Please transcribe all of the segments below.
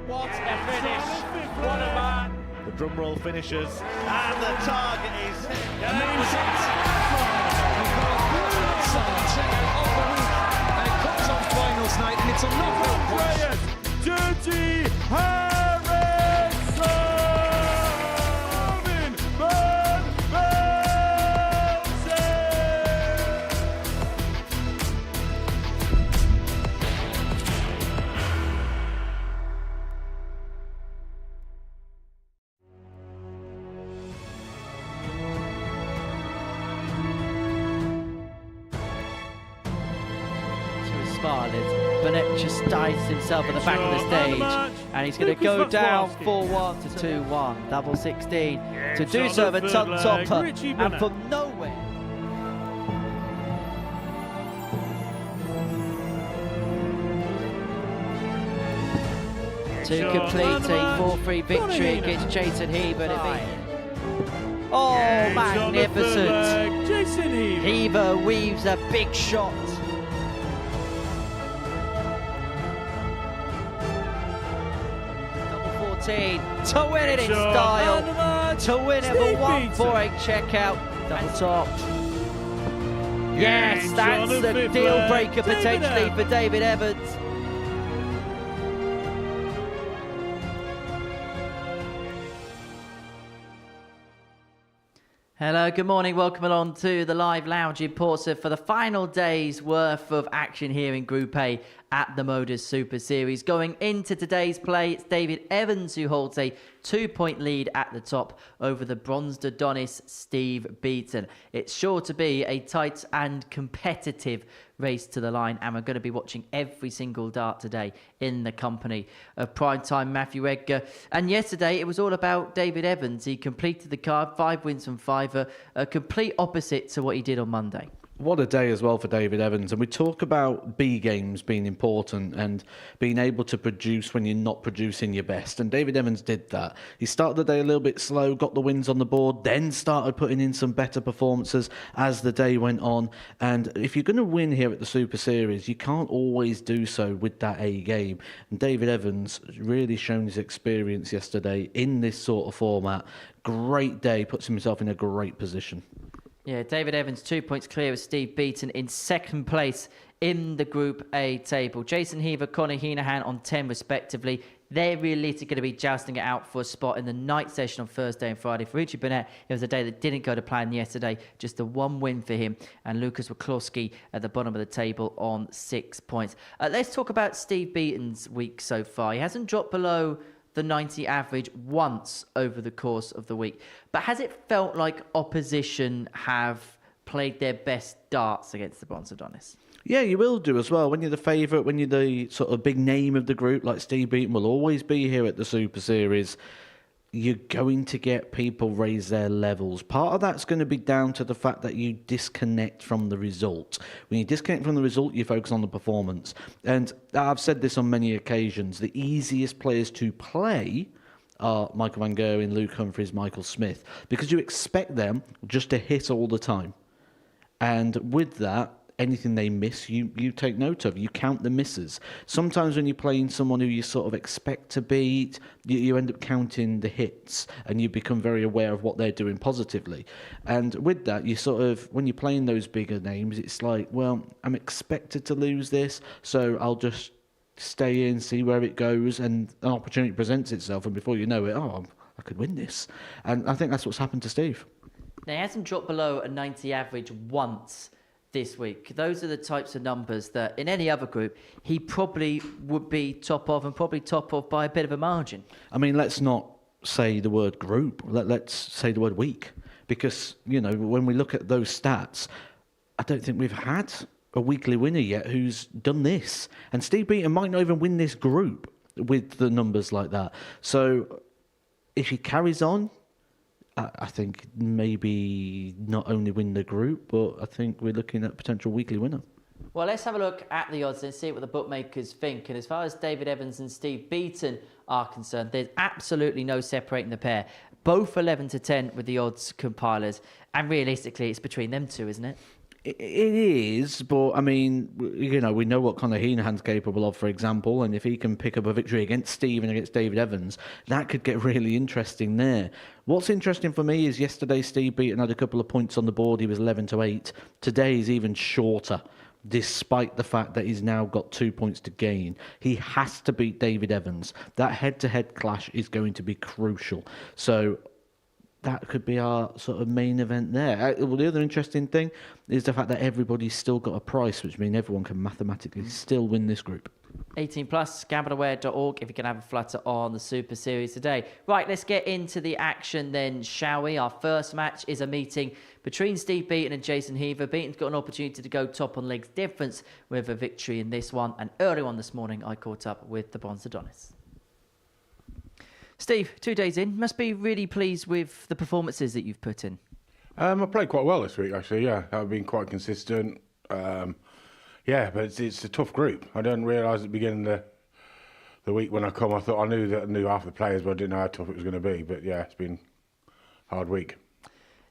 What a finish! What a man! The drum roll finishes, and the target is amazing. And it comes on finals night, and it's a knockout. Dirty Harrison! Van Velzen! Burnett just dives himself at the back of the stage, and he's going to go down 4-1 to 2-1, double 16 to do so with a tongue topper, and from nowhere. To complete a 4-3 victory against Jason Heaver. Oh, magnificent! Heaver weaves a big shot. To win it in style, to win it for 1-4-8 checkout, double top. Yes, that's a deal breaker potentially for David Evans. Hello, good morning, welcome along to the live lounge in Portsmouth for the final day's worth of action here in Group A at the Modus Super Series. Going into today's play, it's David Evans who holds a 2-point lead at the top over the bronzed Adonis Steve Beaton. It's sure to be a tight and competitive race to the line, and we're going to be watching every single dart today in the company of primetime Matthew Edgar. And yesterday it was all about David Evans. He completed the card, 5 wins from 5, a complete opposite to what he did on Monday. What a day as well for David Evans. And we talk about B games being important and being able to produce when you're not producing your best. And David Evans did that. He started the day a little bit slow, got the wins on the board, then started putting in some better performances as the day went on. And if you're going to win here at the Super Series, you can't always do so with that A game. And David Evans really shown his experience yesterday in this sort of format. Great day, puts himself in a great position. Yeah, David Evans 2 points clear of Steve Beaton in second place in the Group A table. Jason Heaver, Connor Henahan on 10 respectively. They're realistically going to be jousting it out for a spot in the night session on Thursday and Friday. For Richie Burnett, it was a day that didn't go to plan yesterday. Just a 1 win for him. And Lucas Waklowski at the bottom of the table on 6 points. Let's talk about Steve Beaton's week so far. He hasn't dropped below the 90 average once over the course of the week. But has it felt like opposition have played their best darts against the bronze Adonis? Yeah, you will do as well. When you're the favourite, when you're the sort of big name of the group, like Steve Beaton will always be here at the Super Series, you're going to get people raise their levels. Part of that's going to be down to the fact that you disconnect from the result. When you disconnect from the result, you focus on the performance. And I've said this on many occasions, the easiest players to play are Michael Van Gerwen, Luke Humphries, Michael Smith, because you expect them just to hit all the time. And with that, anything they miss, you take note of. You count the misses. Sometimes when you're playing someone who you sort of expect to beat, you end up counting the hits, and you become very aware of what they're doing positively. And with that, you sort of, when you're playing those bigger names, it's like, well, I'm expected to lose this, so I'll just stay in, see where it goes, and an opportunity presents itself, and before you know it, I could win this. And I think that's what's happened to Steve. Now, he hasn't dropped below a 90 average once this week. Those are the types of numbers that in any other group he probably would be top of, and probably top of by a bit of a margin. I mean, let's not say the word group. Let's say the word week, because, you know, when we look at those stats, I don't think we've had a weekly winner yet who's done this. And Steve Beaton might not even win this group with the numbers like that. So if he carries on, I think maybe not only win the group, but I think we're looking at a potential weekly winner. Well, let's have a look at the odds and see what the bookmakers think. And as far as David Evans and Steve Beaton are concerned, there's absolutely no separating the pair. Both 11 to 10 with the odds compilers. And realistically, it's between them two, isn't it? It is, but I mean, you know, we know what Conor Henahan's capable of, for example, and if he can pick up a victory against Steve and against David Evans, that could get really interesting there. What's interesting for me is yesterday Steve Beaton had a couple of points on the board. He was 11-8. Today he's even shorter, despite the fact that he's now got 2 points to gain. He has to beat David Evans. That head-to-head clash is going to be crucial. So that could be our sort of main event there. Well, the other interesting thing is the fact that everybody's still got a price, which means everyone can mathematically still win this group. 18 plus, gambleaware.org if you can have a flutter on the Super Series today. Right, let's get into the action then, shall we? Our first match is a meeting between Steve Beaton and Jason Heaver. Beaton's got an opportunity to go top on legs difference with a victory in this one. And early on this morning, I caught up with the Bronze Adonis. Steve, 2 days in, must be really pleased with the performances that you've put in. I played quite well this week, actually, yeah. I've been quite consistent. Yeah, but it's a tough group. I didn't realise at the beginning of the week when I come, I thought I knew half the players, but I didn't know how tough it was going to be. But yeah, it's been a hard week.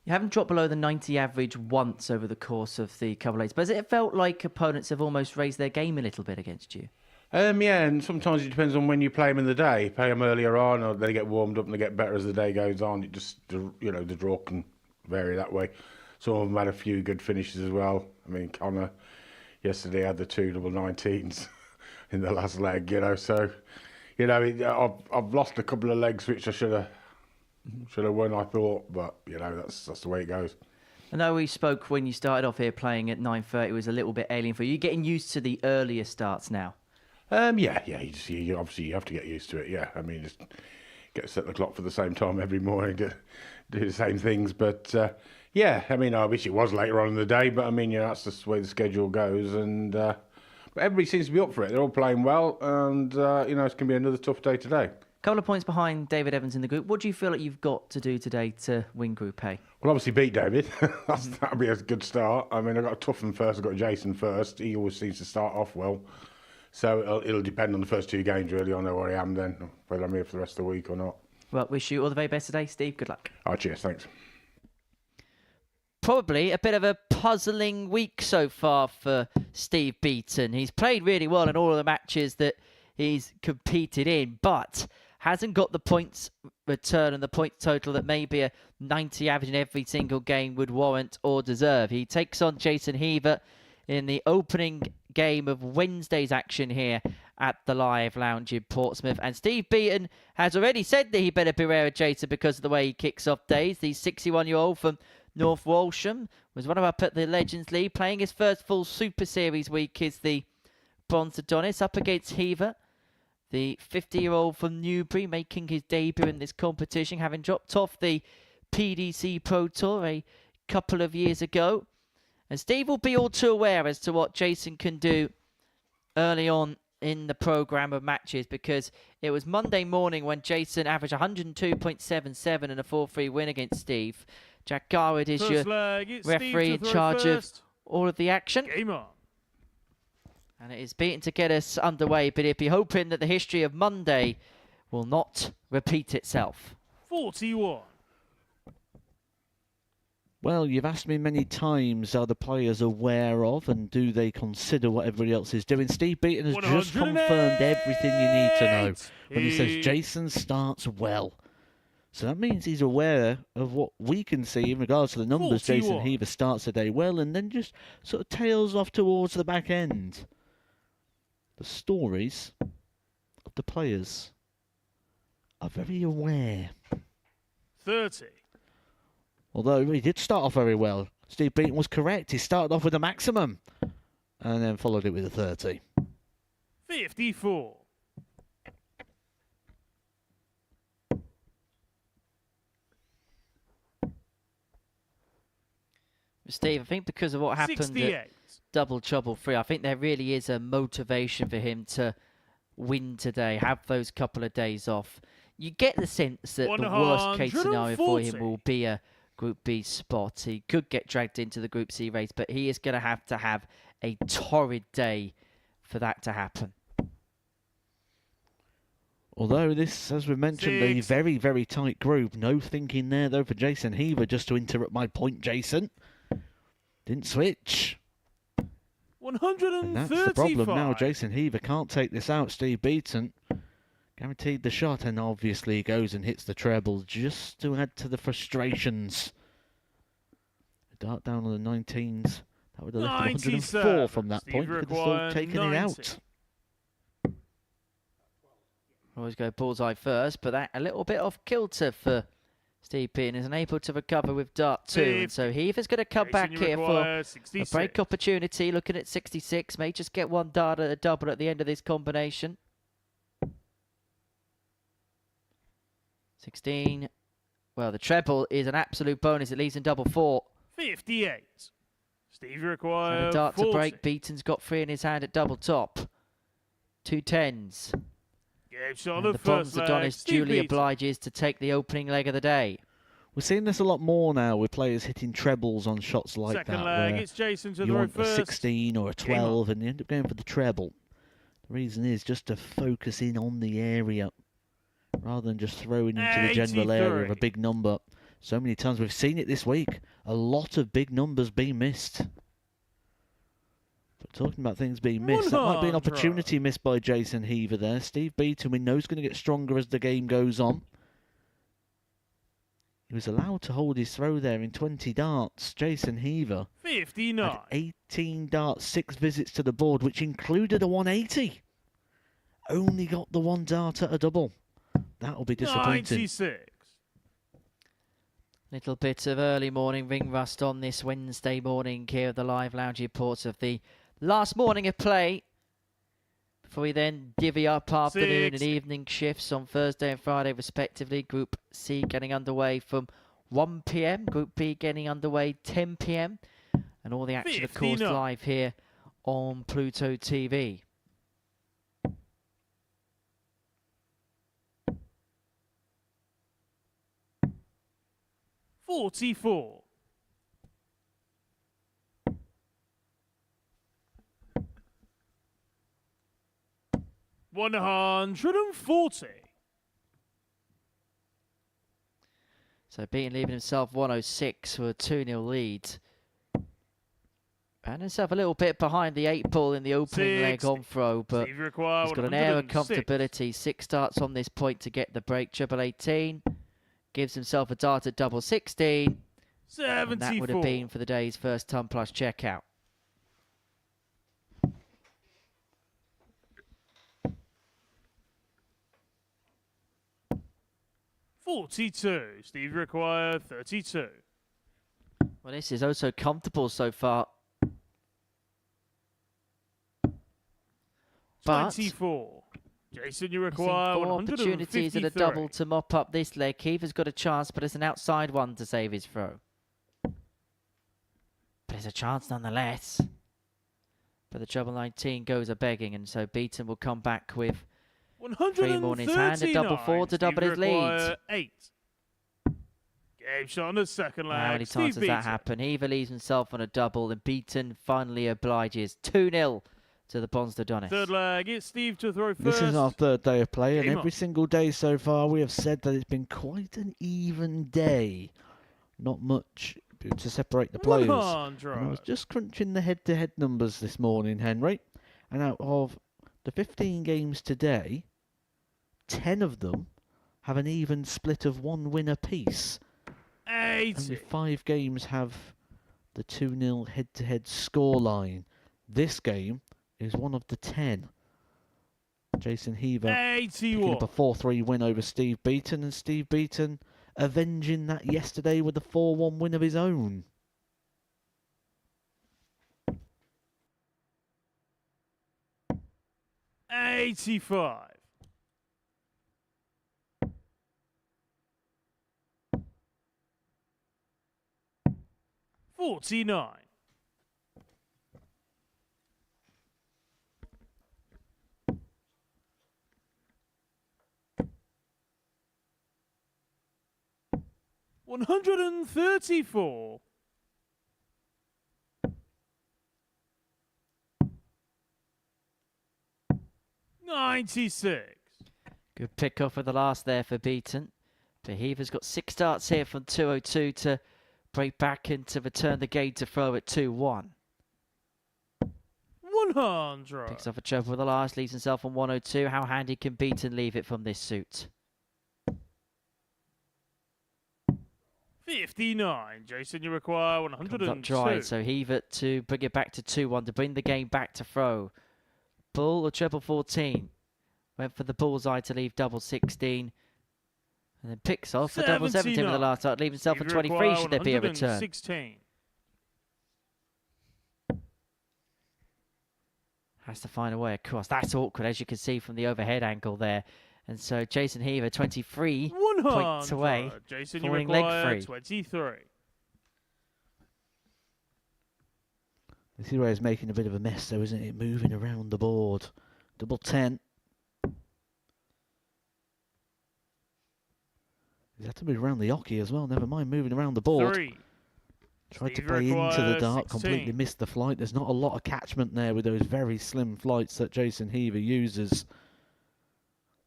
You haven't dropped below the 90 average once over the course of the couple of days, but has it felt like opponents have almost raised their game a little bit against you? Yeah, and sometimes it depends on when you play them in the day. Play them earlier on, or they get warmed up and they get better as the day goes on. It just, you know, the draw can vary that way. Some of them had a few good finishes as well. I mean, Connor yesterday had the 2 double 19s in the last leg, you know. So, you know, I've lost a couple of legs which I should have won, I thought, but you know, that's the way it goes. I know we spoke when you started off here playing at 9:30. It was a little bit alien for you. You're getting used to the earlier starts now. Yeah. You obviously you have to get used to it. Yeah, I mean, just get set the clock for the same time every morning, do the same things. But yeah, I mean, I wish it was later on in the day, but I mean, you know, that's just the way the schedule goes. And but everybody seems to be up for it. They're all playing well, and you know, it's going to be another tough day today. Couple of points behind David Evans in the group. What do you feel like you've got to do today to win Group A? Well, obviously beat David. That'll be a good start. I mean, I got Tuffen first. I got Jason first. He always seems to start off well. So it'll depend on the first 2 games, really. I know where I am then, whether I'm here for the rest of the week or not. Well, wish you all the very best today, Steve. Good luck. Oh, cheers. Thanks. Probably a bit of a puzzling week so far for Steve Beaton. He's played really well in all of the matches that he's competed in, but hasn't got the points return and the point total that maybe a 90 average in every single game would warrant or deserve. He takes on Jason Heaver in the opening game of Wednesday's action here at the Live Lounge in Portsmouth. And Steve Beaton has already said that he better beware of Jason because of the way he kicks off days. The 61-year-old from North Walsham was one of up at the Legends League. Playing his first full Super Series week is the Bronze Adonis up against Heaver, the 50-year-old from Newbury, making his debut in this competition, having dropped off the PDC Pro Tour a couple of years ago. And Steve will be all too aware as to what Jason can do early on in the programme of matches, because it was Monday morning when Jason averaged 102.77 and a 4-3 win against Steve. Jack Garwood is your referee in charge of all of the action. Game on. And it is Beaton to get us underway, but he'd be hoping that the history of Monday will not repeat itself. 41. Well, you've asked me many times, are the players aware of and do they consider what everybody else is doing? Steve Beaton has just confirmed everything you need to know when he says Jason starts well. So that means he's aware of what we can see in regards to the numbers. 41. Jason Heaver starts the day well and then just sort of tails off towards the back end. The stories of the players are very aware. 30. Although he did start off very well. Steve Beaton was correct. He started off with a maximum and then followed it with a 30. 54. Steve, I think because of what happened 68. at Double Trouble 3, I think there really is a motivation for him to win today, have those couple of days off. You get the sense that the worst case scenario for him will be a Group B spot. He could get dragged into the Group C race, but he is going to have a torrid day for that to happen. Although this, as we mentioned, a very, very tight group. No thinking there, though, for Jason Heaver, just to interrupt my point, Jason. Didn't switch. 135. And that's the problem now. Jason Heaver can't take this out. Steve Beaton guaranteed the shot, and obviously he goes and hits the treble just to add to the frustrations. A dart down on the 19s. That would have left him 104 from that point. Could have still taken it out. Always go bullseye first, but that a little bit off kilter for Steve Beaton. Is unable to recover with dart 2. And so Heaver's going to come back here for 66. a break opportunity. Looking at 66. May just get one dart at a double at the end of this combination. 16. Well, the treble is an absolute bonus. It leaves in double 4. 58. Steve And requires a dart 40. to break. Beaton's got 3 in his hand at double top. 2 10s. Shot And the the first Bonds leg. Adonis Steve duly Beaton. obliges to take the opening leg of the day. We're seeing this a lot more now with players hitting trebles on shots like Second that. leg, Where it's Jason to you throw want a first. 16 or a 12 and you end up going for the treble. The reason is just to focus in on the area rather than just throwing into the general area of a 83. big number. So many times we've seen it this week. A lot of big numbers being missed. But talking about things being missed, that might be an 100. opportunity missed by Jason Heaver there. Steve Beaton, we know, is going to get stronger as the game goes on. He was allowed to hold his throw there in 20 darts. Jason Heaver 59. had 18 darts, 6 visits to the board, which included a 180. Only got the 1 dart at a double. That'll be disappointing. 96. Little bit of early morning ring rust on this Wednesday morning here of the live lounge reports of the last morning of play. Before we then divvy up afternoon and 60. evening shifts on Thursday and Friday respectively. Group C getting underway from 1 p.m. Group B getting underway 10 p.m. And all the action, of course, 59. live here on Pluto TV. $44. $140. So Beaton leaving himself 106 for a 2-0 lead. And himself a little bit behind the 8 ball in the opening leg 60. on throw, but Steve requires he's got an air of 106. comfortability. 6 starts on this point to get the break. Treble 18. Gives himself a dart at double 16. And that would have 74. been for the day's first ton plus checkout. $42. Steve requires 32. Well, this is also comfortable so far. But 24. Jason, you I think require 4 opportunities at a double 153. to mop up this leg. Heaver's got a chance, but it's an outside one to save his throw. But it's a chance nonetheless. But the treble 19 goes a begging, and so Beaton will come back with 3 more in his hand, a double 4 to double his lead. 8. Game shot on the second leg. How many Steve times does that Beaton. happen? Heaver leaves himself on a double, and Beaton finally obliges. 2-0 to the Bonds Adonis. Third leg, it's Steve to throw first. This is our 3rd day of play, and Game every on. single day so far we have said that it's been quite an even day. Not much to separate the players. 100. And I was just crunching the head-to-head numbers this morning, Henry, and out of the 15 games today, 10 of them have an even split of 1 win apiece. 80. Only 5 games have the 2-0 head-to-head scoreline. This game is one of the 10. Jason Heaver picking 81. up a 4-3 win over Steve Beaton, and Steve Beaton avenging that yesterday with a 4-1 win of his own. $85. $49. $134. $96. Good pick off with the last there for Beaton. But Heaver's got 6 starts here from 202 to break back into return the game to throw at 2-1. 100. Picks off a treble with the last, leaves himself on 102. How handy can Beaton leave it from this suit? 59. Jason, you require Comes 102. up dry, so Heaver to bring it back to 2-1, to bring the game back to throw. Bull or treble 14. Went for the bullseye to leave double 16. And then picks off the double 17 with the last start, leaving himself on 23 should there be a return. 16. Has to find a way across. That's awkward, as you can see from the overhead angle there. And so Jason Heaver, 23 points away, Jason, you falling leg require free. 23. This is where he's making a bit of a mess, though, isn't it? Moving around the board. Double 10. He's had to move around the hockey as well. Never mind moving around the board. 3. Tried to Steve play into the dart, 16. completely missed the flight. There's not a lot of catchment there with those very slim flights that Jason Heaver uses.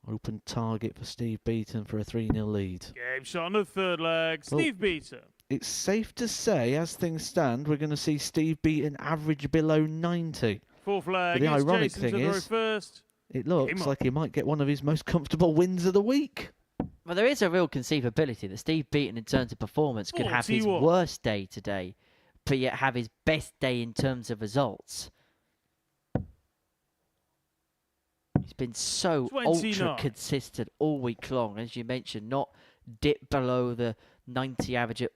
Open target for Steve Beaton for a 3-0 lead. Game shot on the third leg. Well, Steve Beaton. It's safe to say, as things stand, we're going to see Steve Beaton average below 90. Fourth leg. But the It's ironic Jason thing to throw is, first. it looks Game on. like he might get one of his most comfortable wins of the week. Well, there is a real conceivability that Steve Beaton, in terms of performance, could have his 41. worst day today, but yet have his best day in terms of results. He's been so 29. ultra consistent all week long, as you mentioned, not dip below the 90 average at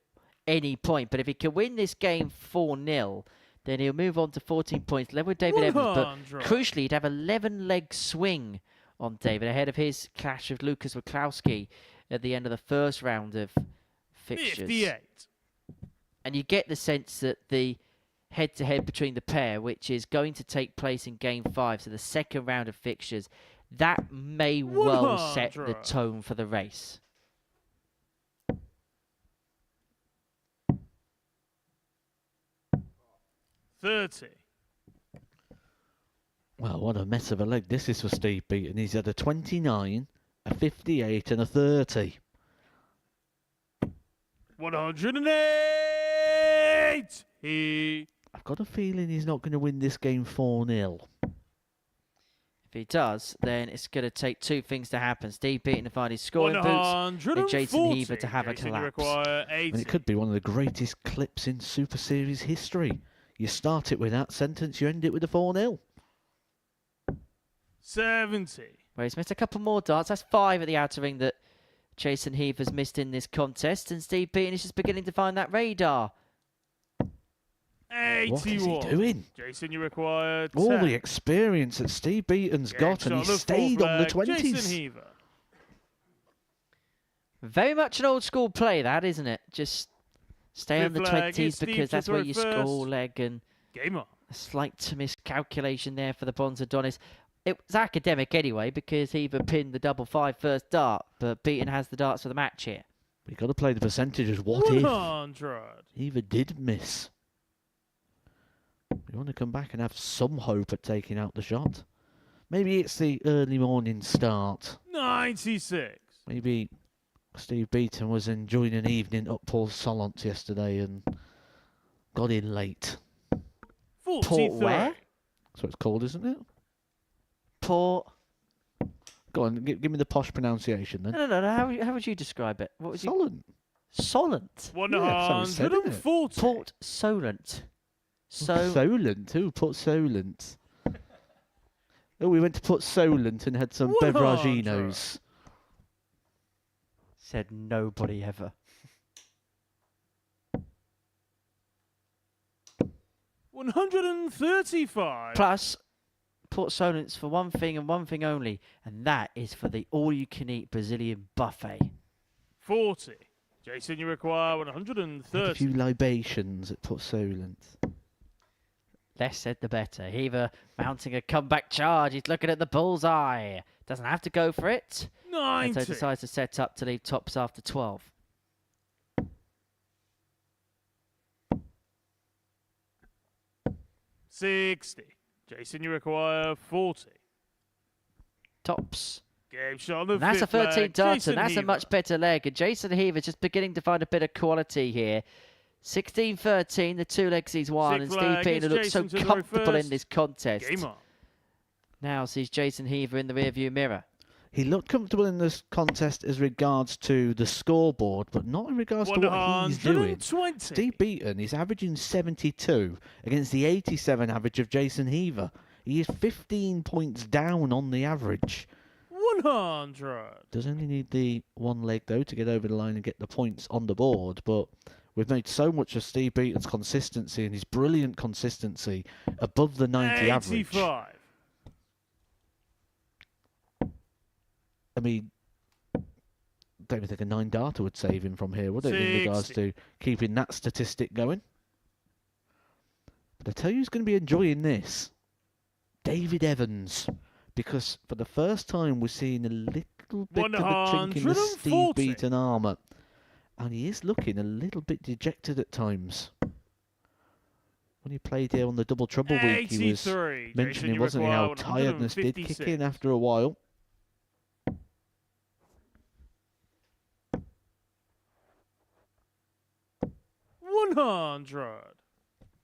any point. But if he can win this game 4-0, then he'll move on to 14 points, level with David Evans. But 100. crucially, he'd have 11-leg swing on David ahead of his clash with Lucas Waklowski at the end of the first round of fixtures. 58. And you get the sense that the head-to-head between the pair, which is going to take place in Game 5, so the second round of fixtures, that may well set the 100. tone for the race. $30. Well, what a mess of a leg this is for Steve Beaton. He's had a 29, a 58 and a 30. 108. I've got a feeling he's not going to win this game 4-0. If he does, then it's going to take two things to happen. Steve Beaton to find his scoring boots, and Jason Heaver to have a Jason, you collapse. require 80. And it could be one of the greatest clips in Super Series history. You start it with that sentence, you end it with a 4-0. 70. Where he's missed a couple more darts. That's 5 at the outer ring that Jason Heaver's missed in this contest. And Steve Beaton is just beginning to find that radar. 81. What is he doing? Jason, you require 10. All the experience that Steve Beaton's got, and he stayed on the 20s. Jason Heaver. Very much an old school play, that, isn't it? Just stay on the Fifth leg, 20s it's Steve because to that's where throw you first. score leg, and Game on. a slight miscalculation there for the Bronze Adonis. It was academic anyway because Heaver pinned the double 5 first dart, but Beaton has the darts for the match here. We've got to play the percentages. What if 100. Heaver did miss? We want to come back and have some hope at taking out the shot. Maybe it's the early morning start. 96. Maybe Steve Beaton was enjoying an evening up Port Solent yesterday and got in late. 43. where? That's what it's called, isn't it? Port. Go on, give me the posh pronunciation then. No. How would you describe it? What was it? Solent. Solent. Yeah, so it said, isn't it? 140. Port Solent. Solent. Ooh, Port Solent. Oh, we went to Port Solent and had some 100. beveraginos. Said nobody ever. 135. Plus, Port Solent's for one thing and one thing only, and that is for the all-you-can-eat Brazilian buffet. 40. Jason, you require Had a 130. few libations at Port Solent. Less said, the better. Heaver mounting a comeback charge. He's looking at the bullseye. Doesn't have to go for it. 90. And so decides to set up to leave tops after 12. $60. Jason, you require 40. Tops. Game shot on the And that's a fifth 13 leg. darter. Jason That's a Heaver. much better leg. And Jason Heaver just beginning to find a bit of quality here. 16-13, the two legs he's won, and Sick Steve flag, Beaton it's looks so Jason to the comfortable in reverse. this contest. Game on. Now sees Jason Heaver in the rearview mirror. He looked comfortable in this contest as regards to the scoreboard, but not in regards to what he's doing. 120. Steve Beaton is averaging 72 against the 87 average of Jason Heaver. He is 15 points down on the average. 100. Does only need the one leg, though, to get over the line and get the points on the board. But we've made so much of Steve Beaton's consistency and his brilliant consistency above the 90 average. 85. I mean, don't even think a 9-darter would save him from here, would it, in regards 60. to keeping that statistic going? But I tell you who's going to be enjoying this. David Evans. Because for the first time, we're seeing a little bit of a chink in the Steve 140. Beaton armour. And he is looking a little bit dejected at times. When he played here on the Double Trouble week, he was 83. mentioning, Jason, wasn't he, how require tiredness did kick 156. in after a while.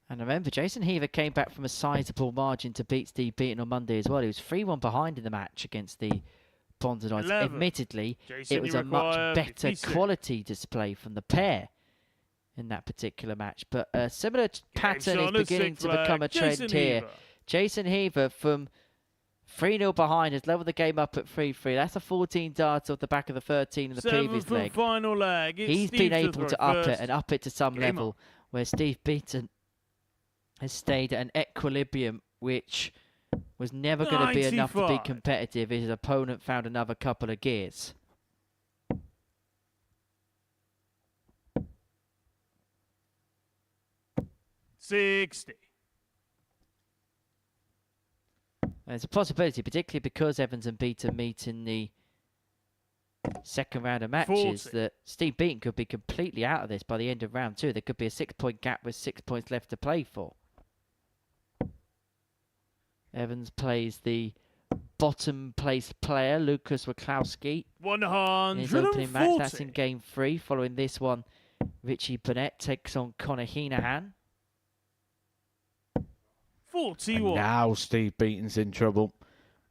And remember, Jason Heaver came back from a sizable margin to beat Steve Beaton on Monday as well. He was 3-1 behind in the match against the Bondenites. 11. Admittedly, Jason, it was you a much require better 56. quality display from the pair in that particular match. But a similar pattern is on a beginning sick to become flag. a trend Jason here. Heaver. Jason Heaver from 3-0 behind has leveled the game up at 3-3. That's a 14 dart off the back of the 13 in the 7 previous for leg. final leg. It's He's Steve been able to throw up it first. and up it to some Game level, where Steve Beaton has stayed at an equilibrium which was never going to be enough to be 95. competitive. His opponent found another couple of gears. $60. There's a possibility, particularly because Evans and Beaton meet in the second round of matches, 40. that Steve Beaton could be completely out of this by the end of round 2. There could be a 6-point gap with 6 points left to play for. Evans plays the bottom placed player, Lucas Waklowski, in his opening match. That's in 140. game 3. Following this one, Richie Burnett takes on Connor Henahan. 41. And now Steve Beaton's in trouble.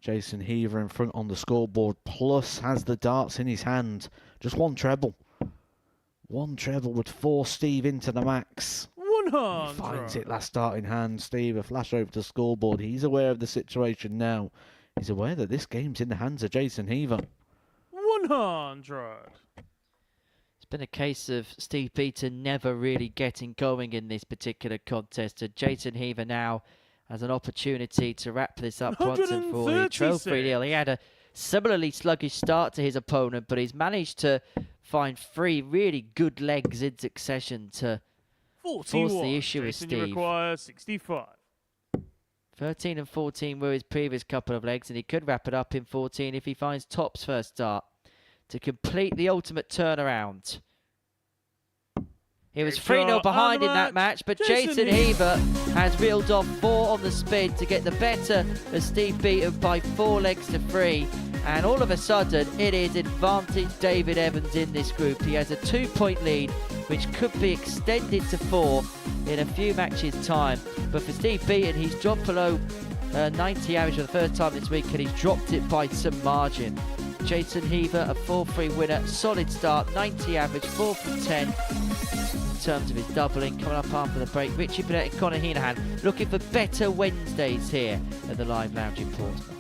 Jason Heaver in front on the scoreboard, plus has the darts in his hand. Just one treble. One treble would force Steve into the max. 100. He finds it last start in hand. Steve, a flash over to the scoreboard. He's aware of the situation now. He's aware that this game's in the hands of Jason Heaver. 100. It's been a case of Steve Beaton never really getting going in this particular contest. And Jason Heaver now has an opportunity to wrap this up once and for all. He trailed 3-0. He had a similarly sluggish start to his opponent, but he's managed to find 3 really good legs in succession to 41. force the issue with Jason, you Steve. require 65. 13 and 14 were his previous couple of legs, and he could wrap it up in 14 if he finds tops first start to complete the ultimate turnaround. He was 3-0 behind in that match, but Jason Heaver has reeled off 4 on the spin to get the better of Steve Beaton by 4 legs to 3. And all of a sudden, it is advantage David Evans in this group. He has a 2-point lead, which could be extended to 4 in a few matches' time. But for Steve Beaton, he's dropped below 90 average for the first time this week, and he's dropped it by some margin. Jason Heaver, a 4-3 winner, solid start, 90 average, 4 from 10 in terms of his doubling. Coming up after the break, Richie Burnett and Connor Henahan looking for better Wednesdays here at the Live Lounge in Portsmouth.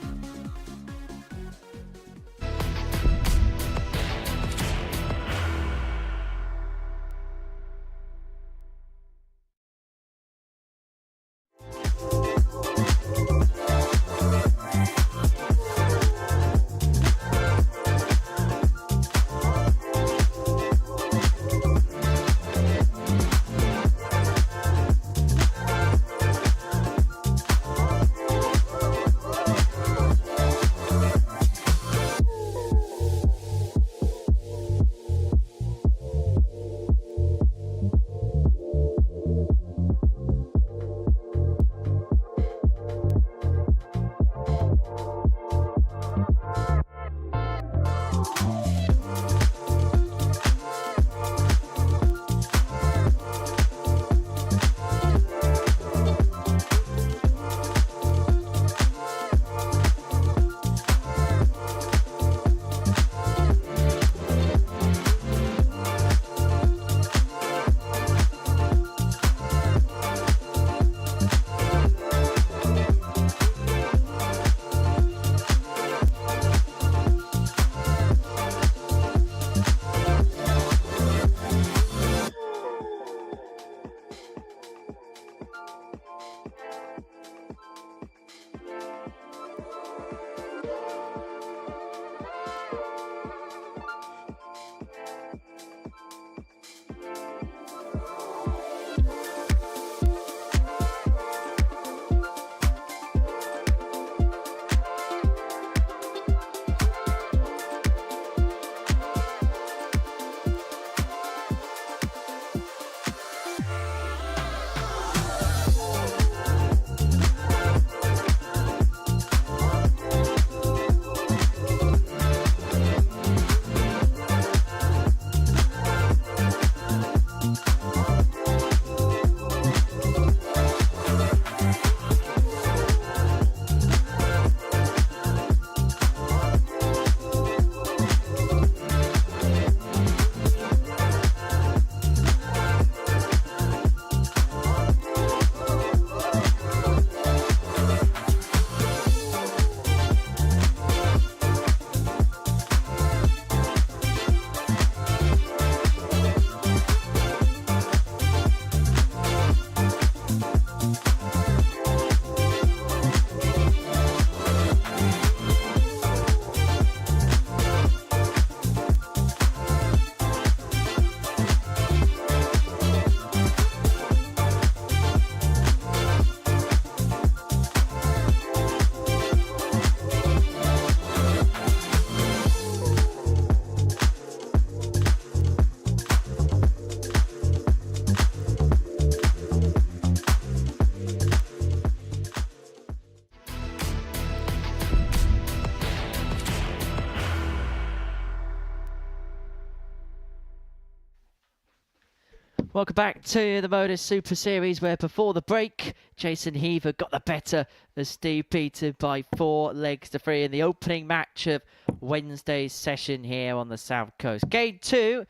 Welcome back to the Modus Super Series, where before the break, Jason Heaver got the better of Steve Beaton by 4 legs to 3 in the opening match of Wednesday's session here on the South Coast. Game 2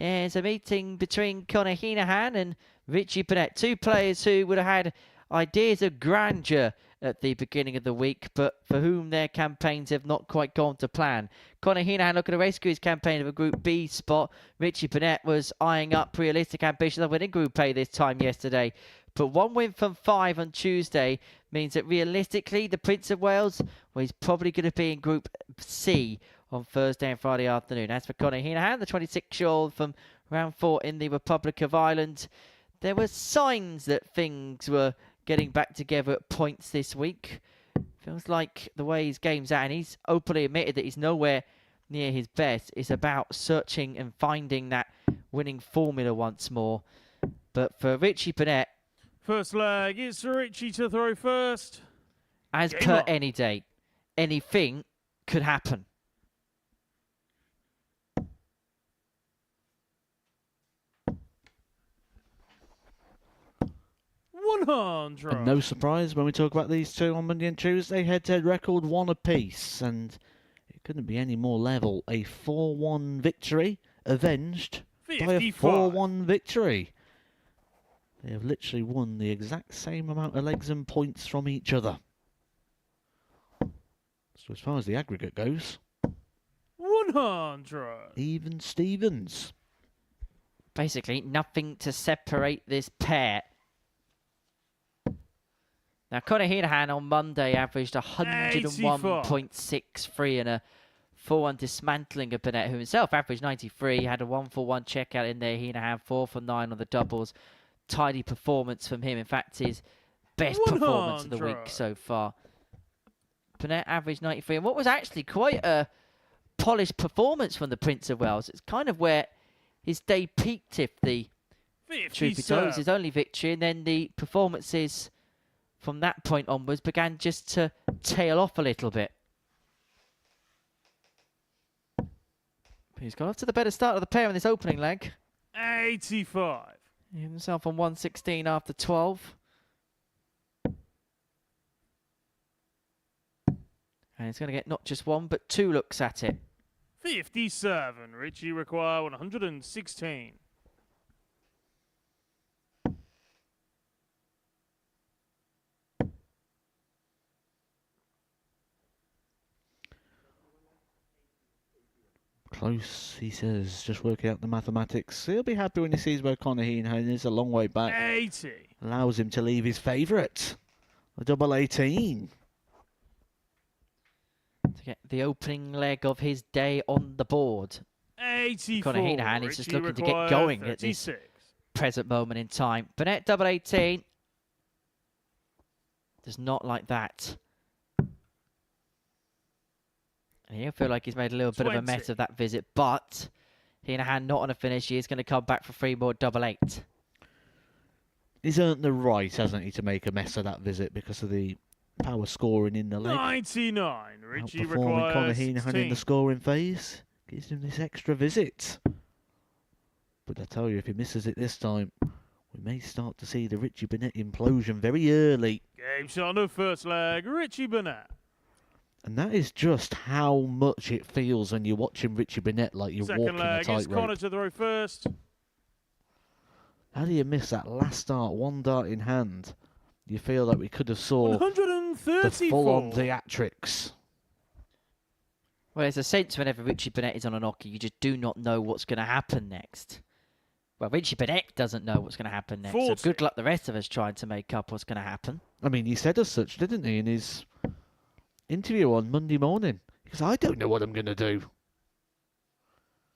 is a meeting between Connor Henahan and Richie Burnett, 2 players who would have had ideas of grandeur at the beginning of the week, but for whom their campaigns have not quite gone to plan. Connor Henahan looking to rescue his campaign of a Group B spot. Richie Burnett was eyeing up realistic ambitions of winning Group A this time yesterday. But 1 win from 5 on Tuesday means that realistically, the Prince of Wales, well, he's probably going to be in Group C on Thursday and Friday afternoon. As for Connor Henahan, the 26-year-old from round 4 in the Republic of Ireland, there were signs that things were getting back together at points this week. Feels like the way his game's at, and he's openly admitted that he's nowhere near his best. It's about searching and finding that winning formula once more. But for Richie Burnett, First leg, it's for Richie to throw first. as Game per on. any day, anything could happen. And 100. no surprise when we talk about these two on Monday and Tuesday. Head-to-head record 1 apiece, and it couldn't be any more level. A 4-1 victory, avenged by a 55. 4-1 victory. They have literally won the exact same amount of legs and points from each other. So as far as the aggregate goes, 100. even Stevens. Basically, nothing to separate this pair. Now, Connor Henahan on Monday averaged 101.63 and a 4-1 dismantling of Burnett, who himself averaged 93. Had a 1-for-1 checkout in there. Henahan 4 for 9 on the doubles. Tidy performance from him. In fact, his best performance of the week 100. so far. Burnett averaged 93. And what was actually quite a polished performance from the Prince of Wales. It's kind of where his day peaked, if the truth be told. It was his 57. only victory, and then the performances from that point onwards began just to tail off a little bit. He's got off to the better start of the pair in this opening leg. 85. He himself on 116 after 12. And he's going to get not just 1, but 2 looks at it. 57. Richie require 116. Close, he says, just working out the mathematics. He'll be happy when he sees where Connor Henahan is a long way back. 80. Allows him to leave his favourite, a double 18. To get the opening leg of his day on the board. 84. Connor Henahan is just Richie looking to get require going at this 36. present moment in time. Burnett double 18. Does not like that. And he'll feel like he's made a little bit of a 20. mess of that visit, but Henahan not on a finish. He is going to come back for 3 more double 8. He's earned the right, hasn't he, to make a mess of that visit because of the power scoring in the leg. 99. Richie Outperforming Connor requires Henahan in 16. the scoring phase. Gives him this extra visit. But I tell you, if he misses it this time, we may start to see the Richie Burnett implosion very early. Game shot on the first leg. Richie Burnett. And that is just how much it feels when you're watching Richie Burnett like you're Second walking a leg is Connor tightrope. to throw first. How do you miss that last dart, 1 dart in hand? You feel like we could have saw the 134. full-on theatrics. Well, there's a sense whenever Richie Burnett is on a knocker, you just do not know what's going to happen next. Well, Richie Burnett doesn't know what's going to happen next, 40. so good luck the rest of us trying to make up what's going to happen. I mean, he said as such, didn't he, in his interview on Monday morning? Because I don't know what I'm going to do.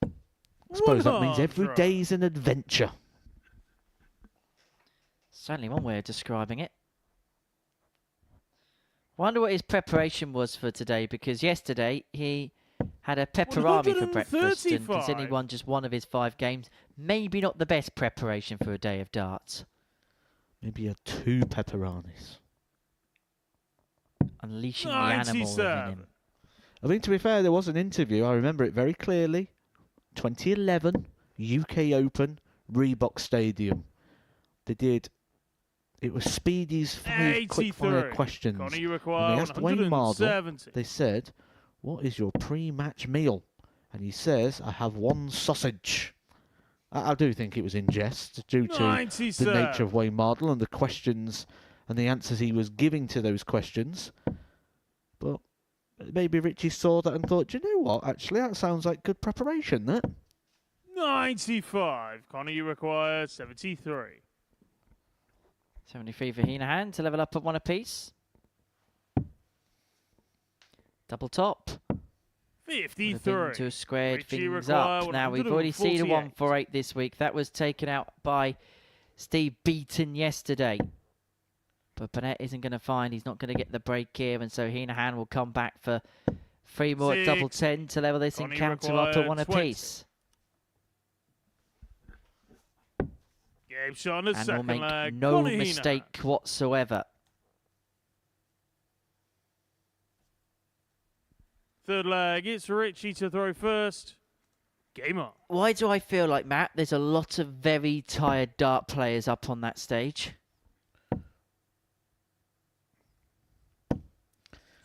I suppose that means every 100. day's an adventure. Certainly one way of describing it. Wonder what his preparation was for today, because yesterday he had a pepperami for breakfast, and considering he 135. won just 1 of his 5 games, maybe not the best preparation for a day of darts. Maybe a 2 pepperonis. Unleashing the animal within 97. him. I mean, to be fair, there was an interview. I remember it very clearly. 2011 UK Open. Reebok Stadium. They did. It was Speedy's 5 quickfire 83. questions. Connor, you And require they asked Wayne Mardle, 170. they said, "What is your pre-match meal?" And he says, "I have 1 sausage." I do think it was in jest due to 97. the nature of Wayne Mardle and the questions and the answers he was giving to those questions. But maybe Richie saw that and thought, "Do you know what? Actually, that sounds like good preparation, that." 95. Connor, you require 73. 73 for Henahan to level up at 1 apiece. Double top. 53. To have squared Richie things require up. Now, we've already seen a 148. 148 this week. That was taken out by Steve Beaton yesterday. But Burnett isn't going to find. He's not going to get the break here. And so Henahan will come back for 3 more at double 10 to level this Connie encounter up at 1 required 20. apiece. Game shot on the And will second make leg. no Connor Henahan. mistake whatsoever. Third leg, it's Richie to throw first. Game on. Why do I feel like, Matt, there's a lot of very tired dart players up on that stage?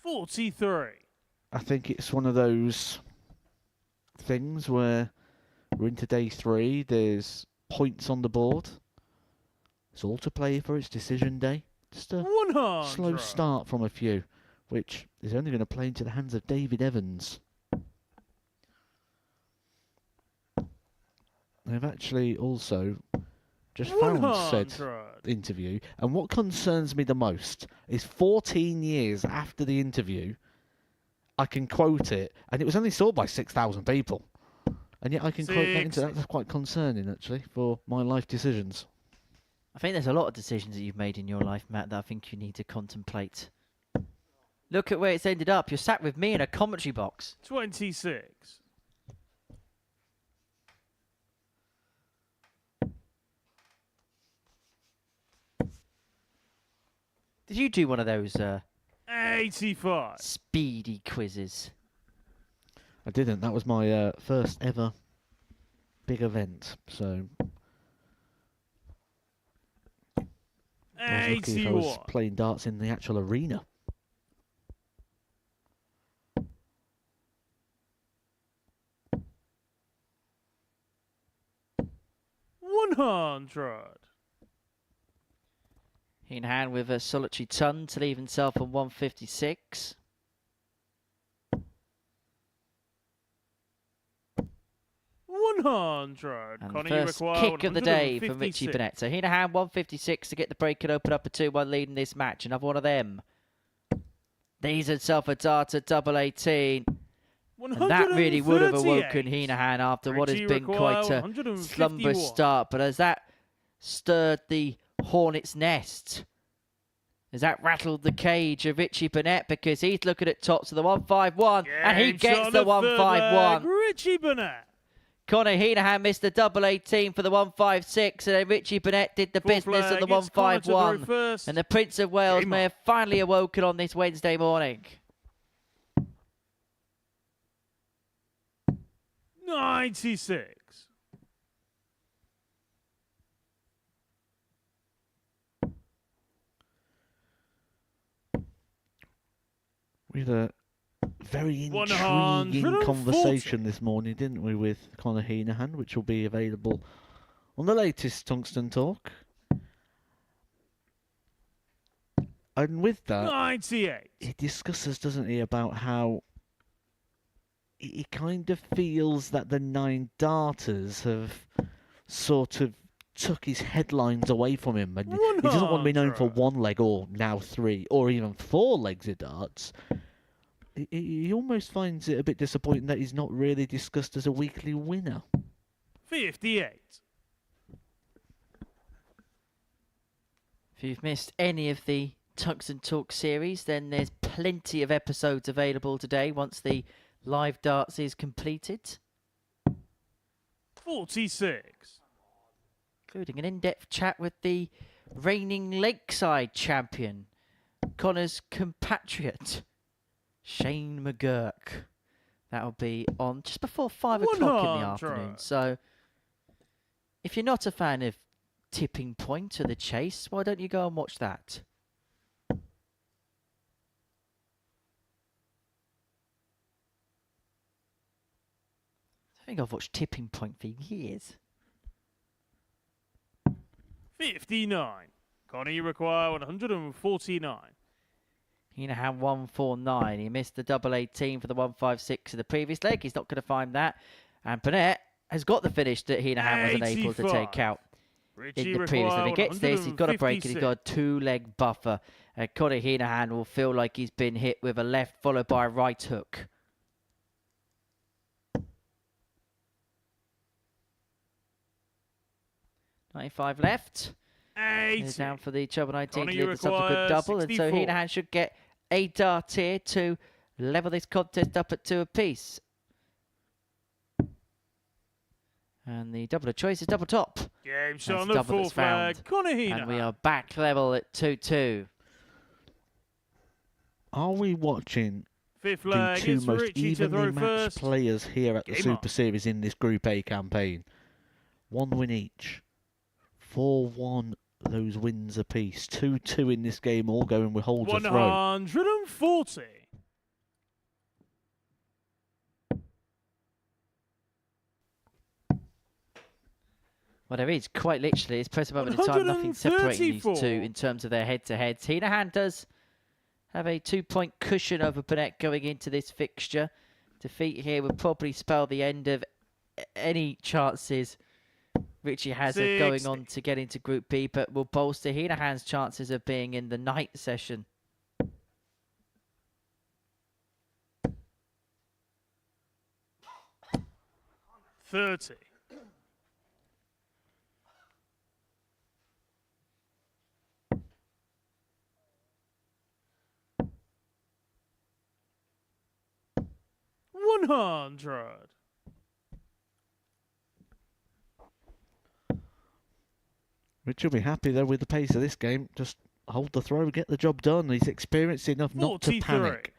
43. I think it's one of those things where we're into day 3. There's points on the board. It's all to play for. It's decision day. Just a 100. slow start from a few, which is only going to play into the hands of David Evans. They've actually also just found said 100. interview, and what concerns me the most is 14 years after the interview, I can quote it, and it was only saw by 6,000 people, and yet I can quote that into that. That's quite concerning, actually, for my life decisions. I think there's a lot of decisions that you've made in your life, Matt, that I think you need to contemplate. Look at where it's ended up. You're sat with me in a commentary box. 26. Did you do one of those 85. speedy quizzes? I didn't. That was my first ever big event, so I was lucky if I was 81. playing darts in the actual arena. $100. Henahan with a solitary ton to leave himself on 156. $100. And Connor, the you first require kick of the day from 156. Richie Burnett. So Henahan 156 to get the break and open up a 2-1 lead in this match. Another one of them. He's himself a dart at double 18. And that really would have awoken 138. Henahan after what has Richie been quite a 151. slumberous start. But as that stirred the hornet's nest, as that rattled the cage of Richie Burnett, because he's looking at tops of the 151, and he Game shot gets on the third leg. 151. Richie Burnett. Connor Henahan missed the double 18 for the 156, and then Richie Burnett did the Fourth business on the leg, it's Connor to throw 151. first. And the Prince of Wales Game may on. have finally awoken on this Wednesday morning. 96. We had a very 140. intriguing conversation this morning, didn't we, with Connor Henahan, which will be available on the latest Tungsten Talk. And with that, 98. he discusses, doesn't he, about how he kind of feels that the 9 darters have sort of took his headlines away from him, and he doesn't want to be known for 1 leg or now 3 or even 4 legs of darts. He almost finds it a bit disappointing that he's not really discussed as a weekly winner. 58. If you've missed any of the Tungsten Talk series, then there's plenty of episodes available today once the live darts is completed, 46. including an in-depth chat with the reigning Lakeside champion, Connor's compatriot, Shane McGurk. That'll be on just before 5 o'clock in the 100. afternoon. So If you're not a fan of Tipping Point or The Chase, why don't you go and watch that? I think I've watched Tipping Point for years. 59. Connie, you require 149. Henahan 149. He missed the double 18 for the 156 of the previous leg. He's not going to find that. And Burnett has got the finish that Henahan wasn't able to take out in the previous. If he gets this, he's got to break it. He's got a two-leg buffer. Connie Henahan will feel like he's been hit with a left followed by a right hook. .95 left. 80. He's down for the treble 19 Connie, to you lead the subsequent double. 64. And so Henahan should get a dart here to level this contest up at 2 apiece. And the double of choice is double top. Game shot on That's the double full that's flag. found. Connie And we Henahan. are back level at 2-2. Are we watching Fifth the leg. two It's most Richie to evenly throw matched first. players here at the Game Super on. Series in this Group A campaign? One win each. 4-1 those wins apiece. 2-2 in this game, all going with hold to throw. 140. Well, there is quite literally. It's press above at the time. Nothing separating these two 134. in terms of their head-to-heads. Henahan does have a 2-point cushion over Burnett going into this fixture. Defeat here would probably spell the end of any chances Richie has of going 60. on to get into Group B, but will bolster Henahan's chances of being in the night session. $30. $100. Rich will be happy though with the pace of this game. Just hold the throw, get the job done. He's experienced enough not to 43. panic.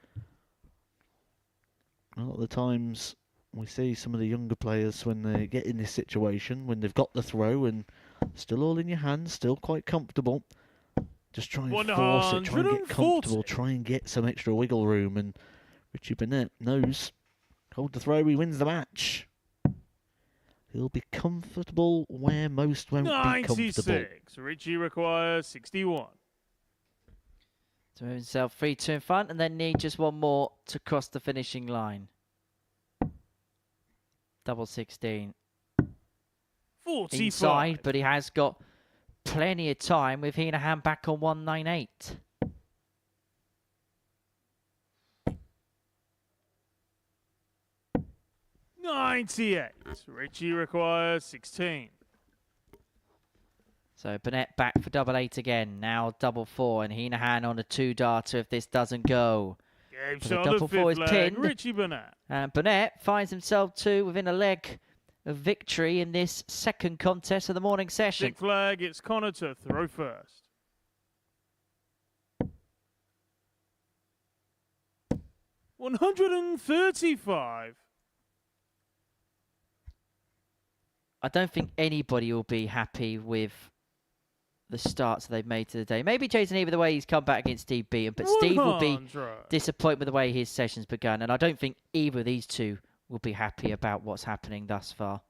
A lot of the times we see some of the younger players when they get in this situation, when they've got the throw and still all in your hands, still quite comfortable. Just try and force it, try and get 140. comfortable, try and get some extra wiggle room. And Richie Burnett knows, hold the throw, he wins the match. He'll be comfortable where most won't be comfortable. 96. Richie requires 61. To move himself 3-2 in front and then need just one more to cross the finishing line. Double 16. 45. Inside, but he has got plenty of time with Henahan back on 198. $98. Richie requires 16. So Burnett back for double 8 again. Now double 4 and Henahan on a 2-darter if this doesn't go. Game But the shot on the double 4 is fifth leg. pinned. Richie Burnett. And Burnett finds himself too within a leg of victory in this second contest of the morning session. Sixth flag. It's Connor to throw first. $135. I don't think anybody will be happy with the starts they've made to the day. Maybe Jason Heaver, the way he's come back against Steve Beaton, but Steve will be 100. disappointed with the way his session's begun, and I don't think either of these two will be happy about what's happening thus far.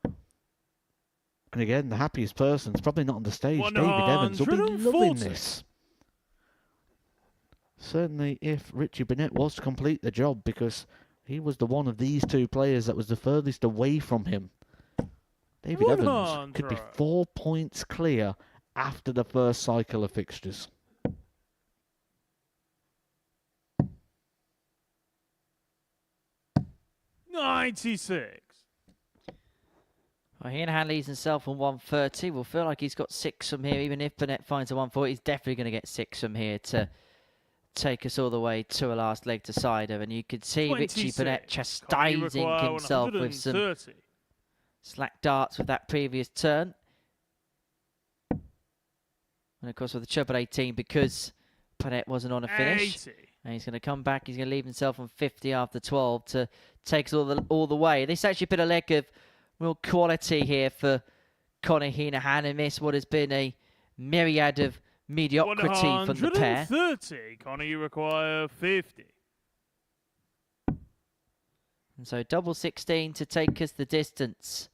And again, the happiest person's probably not on the stage. David Evans will be loving 140. this. Certainly if Richie Burnett was to complete the job, because he was the one of these two players that was the furthest away from him. David Evans could be 100. 4 points clear after the first cycle of fixtures. $96. Well, Henahan leads himself on 130. Will feel like he's got 6 from here. Even if Burnett finds a 140, he's definitely going to get 6 from here to take us all the way to a last leg decider. And you could see Richie 26. Burnett Connie chastising require himself with some 130. slack darts with that previous turn. And of course with the treble 18, because Burnett wasn't on a finish. 80. And he's going to come back. He's going to leave himself on 50 after 12 to take us all the way. This actually been a leg of Real quality here for Conor Henahan in this, what has been a myriad of mediocrity from the pair. 130. Conor, you require 50. And so double 16 to take us the distance.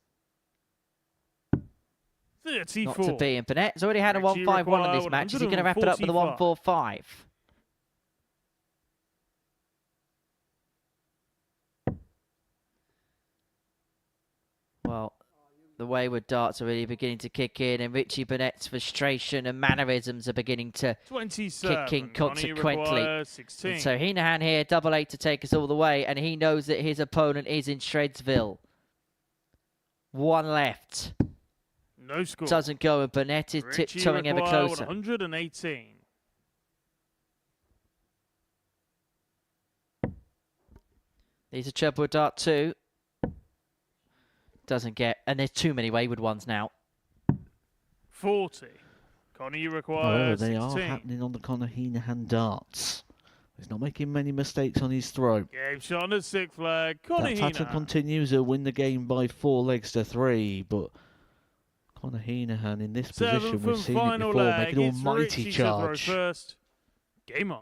34. Not to be. And Burnett's already had a 1-5-1 in this match. Is he going to wrap it up with a 1-4-5? Well, the wayward darts are really beginning to kick in, and Richie Burnett's frustration and mannerisms are beginning to kick in consequently. And so Henahan here, double 8 to take us all the way, and he knows that his opponent is in Shredsville. One left. No score. Doesn't go, and Burnett is tiptoeing ever closer. 118. These are treble dart 2. Doesn't get, and there's too many wayward ones now. 40. Conor, you require 16. They are happening on the Conor Henahan darts. He's not making many mistakes on his throw. Game shot on the 6th leg. Conor That pattern Henahan continues. He'll win the game by 4 legs to 3, but Conor Henahan in this position, we've seen it before, make an almighty charge. First. Game on.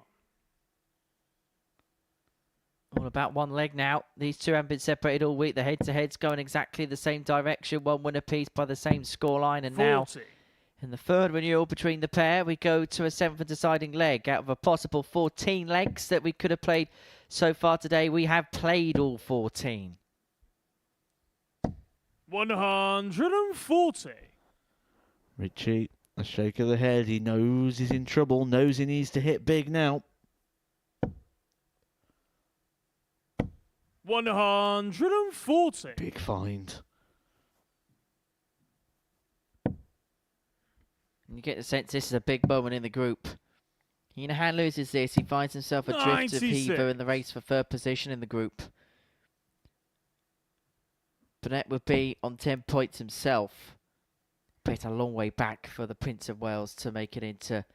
All about one leg now. These two haven't been separated all week. The head-to-head's going exactly the same direction. One win apiece by the same scoreline. And 40. now, in the third renewal between the pair, we go to a 7th and deciding leg. Out of a possible 14 legs that we could have played so far today, we have played all 14. 140. Richie, a shake of the head. He knows he's in trouble, knows he needs to hit big now. 140. Big find. You get the sense this is a big moment in the group. Henahan loses this. He finds himself adrift of Heaver in the race for third position in the group. Burnett would be on 10 points himself. But it's a long way back for the Prince of Wales to make it into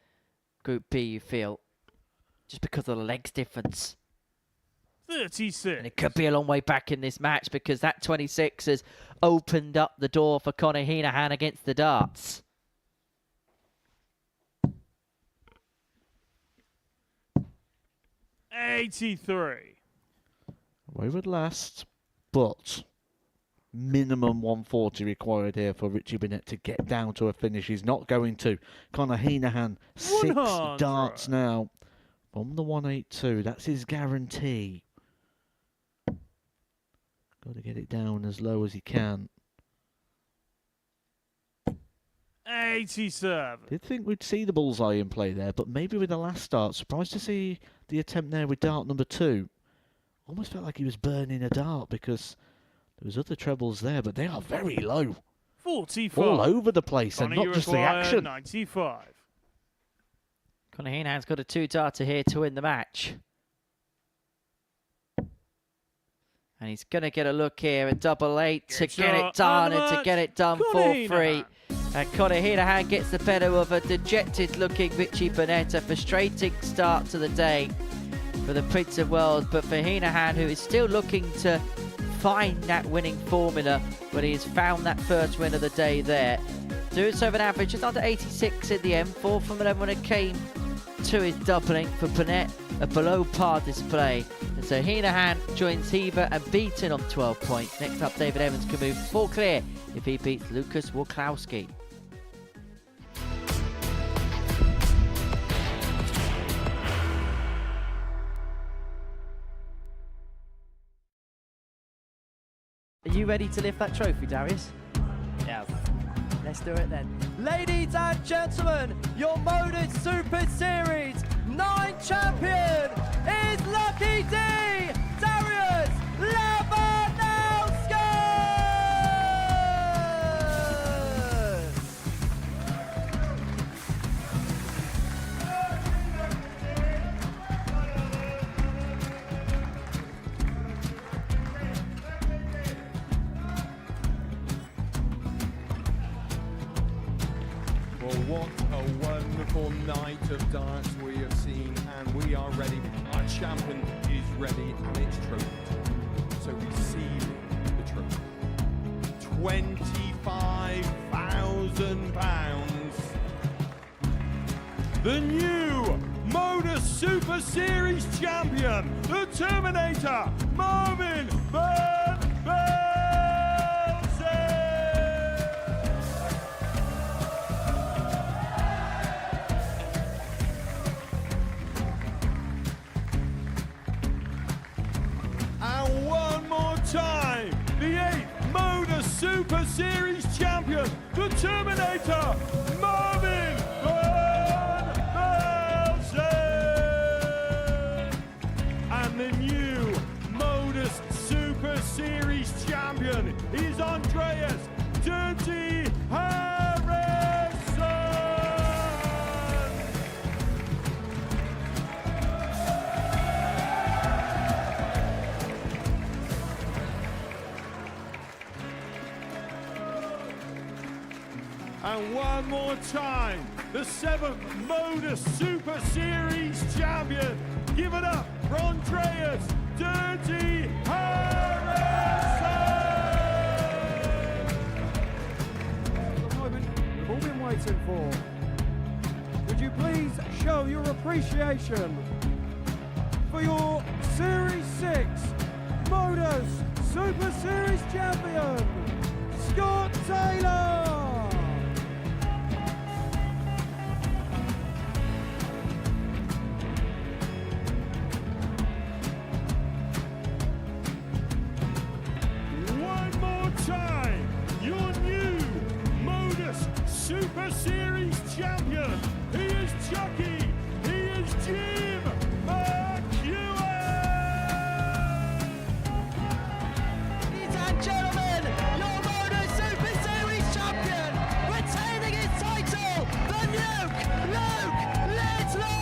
Group B, you feel. Just because of the legs difference. 36. And it could be a long way back in this match because that 26 has opened up the door for Conor Henahan against the darts. $83. Wayward last, but minimum 140 required here for Richie Burnett to get down to a finish. He's not going to. Conor Henahan, 6 darts now from the 182. That's his guarantee. Got to get it down as low as he can. 87. Did think we'd see the bullseye in play there, but maybe with the last dart. Surprised to see the attempt there with dart number 2. Almost felt like he was burning a dart because there was other trebles there, but they are very low. 45. All over the place, Conor, and not just the action. 95. Conor Henahan's got a 2-darter here to win the match. And he's going to get a look here at double 8 to get it done and to get it done 4-3. And Conor Henahan gets the better of a dejected-looking Richie Burnett. A frustrating start to the day for the Prince of Wales. But for Henahan, who is still looking to find that winning formula, but he has found that first win of the day there. Doing so with an average just under 86 in the end. 4 from 11 when it came to his doubling. For Burnett, a below par display. And so Henahan joins Heaver and Beaton on 12 points. Next up, David Evans can move 4 clear if he beats Lucas Waklowski. Are you ready to lift that trophy, Darius? Yes. Let's do it then. Ladies and gentlemen, your Modus Super Series 9 champion is Lucky D, Darius Labanowski! Well, what a wonderful night of darts we have seen, and we are ready. Our champion is ready, and it's trophy time. So receive the trophy. £25,000. The new Modus Super Series champion, the Terminator, Marvin Burnett. And one more time, the 8th Modus Super Series champion, the Terminator, Marvin Burnett. And the new Modus Super Series champion is Andreas Dirty Harrison. And one more time, the 7th Modus Super Series champion. Give it up for Andreas Dirty Harrison! The moment we've all been waiting for. Would you please show your appreciation for your Series 6 Modus Super Series champion, Scott Taylor! Time, your new Modus Super Series champion. He is Chucky. He is Jim McEwen. Ladies and gentlemen, your Modus Super Series champion, retaining his title, the Nuke, Luke Littler!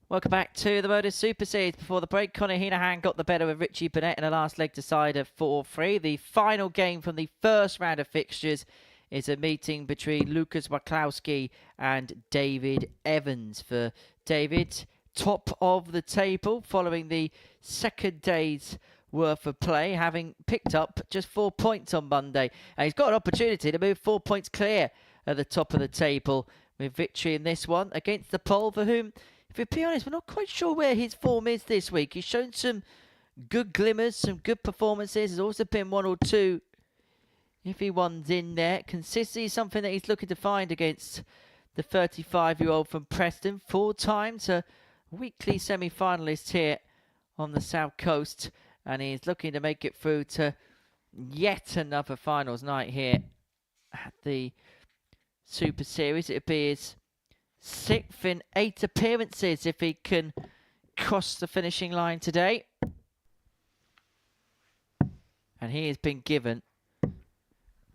Welcome back to the Modus Super Series. Before the break, Conor Henahan got the better of Richie Burnett in a last leg decider 4-3. The final game from the first round of fixtures is a meeting between Lucas Waklowski and David Evans. For David, top of the table following the second day's worth of play, having picked up just 4 points on Monday. And he's got an opportunity to move 4 points clear at the top of the table with victory in this one against the Pole, for whom, if we're be honest, we're not quite sure where his form is this week. He's shown some good glimmers, some good performances. There's also been one or two iffy ones in there. Consistency is something that he's looking to find against the 35-year-old from Preston. 4 times a weekly semi-finalist here on the South Coast. And he's looking to make it through to yet another finals night here at the Super Series. It'd be his 6th in 8 appearances if he can cross the finishing line today. And he has been given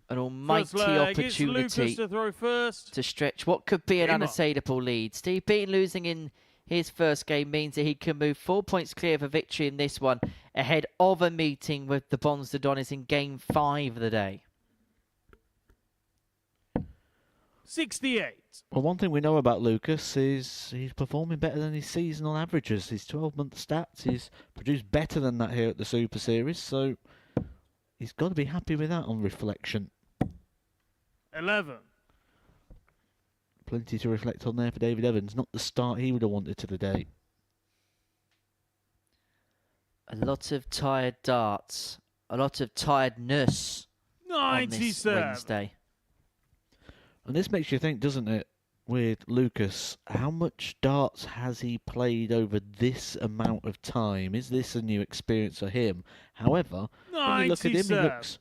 an almighty opportunity to throw first, to stretch what could be an unassailable lead. Steve Beaton losing in his first game means that he can move 4 points clear of a victory in this one, ahead of a meeting with the Bonstadonis in Game 5 of the day. 68. Well, one thing we know about Lucas is he's performing better than his seasonal averages. His 12-month stats, he's produced better than that here at the Super Series, so he's got to be happy with that on reflection. 11. Plenty to reflect on there for David Evans. Not the start he would have wanted to the day. A lot of tired darts. A lot of tiredness on this 97. Wednesday. And this makes you think, doesn't it, with Lucas, how much darts has he played over this amount of time? Is this a new experience for him? However, when you look at him, he looks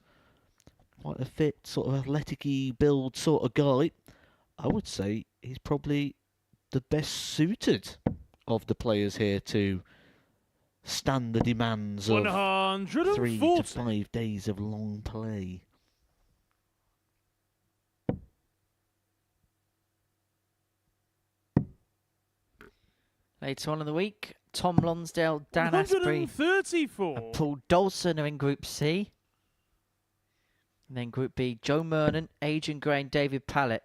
quite a fit, sort of athletic-y build sort of guy. I would say he's probably the best suited of the players here to stand the demands of 3 to 5 days of long play. Later on in the week, Tom Lonsdale, Dan Asprey, 134. and Paul Dawson are in Group C. And then Group B, Joe Mernon, Adrian Gray and David Pallett.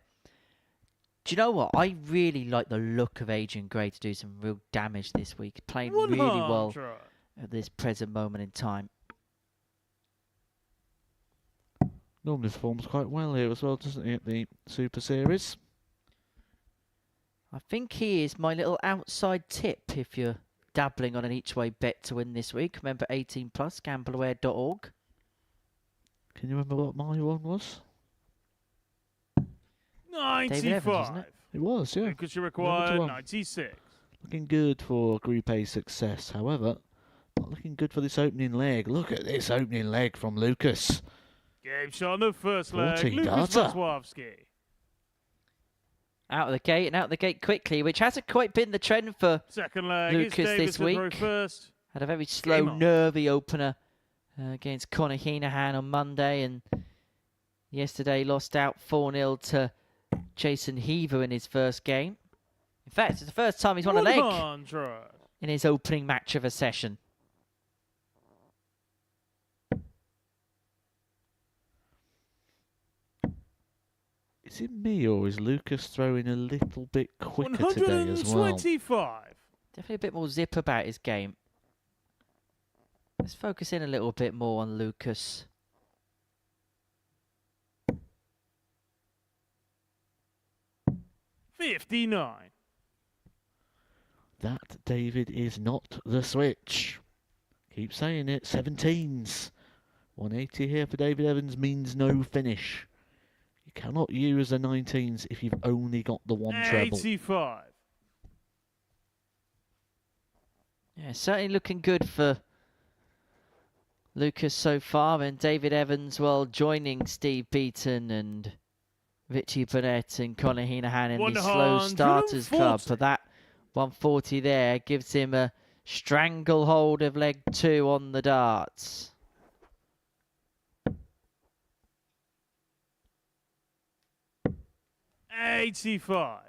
Do you know what? I really like the look of Adrian Gray to do some real damage this week. Playing really well 100. at this present moment in time. Normally performs quite well here as well, doesn't he, at the Super Series? I think he is my little outside tip if you're dabbling on an each-way bet to win this week. Remember 18+, gambleaware.org. Can you remember what my one was? 95. David Evans, wasn't it? It was, yeah. Because you require 1. 96. Looking good for Group A success. However, not looking good for this opening leg. Look at this opening leg from Lucas. Game shot on the first leg. 14 Lucas data. Waklowski. Out of the gate and out the gate quickly, which hasn't quite been the trend for Second leg. Lucas it's Davis this to throw week. First. Had a very slow, Game on. nervy opener against Conor Henahan on Monday, and yesterday lost out 4-0 to Jason Heaver in his first game. In fact, it's the first time he's won a leg 100. in his opening match of a session. Is it me or is Lucas throwing a little bit quicker today as well? 125. Definitely a bit more zip about his game. Let's focus in a little bit more on Lucas. $59. That, David, is not the switch. Keep saying it. 17s. 180 here for David Evans means no finish. You cannot use the 19s if you've only got the one treble. 85. Yeah, certainly looking good for Lucas so far, and David Evans, well, joining Steve Beaton and Richie Burnett and Conor Henahan in the Slow Starters Club. For that 140 there gives him a stranglehold of leg 2 on the darts. $85.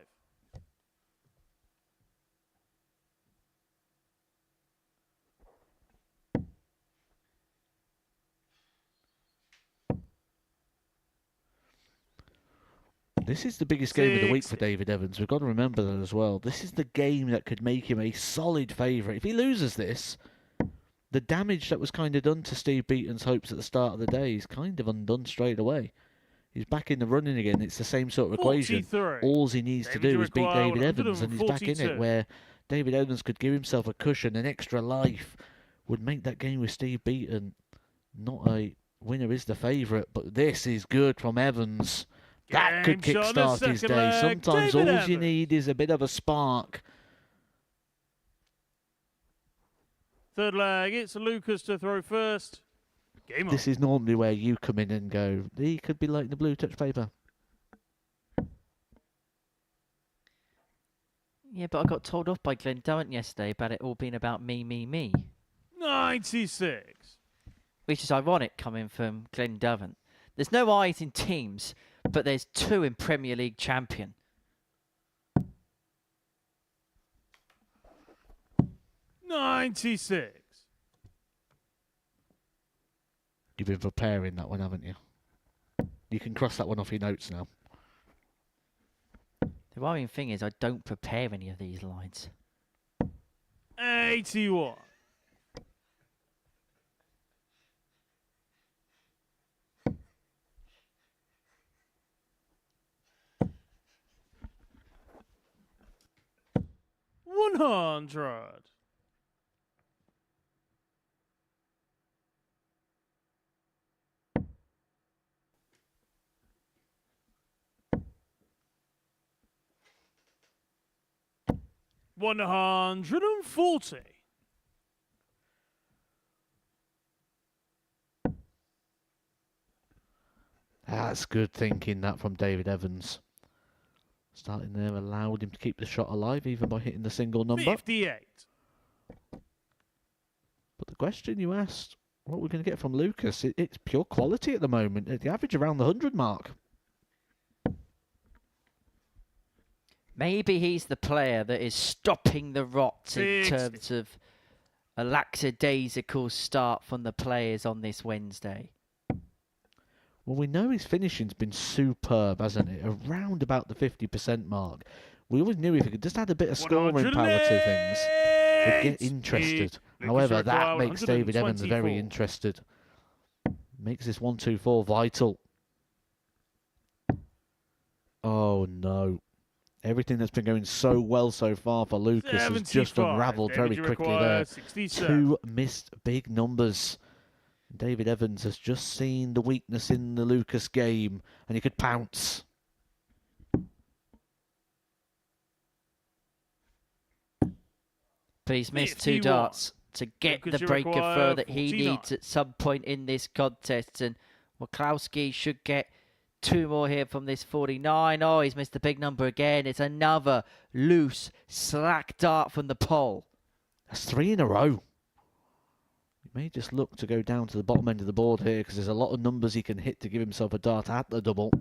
This is the biggest game of the week for 60. David Evans. We've got to remember that as well. This is the game that could make him a solid favourite. If he loses this, the damage that was kind of done to Steve Beaton's hopes at the start of the day is kind of undone straight away. He's back in the running again. It's the same sort of equation. 43. All he needs to do is beat require David Evans, and he's back in it, 142. where David Evans could give himself a cushion, an extra life, would make that game with Steve Beaton not a winner is the favourite, but this is good from Evans. That could Game shot on the kickstart his second day. leg, Sometimes David all you Evans. need is a bit of a spark. Third leg, it's Lucas to throw first. Game on. This is normally where you come in and go, he could be like the blue touch paper. Yeah, but I got told off by Glenn Durrant yesterday about it all being about me, me, me. 96. Which is ironic coming from Glenn Durrant. There's no I's in teams, but there's 2 in Premier League champion. $96. You've been preparing that one, haven't you? You can cross that one off your notes now. The worrying thing is I don't prepare any of these lines. 81. $100. $140. That's good thinking, that from David Evans. Starting there allowed him to keep the shot alive, even by hitting the single number. 58. But the question you asked, what we're going to get from Lucas, it's pure quality at the moment. At the average around the 100 mark. Maybe he's the player that is stopping the rot in 60. terms of a lackadaisical start from the players on this Wednesday. Well, we know his finishing's been superb, hasn't it? Around about the 50% mark. We always knew if he could just add a bit of scoring power to things, we'd get interested. However, that makes David Evans very interested. Makes this 1-2-4 vital. Oh, no. Everything that's been going so well so far for Lucas has just unravelled very quickly there. 2 missed big numbers. David Evans has just seen the weakness in the Lucas game, and he could pounce. But he's missed 2 darts to get the breaker throw that he needs at some point in this contest. And Waklowski should get 2 more here from this 49. Oh, he's missed a big number again. It's another loose, slack dart from the pole. That's 3 in a row. He may just look to go down to the bottom end of the board here because there's a lot of numbers he can hit to give himself a dart at the double.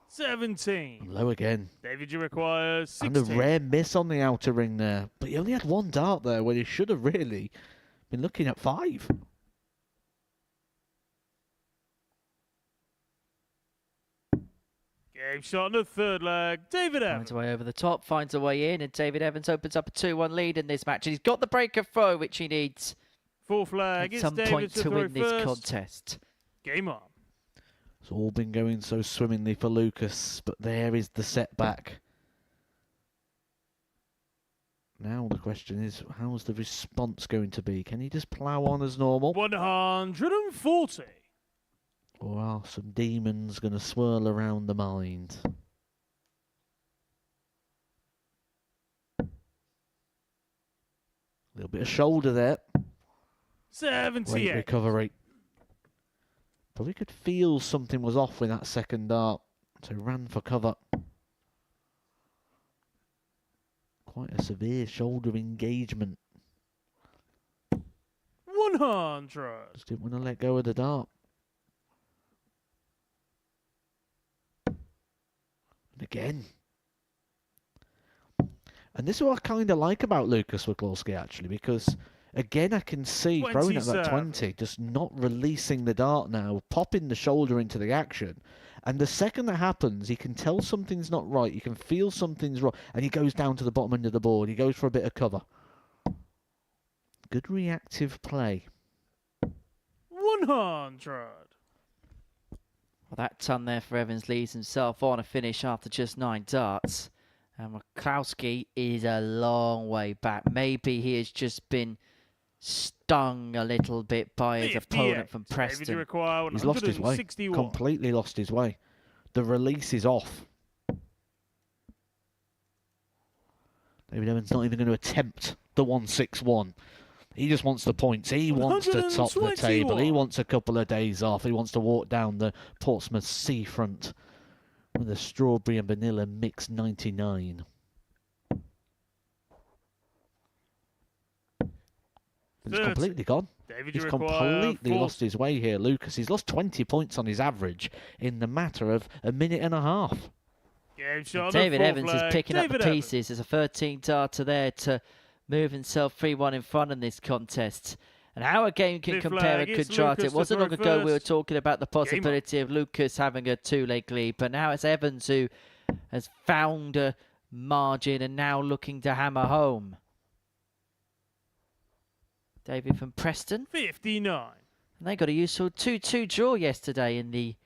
17. And low again. David, you require 16. And a rare miss on the outer ring there. But he only had 1 dart there when he should have really been looking at 5. Game shot on the 3rd leg. David Evans. Finds a way over the top, finds a way in, and David Evans opens up a 2-1 lead in this match. And he's got the breaker throw, which he needs 4th leg. at some point to win this contest. Game on. It's all been going so swimmingly for Lucas, but there is the setback. Now the question is, how's the response going to be? Can he just plough on as normal? 140. Or are some demons going to swirl around the mind? A little bit of shoulder there. 78. Great recovery. Probably could feel something was off with that second dart, so ran for cover. Quite a severe shoulder engagement. 100. Just didn't want to let go of the dart. And again. And this is what I kind of like about Lucas Waklowski, actually, because again, I can see throwing at that 20, just not releasing the dart now, popping the shoulder into the action. And the second that happens, he can tell something's not right. You can feel something's wrong. And he goes down to the bottom end of the board. He goes for a bit of cover. Good reactive play. 100. Well, that ton there for Evans leaves himself on a finish after just 9 darts. And Waklowski is a long way back. Maybe he has just been stung a little bit by his opponent from Preston. He's lost his way. Completely lost his way. The release is off. David Evans not even going to attempt the 161. He just wants the points. He wants to top the table. He wants a couple of days off. He wants to walk down the Portsmouth seafront with a strawberry and vanilla mix 99. It's completely gone. He's completely lost his way here, Lucas. He's lost 20 points on his average in the matter of a minute and a half. David Evans is picking up the pieces. There's a 13 darter there to move himself 3-1 in front in this contest. And how a game can compare and contrast. It wasn't long ago we were talking about the possibility of Lucas having a 2-leg lead, but now it's Evans who has found a margin and now looking to hammer home. David from Preston. 59. And they got a useful 2-2 draw yesterday in the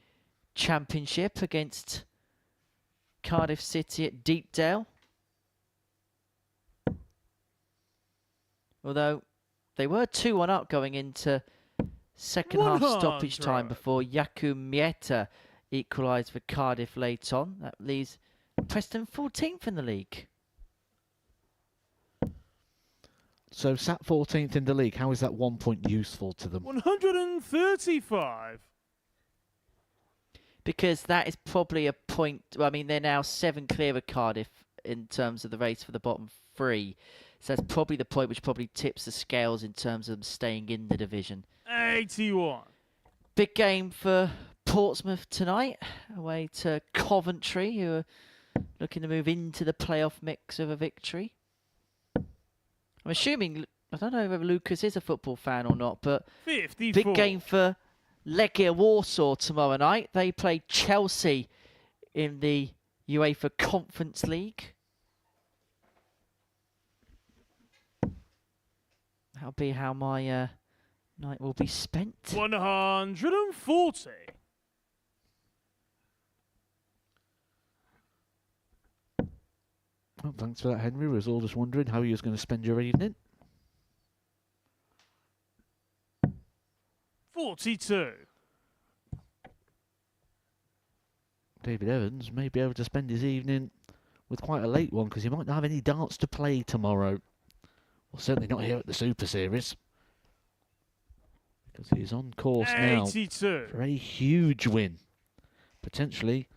Championship against Cardiff City at Deepdale. Although they were 2-1 up going into second half stoppage time before Jakub Mieta equalised for Cardiff late on. That leaves Preston 14th in the league. So sat 14th in the league. How is that 1 point useful to them? 135. Because that is probably a point. I mean, they're now 7 clear of Cardiff in terms of the race for the bottom 3. So that's probably the point which probably tips the scales in terms of them staying in the division. 81. Big game for Portsmouth tonight, away to Coventry, who are looking to move into the playoff mix of a victory. I'm assuming, I don't know whether Lucas is a football fan or not, but 54. big game for Legia Warsaw tomorrow night. They play Chelsea in the UEFA Conference League. That'll be how my night will be spent. 140. Well, thanks for that, Henry. We was all just wondering how you was going to spend your evening. 42. David Evans may be able to spend his evening with quite a late one because he might not have any darts to play tomorrow. Well, certainly not here at the Super Series. Because he's on course now 82. for a huge win. Potentially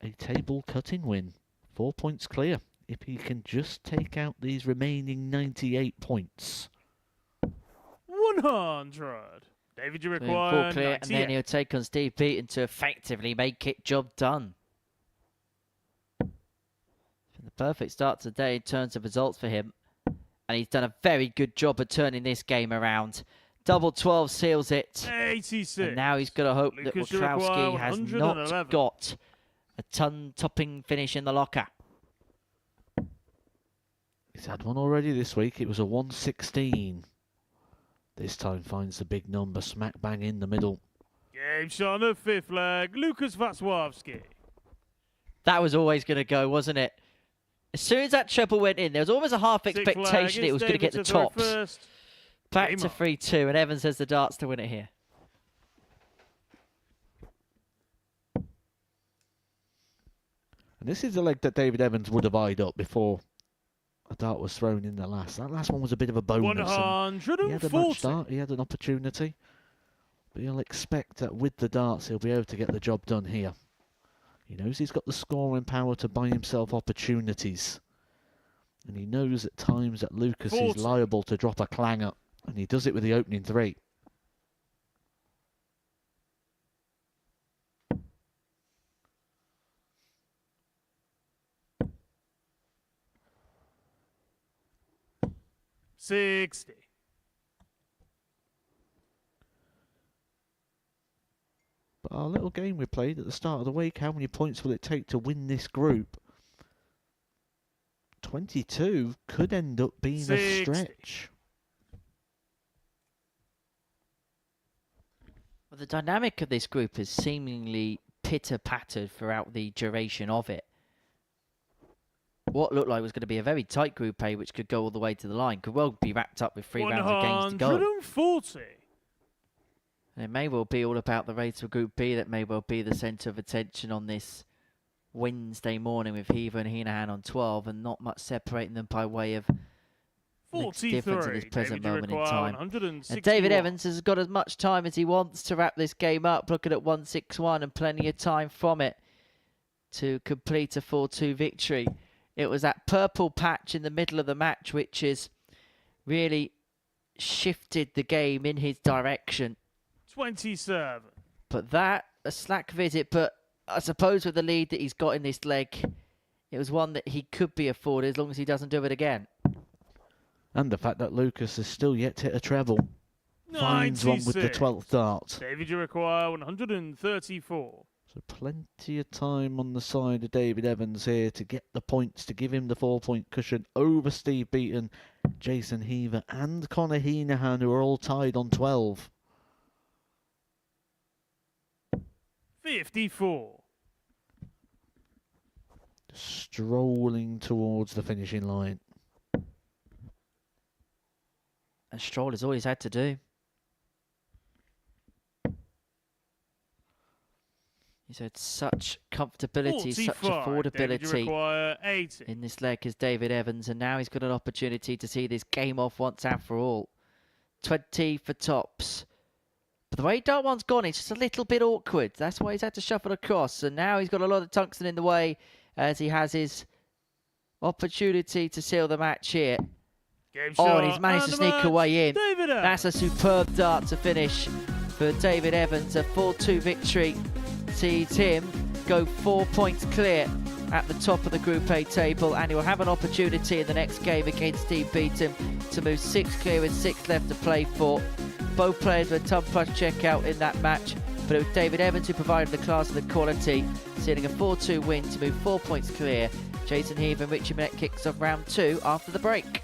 a table-cutting win. 4 points clear if he can just take out these remaining 98 points. 100. David, you require Full clear, and 98. then he'll take on Steve Beaton to effectively make it job done. The perfect start today in terms of results for him. And he's done a very good job of turning this game around. Double 12 seals it. 86. And now he's got to hope Lucas, that you require Waklowski has 111. not got a ton-topping finish in the locker. He's had one already this week. It was a 116. This time finds the big number smack bang in the middle. Game shot on the 5th leg. Lucas Waklowski. That was always going to go, wasn't it? As soon as that treble went in, there was almost a half 6th leg, expectation it it's was going to get David the throw tops. first. Back Game to on. 3-2, and Evans has the darts to win it here. And this is the leg that David Evans would have eyed up before a dart was thrown in the last. That last one was a bit of a bonus. and he had a match 140. dart, he had an opportunity. But you'll expect that with the darts, he'll be able to get the job done here. He knows he's got the scoring power to buy himself opportunities. And he knows at times that Lucas 40. is liable to drop a clanger. And he does it with the opening 3. $60. But our little game we played at the start of the week, how many points will it take to win this group? 22 could end up being 60. a stretch. Well, the dynamic of this group is seemingly pitter-pattered throughout the duration of it. What looked like was going to be a very tight Group A, which could go all the way to the line, could well be wrapped up with 3 rounds of games to go. 140. And it may well be all about the race for Group B that may well be the centre of attention on this Wednesday morning with Heaver and Henahan on 12 and not much separating them by way of next difference at this 43. present David, you moment in require time. 161. And David Evans has got as much time as he wants to wrap this game up, looking at 161 and plenty of time from it to complete a 4-2 victory. It was that purple patch in the middle of the match which has really shifted the game in his direction. 27. But that, a slack visit, but I suppose with the lead that he's got in this leg, it was one that he could be afforded as long as he doesn't do it again. And the fact that Lucas has still yet to hit a treble. Finds one with the 96. 12th dart. David, you require 134. So plenty of time on the side of David Evans here to get the points, to give him the 4-point cushion over Steve Beaton, Jason Heaver and Connor Henahan, who are all tied on 12. 54. Strolling towards the finishing line. And Stroll is all he's had to do. He's had such comfortability, such 45. David, you affordability require 80. in this leg as David Evans, and now he's got an opportunity to see this game off once and for all. 20 for tops. But the way Dart One's gone, it's just a little bit awkward. That's why he's had to shuffle across, and now he's got a lot of tungsten in the way as he has his opportunity to seal the match here. Game Oh, shot and he's managed to the sneak match. away in. David Evans. That's a superb dart to finish for David Evans. A 4-2 victory sees him go 4 points clear at the top of the Group A table, and he will have an opportunity in the next game against Steve Beaton to move 6 clear with 6 left to play for. Both players were ton plus checkout in that match, but it was David Evans who provided the class and the quality, sealing a 4-2 win to move 4 points clear. Jason Heaver and Richie Burnett kicks off round 2 after the break.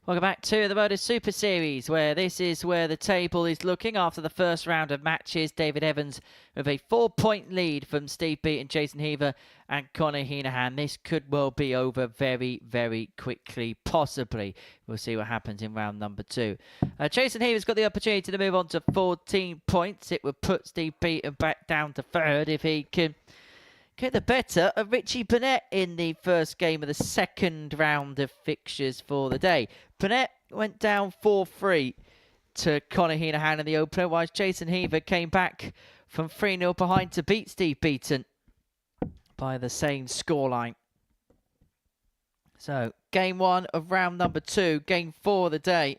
Welcome back to the Modus Super Series, where this is where the table is looking after the first round of matches. David Evans with a 4-point lead from Steve Beaton, Jason Heaver and Connor Henahan. This could well be over very, very quickly, possibly. We'll see what happens in round number 2. Jason Heaver's got the opportunity to move on to 14 points. It would put Steve Beaton back down to 3rd if he can get the better of Richie Burnett in the first game of the second round of fixtures for the day. Burnett went down 4-3 to Connor Henahan in the opener, whilst Jason Heaver came back from 3-0 behind to beat Steve Beaton by the same scoreline. So, game 1 of round number 2, game 4 of the day.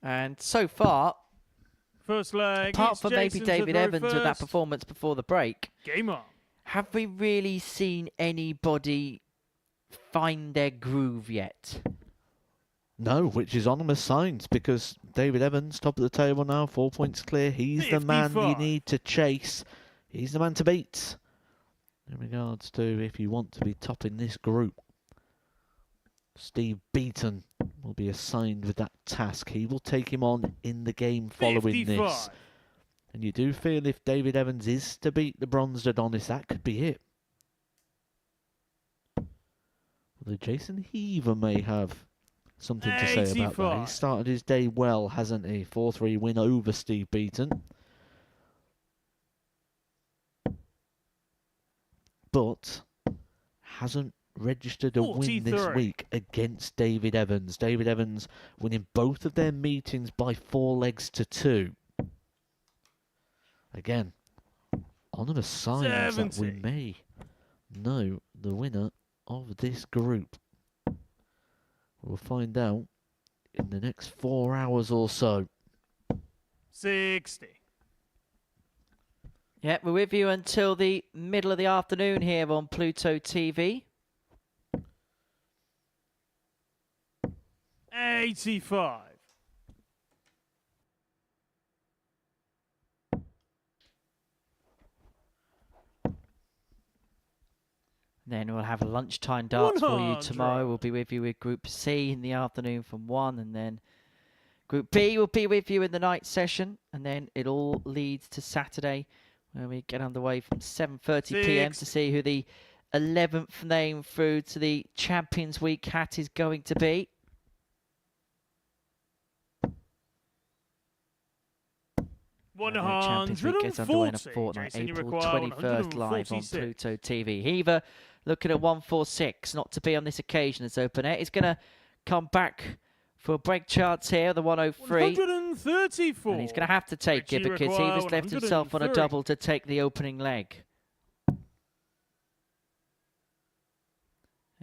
And so far, first leg, apart from maybe David Evans with that performance before the break, game on. Have we really seen anybody find their groove yet? No, which is ominous signs, because David Evans, top of the table now, 4 points clear. He's the man you need to chase. He's the man to beat. in regards to if you want to be topping this group. Steve Beaton will be assigned with that task. He will take him on in the game following 55. this. And you do feel if David Evans is to beat the bronzed Adonis, that could be it. Although Jason Heaver may have something to say about that. He started his day well, hasn't he? 4-3 win over Steve Beaton. But hasn't registered a win this week against David Evans. David Evans winning both of their meetings by 4 legs to 2. Again, ominous signs that we may know the winner of this group. We'll find out in the next 4 hours or so. 60. Yeah, we're with you until the middle of the afternoon here on Pluto TV. 85. Then we'll have lunchtime darts for you tomorrow. We'll be with you with Group C in the afternoon from 1, and then Group B will be with you in the night session, and then it all leads to Saturday, where we get underway from 7:30 p.m. to see who the 11th name through to the Champions Week hat is going to be. Champions Week gets underway in a fortnight, April 21st, live on Pluto TV. Heaver looking at 146, not to be on this occasion, as Burnett is going to come back for a break chance here, the 103. 134. And he's going to have to take it because Heaver's left himself on a double to take the opening leg.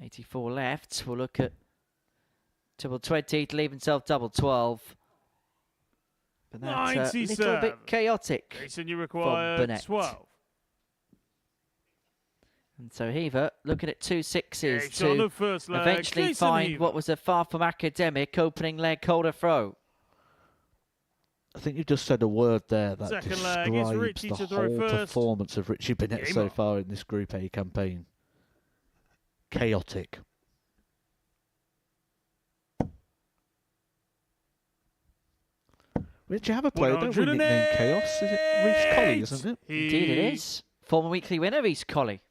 84 left. We'll look at double 20 to leave himself double 12. But that's a little bit chaotic Jason, you require from Burnett. 12. And so Heaver looking at 2 sixes on to the first leg, eventually Jason find Heaver. what was a far from academic opening leg holder throw. I think you just said a word there that Second leg is describes Richie the to throw whole first. performance of Richie Burnett Game so on. far in this Group A campaign. Chaotic. Rich, you have a player, don't we, nicknamed Chaos? Is it Reece Colley, isn't it? Indeed it is. Former weekly winner, Reece Colley.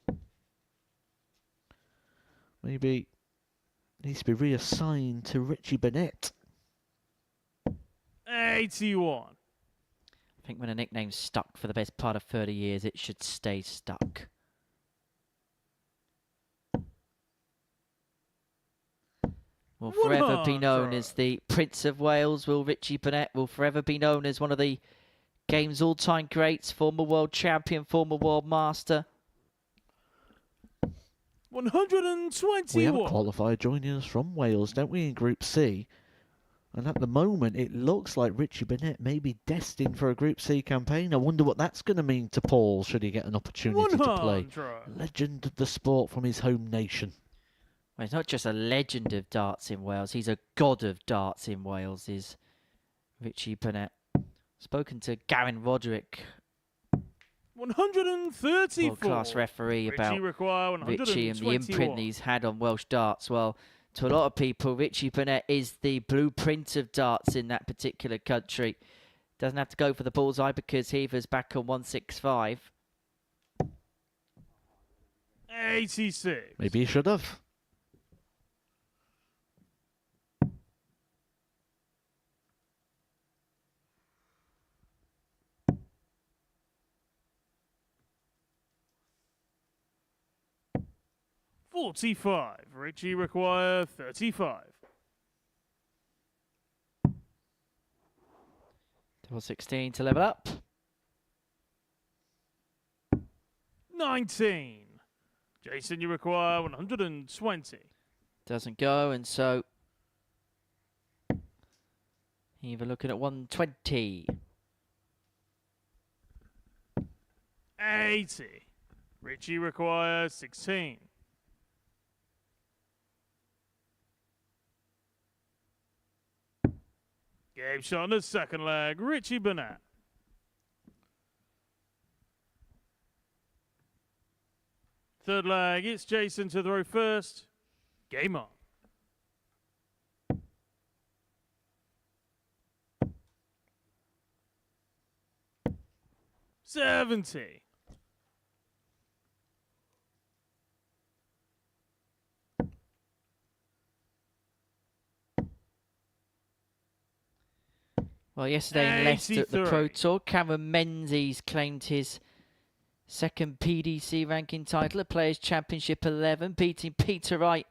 Maybe needs to be reassigned to Richie Burnett. 81. I think when a nickname's stuck for the best part of 30 years, it should stay stuck. Will forever be known as the Prince of Wales. Will Richie Burnett will forever be known as one of the game's all-time greats, former world champion, former world master. 121. We have a qualifier joining us from Wales, don't we, in Group C? And at the moment, it looks like Richie Burnett may be destined for a Group C campaign. I wonder what that's going to mean to Paul, should he get an opportunity to play. Legend of the sport from his home nation. Well, he's not just a legend of darts in Wales, he's a god of darts in Wales, is Richie Burnett. Spoken to Gavin Roderick, 134. world-class referee, about Richie and the 121. imprint he's had on Welsh darts. Well, to a lot of people, Richie Burnett is the blueprint of darts in that particular country. Doesn't have to go for the bullseye because Heaver's back on 165. 86. Maybe he should have. $45. Richie require 35. Double 16 to level up. 19. Jason, you require 120. Doesn't go, and so Heaver looking at 120. 80. Richie requires 16. Game shot on the second leg, Richie Burnett. Third leg, it's Jason to throw first. Game on. $70. Well, yesterday in Leicester at the Pro 83. Tour, Cameron Menzies claimed his second PDC ranking title at Players' Championship 11, beating Peter Wright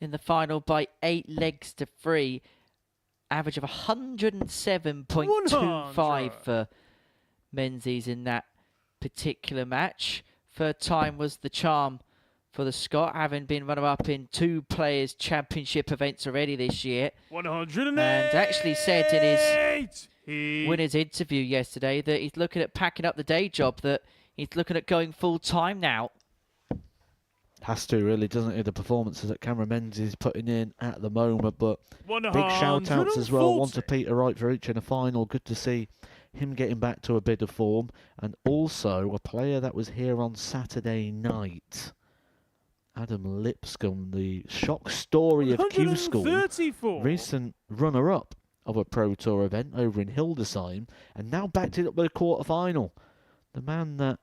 in the final by 8 legs to 3. Average of 107.25 for Menzies in that particular match. Third time was the charm for the Scot, having been runner-up in 2 Players' Championship events already this year. 108. And actually said in his winner's interview yesterday that he's looking at packing up the day job, that he's looking at going full-time now. Has to, really, doesn't it? The performances that Cameron Menzies is putting in at the moment. But big shout-outs as well. One to Peter Wright for each in a final. Good to see him getting back to a bit of form. And also a player that was here on Saturday night, Adam Lipscomb, the shock story of Q School, recent runner-up of a Pro Tour event over in Hildesheim, and now backed it up with a quarter-final. The man that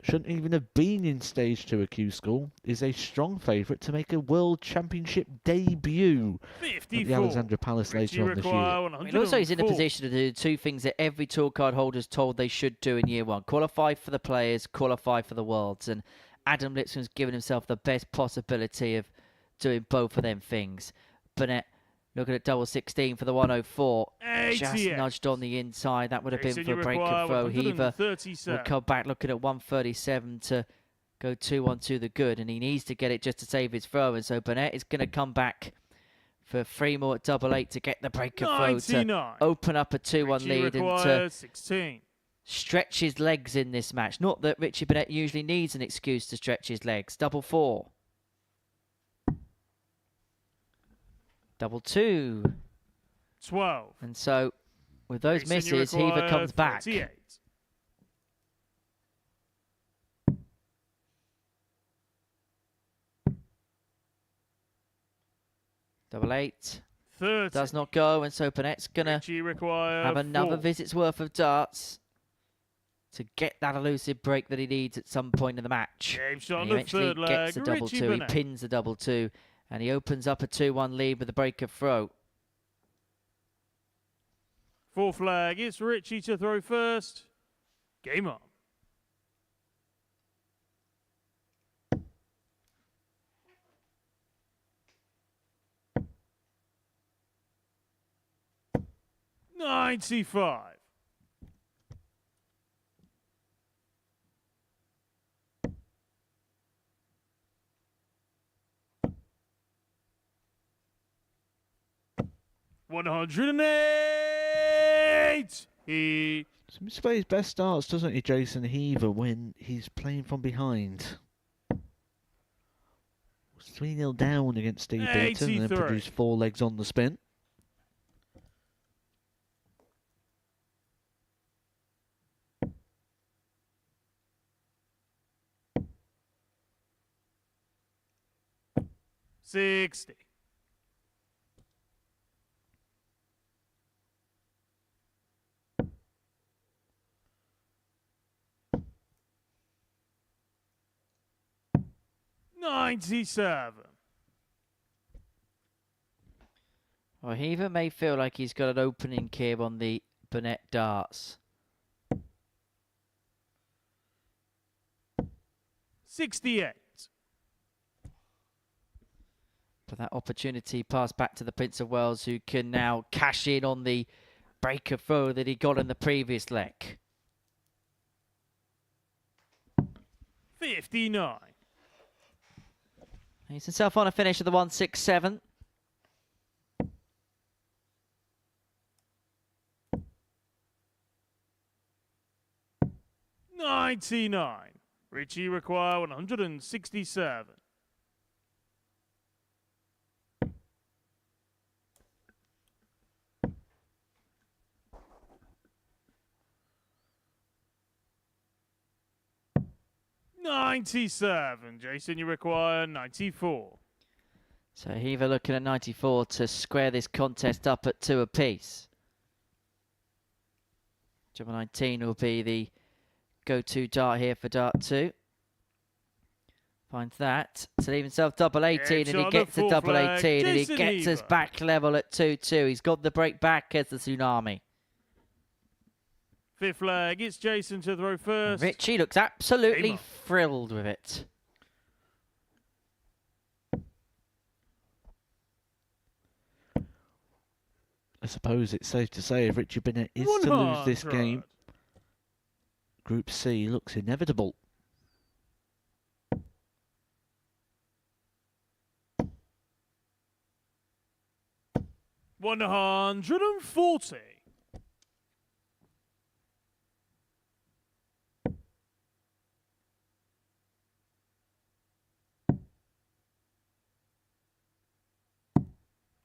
shouldn't even have been in Stage 2 of Q School is a strong favourite to make a World Championship debut at the Alexandra Palace later on this year. And also he's in a position to do 2 things that every tour card holder is told they should do in year 1. Qualify for the Players, qualify for the Worlds. And Adam Lipscomb's given himself the best possibility of doing both of them things. Burnett looking at double 16 for the 104. Just nudged on the inside. That would have been for a break and throw. Heaver will come back looking at 137 to go 2-1-2 the good. And he needs to get it just to save his throw. And so Burnett is going to come back for 3 more at double 8 to get the break and throw to open up a 2-1 lead and to 16. Stretch his legs in this match. Not that Richie Burnett usually needs an excuse to stretch his legs. Double 4. Double 2. 12. And so, with those misses, Heaver comes back. 38. Double 8. 30. Does not go, and so Burnett's going to have another 4. visit's worth of darts to get that elusive break that he needs at some point in the match. Game shot And on he the eventually third gets leg. the double Richie 2. Burnett. He pins the double 2, and he opens up a 2-1 lead with the break of throw. Fourth leg, it's Richie to throw first. Game on. $95. $108. He Seems to play his best starts, doesn't he, Jason Heaver, when he's playing from behind. Was 3-0 down against Steve Beaton and then 83. produced 4 legs on the spin. $60. $97. Well, Heaver may feel like he's got an opening curve on the Burnett darts. 68. But that opportunity passed back to the Prince of Wales, who can now cash in on the breaker throw that he got in the previous leg. 59. He's himself on a finish of the 167. $99. Richie require 167. 97. Jason, you require 94. So Heaver looking at 94 to square this contest up at 2 apiece. Double 19 will be the go-to dart here for dart 2. Finds that to leave himself double 18, and he gets a double 18, and he gets us back level at 2-2. He's got the break back as the tsunami. Fifth leg, it's Jason to throw first. Richie looks absolutely thrilled with it. I suppose it's safe to say if Richie Burnett is to lose this game, Group C looks inevitable. $140.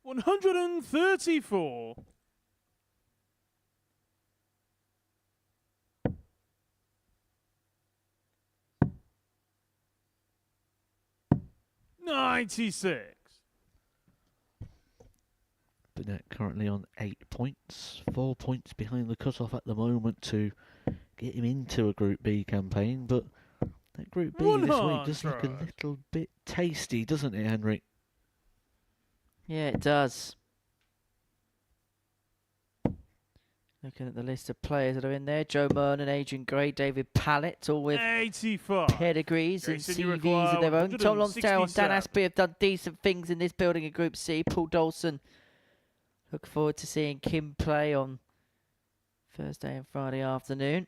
$134. $96. Burnett currently on 8 points, 4 points behind the cut-off at the moment to get him into a Group B campaign, but that Group B this week does look a little bit tasty, doesn't it, Henry? Yeah, it does. Looking at the list of players that are in there, Joe Mernon, Adrian Gray, David Pallett, all with 85. pedigrees and CVs of their own. Tom Lonsdale and Dan Aspie have done decent things in this building in Group C. Paul Dawson, look forward to seeing Kim play on Thursday and Friday afternoon.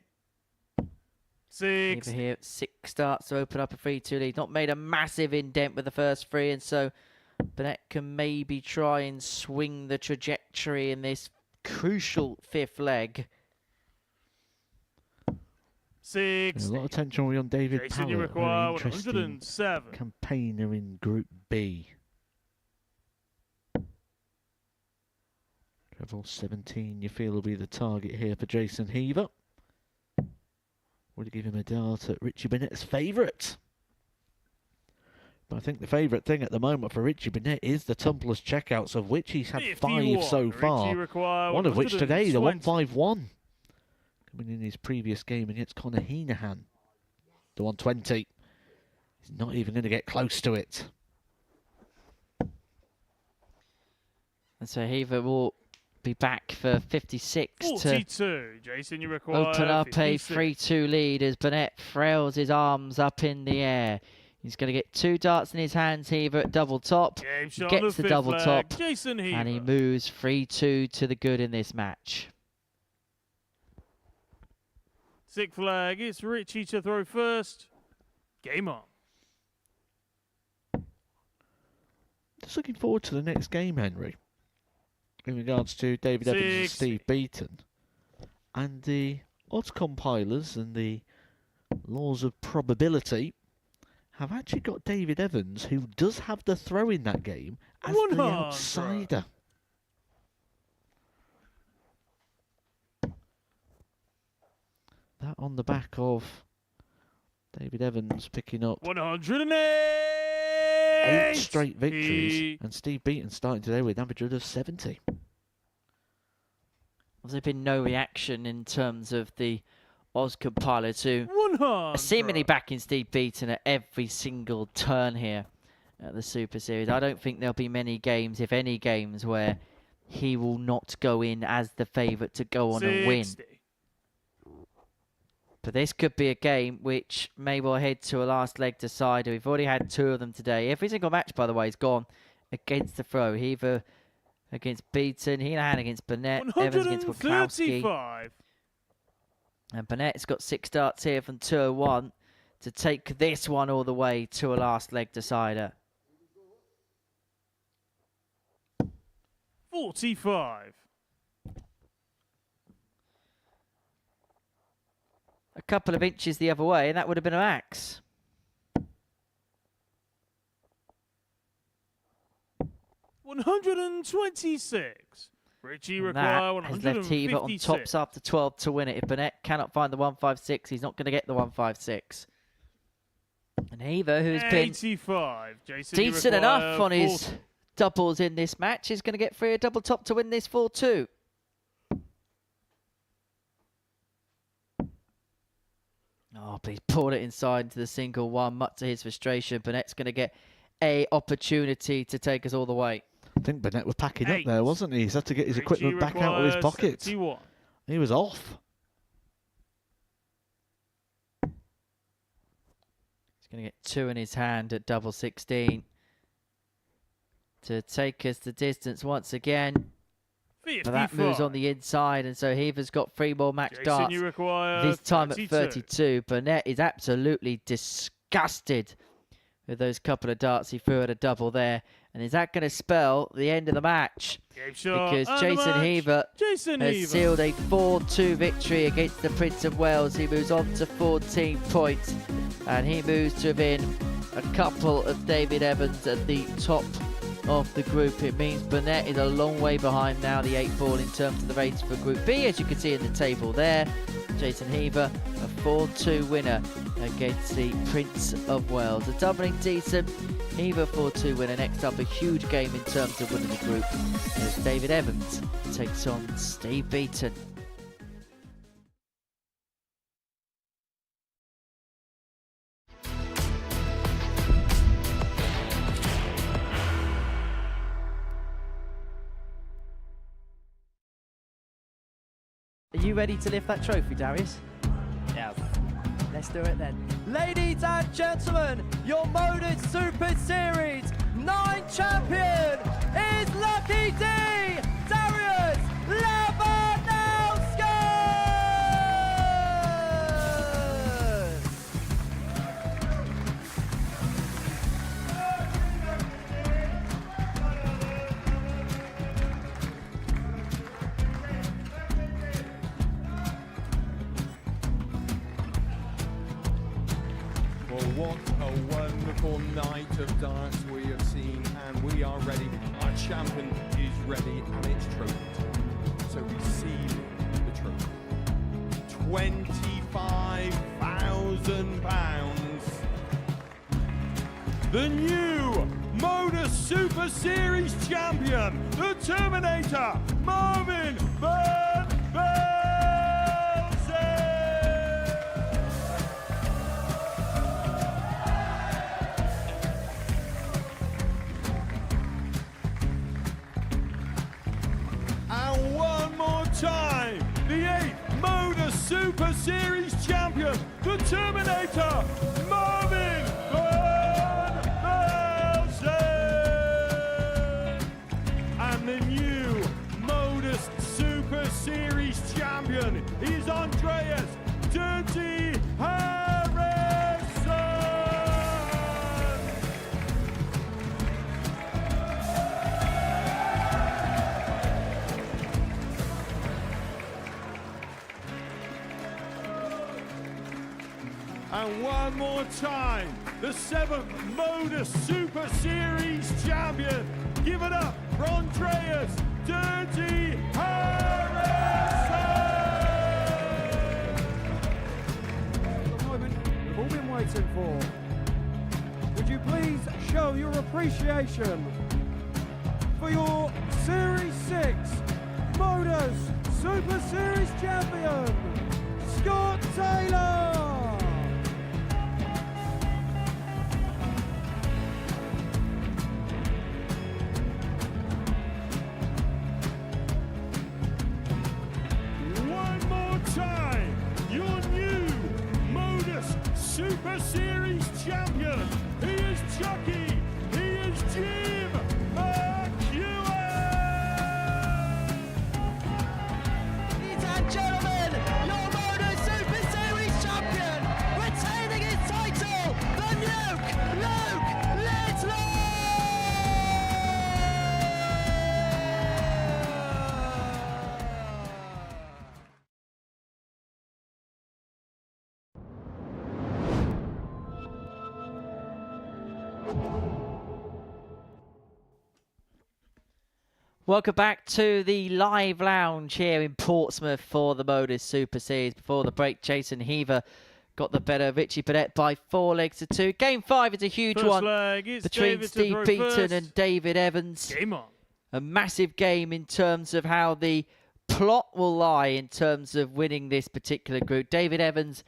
6. Here, 6 starts to open up a 3-2 lead. Not made a massive indent with the first 3, and so Burnett can maybe try and swing the trajectory in this crucial 5th leg. 6. A lot of attention will be on David Jason, you Pallett, require very interesting 107. campaigner in Group B. Level 17, you feel will be the target here for Jason Heaver. Would give him a dart at Richie Burnett's favourite. But I think the favourite thing at the moment for Richie Burnett is the tumblers checkouts, of which he's had 5 so far. One of which today, the 151. Coming in his previous game against Connor Henahan. The 120. He's not even going to get close to it. And so Heaver will be back for 56 42. Jason, you require open up 56. a 3-2 lead as Burnett frails his arms up in the air. He's going to get 2 darts in his hands. Heaver at double top. He gets the double top. Jason Heaver. And he moves 3-2 to the good in this match. 6th flag, it's Richie to throw first. Game on. Just looking forward to the next game, Henry. In regards to David Evans and Steve Beaton. And the odds compilers and the laws of probability have actually got David Evans, who does have the throw in that game, as the outsider. That on the back of David Evans picking up 108 straight victories, and Steve Beaton starting today with an average of 70. There's been no reaction in terms of the Oz compiler to 100. seemingly backing Steve Beaton at every single turn here at the Super Series. I don't think there'll be many games, if any games, where he will not go in as the favourite to go on and win. But this could be a game which may well head to a last leg decider. We've already had 2 of them today. Every single match, by the way, is gone against the throw. Heaver against Beaton, Henahan against Burnett, Evans against Waklowski. And Burnett's got 6 darts here from 201 to take this one all the way to a last leg decider. 45. A couple of inches the other way, and that would have been a max. $126. Richie require 156. Has left Heaver on tops after 12 to win it. If Burnett cannot find the 156, he's not going to get the 156. And Heaver, who's been 85. Jason, you decent require enough on his 40. doubles in this match, is going to get free a double top to win this 4-2. Oh, but he's pulled it inside into the single one, much to his frustration. Burnett's going to get a opportunity to take us all the way. I think Burnett was packing up 8. there, wasn't he? He's had to get his Richie equipment back out of his requires pockets. 71. He was off. He's going to get 2 in his hand at double 16 to take us the distance once again. 55. But that moves on the inside, and so Heaver's got 3 more match Jason, darts. you require This time 32. at 32. Burnett is absolutely disgusted with those couple of darts he threw at a double there. And is that going to spell the end of the match? Game shot Because and the Jason match. Heaver Jason has Heaver. sealed a 4-2 victory against the Prince of Wales. He moves on to 14 points, and he moves to within a couple of David Evans at the top of the group. It means Burnett is a long way behind now, the 8 ball, in terms of the rates for Group B, as you can see in the table there. Jason Heaver, a 4-2 winner against the Prince of Wales. A doubling decent. Heaver 4-2 winner. Next up, a huge game in terms of winning the group as David Evans takes on Steve Beaton. Are you ready to lift that trophy, Darius? Yes. Let's do it then. Ladies and gentlemen, your Modus Super Series 9 champion is Lucky D, Darius Lebanowski! Well, what a wonderful night of darts we have seen, and we are ready. Our champion is ready, and it's trophy time. So receive the trophy. £25,000. The new Modus Super Series champion, the Terminator, Marvin Van Velzen. And one more time, the 8th Modus Super Series champion, the Terminator, Marvin Van Velzen. And the new Modus Super Series champion is Andreas Dirty Harrison. And one more time, the 7th Modus Super Series champion. Give it up for Andreas Dirty Harrison. The moment we've all been waiting for. Would you please show your appreciation for your Series 6 Modus Super Series champion, Scott Taylor? One more time, your new Modus Super Series champion. He is Chucky. He is Jim McEwen. Ladies and gentlemen, your Modus Super Series champion, retaining his title, the Nuke, Luke Littler! Welcome back to the live lounge here in Portsmouth for the Modus Super Series. Before the break, Jason Heaver got the better of Richie Burnett by 4 legs to 2. Game 5 is a huge First one leg, it's between David to Steve throw Beaton first. and David Evans. Game on. A massive game in terms of how the plot will lie in terms of winning this particular group. David Evans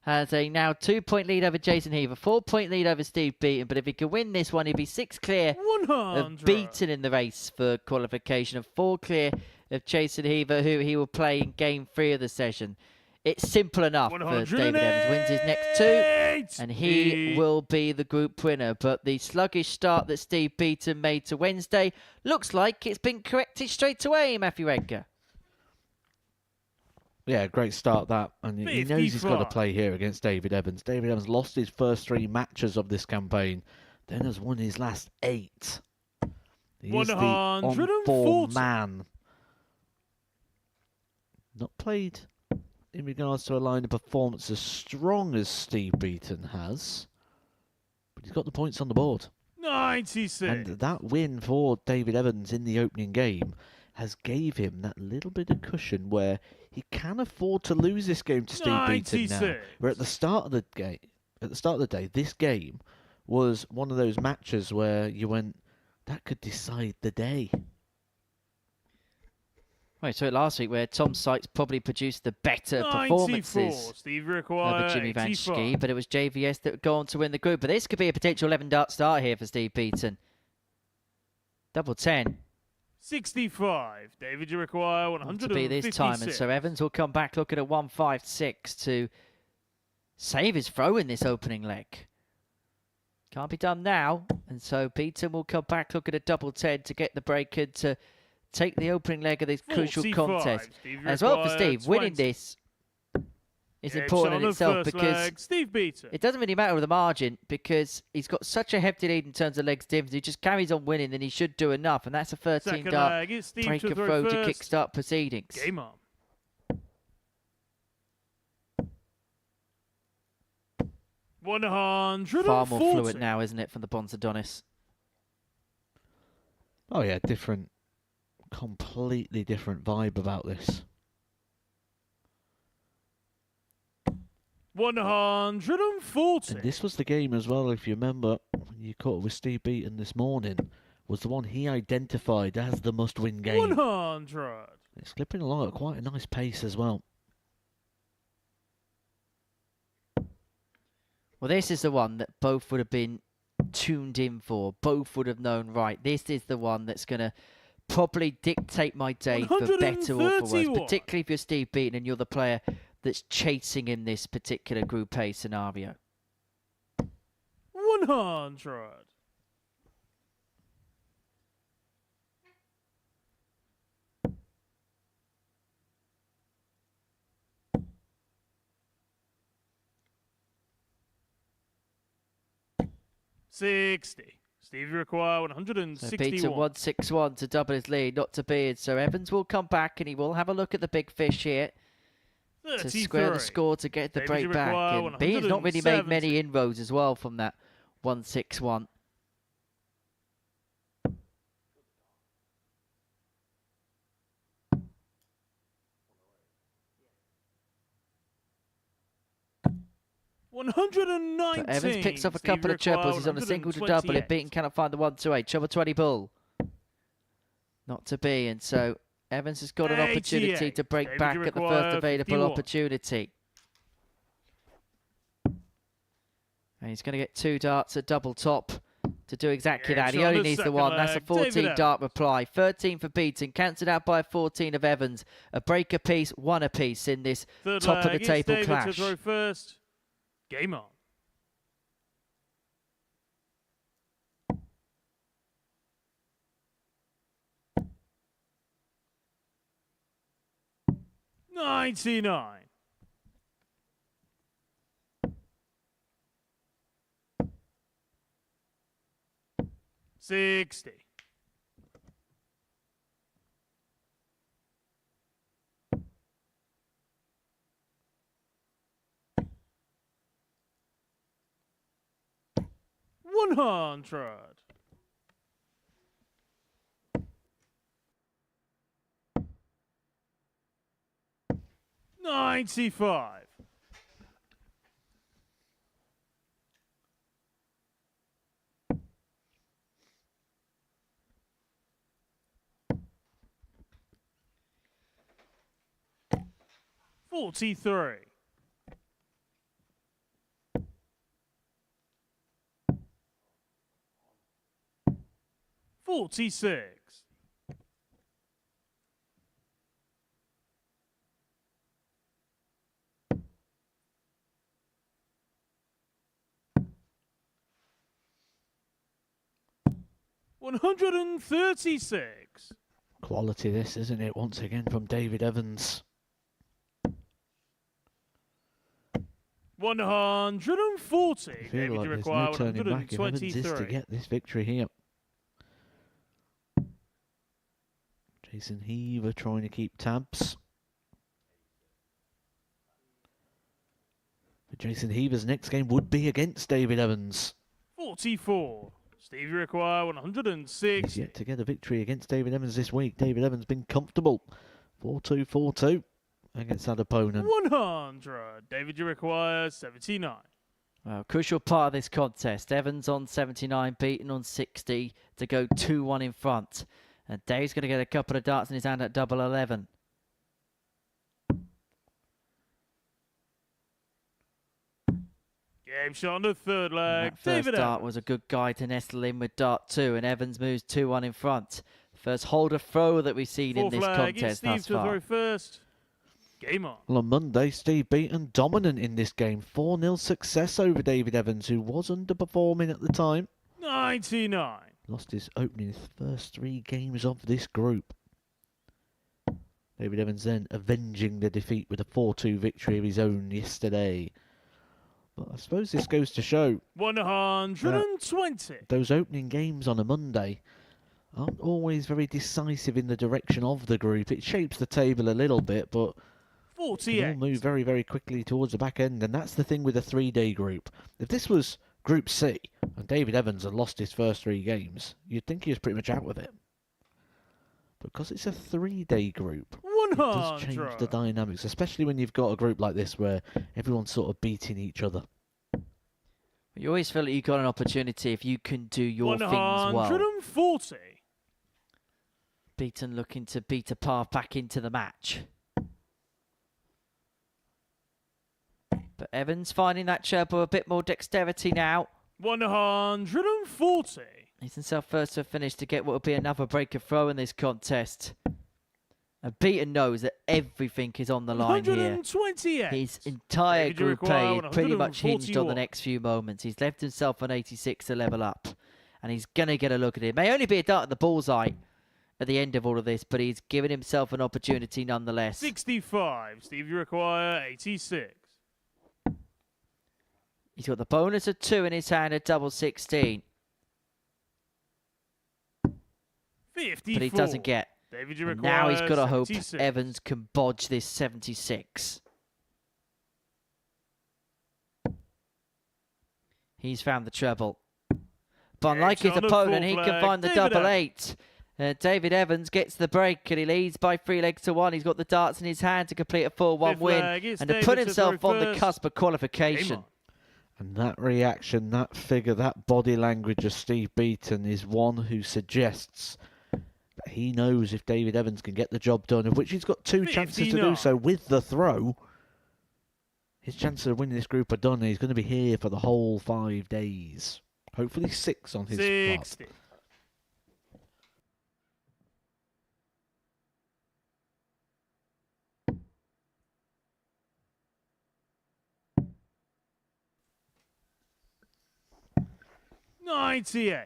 has a now 2-point lead over Jason Heaver, 4-point lead over Steve Beaton, but if he can win this one, he'd be 6 clear 100. of Beaton in the race for qualification and 4 clear of Jason Heaver, who he will play in game 3 of the session. It's simple enough for David Evans. Wins his next 2, and he will be the group winner. But the sluggish start that Steve Beaton made to Wednesday looks like it's been corrected straight away, Matthew Edgar. Yeah, great start that. And he knows he's got to 55. play here against David Evans. David Evans lost his first 3 matches of this campaign, then has won his last 8. He is the 140. on-form man. Not played in regards to a line of performance as strong as Steve Beaton has, but he's got the points on the board. 96. And that win for David Evans in the opening game has gave him that little bit of cushion where he can afford to lose this game to Steve Beaton now. 96. Where at the start of the day, this game was one of those matches where you went, that could decide the day. Right, so last week where Tom Sykes probably produced the better 94. performances Steve over require Jimmy Van 85. Schie, but it was JVS that would go on to win the group. But this could be a potential 11-dart start here for Steve Beaton. Double 10 65. David, you require 156. to be this time, and so Evans will come back looking at 156 to save his throw in this opening leg. Can't be done now, and so Beaton will come back looking at double 10 to get the break and to take the opening leg of this crucial 45. contest. Steve As well for require Steve, 20. winning this is Edge important on in the itself first because leg. Steve Beaton. it doesn't really matter with the margin because he's got such a hefty lead in terms of legs difference. He just carries on winning, then he should do enough, and that's a 13 Second dart leg, it's Steve break to a throw throw to first. kickstart proceedings. Game on. Far more fluid now, isn't it, from the Bonsadonis? Oh yeah, different, completely different vibe about this. 140. And this was the game as well, if you remember, when you caught with Steve Beaton this morning, was the one he identified as the must-win game. 100. It's clipping along at quite a nice pace as well. Well, this is the one that both would have been tuned in for. Both would have known, right, this is the one that's going to probably dictate my day for better or for worse, 131. particularly if you're Steve Beaton and you're the player that's chasing in this particular Group A scenario. 100. $60. Steve require So 161. Beaton 161 to double his lead, not to be. And so Evans will come back and he will have a look at the big fish here to square the 33. score to get the David, break you back. require And Beaton's not really made 170. many inroads as well from that 161. But Evans picks up a couple of triples. He's on a single to double. If Beaton cannot find the 128, treble 20 bull. Not to be. And so Evans has got an opportunity 88. to break David, back you at the require first available 51. opportunity. And he's going to get 2 darts at double top to do exactly Yeah, that. He shot only on the needs the second 1. That's a leg. David 14 Evans. dart reply. 13 for Beaton, cancelled out by a 14 of Evans. A break apiece, 1 apiece in this Third top of leg, the it's table David clash. to throw first. Game on. $99. $60. $100. $95. 43. 46. 136. Quality this, isn't it? Once again from David Evans. 140. I feel David, like you there's require no turning back if Evans is to 123. get this victory here. Jason Heaver trying to keep tabs. But Jason Heaver's next game would be against David Evans. 44. Steve, you require 106. He's yet to get a victory against David Evans this week. David Evans been comfortable. 4-2, 4-2 against that opponent. 100. David, you require 79. Well, crucial part of this contest. Evans on 79, Beaton on 60 to go 2-1 in front. And Dave's going to get a couple of darts in his hand at double 11. Game shot on the third leg. That first David dart Evans. was a good guy to nestle in with dart 2, and Evans moves 2-1 in front. First holder throw that we've seen in Fourth this leg. It's contest Steve thus to far. throw first. Game on. Well, on Monday, Steve Beaton dominant in this game. 4-0 success over David Evans, who was underperforming at the time. 99. Lost his opening first 3 games of this group. David Evans then avenging the defeat with a 4-2 victory of his own yesterday. But I suppose this goes to show 120. those opening games on a Monday aren't always very decisive in the direction of the group. It shapes the table a little bit, but it can all 48. move very, very quickly towards the back end. And that's the thing with a 3-day group. If this was Group C and David Evans had lost his first 3 games, you'd think he was pretty much out of it. Because it's a 3-day group, it does change the 100. dynamics, especially when you've got a group like this where everyone's sort of beating each other. You always feel like you've got an opportunity if you can do your things well. 140. Beaton looking to beat a path back into the match. But Evans finding that chirp with a bit more dexterity now. 140. He's himself first to a finish to get what will be another break of throw in this contest. And Beaton knows that everything is on the line here. 128. His entire David, you group play require is pretty much hinged on the 141. next few moments. He's left himself on 86 to level up. And he's going to get a look at it. May only be a dart at the bullseye at the end of all of this, but he's given himself an opportunity nonetheless. 65. Steve, you require 86. He's got the bonus of 2 in his hand at double 16. 54. But he doesn't get. David, you And require now he's got to hope 76. Evans can bodge this 76. He's found the treble. But unlike his on the opponent, he fourth can leg, find the David double Evans. 8. David Evans gets the break and he leads by 3 legs to 1. He's got the darts in his hand to complete a 4-1 Fifth win leg, it's and to David put to himself throw on the first. cusp of Game qualification. on. And that reaction, that figure, that body language of Steve Beaton is one who suggests that he knows if David Evans can get the job done, of which he's got 2 chances to do 59. so with the throw. His chances of winning this group are done. He's going to be here for the whole 5 days. Hopefully 6 on his part. 60. $98.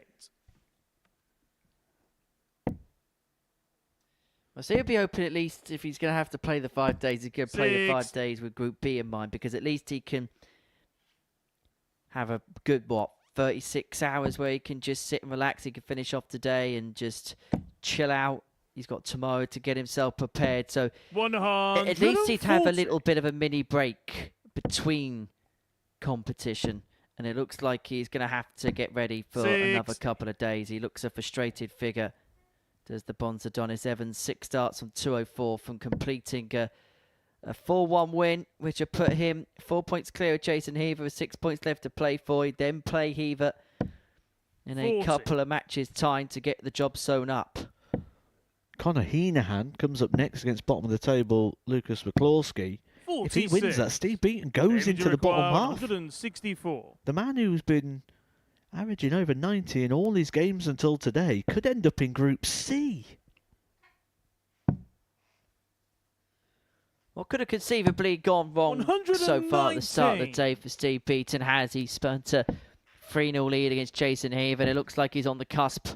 Well, so he'll be open at least if he's going to have to play the 5 days. He's going to play the 5 Six. days with Group B in mind because at least he can have a good, 36 hours where he can just sit and relax. He can finish off today and just chill out. He's got tomorrow to get himself prepared. So 140. at least he'd have a little bit of a mini break between competition. And it looks like he's going to have to get ready for another couple of days. He looks a frustrated figure. Does the Bonzadonis Evans. 6 starts on 204 from completing a 4-1 win, which will put him 4 points clear of Jason Heaver with 6 points left to play for. He'd then play Heaver in a 40. couple of matches' time to get the job sewn up. Henahan comes up next against bottom of the table Lucas Waklowski. if he wins that, Steve Beaton goes David into the bottom required half. 164. The man who's been averaging over 90 in all his games until today could end up in Group C. What could have conceivably gone wrong so far at the start of the day for Steve Beaton? Has he spent a 3-0 lead against Jason Heaver, and it looks like he's on the cusp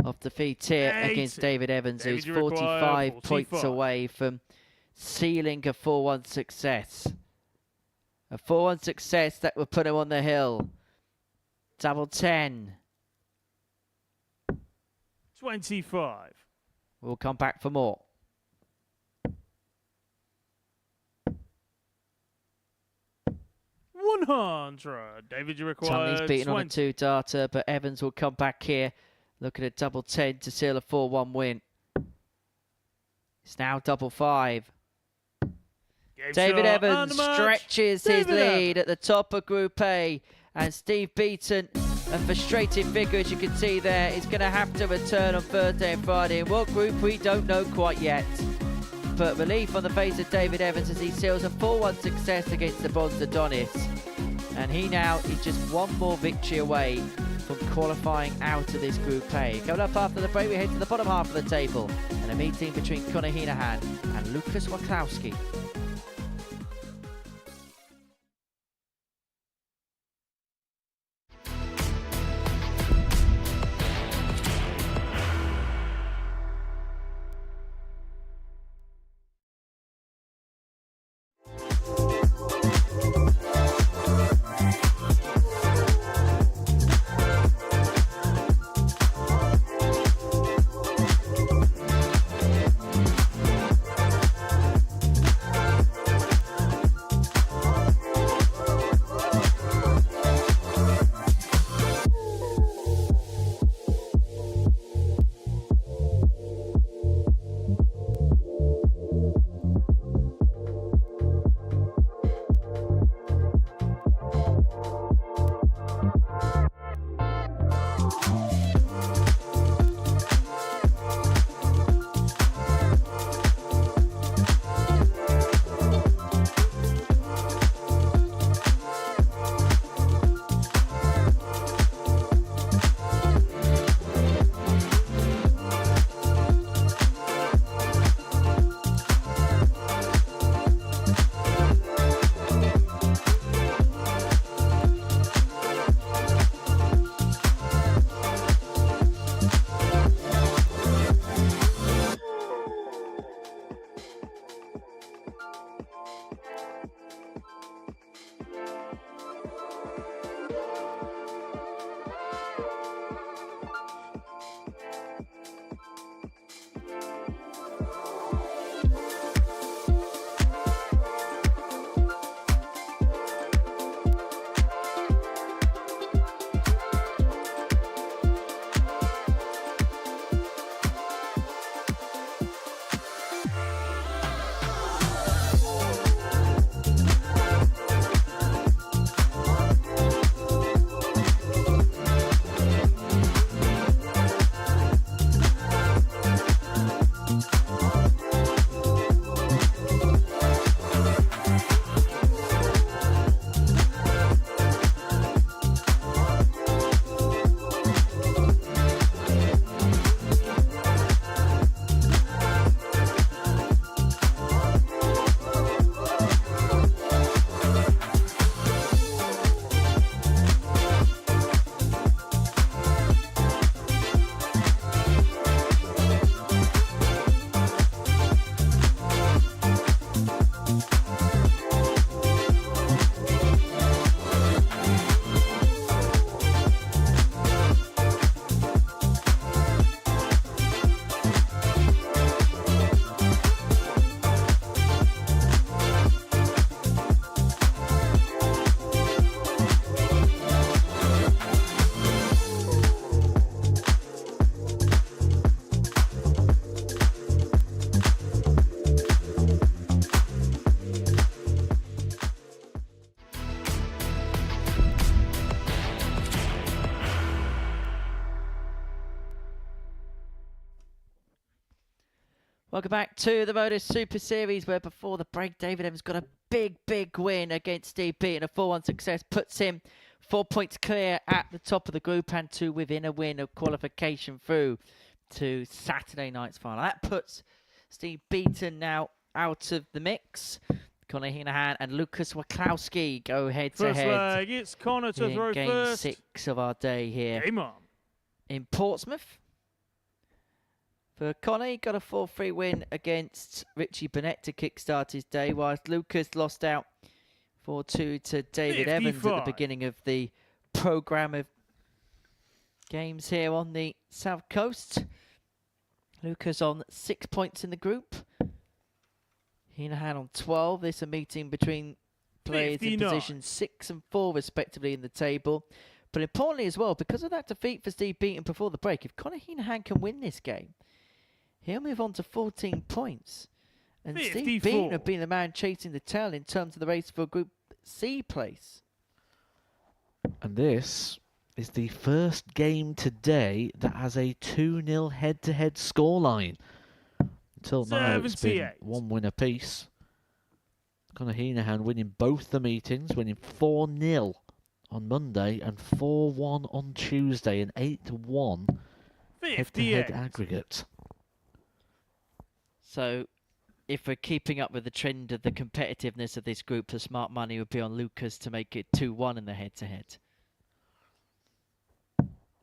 of defeat here against David Evans, who's 45 points away from sealing a 4-1 success. A 4-1 success that would put him on the hill. Double 10. 25. We'll come back for more. David, you require Tunley's beaten on a 2 data, but Evans will come back here. Looking at double 10 to seal a 4-1 win. It's now double 5. David Evans stretches his lead at the top of Group A, and Steve Beaton, a frustrated figure as you can see there, is going to have to return on Thursday and Friday. In what group we don't know quite yet, but relief on the face of David Evans as he seals a 4-1 success against the Bronze Adonis, and he now is just one more victory away from qualifying out of this Group A. Coming up after the break, we head to the bottom half of the table and a meeting between Henahan and Lucas Waklowski. Welcome back to the Modus Super Series, where before the break, David Evans got a big win against Steve Beaton. A 4-1 success puts him 4 points clear at the top of the group and 2 within a win of qualification through to Saturday night's final. That puts Steve Beaton now out of the mix. Connor Henahan and Lucas Waklowski go head-to-head. First leg, it's Connor to in throw game first. 6 of our day here Game on. in Portsmouth. For Connor, he got a 4-3 win against Richie Burnett to kickstart his day, whilst Lucas lost out 4-2 to David Evans at the 55. beginning of the programme of games here on the South Coast. Lucas on 6 points in the group. Henahan on 12. This is a meeting between players 59. in positions 6 and 4 respectively in the table. But importantly as well, because of that defeat for Steve Beaton before the break, if Connor Henahan can win this game, he'll move on to 14 points. And 54. Steve Beaton have been the man chasing the tail in terms of the race for Group C place. And this is the first game today that has a 2-0 head-to-head scoreline. Until now, it's been 78. 1 win apiece. Connor Henahan winning both the meetings, winning 4-0 on Monday and 4-1 on Tuesday, an 8-1 head-to-head 58. aggregate. So, if we're keeping up with the trend of the competitiveness of this group, the smart money would be on Lucas to make it 2-1 in the head-to-head.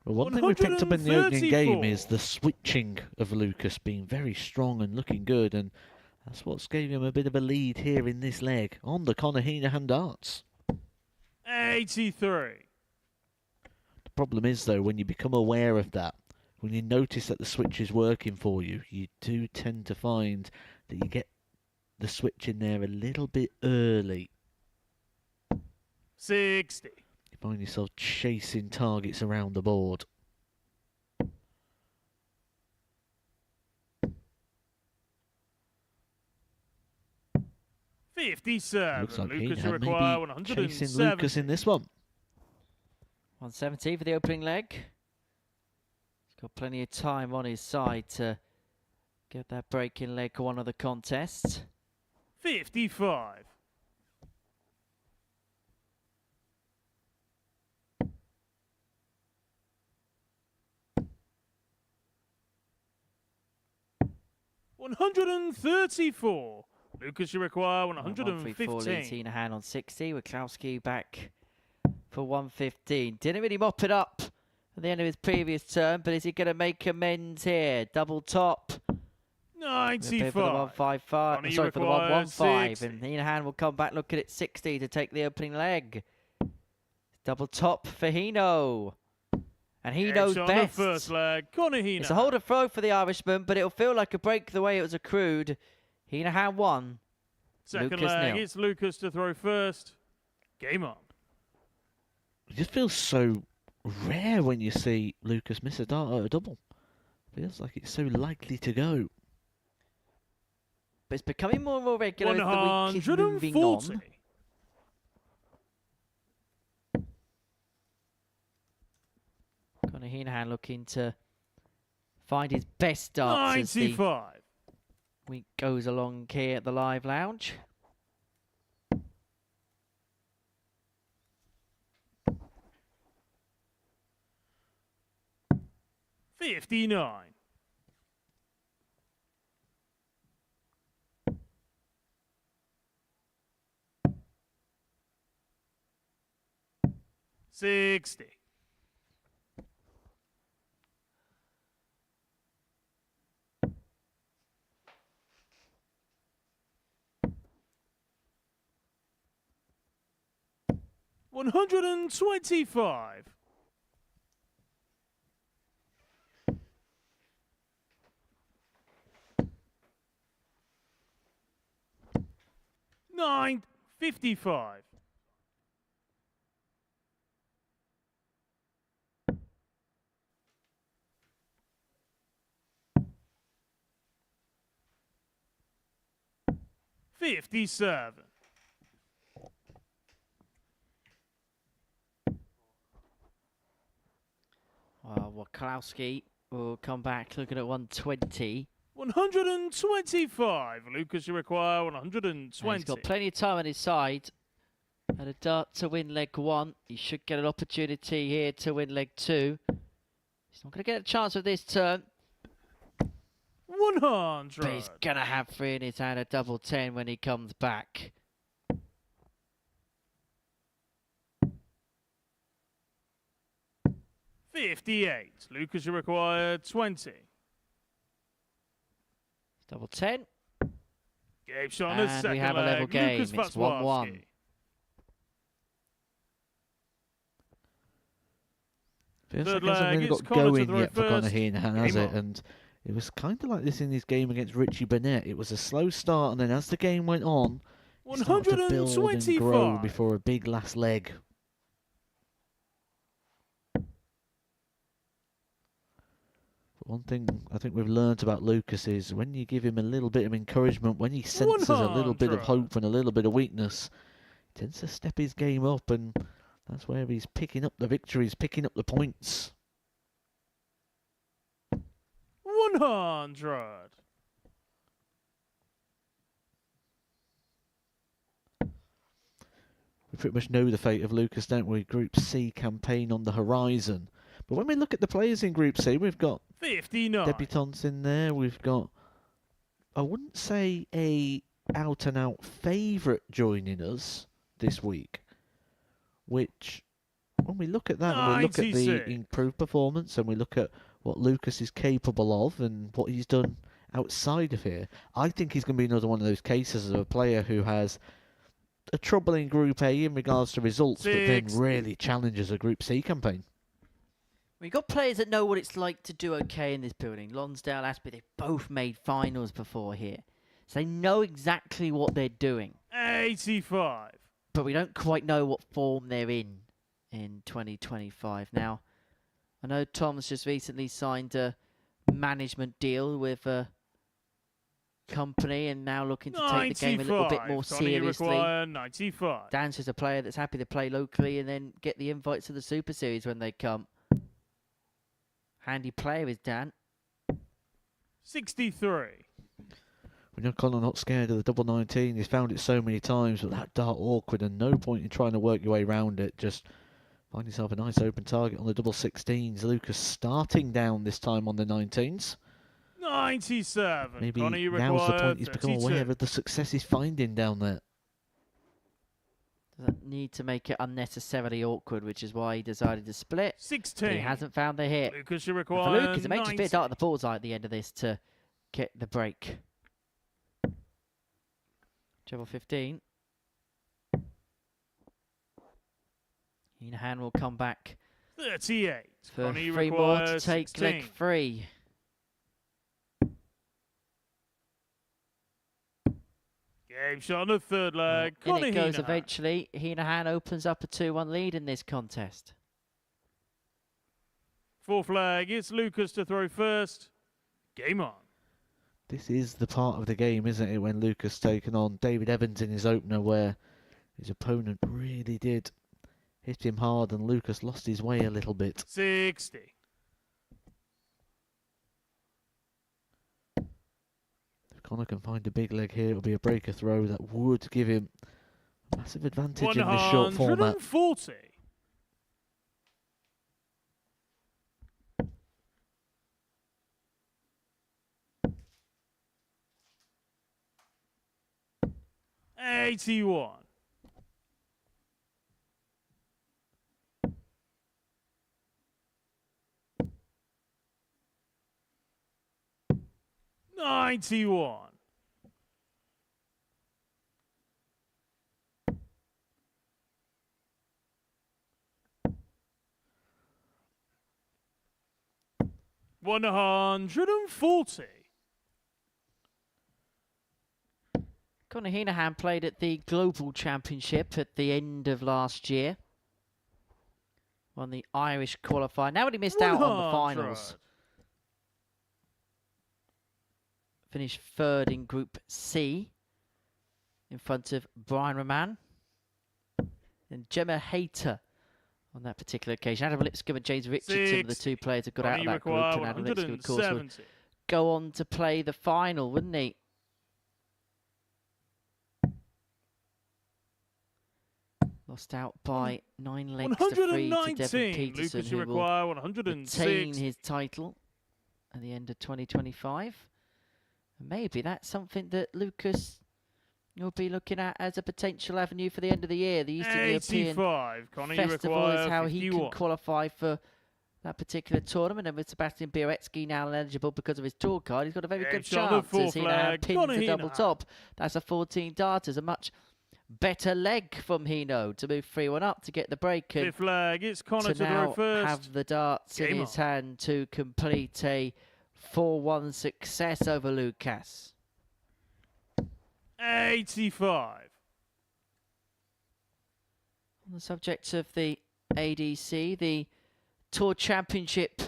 Well, one thing we picked up in the opening game 134. is the switching of Lucas being very strong and looking good, and that's what's gave him a bit of a lead here in this leg on the Connor Henahan darts. 83. The problem is, though, when you become aware of that, when you notice that the switch is working for you, you do tend to find that you get the switch in there a little bit early. 60. You find yourself chasing targets around the board. Looks 57. like Lucas Henahan require may be 170. chasing Lucas in this one. 170 for the opening leg. He's got plenty of time on his side to get that break-in leg for one of the contests. 55. $134. Lucas, you require 134 leads 115. Henahan on 60. Waklowski back for 115. Didn't really mop it up at the end of his previous turn, but is he going to make amends here? Double top. For the 95. 155. Connor, you Sorry, for the require 115. 60. And Henahan will come back looking at 60 to take the opening leg. Double top for Heno. And he knows On best. the first leg, Connor Henahan. It's a hold and throw for the Irishman, but it'll feel like a break the way it was accrued. Henahan won. Second Lucas leg, nil. it's Lucas to throw first. Game on. It just feels so rare when you see Lucas miss a dart at a double. Feels like it's so likely to go. But it's becoming more and more regular as the week is moving on. 140. Connor Henahan looking to find his best darts as the 95. week goes along here at the Live Lounge. $59. $60. $125. $9.55. $57. Waklowski will come back looking at 120. 125. Lucas, you require 120. He's got plenty of time on his side. And a dart to win leg 1. He should get an opportunity here to win leg 2. He's not going to get a chance with this turn. 100. But he's going to have 3 in his hand, a double 10 when he comes back. $58. Lucas, you require 20. Double 10. Game shot on the And second we have a leg. level game. Lucas It's 1-1. Waklowski. Feels Third like he hasn't leg, really it's got Connor to going throw yet for Connor first. Henahan, has Game it? on. And it was kind of like this in his game against Richie Burnett. It was a slow start, and then as the game went on, it started to build and grow 125. before a big last leg. But one thing I think we've learned about Lucas is when you give him a little bit of encouragement, when he senses a little bit of 100. hope and a little bit of weakness, he tends to step his game up, and that's where he's picking up the victories, picking up the points. 100. We pretty much know the fate of Lucas, don't we? Group C campaign on the horizon. But when we look at the players in Group C, we've got 59. debutants in there. We've got, I wouldn't say a out-and-out favourite joining us this week, which, when we look at that and we look at the 96. improved performance and we look at what Lucas is capable of and what he's done outside of here, I think he's going to be another one of those cases of a player who has a troubling Group A in regards to results, but then 60. really challenges a Group C campaign. We've got players that know what it's like to do okay in this building. Lonsdale, Aspie, they've both made finals before here. So they know exactly what they're doing. 85. But we don't quite know what form they're in 2025. Now, I know Tom's just recently signed a management deal with a company and now looking to take the game a little bit more 95. Connor, you seriously. require 95. Dan's just a player that's happy to play locally and then get the invites to the Super Series when they come. Handy player is Dan. 63. When you're Connor not scared of the double 19, he's found it so many times, but that dart awkward and no point in trying to work your way around it. Just find yourself a nice open target on the double 16s. Lucas starting down this time on the 19s. 97. Maybe Connor, you now's the require point he's become 32. aware of the success he's finding down there. Doesn't need to make it unnecessarily awkward, which is why he decided to split. 16. He hasn't found the hit. Lucas, you And require for Lucas, it makes a 90. bit of dart at the bullseye at the end of this to get the break. Treble 15. Henahan will come back 38. for Connor, you 3 more to require take 16. leg 3. Game shot on the third leg. In Connor it goes Henahan. eventually. Henahan opens up a 2-1 lead in this contest. Fourth leg, it's Lucas to throw first. Game on. This is the part of the game, isn't it, when Lucas taken on David Evans in his opener, where his opponent really did hit him hard and Lucas lost his way a little bit. 60. If Connor can find a big leg here, it'll be a breaker throw that would give him a massive advantage in this short format. 140. $81. $91. $140. Connor Henahan played at the Global Championship at the end of last year. Won the Irish qualifier. Now he missed out on the finals. Finished 3rd in Group C in front of Brian Roman and Gemma Hayter on that particular occasion. Adam Lipscomb and James Richardson were the 2 players that got out of that group. And Adam Lipscomb, of course, would go on to play the final, wouldn't he? Lost out by 9 legs to 3 to Devon Peterson, Lucas, you who will require retain 106. his title at the end of 2025. And maybe that's something that Lucas will be looking at as a potential avenue for the end of the year. The Eastern European 85. Connor, you Festival require is how he 51. can qualify for that particular tournament. And with Sebastian Bioretsky now eligible because of his tour card, he's got a very good shot on the chance full as he now flag. pins Connor the double Henahan. top. That's a 14 darters, a much better leg from Hino to move 3-1 up to get the break and Fifth flag, it's Connor to to now throw first. have the darts in Game his on. hand to complete a 4-1 success over Lucas. 85. On the subject of the ADC, the Tour Championship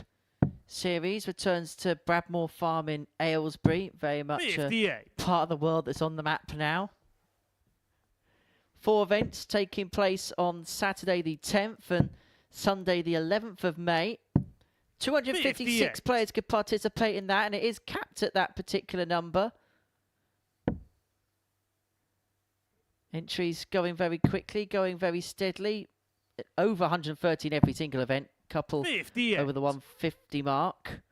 Series returns to Bradmore Farm in Aylesbury, very much a 58. part of the world that's on the map now. 4 events taking place on Saturday the 10th and Sunday the 11th of May. 256 58. players could participate in that, and it is capped at that particular number. Entries going very quickly, going very steadily. Over 130 in every single event. Couple 58. over the 150 mark.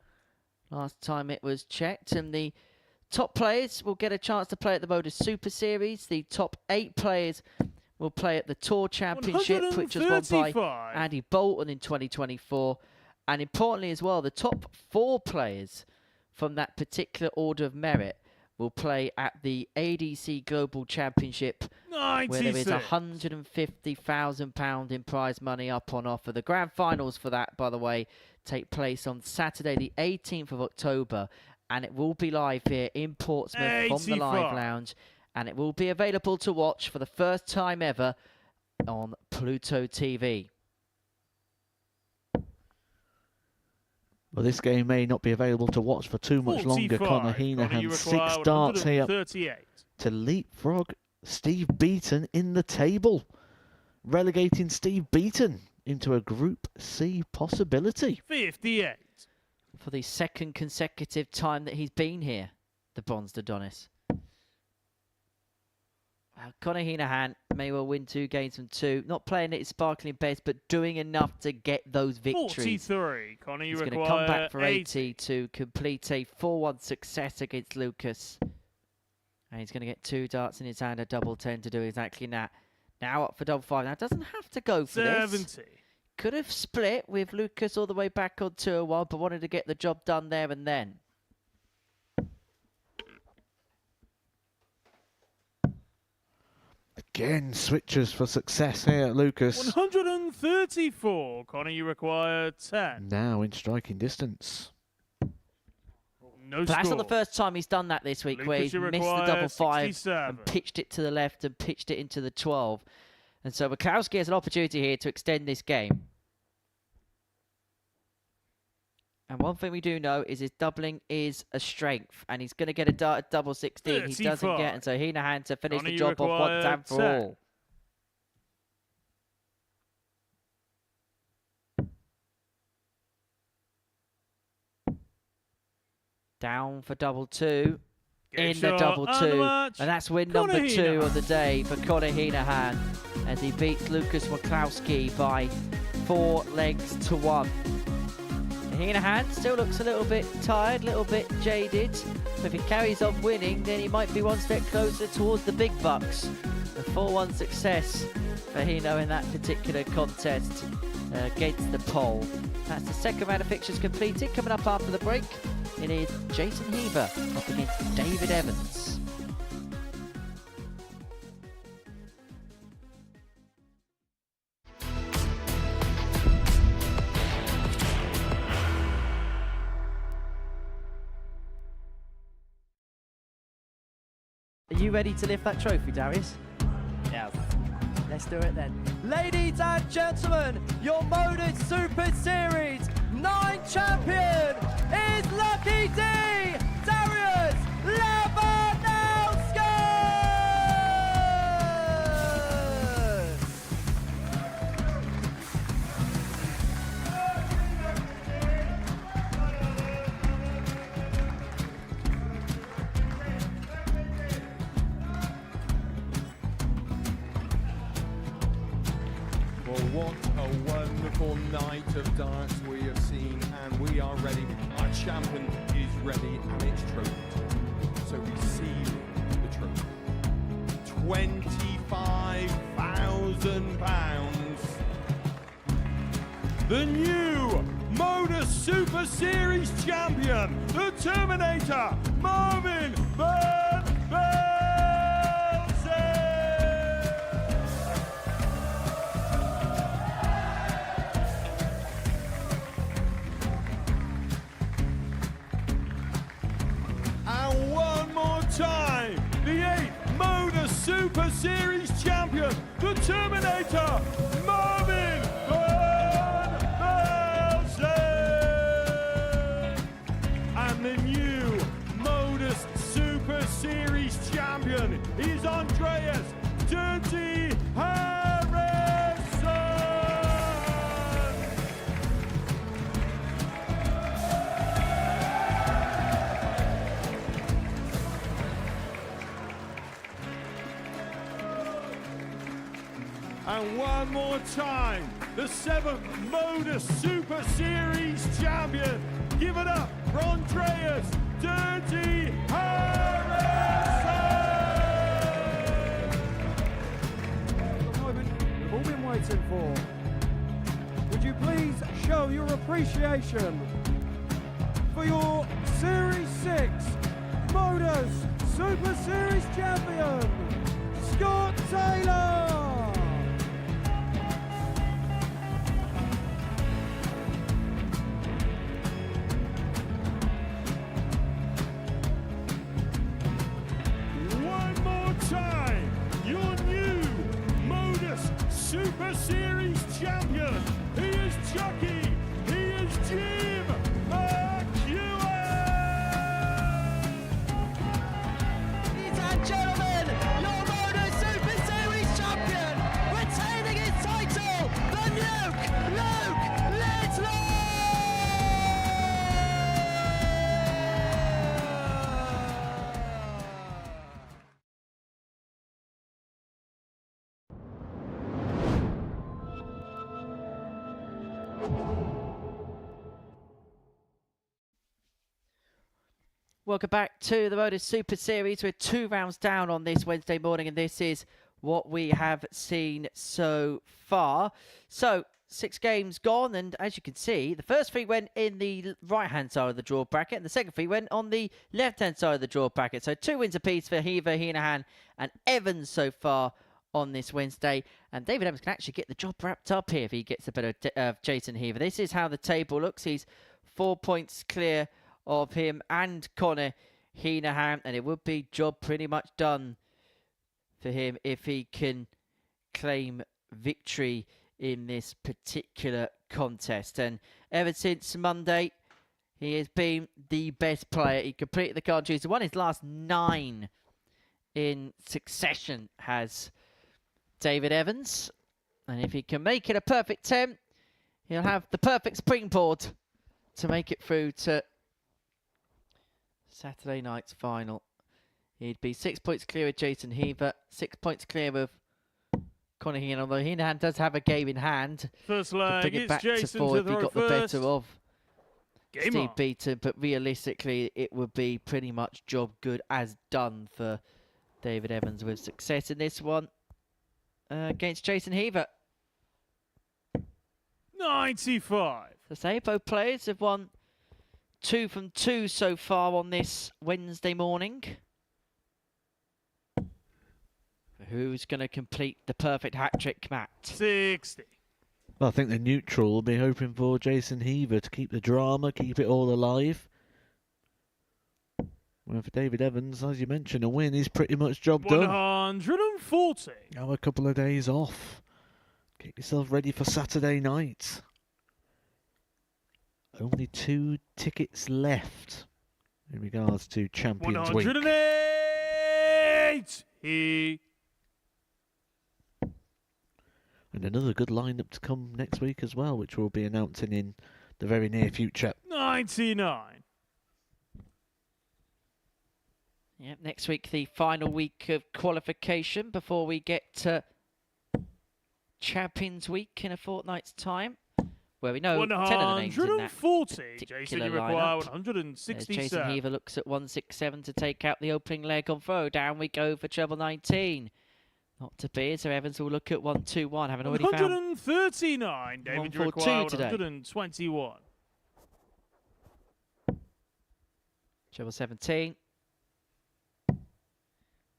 Last time it was checked. And the top players will get a chance to play at the Modus Super Series. The top 8 players will play at the Tour Championship, which was won by 135. Andy Bolton in 2024. And importantly as well, the top 4 players from that particular order of merit will play at the ADC Global Championship, where there is 96. £150,000 in prize money up on offer. The grand finals for that, by the way, take place on Saturday the 18th of October, and it will be live here in Portsmouth from the Live 85. Lounge, and it will be available to watch for the first time ever on Pluto TV. Well, this game may not be available to watch for too much longer. 45. Connor Connor, you Henahan, require 6 darts here 138. to leapfrog Steve Beaton in the table, relegating Steve Beaton into a Group C possibility. 58. For the second consecutive time that he's been here, the Bronze Adonis. Well, Connor Henahan may well win 2 games from 2. Not playing at his sparkling best, but doing enough to get those victories. 43. Connor, you He's going to require come back for 80. 80 to complete a 4-1 success against Lucas. And he's going to get 2 darts in his hand, a double 10 to do exactly that. Now up for double 5. Now doesn't have to go for this. 70. Could have split with Lucas all the way back on 2-1, but wanted to get the job done there and then. Again, switches for success here at Lucas. 134. Connor, you require 10. Now in striking distance. No But that's score. not the first time he's done that this week, where Lucas, he's you missed the require double 5 67. and pitched it to the left and pitched it into the 12. And so Waklowski has an opportunity here to extend this game. And one thing we do know is his doubling is a strength, and he's going to get a dart at double 16. He doesn't 35. get, and so Henahan to finish Connor, the you job off once require and for 10. all. Down for double 2. Game In the shot double and the 2. match. And that's win Connor number 2 Henahan. of the day for Connor Henahan as he beats Lucas Waklowski by 4 legs to 1. Henahan still looks a little bit tired, a little bit jaded. But if he carries on winning, then he might be one step closer towards the big bucks. A 4-1 success for Hino in that particular contest against the pole. That's the second round of fixtures completed. Coming up after the break, it is Jason Heaver up against David Evans. Are you ready to lift that trophy, Darius? Yes. Let's do it then. Ladies and gentlemen, your Modus Super Series 9 champion is Lucky D, Darius Lewandowski! of darts we have seen, and we are ready. Our champion is ready, and it's trophy. So receive the trophy. £25,000. The new Modus Super Series champion, the Terminator, Marvin Van Velzen. And one more time, the 8th Modus Super Series champion, the Terminator, Marvin Van Velzen. And the new Modus Super Series champion is Andreas Dirty Harrison. And one more time, the 7th Modus Super Series champion. Give it up for Andreas Dirty Harrison. The moment we've all been waiting for. Would you please show your appreciation for your Series 6 Modus Super Series champion, Scott Taylor. One more time, your new Modus Super Series champion. He is Chucky. He is Jim McEwen. Ladies and gentlemen, your Modus Super Series champion, retaining his title, the Luke Littler! Welcome back to the Modus Super Series. We're 2 rounds down on this Wednesday morning, and this is what we have seen so far. So, 6 games gone, and as you can see, the first 3 went in the right-hand side of the draw bracket, and the second 3 went on the left-hand side of the draw bracket. So, 2 wins apiece for Heaver, Henahan, and Evans so far on this Wednesday. And David Evans can actually get the job wrapped up here if he gets a better Jason Heaver. This is how the table looks. He's 4 points clear of him and Connor Henahan, and it would be job pretty much done for him if he can claim victory in this particular contest. And ever since Monday, he has been the best player. He completed the card choose. He won his last 9 in succession, has David Evans. And if he can make it a perfect 10, he'll have the perfect springboard to make it through to Saturday night's final. He'd be 6 points clear of Jason Heaver, 6 points clear of Connor Henahan, although Henahan does have a game in hand. First To leg, bring it it's back Jason to 4 to if he throw got the first. better of Game Steve on. Beaton, but realistically it would be pretty much job good as done for David Evans with success in this one against Jason Heaver. 95. So say both players have won 2 from 2 so far on this Wednesday morning. Who's going to complete the perfect hat-trick, Matt? 60. Well, I think the neutral will be hoping for Jason Heaver to keep the drama, keep it all alive. Well, for David Evans, as you mentioned, a win is pretty much job done. 140. Now a couple of days off. Get yourself ready for Saturday night. Only 2 tickets left in regards to Champions Week. 108. And another good lineup to come next week as well, which we'll be announcing in the very near future. 99. Yep, next week, the final week of qualification before we get to Champions Week in a fortnight's time. Well, we know 10 of the names in that 140. Jason, particular you require lineup. As 167. Jason Heaver looks at 167 to take out the opening leg on throw. Down we go for treble 19. Not to be, so Evans will look at 121. Haven't already found 139. David, you 142 require today. 121. treble 17.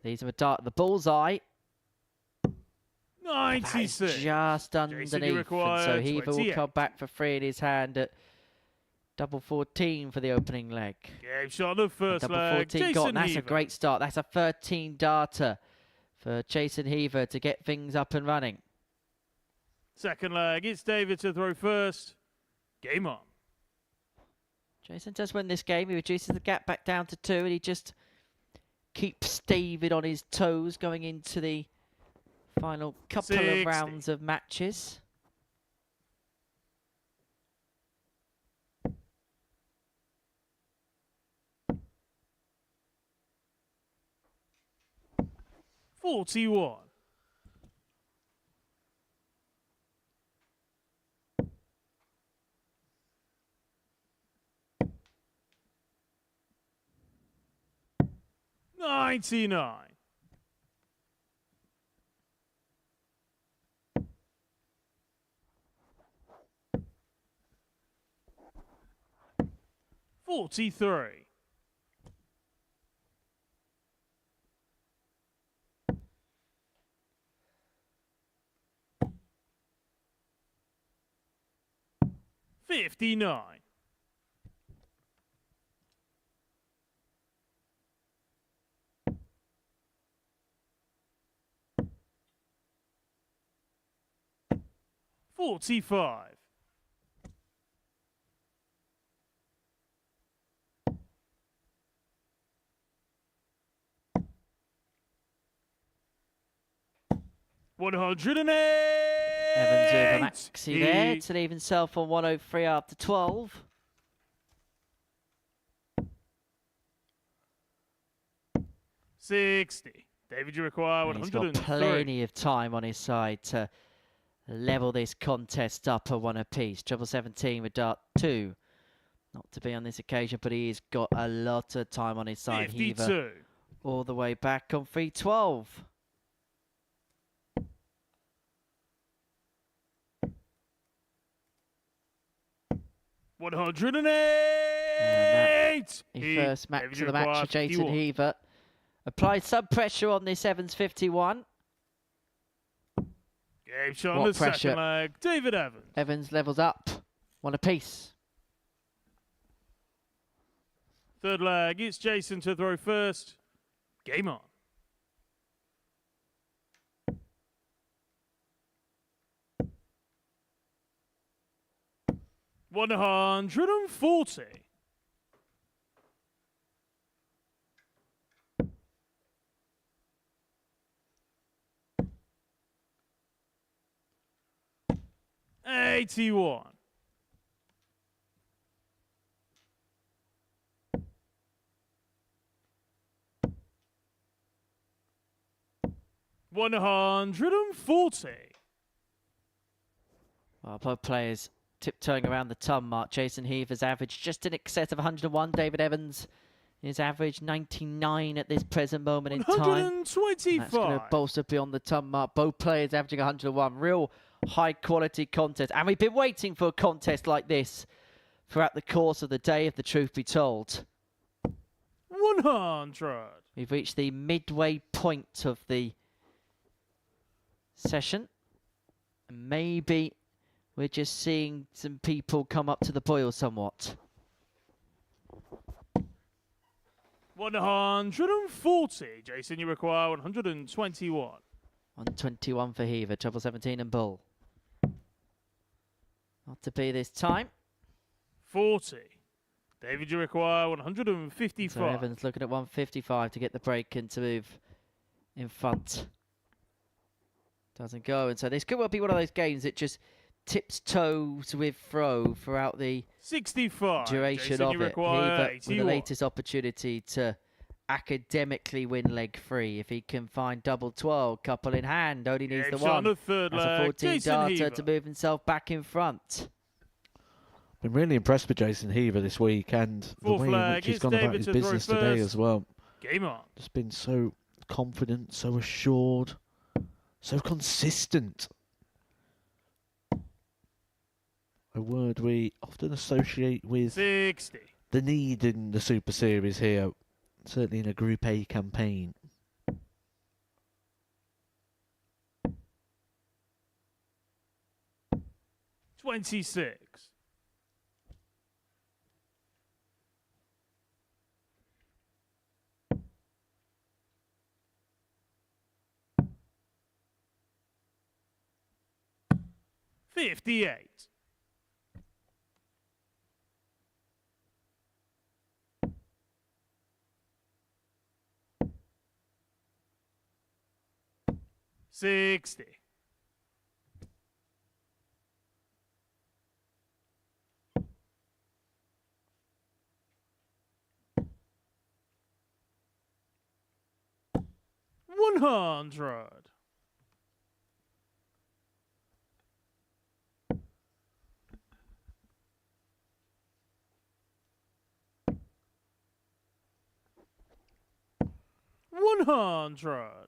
These are a dart at the bullseye. That is 96. just underneath. And require so Heaver will 28. come back for 3 in his hand at double 14 for the opening leg. Game shot of the first Double leg. 14 Jason got. That's Heaver. a great start. That's a 13 darter for Jason Heaver to get things up and running. Second leg. It's David to throw first. Game on. Jason does win this game. He reduces the gap back down to 2 and he just keeps David on his toes going into the final couple 60. of rounds of matches. $41. $99. $43. $59. $45. $108. Evans over Maxi there to leave himself on 103 after 12. $60. David, you require And he's 103. got plenty of time on his side to level this contest up a 1 apiece. Treble 17 with dart 2. Not to be on this occasion, but he's got a lot of time on his side. 52. Heaver all the way back on 312. $108. The first max David, of you the match require for Jason 51. Heaver. Applied some pressure on this Evans 51. Game shot on What the pressure? second leg. David Evans. Evans levels up. 1 apiece. Third leg. It's Jason to throw first. Game on. $140. $81. $140. Well, both players tiptoeing around the ton mark. Jason Heaver's average just in excess of 101. David Evans is average 99 at this present moment in time. That's going to 125. bolster beyond the ton mark. Both players averaging 101. Real high quality contest. And we've been waiting for a contest like this throughout the course of the day, if the truth be told. 100. We've reached the midway point of the session. Maybe we're just seeing some people come up to the boil somewhat. 140. Jason, you require 121. 121 for Heaver, treble 17 and bull. Not to be this time. 40. David, you require 155. So Evans looking at 155 to get the break and to move in front. Doesn't go, and so this could well be one of those games that just tips toes with throw throughout the 65. duration Jason, of you it. require Heaver with the 81. latest opportunity to academically win leg 3. If he can find double 12, couple in hand, only needs Game the shot on one. the third That's a leg. 14 Jason darter Heaver. to move himself back in front. Been really impressed with Jason Heaver this week and the Full way in flag, which he's it's gone about David his to throw business today first. as well. Game on. Just been so confident, so assured, so consistent. A word we often associate with 60. the need in the Super Series here, certainly in a Group A campaign. $26. $58. $60. $100. $100.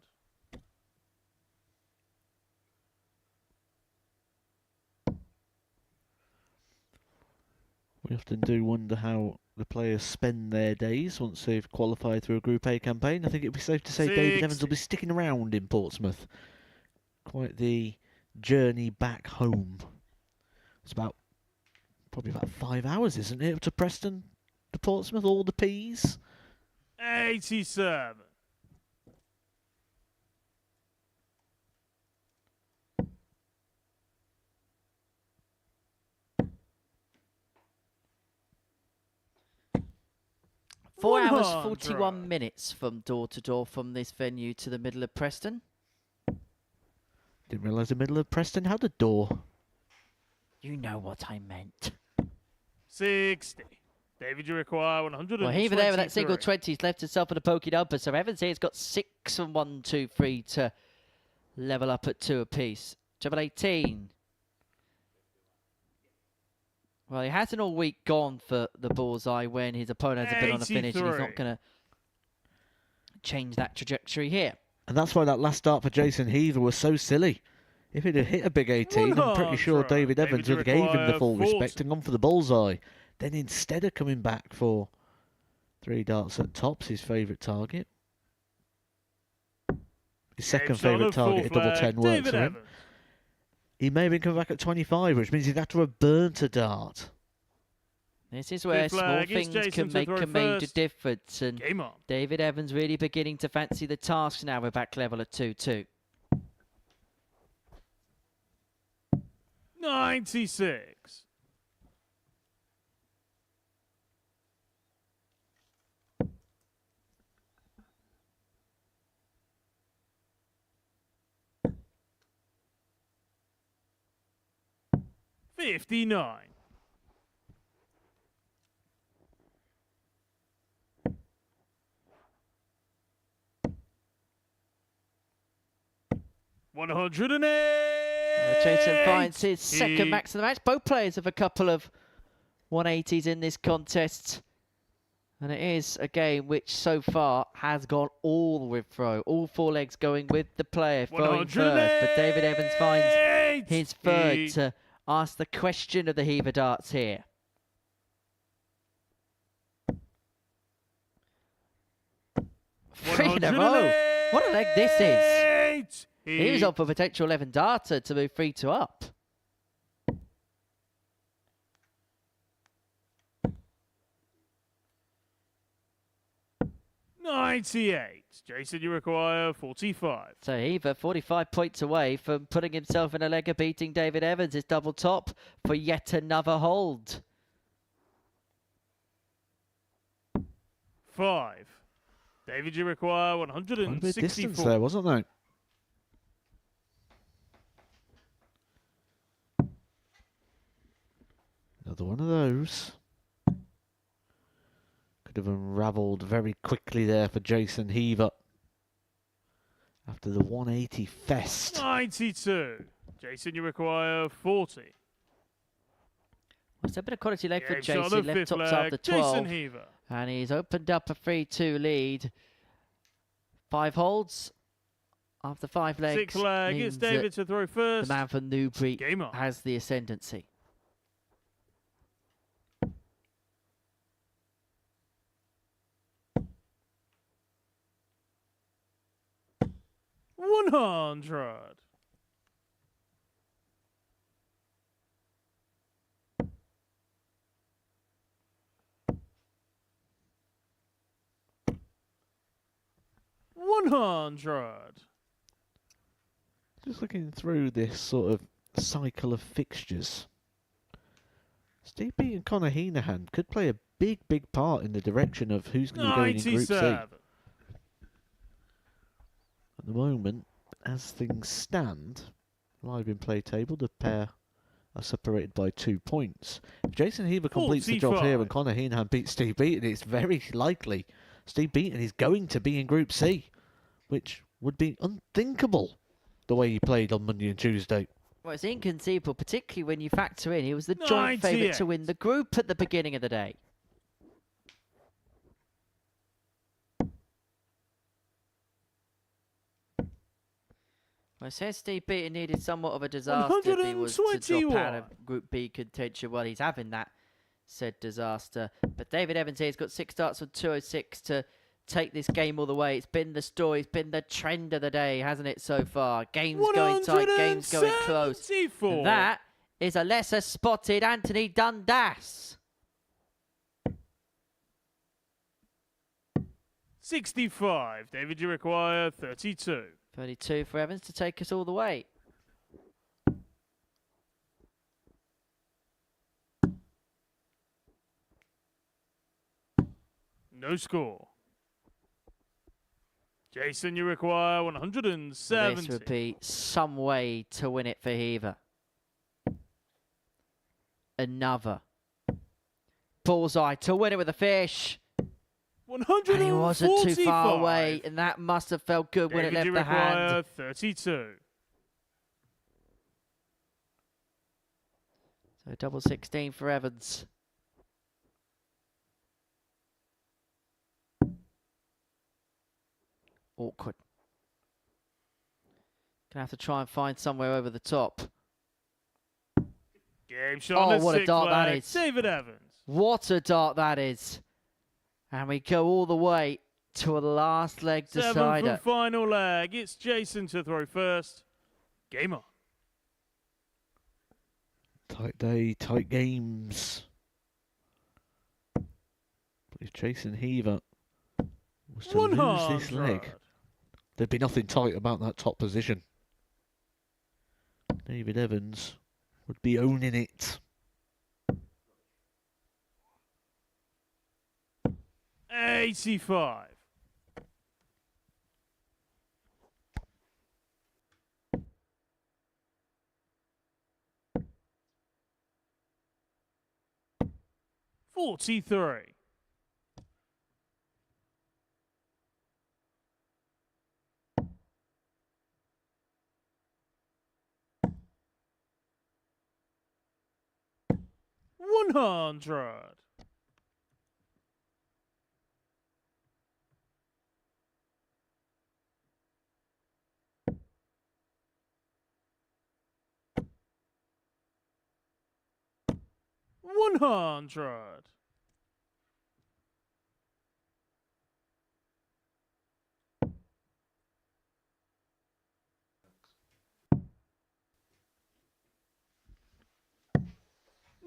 We often do wonder how the players spend their days once they've qualified through a Group A campaign. I think it'd be safe to say David Evans will be sticking around in Portsmouth. Quite the journey back home. It's probably about 5 hours, isn't it, to Preston, to Portsmouth, all the P's? 87. Four hours, 100. 41 minutes from door to door from this venue to the middle of Preston. Didn't realise the middle of Preston had a door. You know what I meant. 60. David, you require 100. Well, Heaver there with that single 20. He's left himself with a pokey number. So Evans here has got 6 and 1, 2, 3 to level up at 2 apiece. Treble 18. Well, he hasn't all week gone for the bullseye when his opponent has been on a finish, and he's not going to change that trajectory here. And that's why that last start for Jason Heaver was so silly. If he'd have hit a big 18, I'm pretty sure David Evans would have gave him the full respect and gone for the bullseye. Then instead of coming back for 3 darts at tops, his favourite target. His second favourite target, a double 10 worked for him. He may have been coming back at 25, which means he'd have to have burnt a dart. This is where small things can make a major difference. And David Evans really beginning to fancy the task now. We're back level at 2-2. 96. $59. Jason finds his second max of the match. Both players have a couple of 180s in this contest. And it is a game which so far has gone all with throw. All 4 legs going with the player throwing first. But David Evans finds his third to ask the question of the Heaver darts here. Three in a row. What a leg this is. He was up for potential 11 darter to move 3-2 up. $98. Jason, you require 45. So Heaver 45 points away from putting himself in a leg of beating David Evans. His double top for yet another hold. 5. David, you require 164. Quite a bit of distance there, wasn't there? Another one of those. Could have unravelled very quickly there for Jason Heaver. After the 180 fest. 92. Jason, you require 40. It's a bit of quality leg for Game shot on Jason. the Left fifth tops leg, after Jason 12. Heaver. And he's opened up a 3-2 lead. 5 holds after 5 legs. Sixth leg, it's means that David to throw first. the man from Newbury Game on. has the ascendancy. $100. $100. Just looking through this sort of cycle of fixtures, Steve Beaton and Conor Henahan could play a big part in the direction of who's going to be going in Group C. 97. At the moment, as things stand, live in play table, the pair are separated by 2 points. If Jason Heaver completes the job here and 45. Conor Henahan beats Steve Beaton, it's very likely Steve Beaton is going to be in Group C, which would be unthinkable the way he played on Monday and Tuesday. Well, it's inconceivable, particularly when you factor in he was the joint favourite to 98. win the group at the beginning of the day. Well, it says Steve Beaton needed somewhat of a disaster if he was to drop out of Group B contention. Well, he's having that said disaster. But David Evans here has got 6 starts on 206 to take this game all the way. It's been the story, it's been the trend of the day, hasn't it, so far? Games going tight, games going close. And that is a lesser spotted Anthony Dundas. 65. David, you require 32. 32 for Evans to take us all the way. No score. Jason, you require 170. Well, this would be some way to win it for Heaver. Another bullseye to win it with a fish. 145. And he wasn't too far away, and that must have felt good when it David, left you the require hand. 32. So double 16 for Evans. Awkward. Gonna have to try and find somewhere over the top. Game shot on the what a sixth dart that leg, is. David Evans. What a dart that is. And we go all the way to a last leg Seventh decider. and final leg. It's Jason to throw first. Game on. Tight day, tight games. But if Jason Heaver was to lose this leg, 100. there'd be nothing tight about that top position. David Evans would be owning it. 85. $43. $100. $100.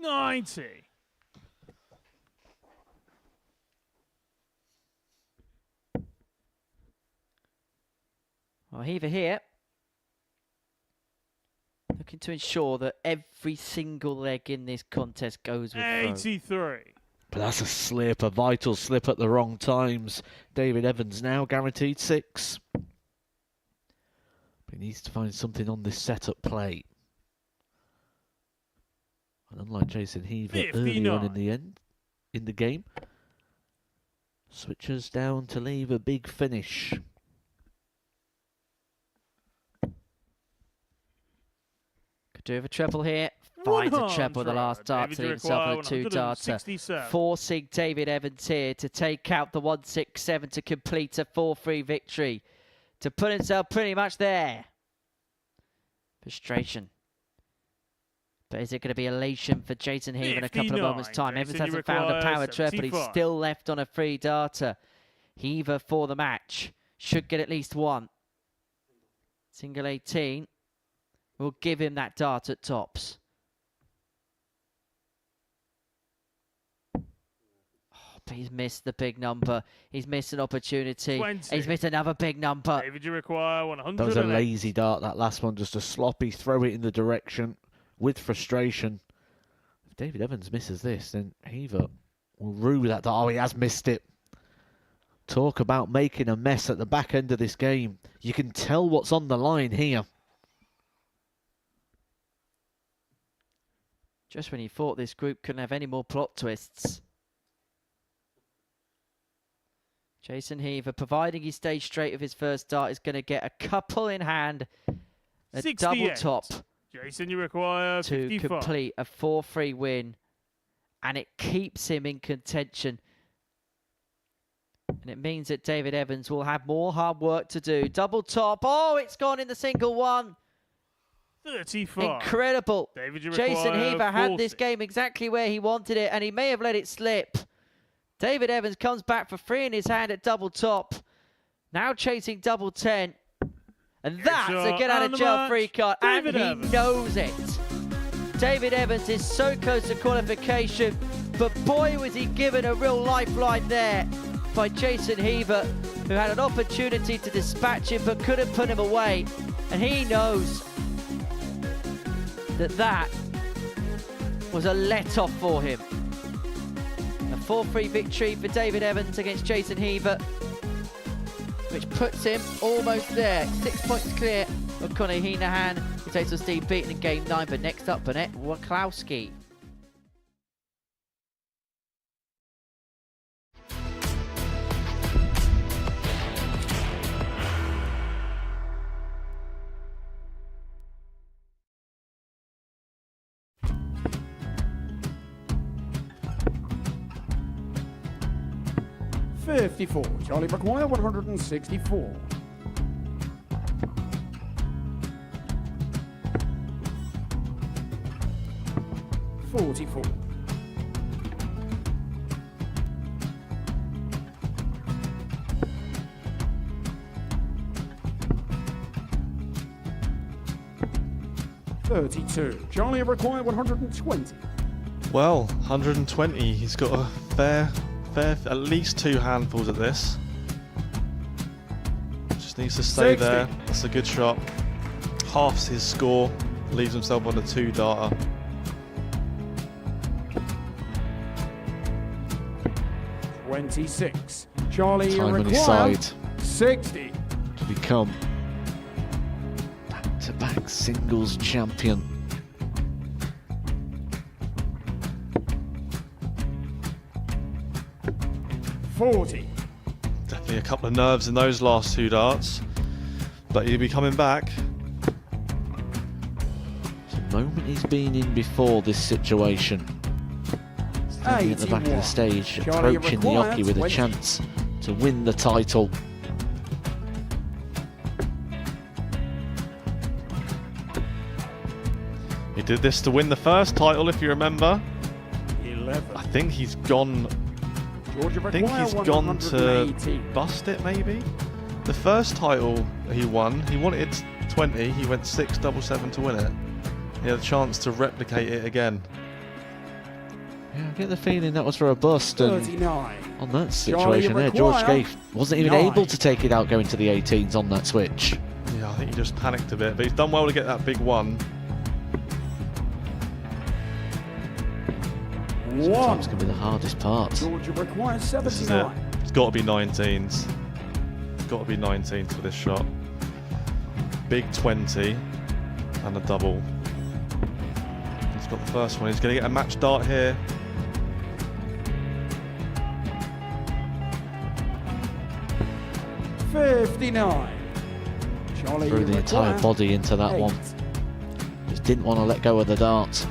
$90. Well, Heaver here, looking to ensure that every single leg in this contest goes with throw. 83. But that's a slip, a vital slip at the wrong times. David Evans now guaranteed 6. But he needs to find something on this setup play. And unlike Jason Heaver early on 59. in the game, switches down to leave a big finish. Could do have a treble here. Finds a treble the last dart to leave himself with a 2-darter. 167. Forcing David Evans here to take out the 167 to complete a 4-3 victory. To put himself pretty much there. Frustration. But is it going to be elation for Jason Heaver in a couple of moments' time? Evans hasn't found a power treble, but he's still left on a 3-darter. Heaver for the match. Should get at least one. Single 18 will give him that dart at tops. But he's missed the big number. He's missed an opportunity. 20. He's missed another big number. David, you require 100. That was a lazy dart, that last one. Just a sloppy throw it in the direction with frustration. If David Evans misses this, then Heaver will rue that dart. Oh, he has missed it. Talk about making a mess at the back end of this game. You can tell what's on the line here. Just when you thought this group couldn't have any more plot twists. Jason Heaver, providing he stays straight with his first dart, is going to get a couple in hand. A 68. double top. Jason, you require to 55. complete a 4-3 win. And it keeps him in contention. And it means that David Evans will have more hard work to do. Double top. Oh, it's gone in the single one. 35. Incredible. David, you Jason require Heaver had 40. this game exactly where he wanted it, and he may have let it slip. David Evans comes back for 3 in his hand at double top. Now chasing double 10. And that's a get out of jail free card. David and he Evans. knows it. David Evans is so close to qualification, but boy was he given a real lifeline there by Jason Heaver, who had an opportunity to dispatch him but couldn't put him away. And he knows that that was a let-off for him. A 4-3 victory for David Evans against Jason Heaver, which puts him almost there. 6 points clear of Conor Henahan, who takes on Steve Beaton in game 9. But next up, Burnett, Waklowski. $54. Charlie require 164. $44. $32. Charlie require 120. Well, 120. He's got a fair, at least 2 handfuls at this. Just needs to stay 60. there. That's a good shot. Halves his score. Leaves himself on a 2-darter. $26. Charlie Time on his require side 60. to become back-to-back singles champion. $40. Definitely a couple of nerves in those last 2 darts. But he'll be coming back. It's a moment he's been in before this situation. Standing at the back of the stage, Charlie approaching the requires Oki with a 20. chance to win the title. He did this to win the first title, if you remember. 11. I think he's gone. Georgia I think require he's gone to 180. bust it, maybe. The first title he won, he wanted 20. He went 6-7-7 to win it. He had a chance to replicate it again. Yeah, I get the feeling that was for a bust. And 39. on that situation there, George require Gay wasn't even 9. able to take it out going to the 18s on that switch. Yeah, I think he just panicked a bit, but he's done well to get that big one. Sometimes can be the hardest part. Georgia requires This is it. 79. It's got to be 19s. It's got to be 19s for this shot. Big 20 and a double. He's got the first one. He's going to get a match dart here. $59. Charlie Threw the entire require body into that 8. one. Just didn't want to let go of the darts.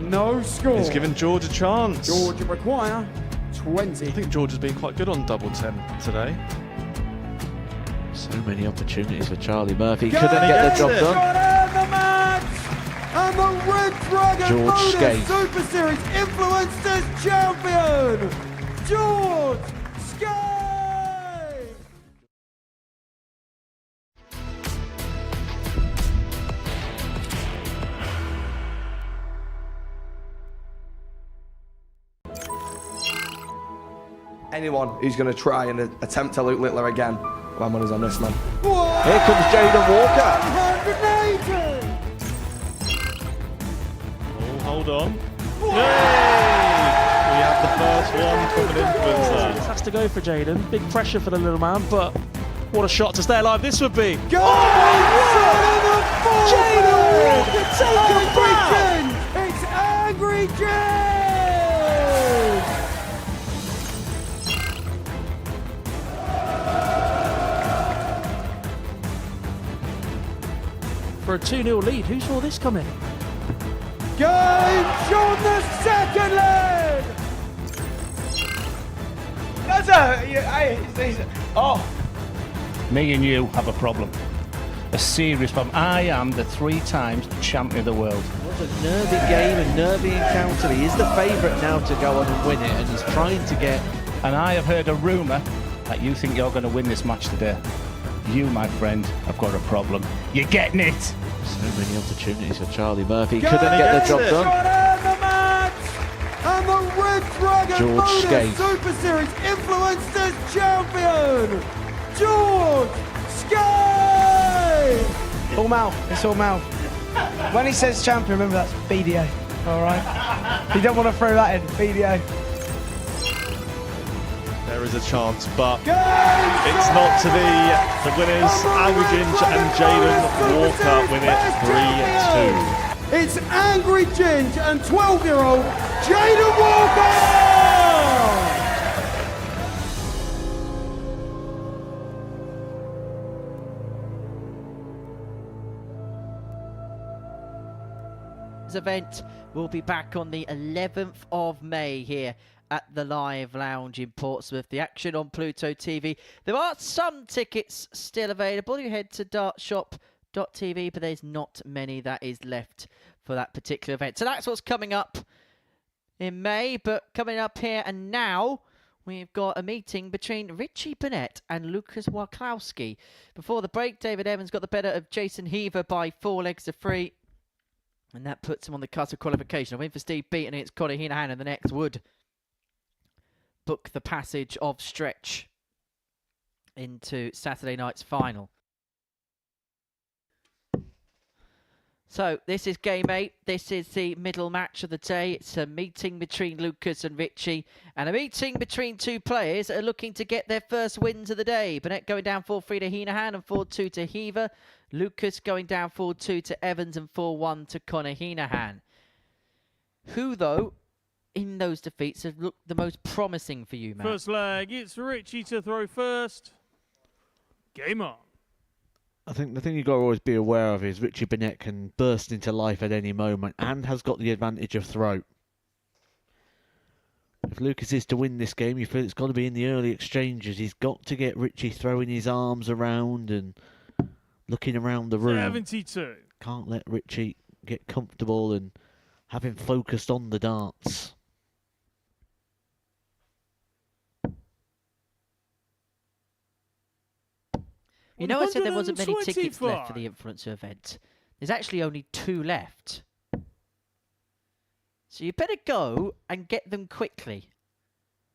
No score. He's given George a chance. Georgia require 20. I think George has been quite good on double 10 today. So many opportunities for Charlie Murphy. Go Couldn't get the job Got done. in the match. And the Red Dragon George Modus Skate. Super Series Influencers Champion, George Skate. Anyone who's going to try and attempt to loot Littler again, my money's on this man. Here comes Jaden Walker. 180. Oh, hold on. Yay! We have the first one from an influencer. Has to go for Jaden. Big pressure for the little man, but what a shot to stay alive this would be. Go! Jaden Walker taking Beaton. It's Angry James. For a 2-0 lead, who saw this coming? Gage on the second leg. Me and you have a problem. A serious problem. I am the 3-time champion of the world. It was a nervy game, a nervy encounter. He is the favourite now to go on and win it, and he's trying to get... And I have heard a rumour that you think you're going to win this match today. You, my friend, have got a problem. You're getting it! So many opportunities for Charlie Murphy. Couldn't get the job done. Got in the match. And the Red Dragon George Modus Skate. Super Series Influencers Champion, George Skate. All mouth, it's all mouth. When he says champion, remember that's BDA, all right? You don't want to throw that in, BDA. There is a chance, but it's not to be. The winners, Angry Ginge and Jaden Walker, win it 3-2. It's Angry Ginge and 12-year-old Jaden Walker. This event will be back on the 11th of May here at the Live Lounge in Portsmouth. The action on Pluto TV. There are some tickets still available. You head to dartshop.tv, but there's not many that is left for that particular event. So that's what's coming up in May. But coming up here and now, we've got a meeting between Richie Burnett and Lucas Waklowski. Before the break, David Evans got the better of Jason Heaver by 4 legs to 3. And that puts him on the cusp of qualification. A win for Steve Beaton against Conor Henahan, and the next would book the passage of Stretch into Saturday night's final. So this is game 8. This is the middle match of the day. It's a meeting between Lucas and Richie, and a meeting between two players that are looking to get their first wins of the day. Burnett going down 4-3 to Henahan and 4-2 to Heaver. Lucas going down 4-2 to Evans and 4-1 to Conor Henahan. Who, though, in those defeats have looked the most promising for you, Matt? First leg, it's Richie to throw first. Game on. I think the thing you've got to always be aware of is Richie Burnett can burst into life at any moment and has got the advantage of throw. If Lucas is to win this game, you feel it's got to be in the early exchanges. He's got to get Richie throwing his arms around and looking around the room. 72. Can't let Richie get comfortable and have him focused on the darts. You know, I said there wasn't many tickets left for the influencer event. There's actually only 2 left. So you better go and get them quickly.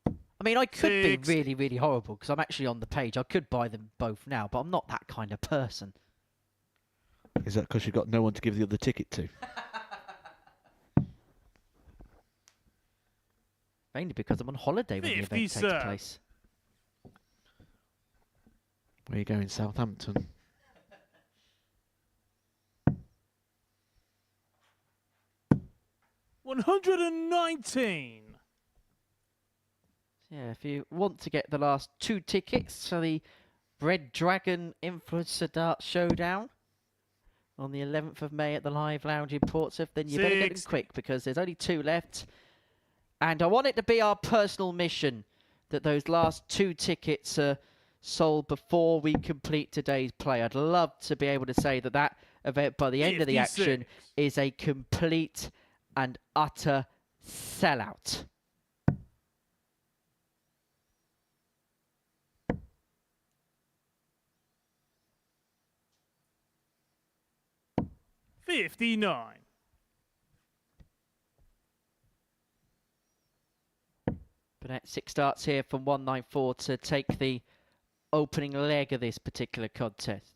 I mean, I could be really, really horrible because I'm actually on the page. I could buy them both now, but I'm not that kind of person. Is that because you've got no one to give the other ticket to? Mainly because I'm on holiday when the event takes place. Where are you going, Southampton? $119. Yeah, if you want to get the last 2 tickets for the Red Dragon Influencer Dart Showdown on the 11th of May at the Live Lounge in Portsmouth, then you better get them quick because there's only 2 left. And I want it to be our personal mission that those last 2 tickets are sold before we complete today's play. I'd love to be able to say that that event by the end of the action is a complete and utter sellout. $59. Burnett 6 starts here from 194 to take the opening leg of this particular contest.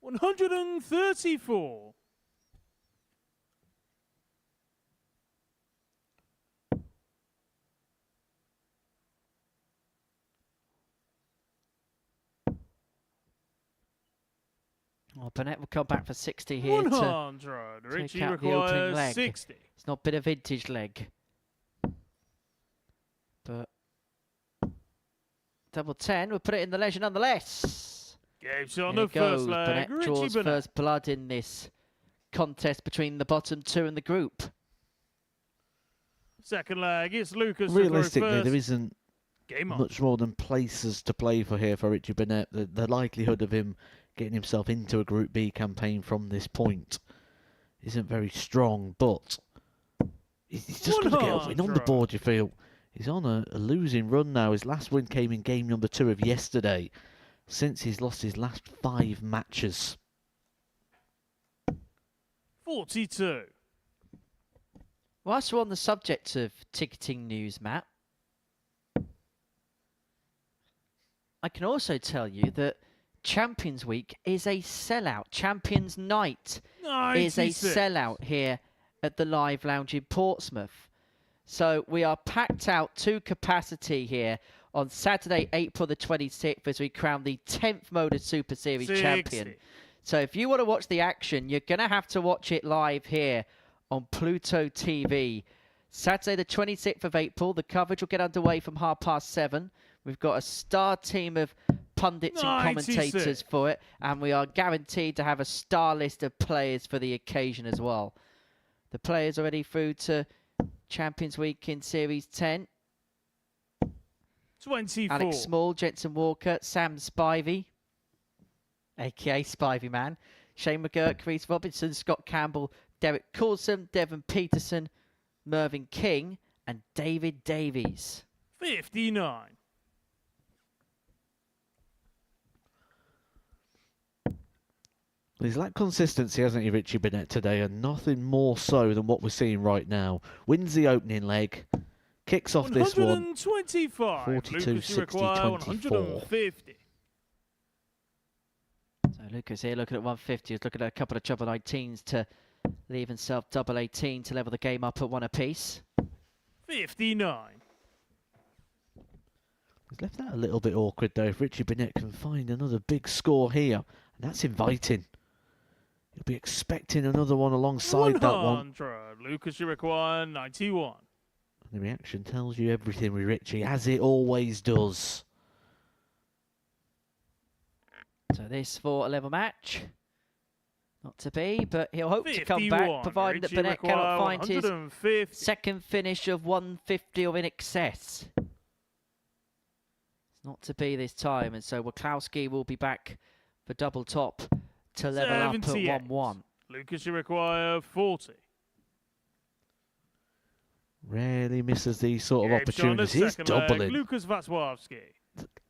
$134. Well, Burnett will come back for 60 here 100. to Richie take out the opening requires leg. 60. It's not been a vintage leg. But double 10 will put it in the leisure nonetheless. Games on Here the it goes. first leg. Burnett Richie draws Burnett. first blood in this contest between the bottom 2 in the group. Second leg, it's Lucas. Realistically, there isn't Game on. much more than places to play for here for Richie Burnett. The likelihood of him getting himself into a Group B campaign from this point isn't very strong, but he's just got to get a win on the board, you feel. He's on a losing run now. His last win came in game number 2 of yesterday, since he's lost his last 5 matches. 42. Whilst we're on the subject of ticketing news, Matt, I can also tell you that Champions Week is a sellout. Champions Night is a 96. sellout here at the Live Lounge in Portsmouth. So we are packed out to capacity here on Saturday, April the 26th, as we crown the 10th Modus Super Series 60. champion. So if you want to watch the action, you're going to have to watch it live here on Pluto TV. Saturday the 26th of April, the coverage will get underway from 7:30. We've got a star team of pundits and 96. commentators for it, and we are guaranteed to have a star list of players for the occasion as well. The players already through to Champions Week in Series 10. 24. Alex Small, Jensen Walker, Sam Spivey, a.k.a. Spivey Man, Shane McGurk, Reece Robinson, Scott Campbell, Derek Coulson, Devon Peterson, Mervyn King, and David Davies. 59. He's lacked consistency, hasn't he, Richie Burnett, today, and nothing more so than what we're seeing right now. Wins the opening leg, kicks off this one. 125. 42, Lucas, you 60, require 24. 150. So Lucas here looking at 150. He's looking at a couple of double 19s to leave himself double 18 to level the game up at 1 apiece. 59. He's left that a little bit awkward, though, if Richie Burnett can find another big score here. And that's inviting. You'll be expecting another one alongside that one. 100. Lucas, you require 91. And the reaction tells you everything with Richie, as it always does. So this for a level match. Not to be, but he'll hope to come 51. back, provided that Richie Burnett cannot require find his 150. second finish of 150 or in excess. It's not to be this time, and so Waklowski will be back for double top to level up at 1-1. Lucas, you require 40. Rarely misses these sort of Gabe Shaw on the opportunities. He's second leg. doubling. Lucas Waklowski.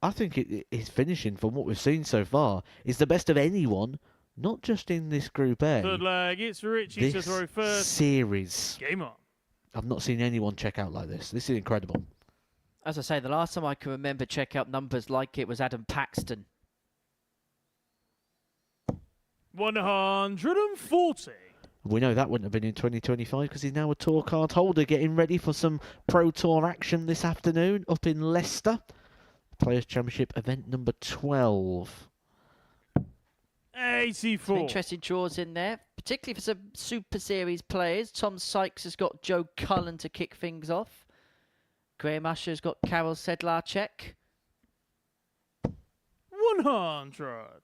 I think his finishing, from what we've seen so far, is the best of anyone, not just in this Group A. Third leg, it's Richie to throw This first. series. Game on. I've not seen anyone check out like this. This is incredible. As I say, the last time I can remember check out numbers like it was Adam Paxton. 140. We know that wouldn't have been in 2025 because he's now a tour card holder, getting ready for some Pro Tour action this afternoon up in Leicester. Players' Championship event number 12. 84. Some interesting draws in there. particularly for some Super Series players. Tom Sykes has got Joe Cullen to kick things off. Graham Usher's got Karol Sedlarczyk. 100.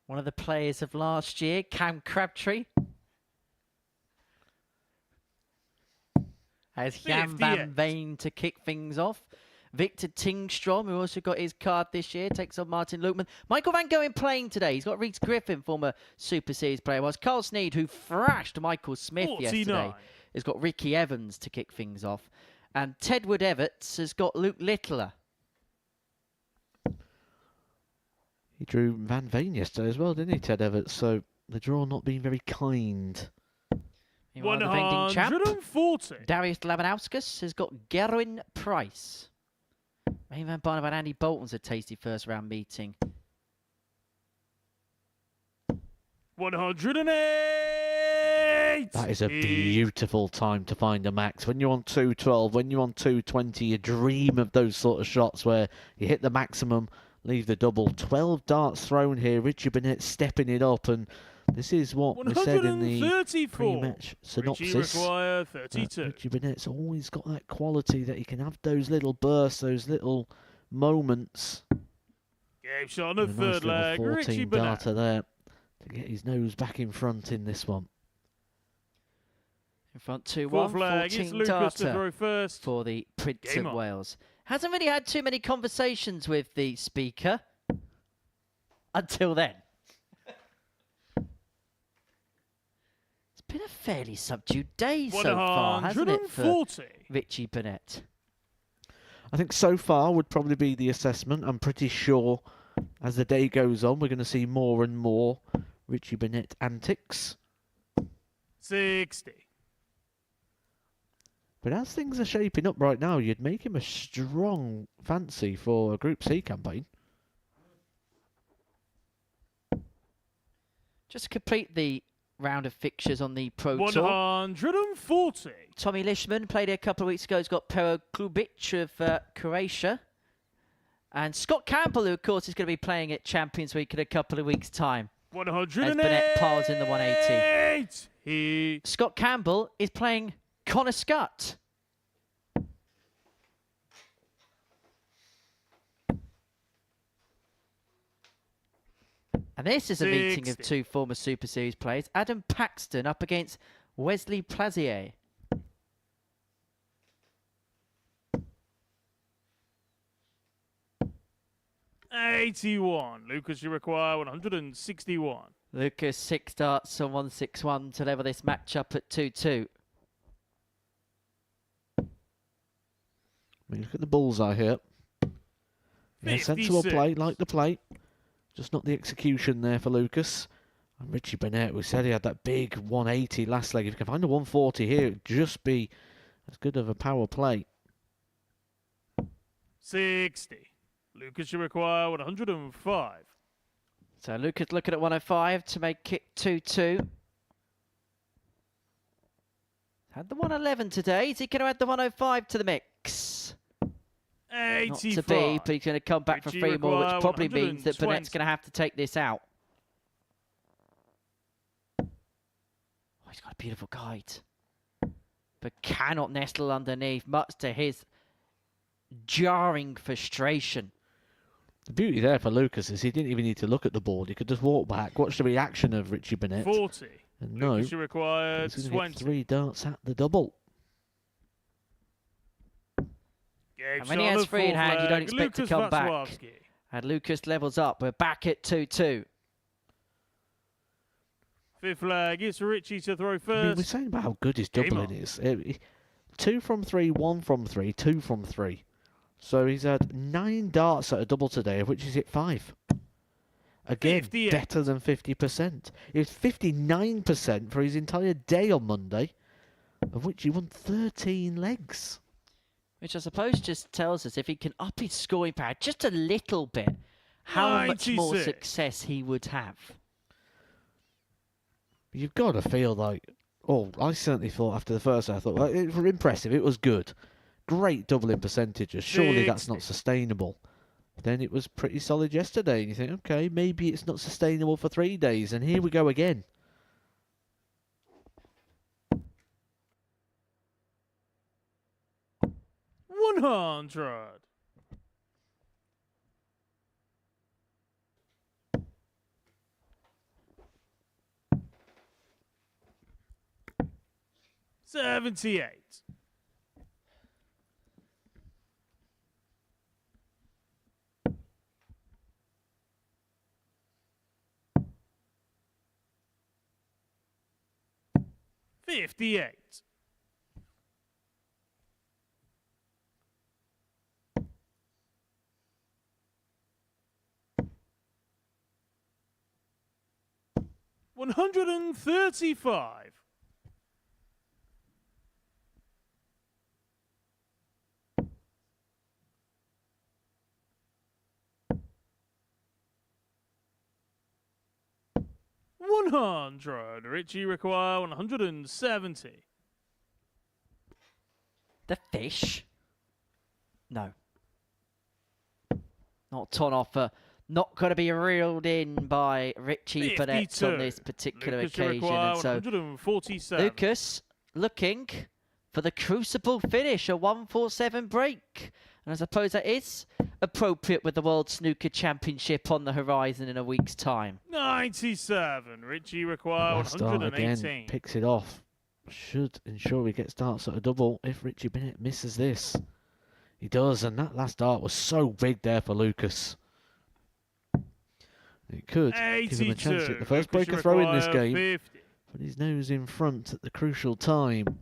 One of the players of last year, Cam Crabtree. Has Jan van Veen to kick things off. Victor Tingstrom, who also got his card this year, takes on Martin Lukeman. Michael Van Gogh playing today. He's got Reece Griffin, former Super Series player. Whilst Carl Sneed, who thrashed Michael Smith 49. yesterday, has got Ricky Evans to kick things off. And Tedward Everts has got Luke Littler. He drew Van Veen yesterday as well, didn't he, Ted Everts? So the draw not being very kind. Meanwhile, the defending champ, 140. Darius Labanauskas, has got Gerwin Price. Main Van Barnum and Andy Bolton's a tasty first round meeting. 108. That is a beautiful time to find a max. When you're on 212, when you're on 220, you dream of those sort of shots where you hit the maximum, leave the double. 12 darts thrown here. Richie Burnett stepping it up, and this is what we said in the pre-match synopsis. Richie Burnett's always got that quality that he can have those little bursts, those little moments. Game shot on the Nice third leg. 14 Richie Burnett. darter there to get his nose back in front in this one. In front 2-1, Fourth leg, it's 14 Lucas to darter throw first. for the Prince Game of on. Wales. Hasn't really had too many conversations with the speaker until then. It's been a fairly subdued day so far, hasn't it, for Richie Burnett? I think so far would probably be the assessment. I'm pretty sure as the day goes on, we're going to see more and more Richie Burnett antics. 60. But as things are shaping up right now, you'd make him a strong fancy for a Group C campaign. Just to complete the round of fixtures on the Pro Tour. 140. Tommy Lishman played a couple of weeks ago. He's got Pero Klubic of Croatia. And Scott Campbell, who of course is going to be playing at Champions Week in a couple of weeks' time. 108. As Burnett piles in the 180. Scott Campbell is playing Connor Scott. And this is a meeting of two former Super Series players. Adam Paxton up against Wesley Plazier. $81. Lucas, you require 161. Lucas 6 darts on 161 to level this match up at 2-2. I mean, look at the bullseye here. Yeah, sensible play, like the play. Just not the execution there for Lucas. And Richie Burnett, we said he had that big 180 last leg. If you can find a 140 here, it'd just be as good of a power play. 60. Lucas, you require 105. So Lucas looking at 105 to make it 2-2. Had the 111 today. Is he going to add the 105 to the mix? 85. Not to be, but he's going to come back for 3 more, which probably means that Burnett's going to have to take this out. Oh, he's got a beautiful guide. But cannot nestle underneath, much to his jarring frustration. The beauty there for Lucas is he didn't even need to look at the board. He could just walk back, watch the reaction of Richie Burnett. 40. And no, Lucas, you require he's 20. going to get 3 darts at the double. And when he has 3 in hand, you don't expect to come back. And Lucas levels up. We're back at 2-2. Fifth leg, it's Richie to throw first. I mean, we're saying about how good his doubling is. 2 from 3, 1 from 3, 2 from 3. So he's had 9 darts at a double today, of which he's hit 5. Again, 58. better than 50%. It was 59% for his entire day on Monday, of which he won 13 legs. Which I suppose just tells us if he can up his scoring power just a little bit, how much more success he would have. You've got to feel like, I certainly thought after the first, I thought, well, it was impressive, it was good. Great doubling percentages. Surely that's not sustainable. then it was pretty solid yesterday. And you think, okay, maybe it's not sustainable for 3 days. And here we go again. $100. $78. $58. $135. $100. Richie require 170. The fish? No. Not on offer. Not going to be reeled in by Richie Burnett on this particular occasion. And so 147. Lucas looking for the crucible finish, a 147 break. And I suppose that is appropriate with the World Snooker Championship on the horizon in a week's time. 97. Richie require Last start 118. again, picks it off. Should ensure we get starts at a double if Richie Bennett misses this. He does, and that last dart was so big there for Lucas. It could give him a chance to get the first breaker throw in this game. 50. Put his nose in front at the crucial time.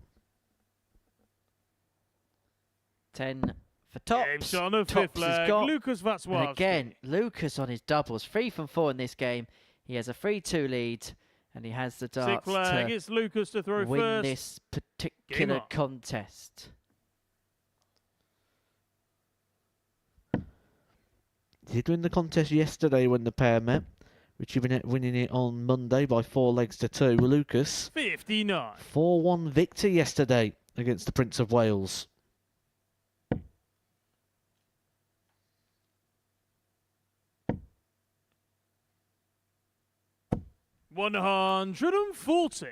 10 for tops. Game's on a Tops fifth is leg. got. Lucas Waklowski. And again, Lucas on his doubles. 3 from 4 in this game. He has a 3-2 lead, and he has the darts Sixth leg. to It's Lucas to throw win first. this particular contest. He did win the contest yesterday when the pair met. Richie Bennett winning it on Monday by 4 legs to 2. Lucas 59. 4-1 victor yesterday against the Prince of Wales. $140.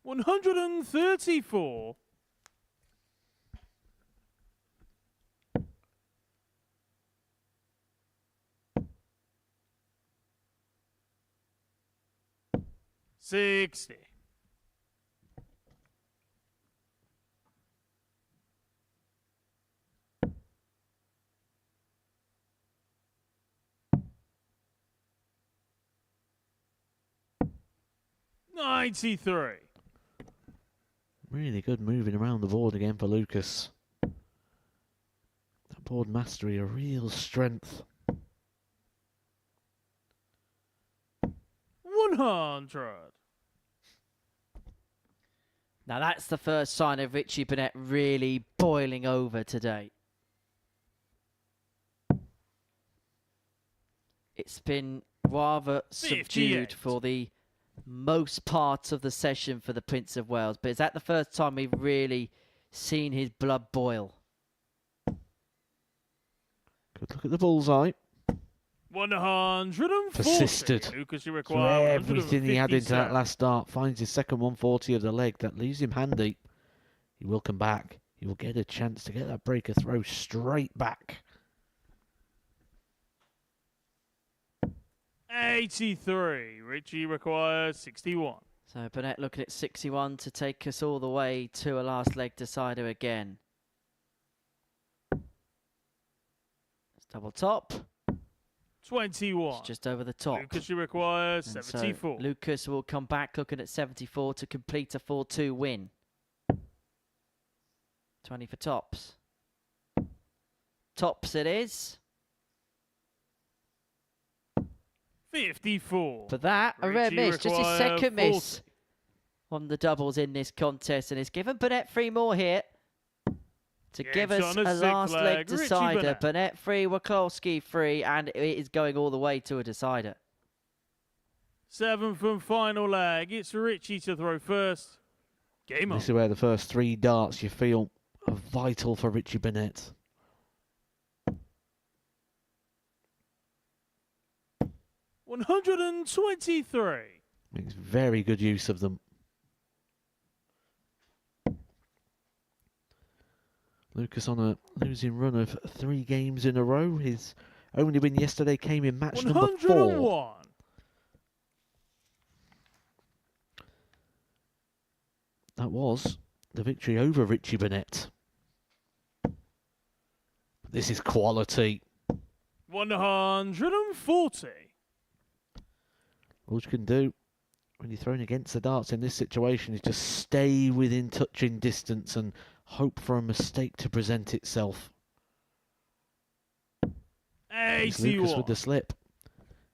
$134. $60. $93. Really good moving around the board again for Lucas. That board mastery, a real strength. 100. Now that's the first sign of Richie Burnett really boiling over today. It's been rather 58. subdued for the most part of the session for the Prince of Wales, but is that the first time we've really seen his blood boil? Good look at the bullseye. 140. Persisted. Lucas, you So require everything he had into that 157. last start. Finds his second 140 of the leg. That leaves him handy. He will come back. He will get a chance to get that breaker throw straight back. 83. Richie requires 61. So Burnett looking at 61 to take us all the way to a last leg decider again. It's double top. 21. It's just over the top. Lucas, you require And so 74. Lucas will come back looking at 74 to complete a 4-2 win. 20 for tops. Tops it is. 54. For that, a rare Richie miss. Just his require second 40. miss on the doubles in this contest. And it's given Burnett 3 more here to Game's give us on a a sixth last leg leg. Richie decider. Burnett. Burnett 3, Waklowski 3, and it is going all the way to a decider. 7th and final leg. It's Richie to throw first. Game on. This is where the first 3 darts you feel are vital for Richie Burnett. $123. Makes very good use of them. Lucas on a losing run of 3 games in a row. His only win yesterday came in match number 4. 101. That was the victory over Richie Burnett. This is quality. 140. All you can do when you're thrown against the darts in this situation is just stay within touching distance and hope for a mistake to present itself. It's Lucas with the slip.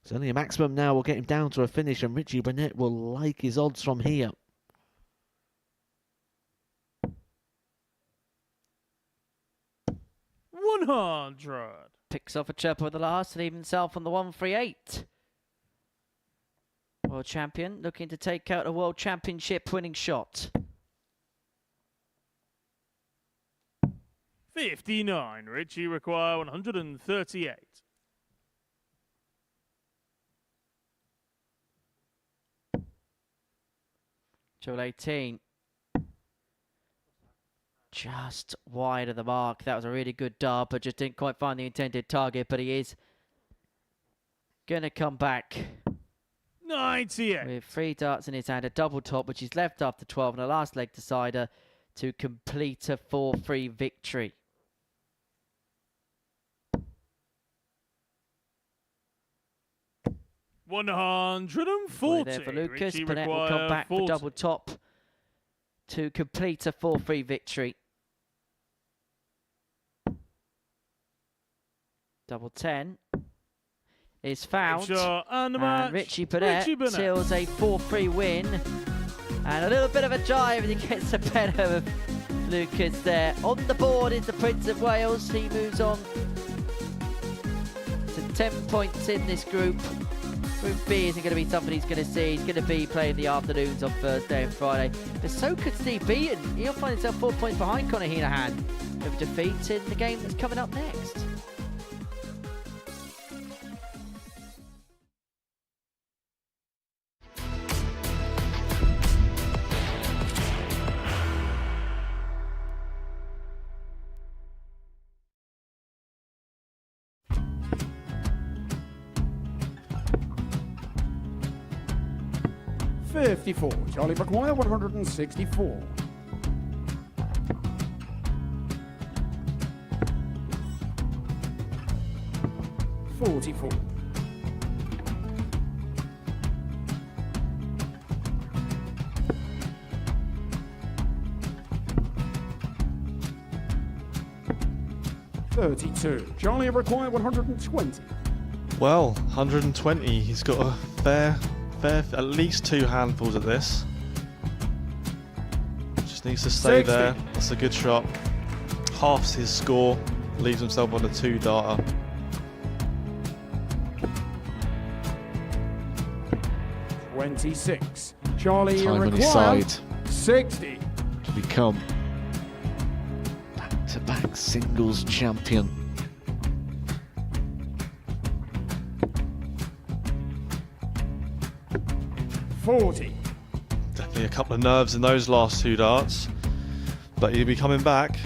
It's only a maximum now. We'll get him down to a finish, and Richie Burnett will like his odds from here. $100. Picks off a chirp with the last and even himself on the 138. World champion looking to take out a world championship winning shot. 59. Richie require 138. Triple 18. Just wide of the mark. That was a really good dart, but just didn't quite find the intended target. But he is going to come back 98. with 3 darts in his hand, a double top, which is left after 12, and a last leg decider to complete a 4-3 victory. $140. There for Lucas. Richie Burnett will come back 40. for double top to complete a 4-3 victory. Double 10 is found, and Richie Burnett seals a 4-3 win, and a little bit of a jive as he gets the better of Lucas there. On the board is the Prince of Wales. He moves on to 10 points in this group. Group B isn't going to be something he's going to see. He's going to be playing the afternoons on Thursday and Friday. But so could Steve Beaton. He'll find himself 4 points behind Conor Henahan with defeat in the game that's coming up next. $54. Charlie Maguire, 164. $44. $32. Charlie required 120. Well, 120. He's got a fair, at least 2 handfuls at this. Just needs to stay 60. there. That's a good shot. Halves his score. Leaves himself on a 2-darter. $26. Charlie Time on his required side 60. to become back-to-back singles champion. $40. Definitely a couple of nerves in those last 2 darts. But he'll be coming back.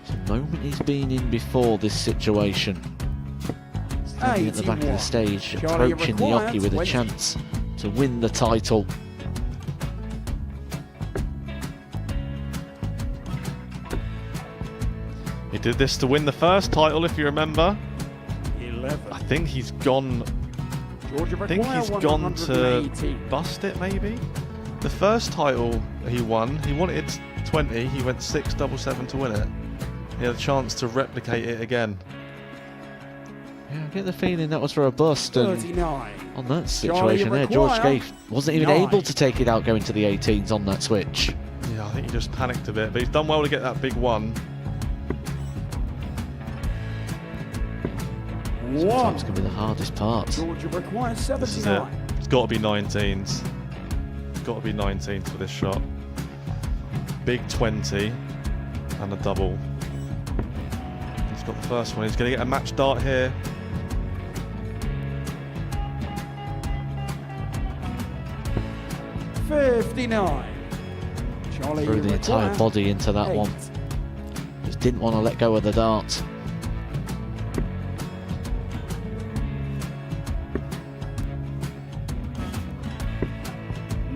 It's a moment he's been in before this situation. Standing at the back of the stage, Charlie approaching the required Yoki with a 20. chance to win the title. He did this to win the first title, if you remember. 11. I think he's gone. Georgia I think he's gone to 180. bust it, maybe. The first title he wanted 20. He went 6-7-7 to win it. He had a chance to replicate it again. Yeah, I get the feeling that was for a bust. And 39. on that situation there, George require Scaife wasn't even 9. able to take it out going to the 18s on that switch. Yeah, I think he just panicked a bit, but he's done well to get that big one. Sometimes can be the hardest part. Georgia requires This is it. 79. It's got to be 19s. It's got to be 19s for this shot. Big 20 and a double. He's got the first one. He's going to get a match dart here. $59. Charlie, Threw you the entire require body into that 8. one. Just didn't want to let go of the dart.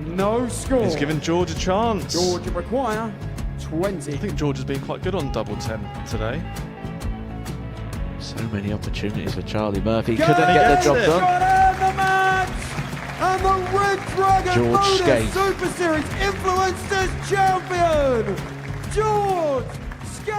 No score. He's given George a chance. Georgia require 20. I think George has been quite good on double 10 today. So many opportunities for Charlie Murphy. Go Couldn't get the job it. done. Got in the match! And the Red Dragon George Modus Skate. Super Series Influencers Champion, George Skate!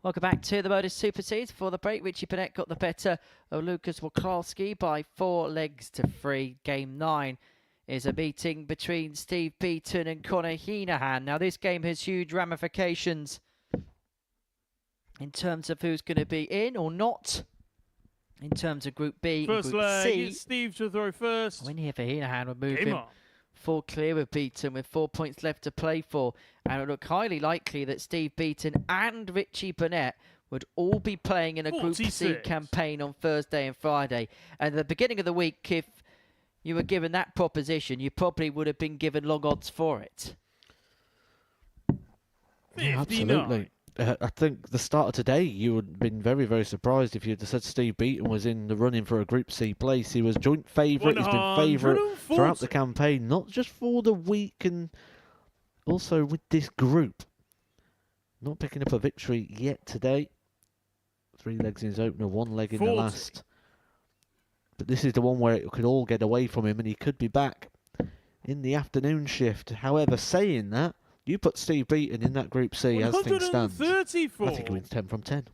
Welcome back to the Modus Super Series. For the break, Richie Burnett got the better of Lucas Waklowski by 4 legs to 3. Game 9 is a meeting between Steve Beaton and Conor Henahan. Now, this game has huge ramifications in terms of who's going to be in or not. In terms of Group B First and Group leg, C. it's Steve to throw first. A win here for Henahan would move Game him on. 4 clear of Beaton with 4 points left to play for. And it looked highly likely that Steve Beaton and Richie Burnett would all be playing in a Group C 46. campaign on Thursday and Friday. And at the beginning of the week, if you were given that proposition, you probably would have been given long odds for it. Yeah, 59. absolutely. I think the start of today, you would have been very, very surprised if you'd have said Steve Beaton was in the running for a Group C place. He was joint favourite. He's been favourite throughout the 140. campaign, not just for the week and also with this group. Not picking up a victory yet today. 3 legs in his opener, 1 leg in 40. the last. But this is the one where it could all get away from him and he could be back in the afternoon shift. However, saying that, you put Steve Beaton in that Group C as things stand. 134. I think he wins 10 from 10.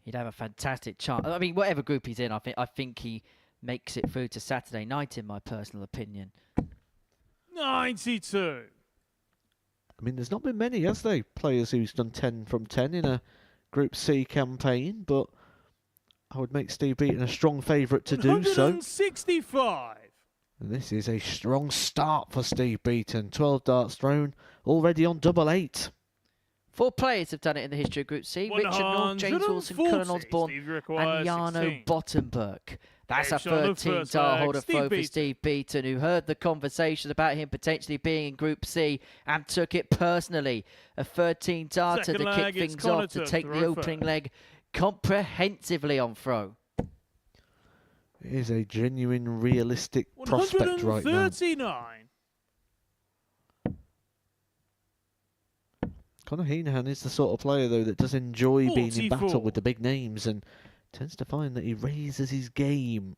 He'd have a fantastic chance. I mean, whatever group he's in, I think he makes it through to Saturday night, in my personal opinion. 92. I mean, there's not been many, has there, players who's done 10 from 10 in a Group C campaign, but I would make Steve Beaton a strong favourite to do so. 165. And this is a strong start for Steve Beaton. 12 darts thrown, already on double 8. 4 players have done it in the history of Group C. Richard North, James Wilson, 140. Cullen Osborne, Steve and requires Jarno 16. Bottenberg. That's Game a shot on the 13 first dart leg, holder Steve throw for Beaton. Steve Beaton, who heard the conversation about him potentially being in Group C and took it personally. A 13 darter Second to leg, kick it's things Connor off to to take the throw opening first. leg comprehensively on throw. It is a genuine, realistic prospect right now. 139. Conor Henahan is the sort of player, though, that does enjoy being in 44. battle with the big names and tends to find that he raises his game.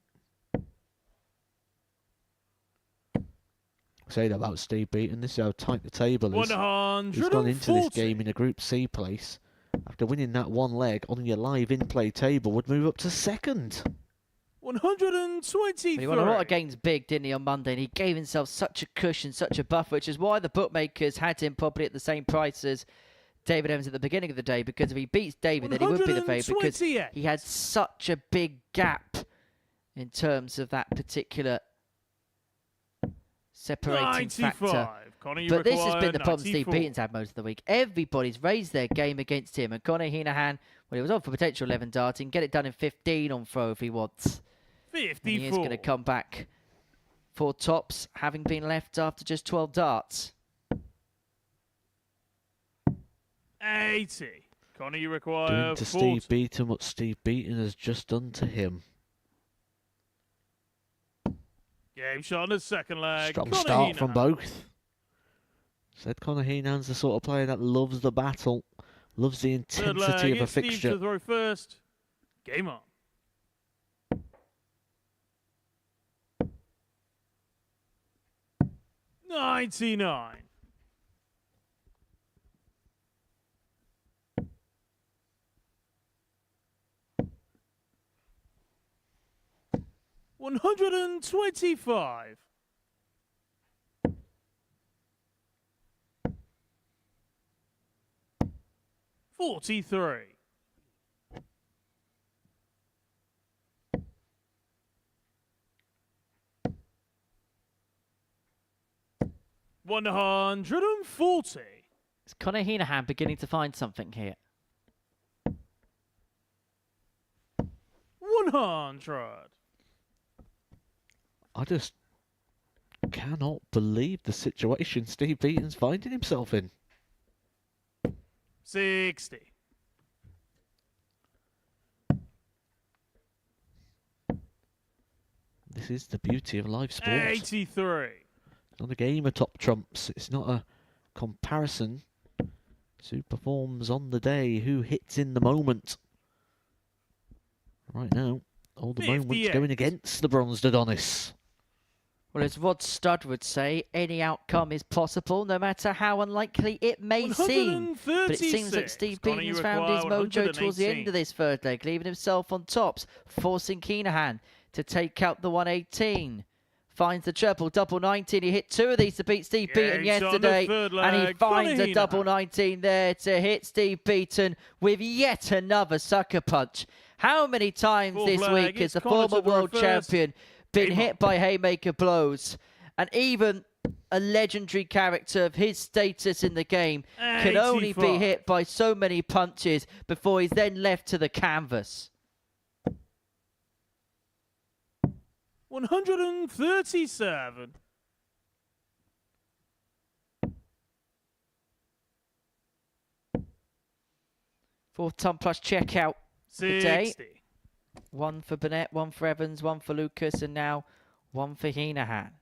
Say that about Steve Beaton. This is how tight the table is. 140. He's gone into this game in a Group C place. After winning that 1 leg on your live in-play table, would move up to 2nd. 123. He won a lot of games big, didn't he, on Monday? And he gave himself such a cushion, such a buffer, which is why the bookmakers had him probably at the same price as David Evans at the beginning of the day, because if he beats David, then he would be the favourite, because 128. he had such a big gap in terms of that particular separating factor. 95. Conor, you But this has require been the problem Steve 94. Beaton's had most of the week. Everybody's raised their game against him, and Conor Henahan, well, he was on for potential 11 darting, get it done in 15 on throw if he wants. 54. And he is going to come back for tops, having been left after just 12 darts. 80. Conor, you require Doing to 40. Steve Beaton what Steve Beaton has just done to him. Game shot on the second leg. Strong Conor start from Henahan. both. Said Conor Henahan's the sort of player that loves the battle, loves the Third intensity leg, of a it's Steve fixture. to throw first. Game on. $99. 125. $43. $140. Is Conor Henahan beginning to find something here? 100. I just cannot believe the situation Steve Beaton's finding himself in. 60. This is the beauty of live sport. 83. It's not a game of top trumps. It's not a comparison. It's who performs on the day, who hits in the moment. Right now, all the moments 58. going against the bronzed Adonis. Well, as Rod Studd would say, any outcome is possible, no matter how unlikely it may seem. But it seems like Steve Conor, Beaton's you found his require mojo towards the 118. end of this third leg, leaving himself on tops, forcing Henahan to take out the 118. Finds the treble, double 19. He hit two of these to beat Steve Beaton he's on the yesterday. third And he leg. finds Conor a double Henahan. 19 there to hit Steve Beaton with yet another sucker punch. How many times Fourth this leg, week has it's the Conor former to the world first. champion been Game hit on. by haymaker blows? And even a legendary character of his status in the game can only be 85. hit by so many punches before he's then left to the canvas. 137. Fourth ton plus checkout for the day. 60. One for Burnett, one for Evans, one for Lucas, and now one for Henahan.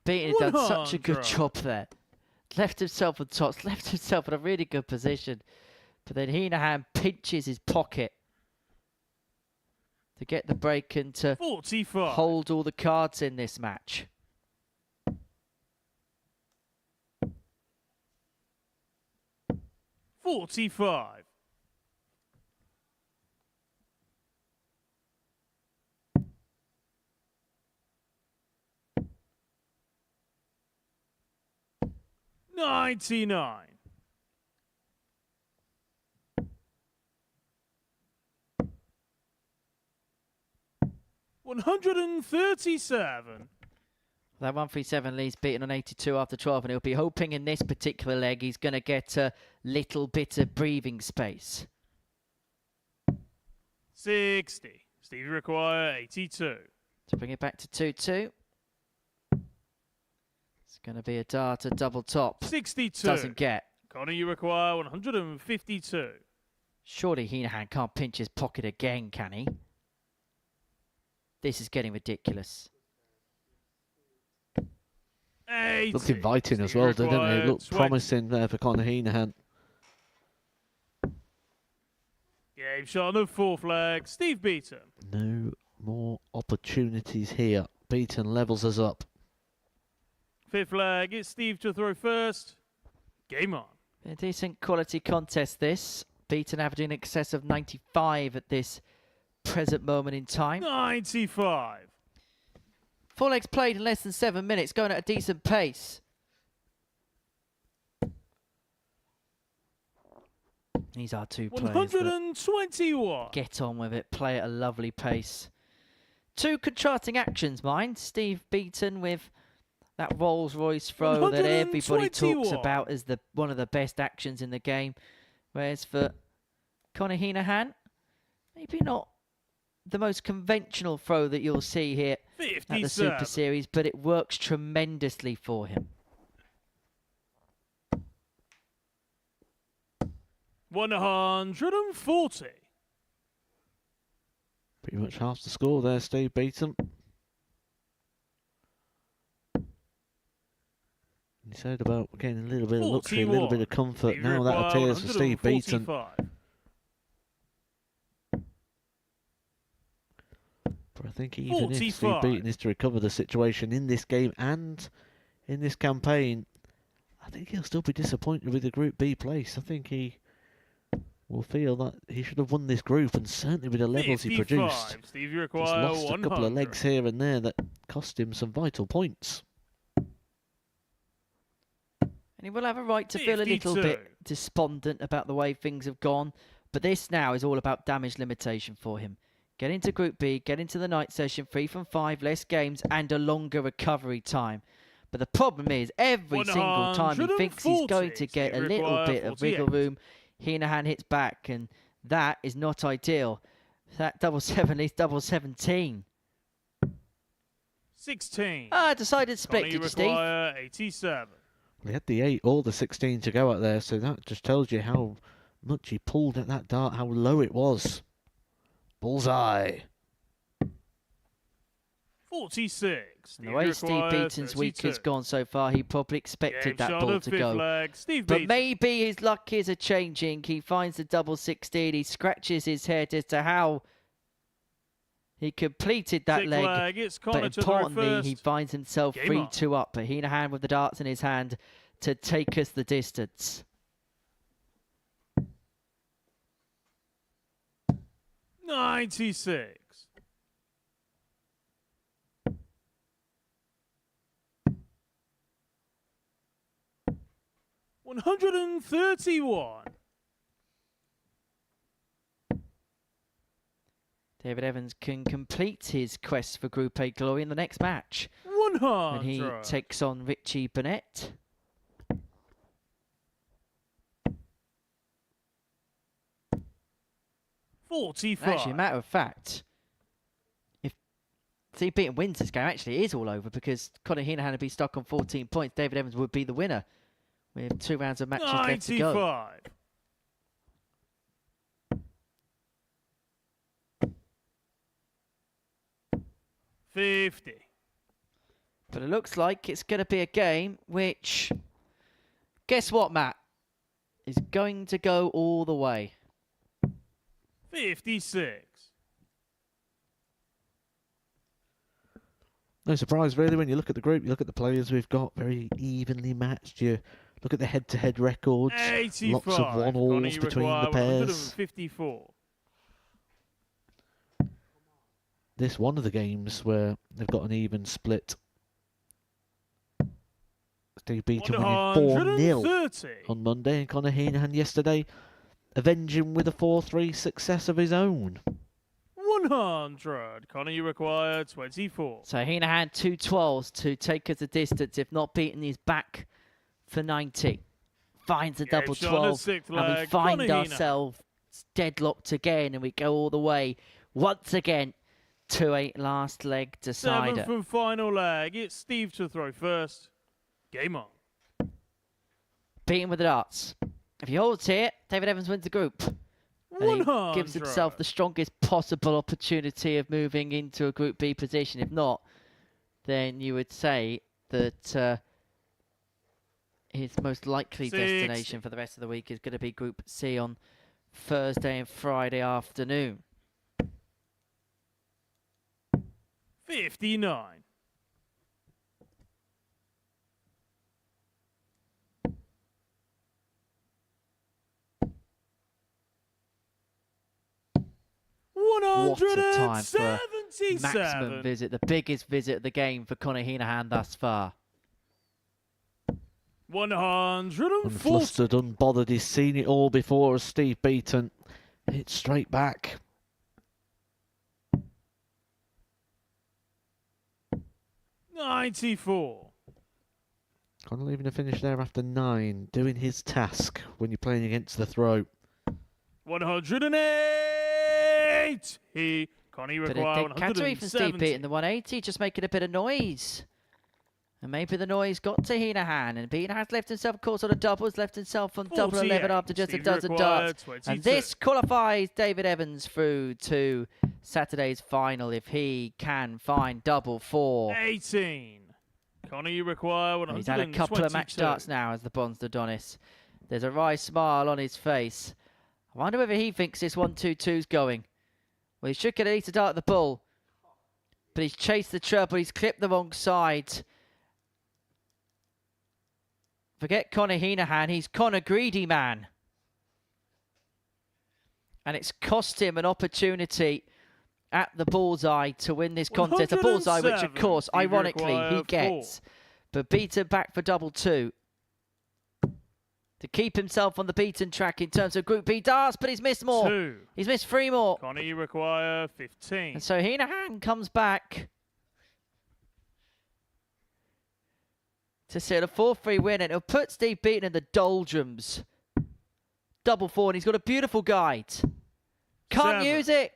Beaton had done such a good 100. job there. Left himself on top, left himself in a really good position. But then Henahan pinches his pocket to get the break and to 45. hold all the cards in this match. $45. $99. $137. That 137 leads Beaton on 82 after 12, and he'll be hoping in this particular leg he's going to get a little bit of breathing space. 60. Steve require 82. To bring it back to 2-2. It's going to be a dart, a double top. 62. Doesn't get. Conor, you require 152. Surely Henahan can't pinch his pocket again, can he? This is getting ridiculous. 80. Looked inviting as Steve well, didn't required it? Looked 20. promising there for Conor Henahan. Game shot on the fourth leg. Steve Beaton. No more opportunities here. Beaton levels us up. Fifth leg. It's Steve to throw first. Game on. A decent quality contest this. Beaton averaging in excess of 95 at this present moment in time. 95. 4 legs played in less than 7 minutes, going at a decent pace. These are two players that 121. get on with it, play at a lovely pace. Two contrasting actions, mind. Steve Beaton with that Rolls-Royce throw that everybody talks 121. about as one of the best actions in the game. Whereas for Conor Henahan, maybe not the most conventional throw that you'll see here at the 57. Super Series, but it works tremendously for him. 140. Pretty much half the score there, Steve Beaton. He said about getting a little bit of luxury, a little bit of comfort. Steve Now that require appears for Steve Beaton. 145. But I think even if Steve 45. Beaton is to recover the situation in this game and in this campaign, I think he'll still be disappointed with the Group B place. I think he will feel that he should have won this group, and certainly with the levels he 55. produced. Steve, you Just require lost a couple of 100. legs here and there that cost him some vital points. And he will have a right to feel a little 52. bit despondent about the way things have gone. But this now is all about damage limitation for him. Get into Group B, get into the night session, 3 from 5, less games, and a longer recovery time. But the problem is, every single time he thinks he's going to get a little bit of wiggle room, Henahan hits back, and that is not ideal. That double 7 is double 17. 16. Decided split, Connie, did you you, Steve? require 87. He had the 8 or the 16 to go out there, so that just tells you how much he pulled at that dart, how low it was. Bullseye. 46. And the way Steve Beaton's week has gone so far, he probably expected that ball to go. Steve But Beaton. maybe his luck is a changing. He finds the double 16. He scratches his head as to how he completed that Tick leg. flag. It's Connor But to the right importantly, he first. finds himself Game on. 3-2 up. But Henahan with the darts in his hand to take us the distance. 96. $131. David Evans can complete his quest for Group A glory in the next match. 100. When he takes on Richie Burnett. Actually, a matter of fact, if Steve Beaton wins this game, actually it is all over because Conor Henahan would be stuck on 14 points. David Evans would be the winner with 2 rounds of matches left to go. 95. $50. But it looks like it's going to be a game which, guess what, Matt, is going to go all the way. 56. No surprise, really, when you look at the group, you look at the players we've got, very evenly matched. You look at the head-to-head records, 85. lots of one-alls between the pairs. 154. This one of the games where they've got an even split. Steve Beaton winning 4-0 on Monday, and Conor Henahan yesterday avenging with a 4-3 success of his own. 100. Connor, you require 24. So Henahan 2 12s to take us a distance. If not beaten, he's back for 90. Finds a double 12, and we find ourselves deadlocked again, and we go all the way once again to a last leg decider. 7 from final leg. It's Steve to throw first. Game on. Beaten with the darts. If he holds here, David Evans wins the group. And he gives himself the strongest possible opportunity of moving into a Group B position. If not, then you would say that his most likely destination for the rest of the week is going to be Group C on Thursday and Friday afternoon. 59. What a time for a maximum visit, the biggest visit of the game for Conor Henahan thus far. 140. Unflustered, unbothered, he's seen it all before as Steve Beaton hits straight back. $94. Conor leaving a finish there after 9, doing his task when you're playing against the throat. 108. Connie But require a category from Steve Beaton, the 180, just making a bit of noise. And maybe the noise got to Henahan, and Beaton has left himself, of course, on a doubles, left himself on double 11 after just a dozen darts. And this qualifies David Evans through to Saturday's final if he can find double 4. 18. Connie, you require 122. He's had a couple of match darts now as the Bronze Adonis. There's a wry smile on his face. I wonder whether he thinks this 1-2-2's going. Well, he should get at least a dart at the bull. But he's chased the treble. He's clipped the wrong side. Forget Conor Henahan. He's Conor Greedy Man. And it's cost him an opportunity at the bullseye to win this contest. A bullseye which, of course, ironically, he gets. But Beaton back for double 2. To keep himself on the Beaton track in terms of Group B darts, but he's missed more. 2. He's missed 3 more. Connor, you require 15. And so Henahan comes back to seal a 4-3 win, and it'll put Steve Beaton in the doldrums. Double 4, and he's got a beautiful guide. Can't 7. use it.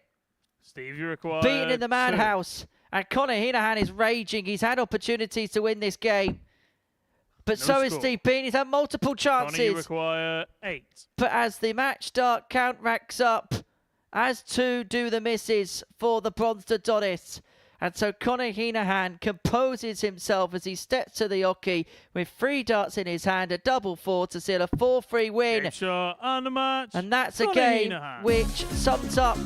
Steve, you require Beaton in the 2. madhouse. And Connor Henahan is raging. He's had opportunities to win this game. But No so is score. Steve Beaton. He's had multiple Connor, you chances. require 8. But as the match start count racks up, as 2 do the misses for the bronze to Donis. And so Connor Henahan composes himself as he steps to the hockey with 3 darts in his hand, a double 4 to seal a 4-3 win. Game shot and the match. And that's a Connor game Henahan. which sums up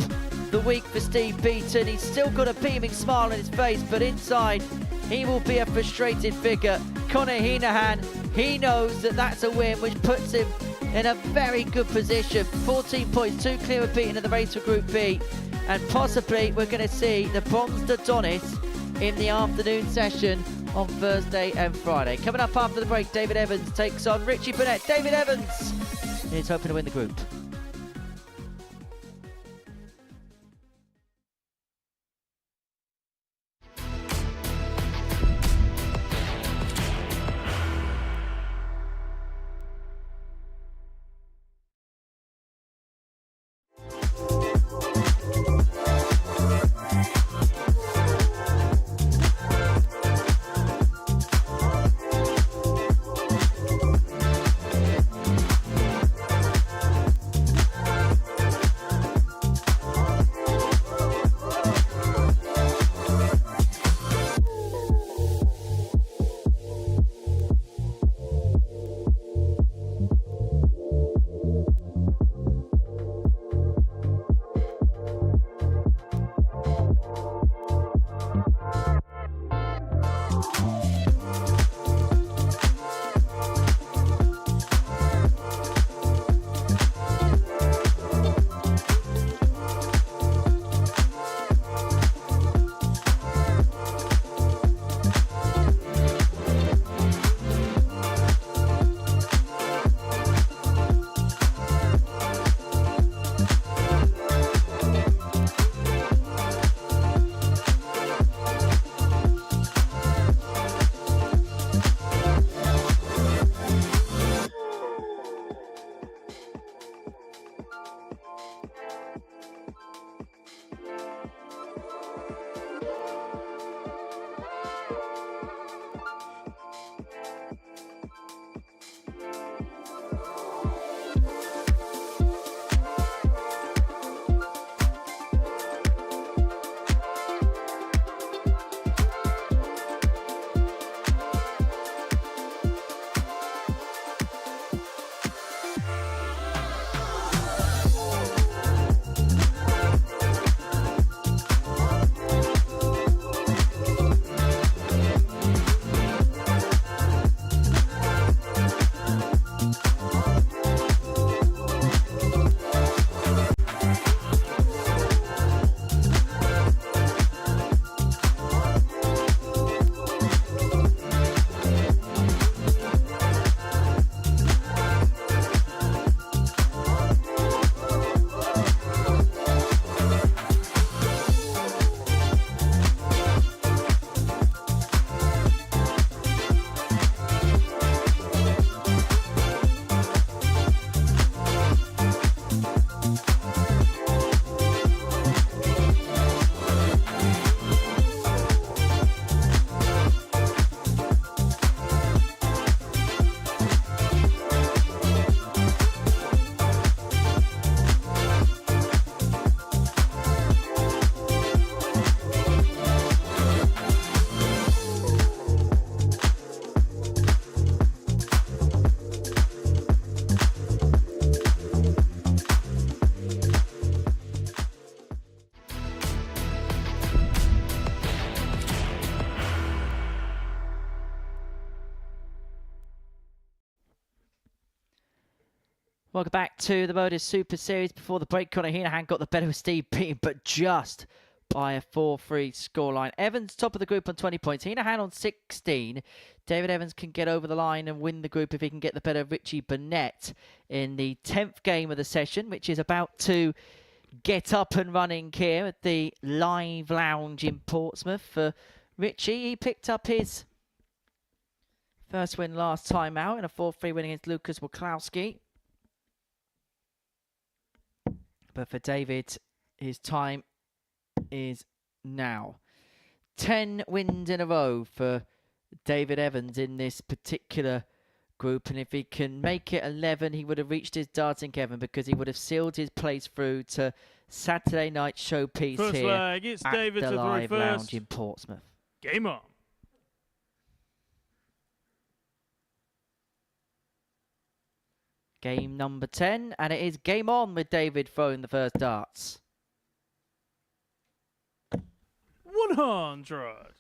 the week for Steve Beaton. He's still got a beaming smile on his face, but inside he will be a frustrated figure. Connor Henahan, he knows that that's a win, which puts him in a very good position. 14 points, 2 clear of Beaton in the race for Group B. And possibly we're going to see the bronze to Donis in the afternoon session on Thursday and Friday. Coming up after the break, David Evans takes on Richie Burnett. David Evans is hoping to win the group. Welcome back to the Modus Super Series. Before the break, Conor Henahan got the better of Steve Beaton, but just by a 4-3 scoreline. Evans top of the group on 20 points. Henahan on 16. David Evans can get over the line and win the group if he can get the better of Richie Burnett in the 10th game of the session, which is about to get up and running here at the Live Lounge in Portsmouth. For Richie, he picked up his first win last time out in a 4-3 win against Lucas Waklowski. But for David, his time is now. 10 wins in a row for David Evans in this particular group. And if he can make it 11, he would have reached his darting Kevin, because he would have sealed his place through to Saturday night showpiece First here leg, it's at David the to throw Live first. Lounge in Portsmouth. Game on. Game number 10, and it is game on with David throwing the first darts. 100.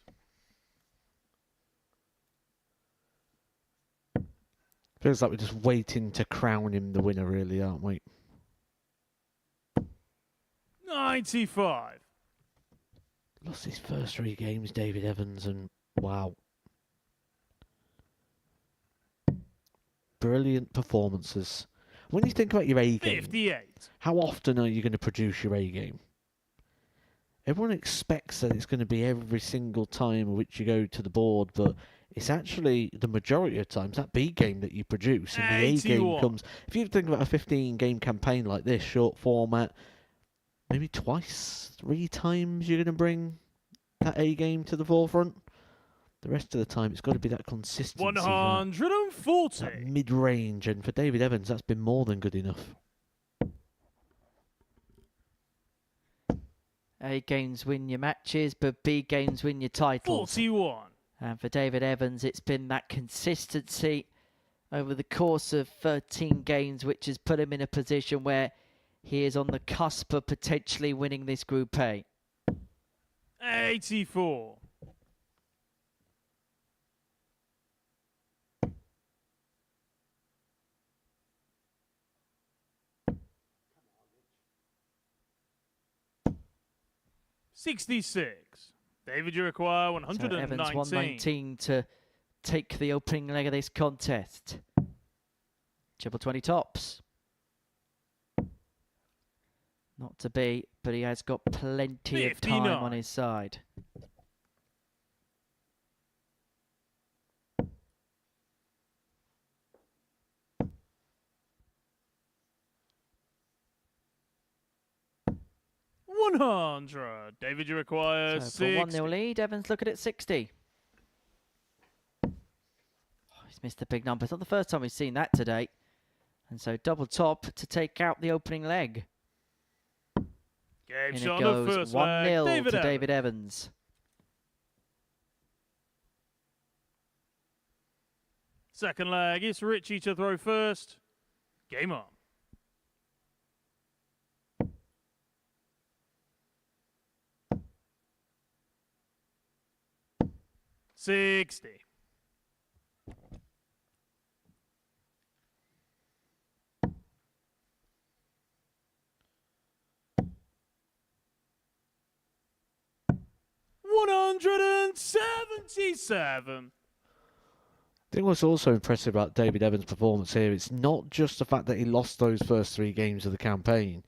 Feels like we're just waiting to crown him the winner, really, aren't we? 95. Lost his first 3 games, David Evans, and wow. Brilliant performances. When you think about your A game, 58. how often are you going to produce your A game? Everyone expects that it's going to be every single time which you go to the board, but it's actually the majority of times that B game that you produce, and the A game 81. comes. If you think about a 15-game campaign like this, short format, maybe twice, 3 times you're going to bring that A game to the forefront. The rest of the time, it's got to be that consistency. 140. That mid-range, and for David Evans, that's been more than good enough. A games win your matches, but B games win your titles. 41. And for David Evans, it's been that consistency over the course of 13 games, which has put him in a position where he is on the cusp of potentially winning this Group A. 84. $66. David, you require So 119. Evans 119 to take the opening leg of this contest. Triple 20 tops. Not to be, but he has got plenty of time 59. on his side. $100. David, you require So for 60. 1-0 lead, Evans looking at 60. Oh, he's missed the big number. It's not the first time we've seen that today. And so double top to take out the opening leg. Game In shot it on the goes first leg. 1-0 to Evans. David Evans. Second leg, it's Richie to throw first. Game on. $60. $177. I think what's also impressive about David Evans' performance here, it's not just the fact that he lost those first 3 games of the campaign.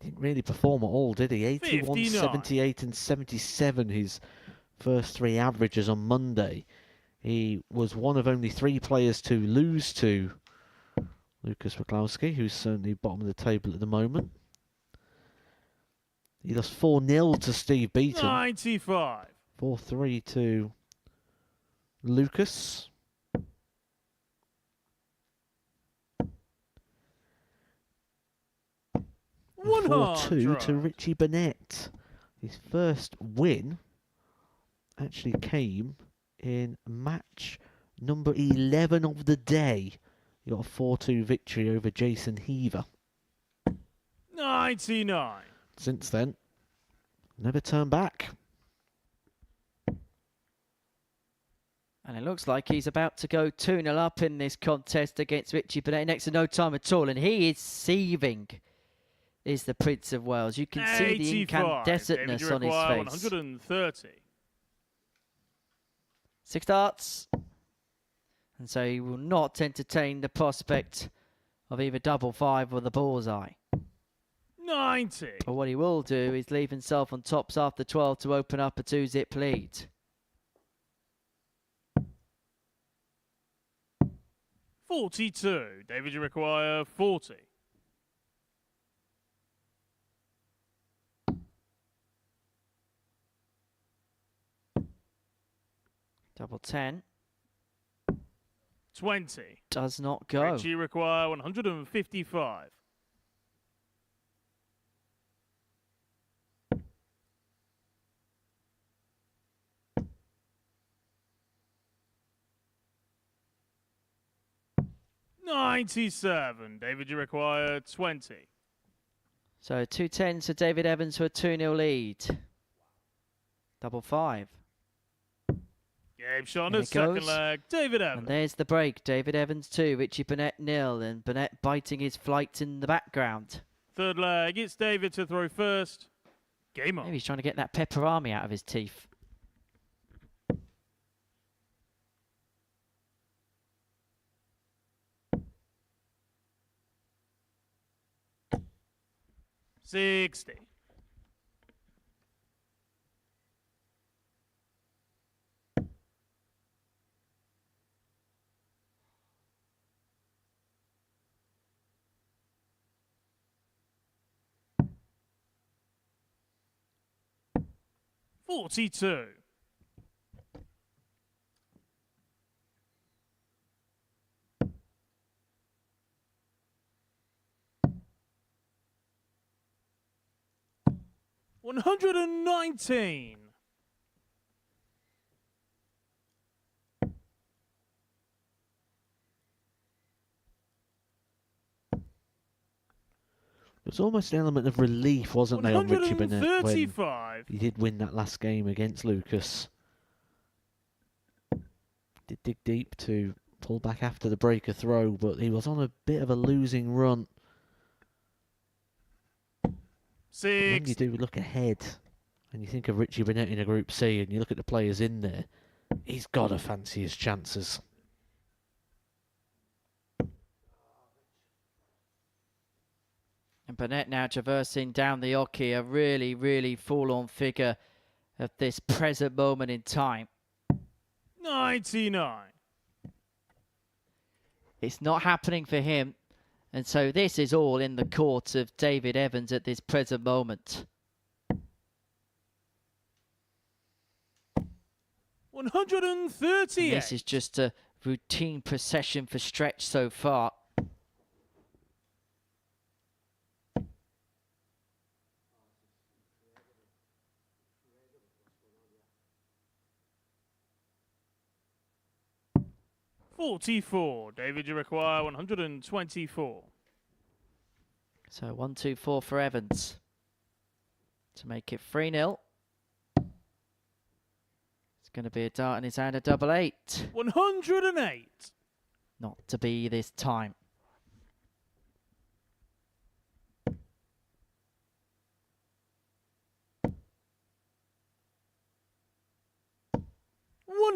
He didn't really perform at all, did he? 81, 59. 78 and 77, his first 3 averages on Monday. He was one of only 3 players to lose to Lucas Waklowski, who's certainly bottom of the table at the moment. He lost 4-0 to Steve Beaton. 95. 4-3 to Lucas. 4-2 to Richie Burnett. His first win actually came in match number 11 of the day. He got a 4-2 victory over Jason Heaver. 99. Since then, never turned back. And it looks like he's about to go 2-0 up in this contest against Richie Burnett next to no time at all. And he is seething, is the Prince of Wales. You can see the incandescentness on his face. 130. 6 darts. And so he will not entertain the prospect of either double 5 or the bullseye. 90. But what he will do is leave himself on tops after 12 to open up a 2-zip lead. 42. David, you require 40. Double 10. 20. Does not go. Richie require 155. $97. David, you require 20. So 2 10s for David Evans for a 2-0 lead. Double 5. Game shot on the second leg. David Evans. And there's the break. David Evans 2, Richie Burnett 0, and Burnett biting his flight in the background. Third leg. It's David to throw first. Game on. Maybe he's trying to get that pepperami out of his teeth. $60. $42. $119. There was almost an element of relief, wasn't there, on Richie Burnett when 135. he did win that last game against Lucas. Did dig deep to pull back after the breaker throw, but he was on a bit of a losing run. 6. When you do look ahead and you think of Richie Burnett in a Group C and you look at the players in there, he's got to fancy his chances. And Burnett now traversing down the oche, a really, really forlorn figure at this present moment in time. 99. It's not happening for him. And so this is all in the court of David Evans at this present moment. 138. And this is just a routine procession for Stretch so far. $44. David, you require 124. So 1-2-4 for Evans to make it 3-0. It's going to be a dart in his hand, a double 8. 108. Not to be this time.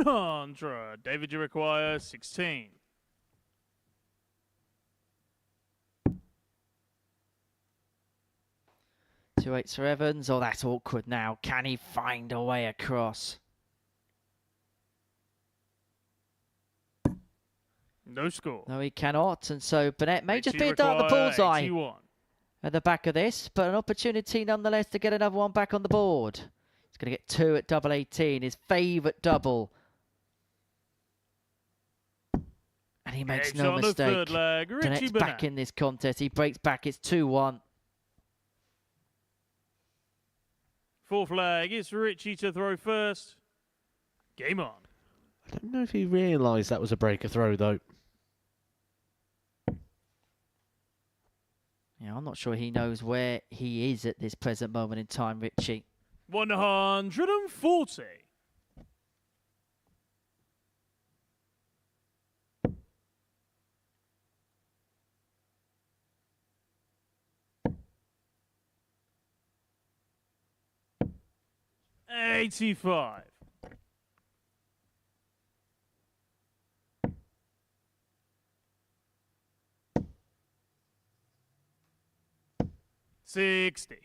$100. David, you require 16. Two 8s for Evans. Oh, that's awkward now. Can he find a way across? No score. No, he cannot. And so Burnett may just Richie be a dart at the require bullseye 81. at the back of this, but an opportunity nonetheless to get another one back on the board. He's going to get 2 at double 18, his favourite double. And he makes Game no shot on the mistake. third leg. Richie Burnett's Burnett. back in this contest. He breaks back. It's 2-1. Fourth leg. It's Richie to throw first. Game on. I don't know if he realised that was a breaker throw, though. Yeah, I'm not sure he knows where he is at this present moment in time, Richie. 140. 85. $60.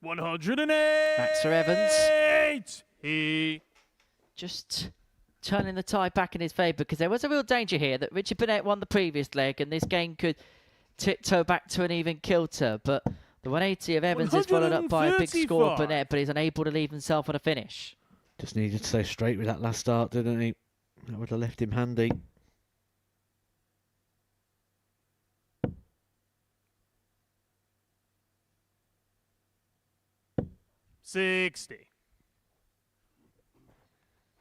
$108. Max Evans. He Just turning the tide back in his favour, because there was a real danger here that Richard Burnett won the previous leg and this game could tiptoe back to an even kilter. But the 180 of Evans is followed up by a big score of Burnett, but he's unable to leave himself on a finish. Just needed to stay straight with that last start, didn't he? That would have left him handy. $60.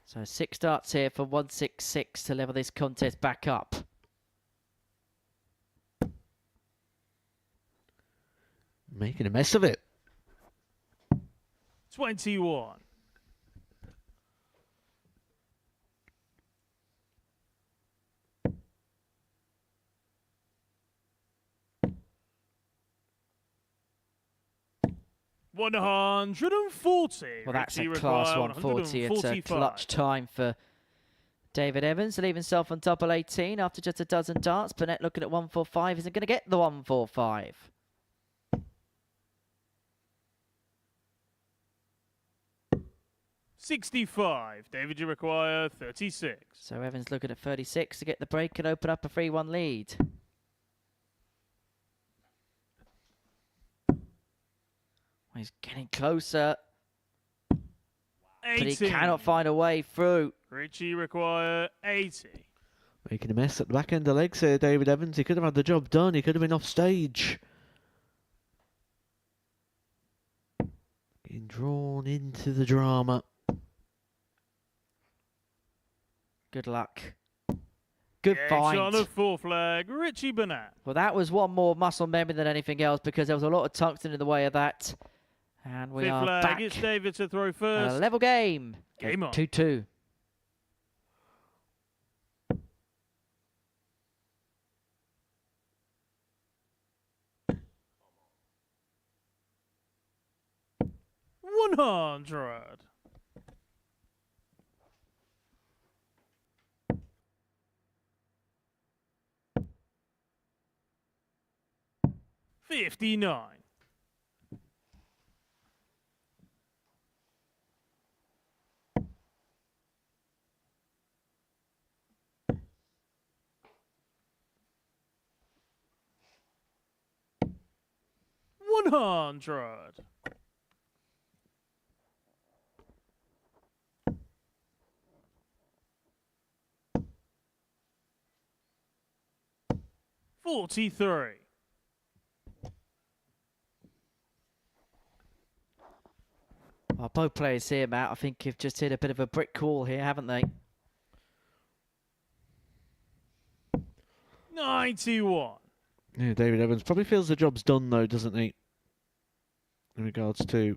So 6 starts here for 166 to level this contest back up. Making a mess of it. 21. $140. Well, that's a Richie class require 140. It's a 145. clutch time for David Evans to leave himself on double 18 after just a dozen darts. Burnett looking at 145. Isn't going to get the 145. $65. David, you require 36. So Evans looking at 36 to get the break and open up a 3-1 lead. He's getting closer, but he 80. cannot find a way through. Richie require 80. Making a mess at the back end of the legs here, David Evans. He could have had the job done. He could have been off stage. Getting drawn into the drama. Good luck. Good find. On the 4th leg, Richie Burnett. Well, that was one more muscle memory than anything else, because there was a lot of tungsten in the way of that. And we 5th are leg, back. it's David to throw A first. level game. Game on. 2-2. $100. $59. $100. $43. Well, both players here, Matt, I think have just hit a bit of a brick wall here, haven't they? 91. Yeah, David Evans probably feels the job's done, though, doesn't he? In regards to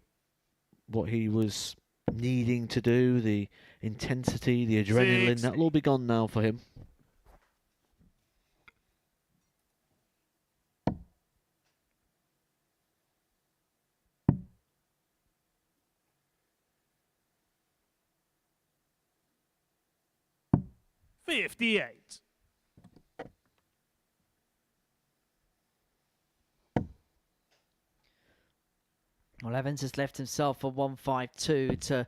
what he was needing to do, the intensity, the adrenaline, 60. that'll all be gone now for him. $58. Well, Evans has left himself a 152 to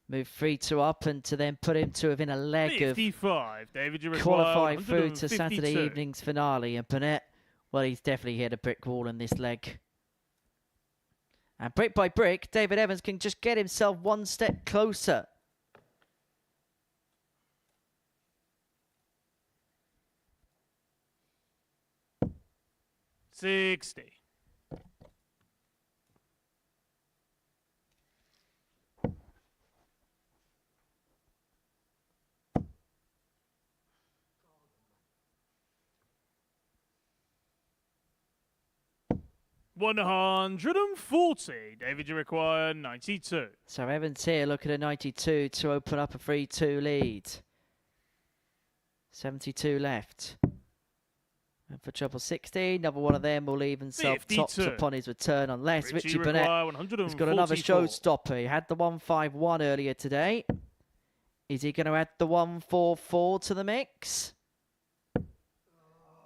move 3-2 up and to then put him to within a leg of 55. David, you require qualifying through to 152. Saturday evening's finale. And Burnett, well, he's definitely hit a brick wall in this leg. And brick by brick, David Evans can just get himself one step closer. $60. 140. David, you require 92. So Evans here looking at 92 to open up a 3-2 lead. 72 left. And for treble 60, another one of them will leave himself 52. tops upon his return, unless Richie Burnett require has got another 144. showstopper. He had the 151 earlier today. Is he going to add the 144 to the mix?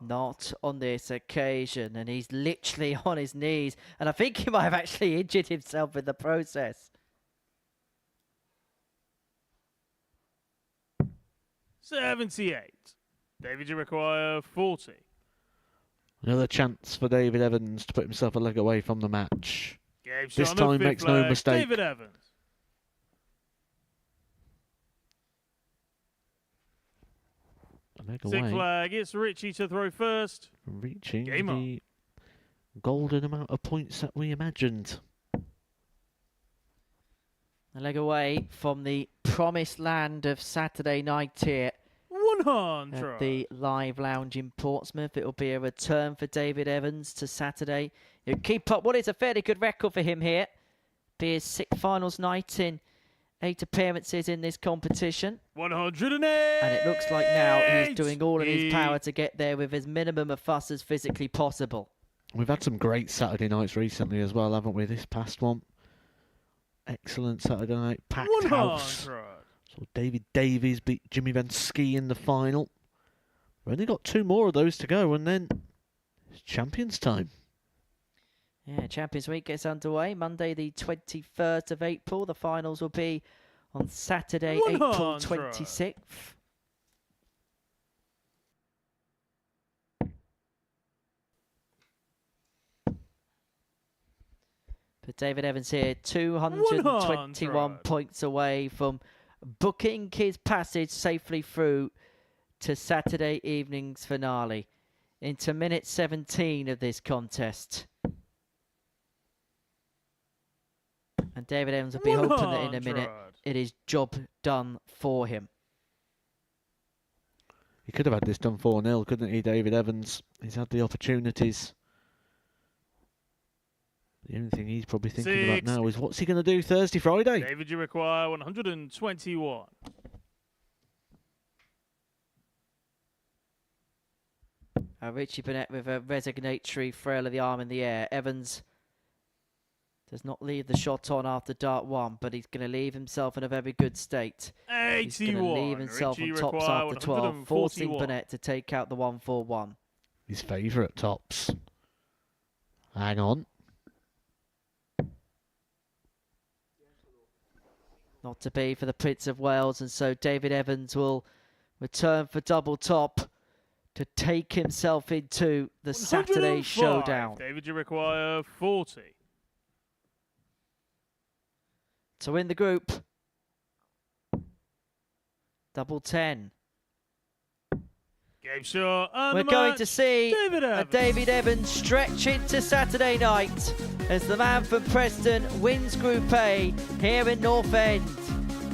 Not on this occasion, and he's literally on his knees, and I think he might have actually injured himself in the process. 78. David, you require 40. Another chance for David Evans to put himself a leg away from the match. Game This shot on the time makes fifth no leg. mistake. David Evans. A leg Sixth away, flag. It's Richie to throw first. reaching Game on. the golden amount of points that we imagined. A leg away from the promised land of Saturday night here 100. at the Live Lounge in Portsmouth. It will be a return for David Evans to Saturday. He'll keep up what is a fairly good record for him here. Be his sixth finals night in 8 appearances in this competition. 108. And it looks like now he's doing all in his power to get there with as minimum of fuss as physically possible. We've had some great Saturday nights recently as well, haven't we? This past one. Excellent Saturday night. Packed 100. house. So David Davies beat Jimmy Van Ski in the final. We've only got 2 more of those to go, and then it's Champions time. Yeah, Champions Week gets underway Monday the 21st of April. The finals will be on Saturday, April 26th. But David Evans here, 221 100. points away from booking his passage safely through to Saturday evening's finale into minute 17 of this contest. And David Evans will be hoping that in a minute it is job done for him. He could have had this done 4-0, couldn't he, David Evans? He's had the opportunities. The only thing he's probably thinking about now is what's he going to do Thursday, Friday? David, you require 121. Richie Burnett with a resignatory frail of the arm in the air. Evans does not leave the shot on after dart 1, but he's going to leave himself in a very good state. 81. He's going to leave himself Richie on tops require after 12, forcing 141. Burnett to take out the 141. His favourite tops. Hang on. Not to be for the Prince of Wales, and so David Evans will return for double top to take himself into the Saturday 105. showdown. David, you require 40. To win the group, double 10. Game shot. And We're the going match, to see David a Evans. David Evans stretch into Saturday night as the man from Preston wins Group A here in North End.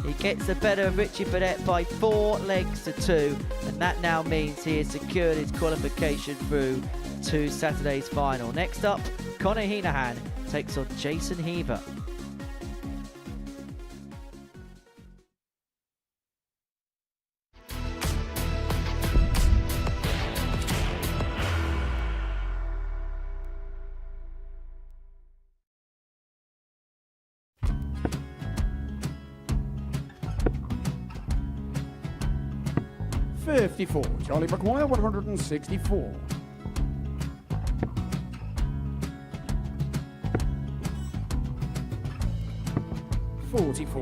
He gets the better of Richie Burnett by 4 legs to 2, and that now means he has secured his qualification through to Saturday's final. Next up, Connor Henahan takes on Jason Heaver. Charlie McGuire, 164. 44.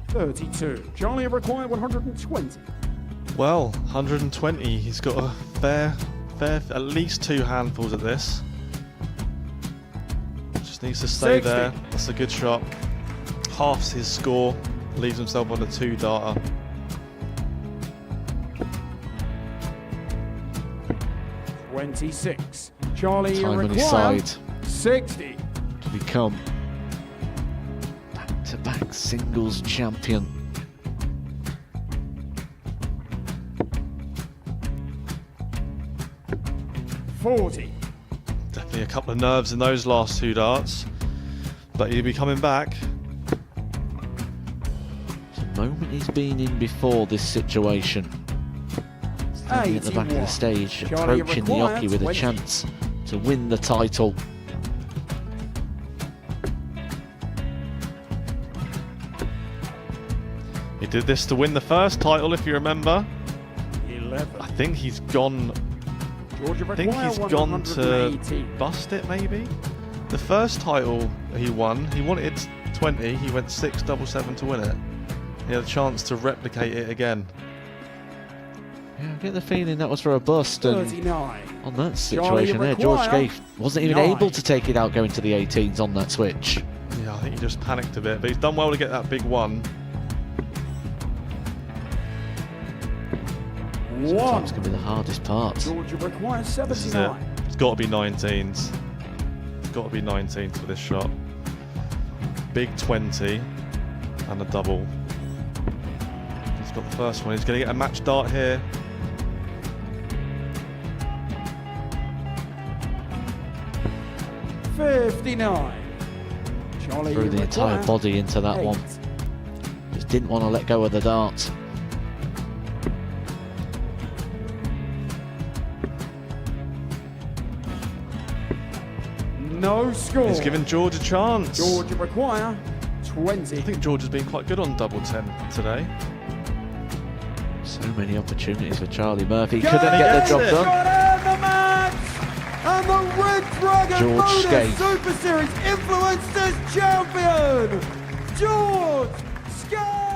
32. Charlie require 120. Well, 120. He's got a fair, at least 2 handfuls at this. Just needs to stay 60. there. That's a good shot. Halves his score. Leaves himself on a 2-darter. $26. Charlie Time on his require side 60. to become that back-to-back singles champion. Definitely a couple of nerves in those last two darts, but he'll be coming back. It's a moment he's been in before this situation. Standing at the back of the stage, approaching the hockey with a chance to win the title. He did this to win the first title, if you remember. 11. I think he's gone. I think he's gone to bust it, maybe. The first title he wanted 20. He went 6-7-7 to win it. He had a chance to replicate it again. Yeah, I get the feeling that was for a bust. And 39. on that situation there, George Gay wasn't even able to take it out going to the 18s on that switch. Yeah, I think he just panicked a bit, but he's done well to get that big one. Sometimes can be the hardest part. Georgia requires This is it. 79. It's got to be 19s. It's got to be 19s for this shot. Big 20 and a double. He's got the first one. He's going to get a match dart here. Charlie Threw the entire body into that one. Just didn't want to let go of the dart. No score. He's giving George a chance. Georgia require 20. I think George has been quite good on double 10 today. So many opportunities for Charlie Murphy. Couldn't get the job done. The match! And the Red Dragon George Modus Skate. Super Series Influencers Champion, George Skate!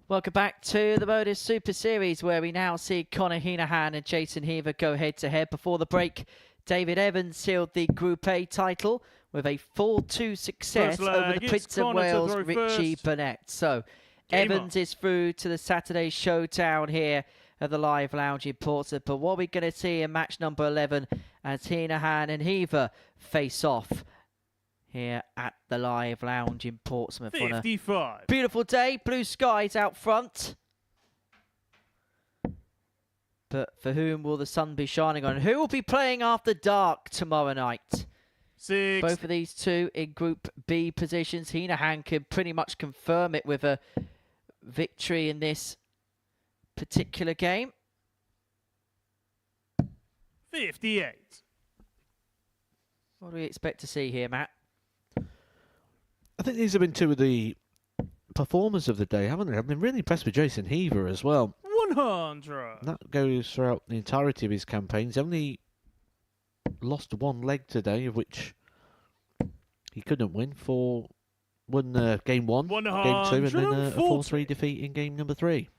Welcome back to the Modus Super Series, where we now see Connor Henahan and Jason Heaver go head-to-head. Before the break, David Evans sealed the Group A title with a 4-2 success over the Prince of Wales, Richie Burnett. So, Evans is through to the Saturday showdown here at the Live Lounge in Portsmouth. But what we're going to see in match number 11 as Henahan and Heaver face off here at the Live Lounge in Portsmouth. 55. On a beautiful day, blue skies out front. But for whom will the sun be shining on? Who will be playing after dark tomorrow night? 6. Both of these two in Group B positions. Henahan can pretty much confirm it with a victory in this particular game. 58. What do we expect to see here, Matt? I think these have been two of the performers of the day, haven't they? I've been really impressed with Jason Heaver as well. 100. That goes throughout the entirety of his campaigns. He only lost one leg today, of which he couldn't win. Won game 1, game 2, and then a 4-3 defeat in game number 3.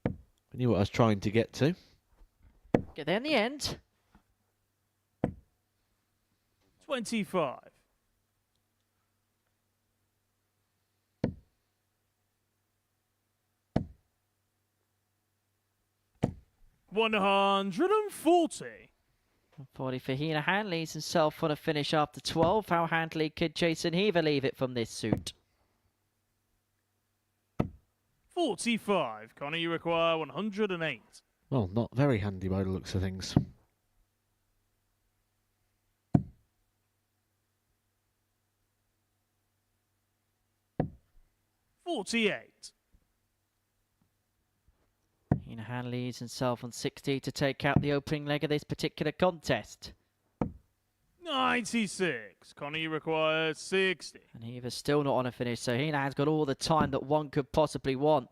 I knew what I was trying to get to. Get there in the end. 25. 140. 40 for Henahan, leaves himself on a finish after 12. How handily could Jason Heaver leave it from this suit? 45. Connor, you require 108. Well, not very handy by the looks of things. 48. Henahan leaves himself on 60 to take out the opening leg of this particular contest. 96. Connor, you require 60. And Heaver's still not on a finish, so Henahan's got all the time that one could possibly want.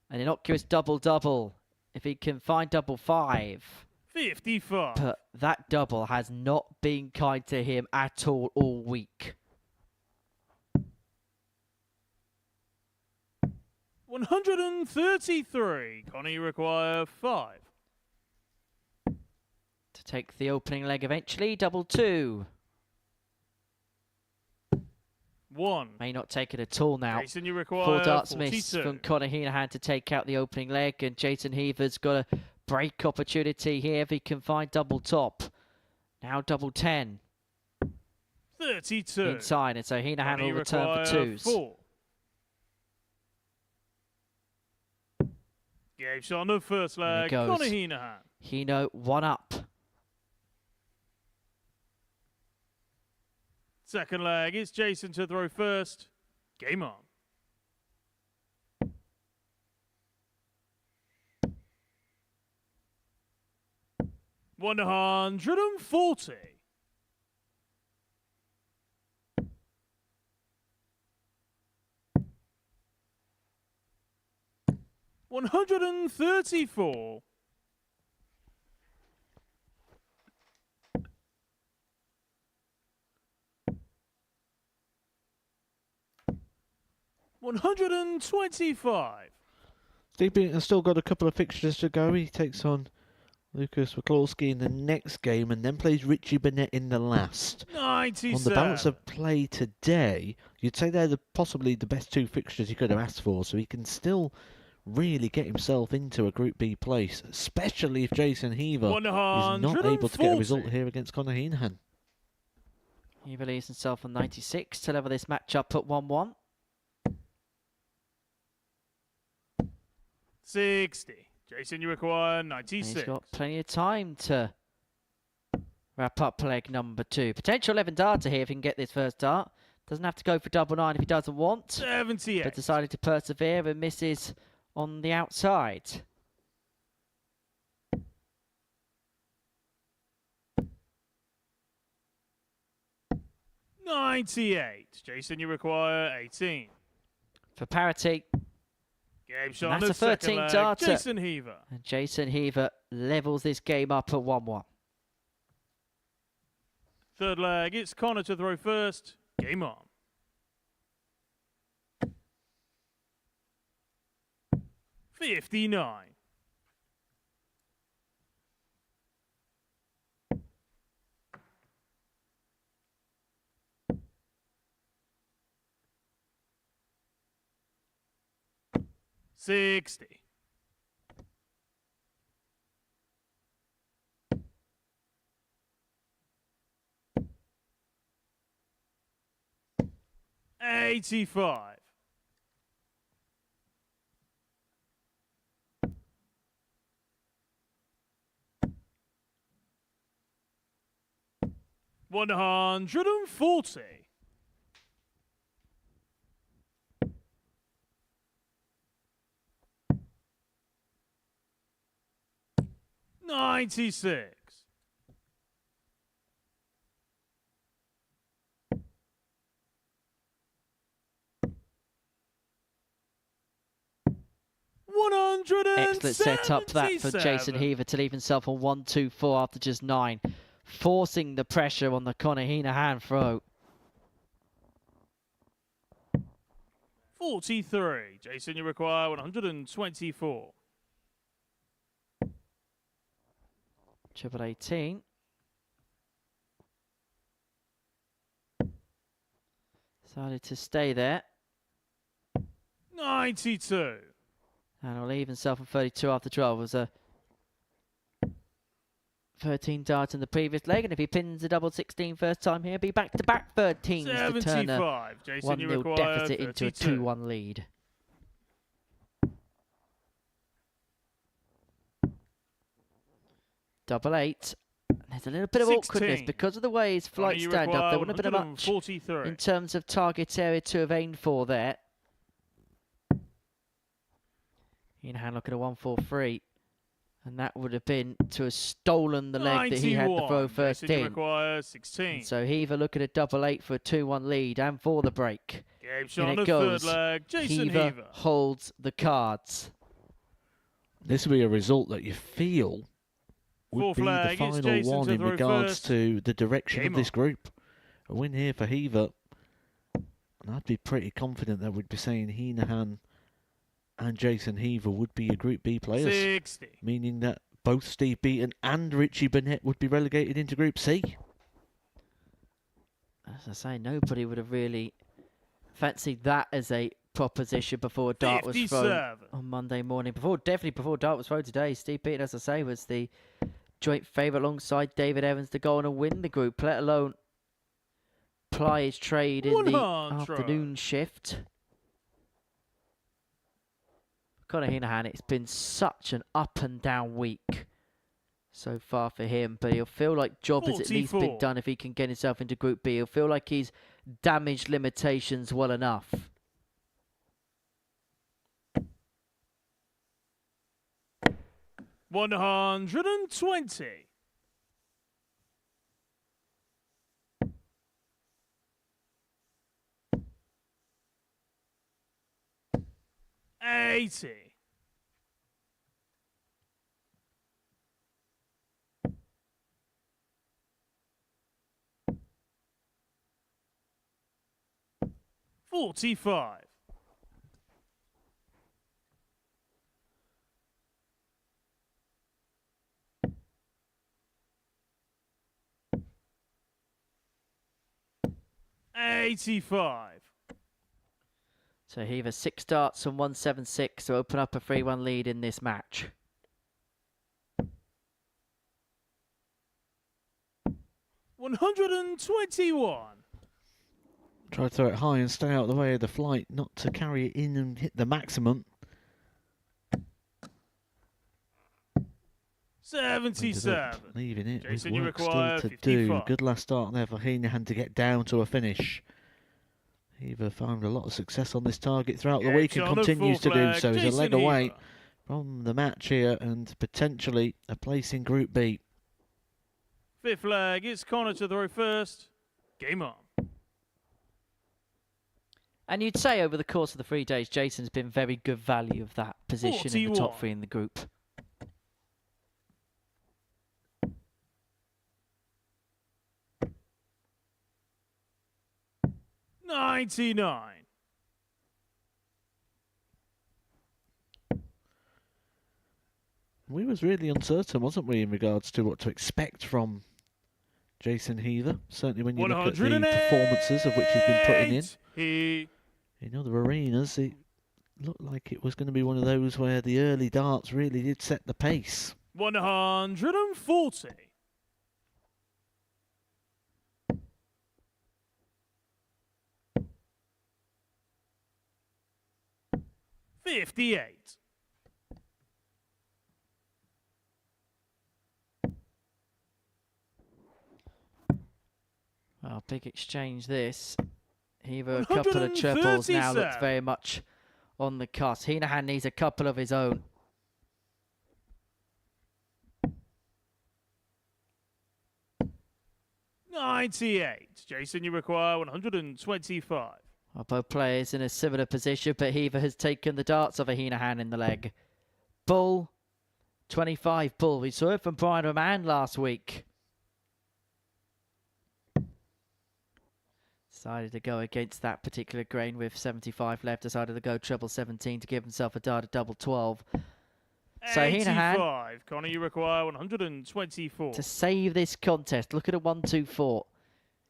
An innocuous double-double, if he can find double 5. 55. But that double has not been kind to him at all week. 133. Connor, you require 5. To take the opening leg eventually, double 2. 1. May not take it at all now. Jason, you require 4 darts 42. missed from Conor Henahan to take out the opening leg, and Jason Heaver's got a break opportunity here if he can find double top. Now double 10. 32. Inside, and so Henahan Conor, will you return for require 2s. 4. Game shot on the first leg. goes. Conor Henahan. Hino 1 up. Second leg, it's Jason to throw first. Game on. $140. $134. $125. Steve Beaton has still got a couple of fixtures to go. He takes on Lucas Waklowski in the next game and then plays Richie Burnett in the last. 97. On the balance of play today, you'd say they're possibly the best 2 fixtures he could have asked for, so he can still really get himself into a Group B place, especially if Jason Heaver is not able to get a result here against Conor Henahan. He believes himself on 96 to level this match up at 1-1. 60. Jason, you require 96. And he's got plenty of time to wrap up leg number 2. Potential 11 darter here if he can get this first dart. Doesn't have to go for double 9 if he doesn't want. 78. But decided to persevere and misses on the outside. $98. Jason, you require 18. For parity. Game shot And on that's the a second 13 leg. darter. Jason Heaver. And Jason Heaver levels this game up at 1-1. Third leg, it's Conor to throw first. Game on. $59. $60. $85. $140. $96. Excellent setup that for Jason Heaver to leave himself on 1-2-4 after just 9. Forcing the pressure on the Conor Henahan throw. 43. Jason, you require 124. Triple 18. Decided to stay there. 92. And will leave himself on 32 after 12. It was a 13 dart in the previous leg, and if he pins the double 16 first time here, be back-to-back 13s to turn a 1-0 deficit into a 2-1 lead. Double 8. There's a little bit of 16. awkwardness because of the way his flights stand up. There wouldn't have been a much in terms of target area to have aimed for there. Henahan looking at a 1-4-3. And that would have been to have stolen the leg that he had the throw first in. 16. So Heaver looking at double 8 for a 2-1 lead and for the break. Game shot And on it the goes. third leg. Jason Heaver Heaver. holds the cards. This will be a result that you feel would Fourth be the leg, it's final Jason one to in throw regards first. to the direction Game of this on. group. A win here for Heaver. And I'd be pretty confident that we'd be saying Henahan and Jason Heaver would be your Group B players. 60. Meaning that both Steve Beaton and Richie Burnett would be relegated into Group C. As I say, nobody would have really Fancy that as a proposition before a dart was thrown 57. on Monday morning. Definitely before a dart was thrown today. Steve Beaton, as I say, was the joint favourite alongside David Evans to go on and win the group, let alone ply his trade in the afternoon shift. Conor Henahan, it's been such an up and down week so far for him, but he'll feel like job has at least been done if he can get himself into Group B. He'll feel like he's damaged limitations well enough. $120. $80. $45. $85. So Heaver 6 darts and 176 to open up a 3-1 lead in this match. $121. Try to throw it high and stay out of the way of the flight, not to carry it in and hit the maximum. 77. Leaving it Jason, with you work still require to 55. do. Good last start there for Henahan to get down to a finish. Heaver found a lot of success on this target throughout the week and continues to do so. He's a leg away from the match here and potentially a place in Group B. Fifth leg, it's Conor to throw first. Game on. And you'd say over the course of the 3 days, Jason's been very good value of that position in the top 3 in the group. $99. We was really uncertain, wasn't we, in regards to what to expect from Jason Heaver. Certainly when you look at the performances of which he's been putting in. In other arenas, it looked like it was going to be one of those where the early darts really did set the pace. 140. $58. Well, big exchange this. Heaver a couple of triples now, looks very much on the cusp. Henahan needs a couple of his own. $98. Jason, you require 125. Well, both players in a similar position, but Heaver has taken the darts of a Henahan in the leg. Bull, 25 bull. We saw it from Brian Roman last week. Decided to go against that particular grain with 75 left. Decided to go treble 17 to give himself a dart at double 12. So Henahan, Conor, you require 124. to save this contest, look at a 1-2-4.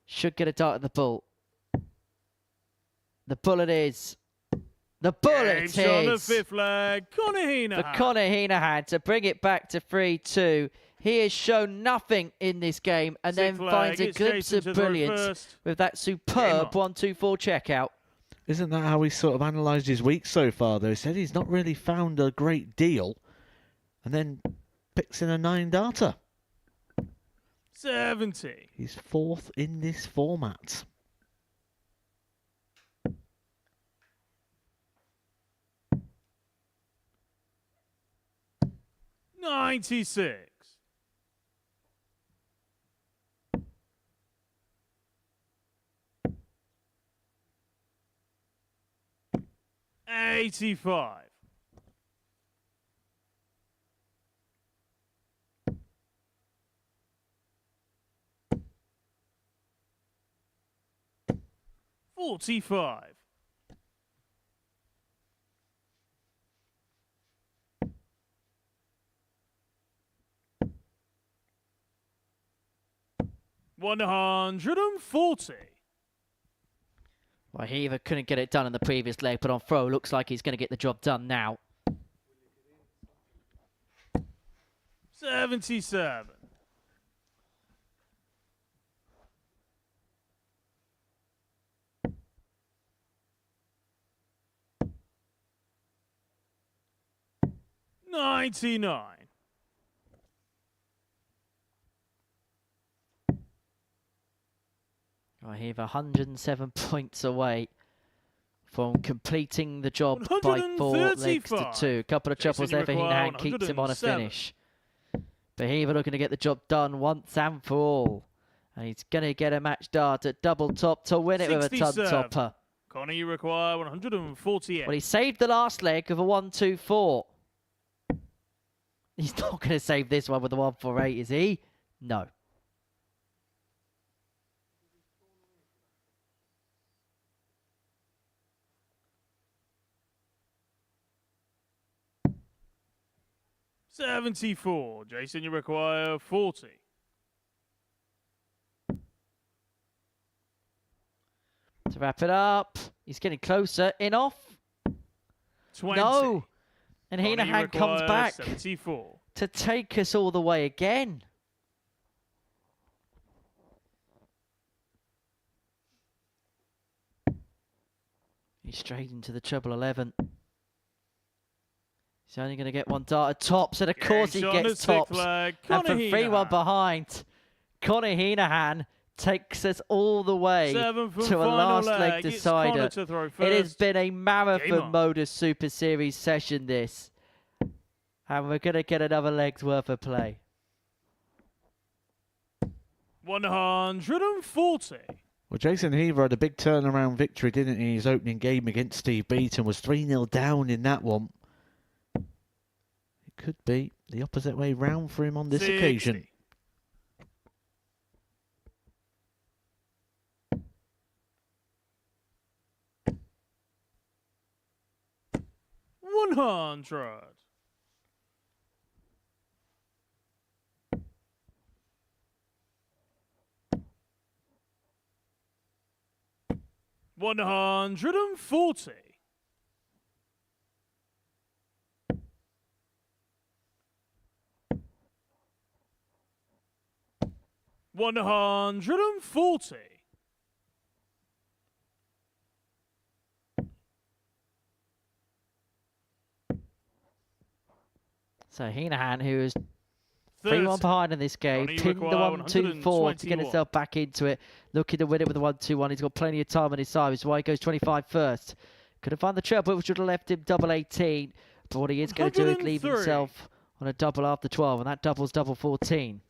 Should get a dart at the bull. The bullet is. The bullet is. On the fifth leg, Conor Henahan. For Conor Henahan to bring it back to 3-2. He has shown nothing in this game and then finds a glimpse of brilliance with that superb 1-2-4 checkout. Isn't that how he sort of analysed his week so far, though? He said he's not really found a great deal and then picks in a 9-darter. 70. He's 4th in this format. $96. $85. $45. $140. Well, Heaver couldn't get it done in the previous leg, but on throw, looks like he's going to get the job done now. 77. $99. Well, Heaver 107 points away from completing the job by 4 legs to 2. A couple of troubles there for Henahan, keeps him on a finish. But Heaver looking to get the job done once and for all. And he's going to get a match dart at double top to win it with a ton topper. Connor, you require 148. Well, he saved the last leg of a 1-2-4. He's not going to save this one with a 1-4-8, is he? No. $74. Jason, you require 40. To wrap it up, he's getting closer. In off. 20. No. And Henahan comes back 74. to take us all the way again. He's straight into the treble 11. He's only going to get one dart at tops, and of course he gets tops. And from 3-1 behind, Connor Henahan takes us all the way to a last leg decider. It has been a marathon Modus Super Series session, this. And we're going to get another leg's worth of play. 140. Well, Jason Heaver had a big turnaround victory, didn't he? His opening game against Steve Beaton was 3-0 down in that one. It could be the opposite way round for him on this occasion. $100. $140. $140. So Henahan, who is 3-1 behind in this game, pinned the 1-2-4 to get himself back into it. Looking to win it with a 1-2-1. He's got plenty of time on his side, which is why he goes 25 first. Couldn't find the treble, which would have left him double 18. But what he is going to do is leave himself on a double after 12, and that double's double 14.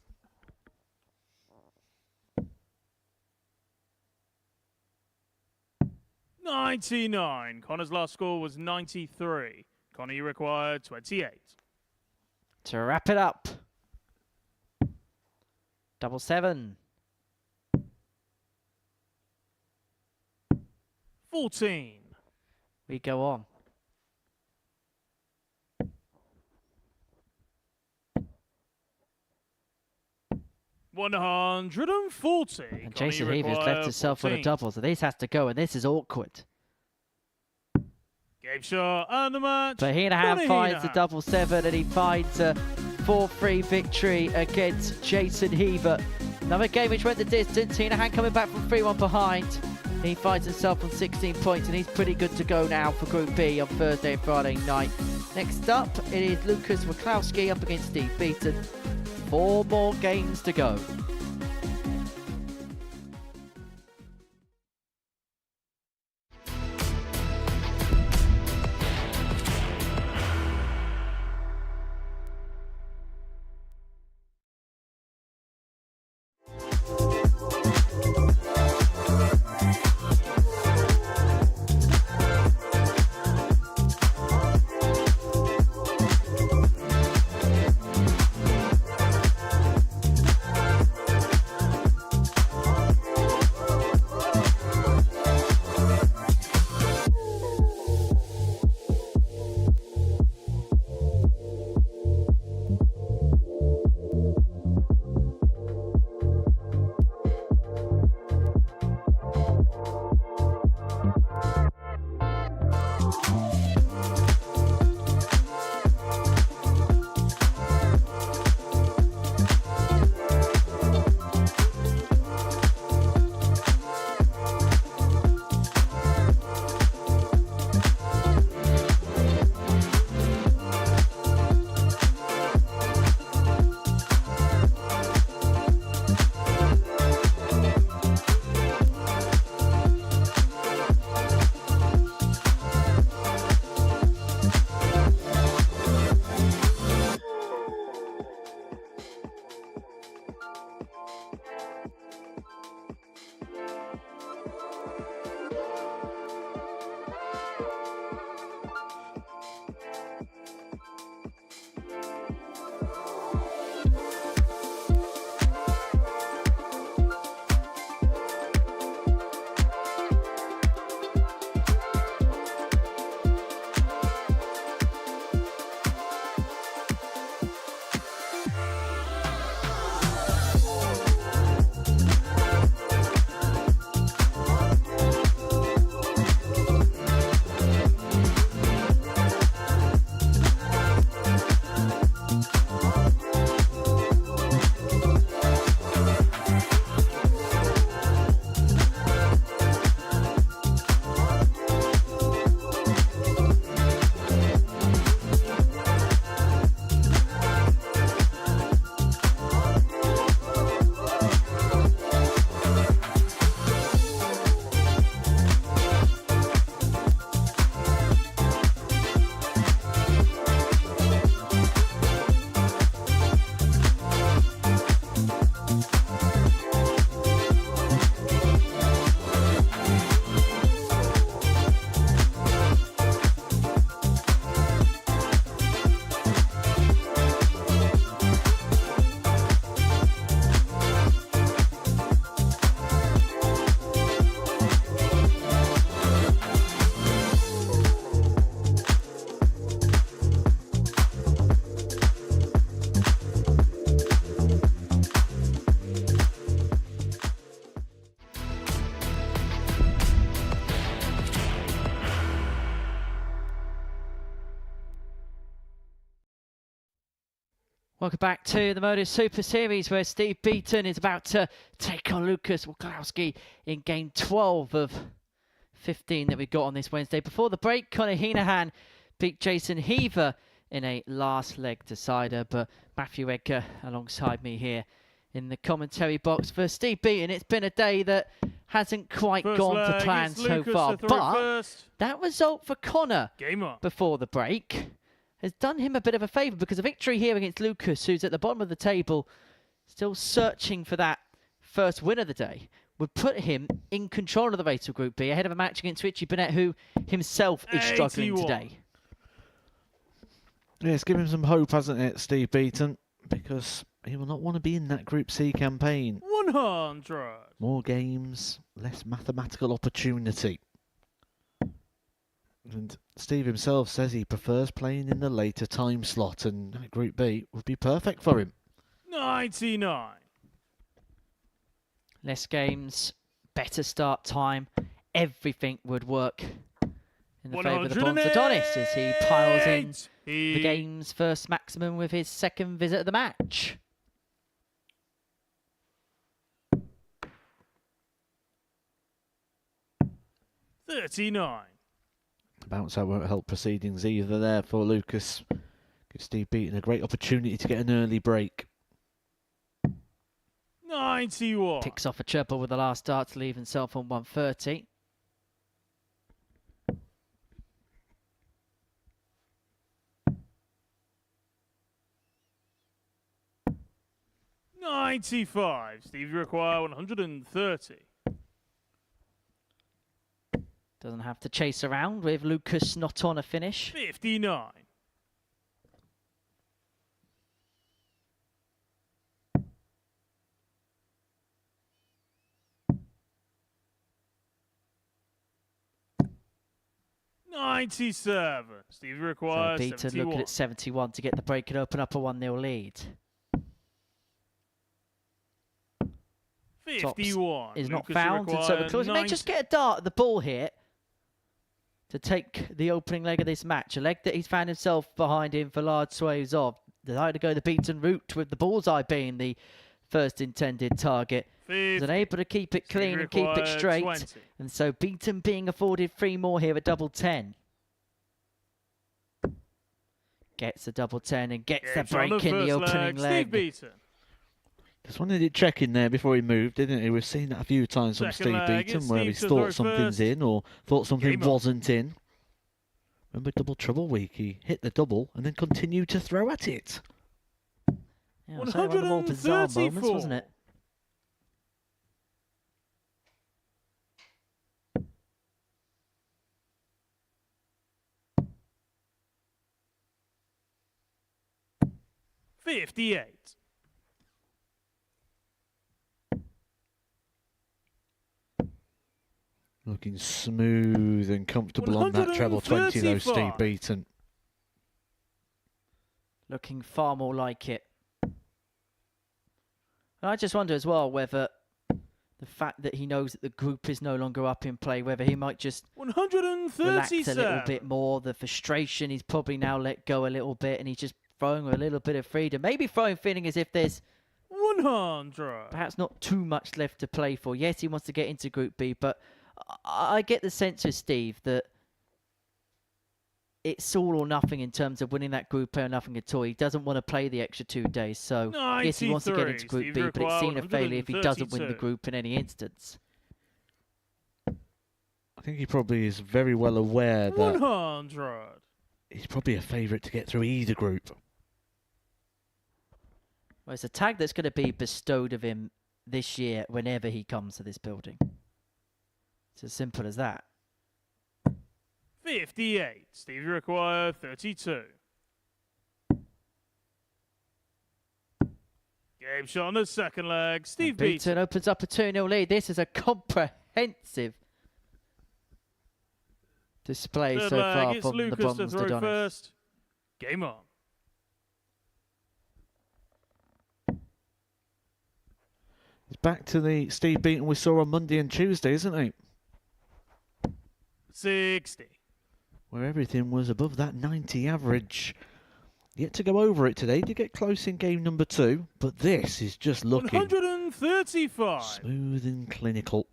$99. Connor's last score was 93. Connor, you require 28. To wrap it up. Double 7. 14. We go on. $140. And Jason Heaver's left himself on a double, so this has to go, and this is awkward. Game shot and the match. But Henahan finds the double 7, and he finds a 4-3 victory against Jason Heaver. Another game which went the distance. Henahan coming back from 3-1 behind. He finds himself on 16 points, and he's pretty good to go now for Group B on Thursday and Friday night. Next up, it is Waklowski up against Steve Beaton. 4 more games to go. Welcome back to the Modus Super Series, where Steve Beaton is about to take on Lucas Waklowski in game 12 of 15 that we got on this Wednesday. Before the break, Connor Henahan beat Jason Heaver in a last leg decider, but Matthew Edgar alongside me here in the commentary box for Steve Beaton. It's been a day that hasn't quite gone to plan so far, but that result for Connor before the break has done him a bit of a favour, because a victory here against Lucas, who's at the bottom of the table, still searching for that first win of the day, would put him in control of the race of Group B, ahead of a match against Richie Burnett, who himself is struggling today. Yeah, it's given him some hope, hasn't it, Steve Beaton? Because he will not want to be in that Group C campaign. 100. More games, less mathematical opportunity. And Steve himself says he prefers playing in the later time slot, and Group B would be perfect for him. 99. Less games, better start time, everything would work in the favour of the Bronze Adonis as he piles in the game's first maximum with his second visit of the match. $39. The bounce out won't help proceedings either there for Lucas. Gives Steve Beaton a great opportunity to get an early break. 91. Picks off a treble with the last start to leave himself on 130. $95. Steve, you require 130. Doesn't have to chase around with Lucas not on a finish. 59. $97. Steve requires so Beaton 71. looking at 71 to get the break and open up a 1-0 lead. 51. Is not Lucas found, and so because he may just get a dart at the ball here to take the opening leg of this match. A leg that he's found himself behind in for large swathes of. Decided to go the Beaton route with the bullseye being the first intended target. He's unable to keep it clean and keep it straight. 20. And so Beaton being afforded 3 more here at double 10. Gets the double 10 and gets the break in the opening leg. Steve Beaton. Just wanted to check in there before he moved, didn't he? We've seen that a few times from Steve Beaton, where he's thought something's in or thought something wasn't in. Remember Double Trouble Week? He hit the double and then continued to throw at it. Yeah, it was one of the more bizarre moments, wasn't it? $58. Looking smooth and comfortable on that treble 20 though, Steve Beaton. Looking far more like it. And I just wonder as well whether the fact that he knows that the group is no longer up in play, whether he might just relax a little bit more. The frustration he's probably now let go a little bit, and he's just throwing with a little bit of freedom. Maybe throwing feeling as if there's 100. Perhaps not too much left to play for. Yes, he wants to get into Group B, but I get the sense of Steve that it's all or nothing in terms of winning that Group A or nothing at all. He doesn't want to play the extra 2 days. So, yes, he wants to get into Group B, but it's seen a failure if he doesn't win the group in any instance. I think he probably is very well aware that 100. He's probably a favourite to get through either group. Well, it's a tag that's going to be bestowed of him this year whenever he comes to this building. It's as simple as that. 58. Steve, you require 32. Game shot on the second leg. Steve Beaton opens up a 2-0 lead. This is a comprehensive display so far from the Bronze Adonis. First. Game on. He's back to the Steve Beaton we saw on Monday and Tuesday, isn't he? 60. Where everything was above that 90 average. Yet to go over it today. Did get close in game number 2, but this is just looking 135. smooth and clinical.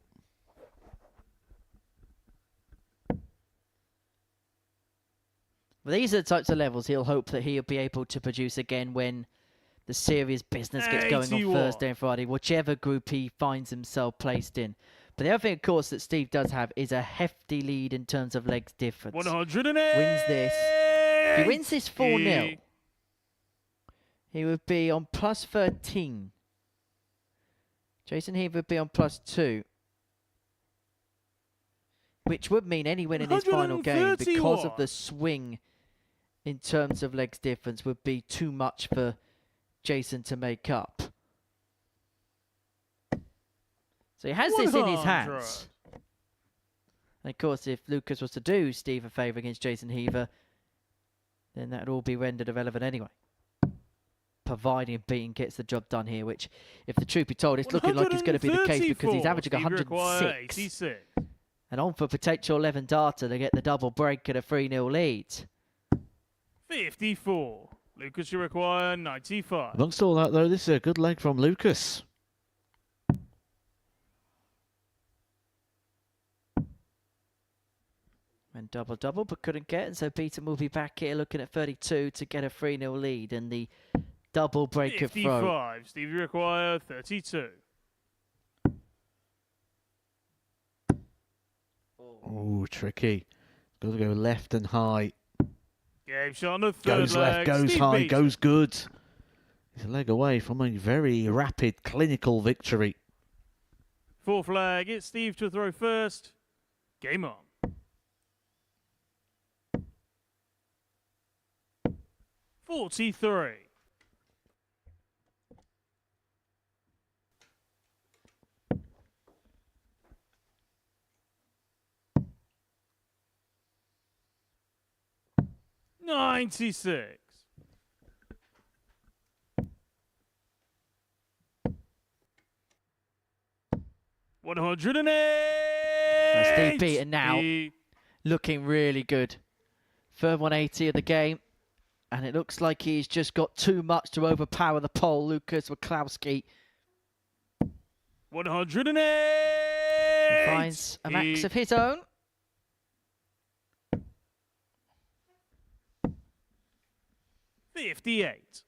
Well, these are the types of levels he'll hope that he'll be able to produce again when the serious business gets going on 81. Thursday and Friday, whichever group he finds himself placed in. But the other thing, of course, that Steve does have is a hefty lead in terms of legs difference. 108. Wins this. If he wins this 4-0, he would be on plus 13. Jason Heaver would be on plus 2. Which would mean any win in his final game, because of the swing in terms of legs difference, would be too much for Jason to make up. So he has this in his hands. And of course, if Lucas was to do Steve a favour against Jason Heaver, then that would all be rendered irrelevant anyway. Providing Beaton gets the job done here, which, if the truth be told, it's looking like it's going to be the case because he's averaging 106. And on for potential 11 darter to get the double break at a 3-0 lead. 54. Lucas, you require 95. Amongst all that, though, this is a good leg from Lucas. And double, but couldn't get. And so Beaton will be back here looking at 32 to get a 3-0 lead. And the double break of throw. 55. Steve, you require 32. Oh, tricky. Got to go left and high. Game shot on the third Goes left, leg. goes Steve high, Beaton. goes good. He's a leg away from a very rapid, clinical victory. Fourth leg. It's Steve to throw first. Game on. $43. $96. $108. Steve Beaton now looking really good. Third 180 of the game. And it looks like he's just got too much to overpower the pole, Lucas Waklowski. 108. He finds a max of his own. $58.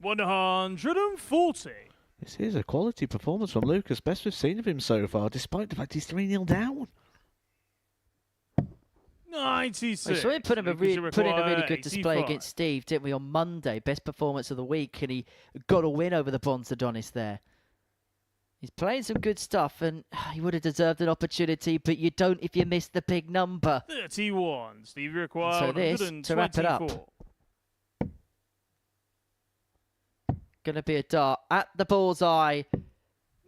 $140. This is a quality performance from Lucas. Best we've seen of him so far, despite the fact he's 3-0 down. 96. So we put in a really good 85. display against Steve, didn't we, on Monday? Best performance of the week, and he got a win over the Bronze Adonis there. He's playing some good stuff, and he would have deserved an opportunity, but you don't if you miss the big number. 31. Steve requires So this, to wrap it up. 124. Going to be a dart at the bullseye.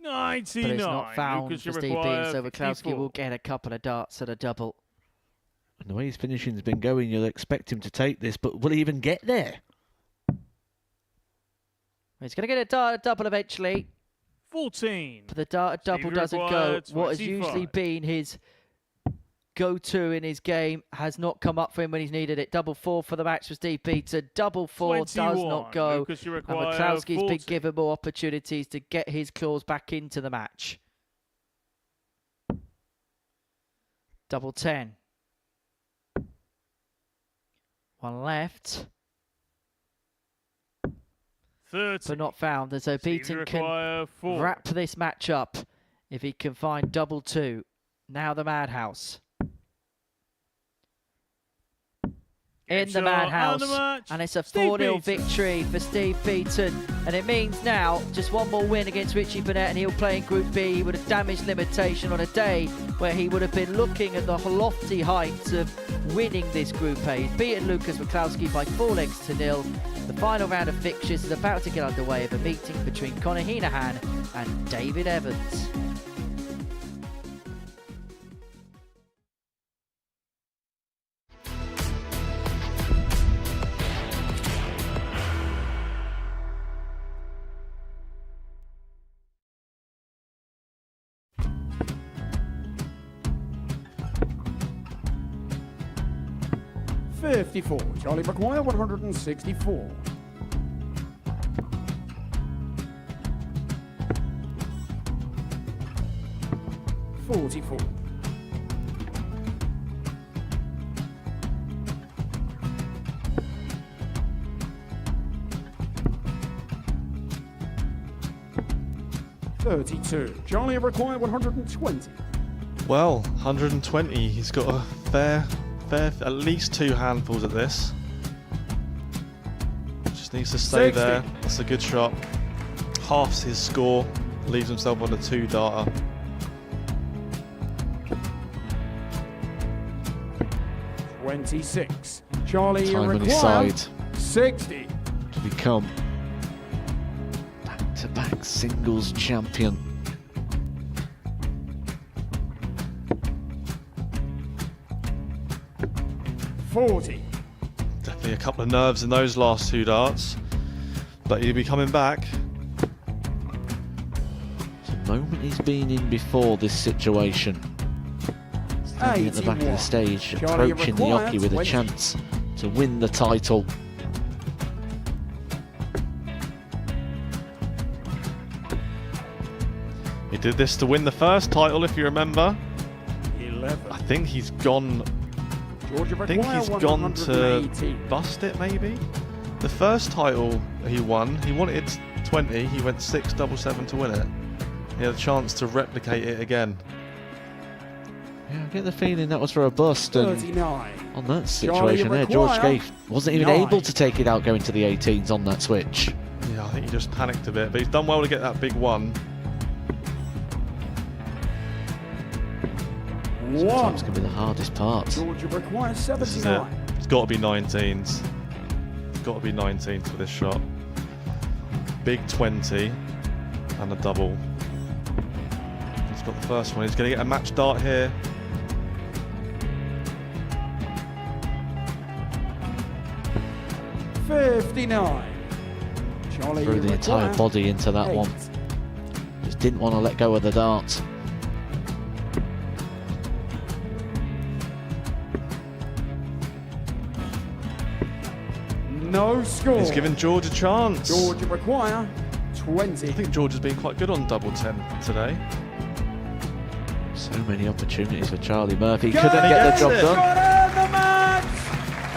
99. But it's not found Lucas, for you Steve require Beaton, so Waklowski 54. will get a couple of darts at a double. And the way his finishing's been going, you'll expect him to take this, but will he even get there? He's going to get a dart at double eventually. 14. But the dart at double Steve doesn't go. required What has usually 25. been his go-to in his game has not come up for him when he's needed it. Double 4 for the match for Steve Beaton. Double 4 does 21. not go. Lucas, you And require Waklowski's 40. been given more opportunities to get his claws back into the match. Double 10. One left. 30. But not found. And so Steve, Beaton you can require 4. wrap this match up if he can find double 2. Now the Madhouse. In the shot Madhouse. and the match. And it's a Steve 4-0 Beaton. victory for Steve Beaton. And it means now just one more win against Richie Burnett and he'll play in Group B. He would have damaged limitation on a day where he would have been looking at the lofty heights of winning this Group A. He's beaten Lucas Waklowski by 4-0. The final round of fixtures is about to get underway of a meeting between Conor Henahan and David Evans. 54. Charlie Maguire, 164. 44. 32. Charlie required 120. Well, 120. He's got a fair, at least 2 handfuls at this. Just needs to stay 60. there. That's a good shot. Halves his score. Leaves himself on a 2-darter. 26. Charlie Time on his required side 60. to become back-to-back singles champion. Definitely a couple of nerves in those last 2 darts, but he'll be coming back. The moment he's been in before this situation. Standing at the back of the stage, Charlie approaching the required Yoki with a 20. chance to win the title. He did this to win the first title, if you remember. 11. I think he's gone. Georgia I think required he's gone to 118. bust it, maybe. The first title he won, he wanted 20. He went 6-7-7 to win it. He had a chance to replicate it again. Yeah, I get the feeling that was for a bust, and 39. on that Charlie situation there, George required Gay wasn't even 9. able to take it out going to the 18s on that switch. Yeah, I think he just panicked a bit, but he's done well to get that big one. Sometimes can be the hardest part. Georgia requires This is it. 79. It's got to be 19s. It's got to be 19s for this shot. Big 20 and a double. He's got the first one. He's going to get a match dart here. $59. Charlie Threw the entire required body into that 8. one. Just didn't want to let go of the dart. No score. He's given George a chance. Georgia require 20. I think George has been quite good on double 10 today. So many opportunities for Charlie Murphy. Go Couldn't get the gets job it. done. Got in the match!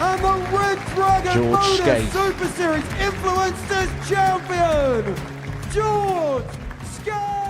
And the Red Dragon George Modus Skate. Super Series Influencers Champion, George Skate!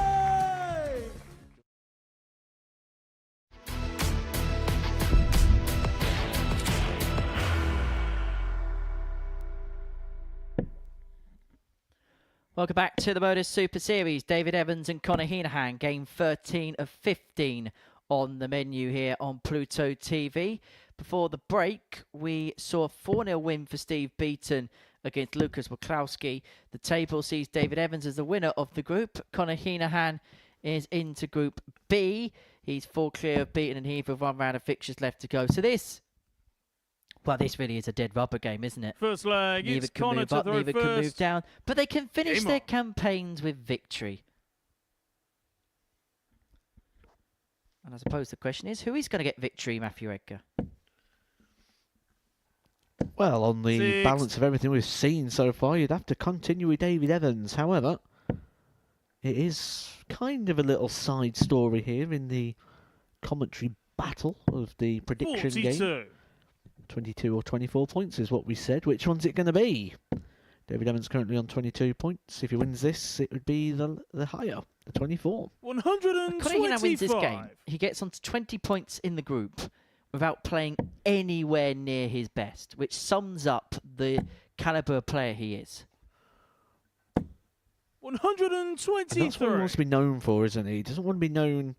Welcome back to the Modus Super Series. David Evans and Conor Henahan, game 13 of 15 on the menu here on Pluto TV. Before the break, we saw a 4-0 win for Steve Beaton against Lucas Waklowski. The table sees David Evans as the winner of the group. Conor Henahan is into Group B. He's 4 clear of Beaton and Heaver with 1 round of fixtures left to go. So this really is a dead rubber game, isn't it? First leg, Neither it's can Connor move to up, throw neither first. can move down. But they can finish Game their on. campaigns with victory. And I suppose the question is, who is going to get victory, Matthew Edgar? Well, on the 6. balance of everything we've seen so far, you'd have to continue with David Evans. However, it is kind of a little side story here in the commentary battle of the prediction 42. game. 22 or 24 points is what we said. Which one's it going to be? David Evans currently on 22 points. If he wins this, it would be the higher, the 24. 125. Conor Henahan wins this game. He gets on to 20 points in the group without playing anywhere near his best, which sums up the caliber of player he is. 123. And that's what he wants to be known for, isn't he? He doesn't want to be known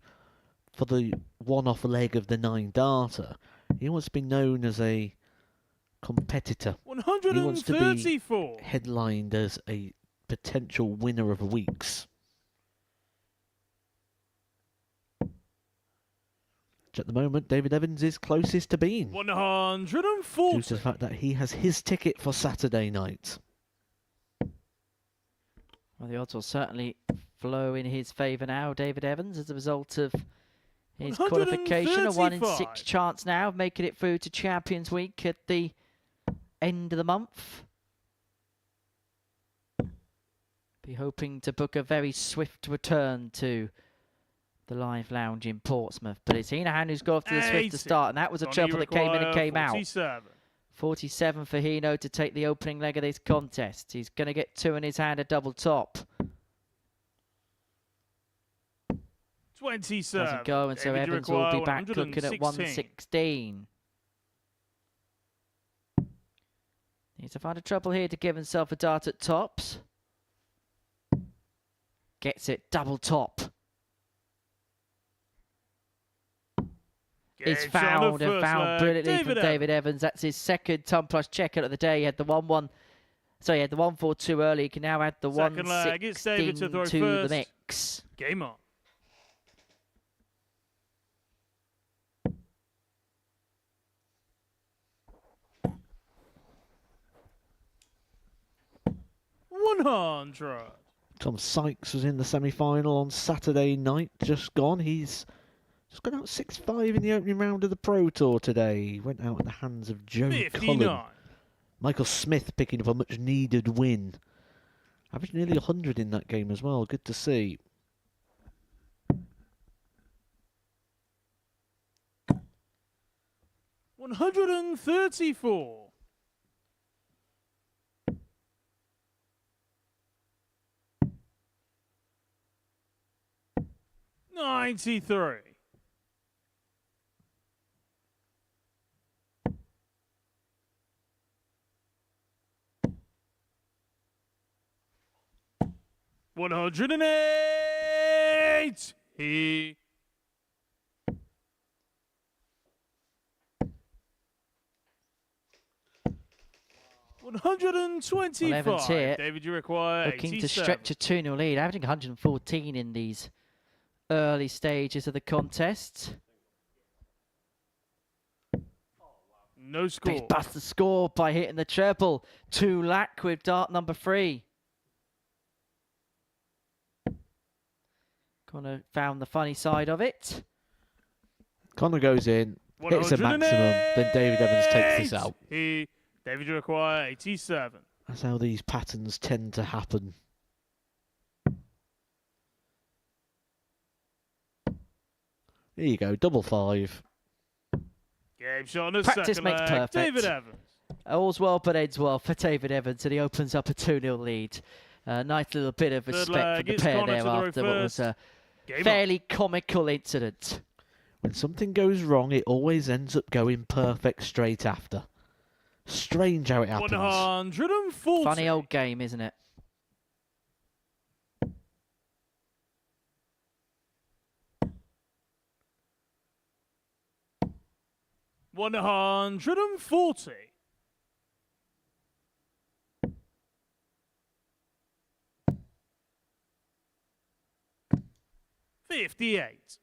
for the one-off leg of the 9-darter. He wants to be known as a competitor. 134. Headlined as a potential winner of weeks. Which at the moment, David Evans is closest to being. 140. Due to the fact that he has his ticket for Saturday night. Well, the odds will certainly flow in his favour now, David Evans, as a result of his qualification. A 1 in 6 135. chance now of making it through to Champions Week at the end of the month. Be hoping to book a very swift return to the Live Lounge in Portsmouth. But it's Henahan who's got off to the swifter start, and that was a trouble that came in and came out. 47 for Hino to take the opening leg of this contest. He's going to get 2 in his hand, a double top. 27. Doesn't go, and so Evans will be back looking at 116. Needs to find a trouble here to give himself a dart at tops. Gets it, double top. Is found and found brilliantly from David Evans. That's his second ton plus checkout of the day. He had the 1-1. So he had the 1-4-2 early. He can now add the 1-16 to the mix. Game on. $100. Tom Sykes was in the semi-final on Saturday night, just gone. He's just got out 6-5 in the opening round of the Pro Tour today. He went out at the hands of Joe 59. Cullen. Michael Smith picking up a much-needed win. Averaged nearly 100 in that game as well. Good to see. $134. $93. $108. He. $125. Evans here, David, you require looking 87. to stretch a 2-0 lead, averaging 114 in these early stages of the contest. No score. He's bust the score by hitting the treble. 2 lack with dart number 3. Connor found the funny side of it. Connor goes in, hits a maximum, then David Evans takes this out. David, you require 87. That's how these patterns tend to happen. There you go, double 5. Game shot on the Practice second makes leg. perfect. David Evans. All's well but ends well for David Evans, and he opens up a 2-0 lead. Nice little bit of respect for the pair there after what was a fairly comical incident. When something goes wrong, it always ends up going perfect straight after. Strange how it happens. 140. Funny old game, isn't it? $140. $58.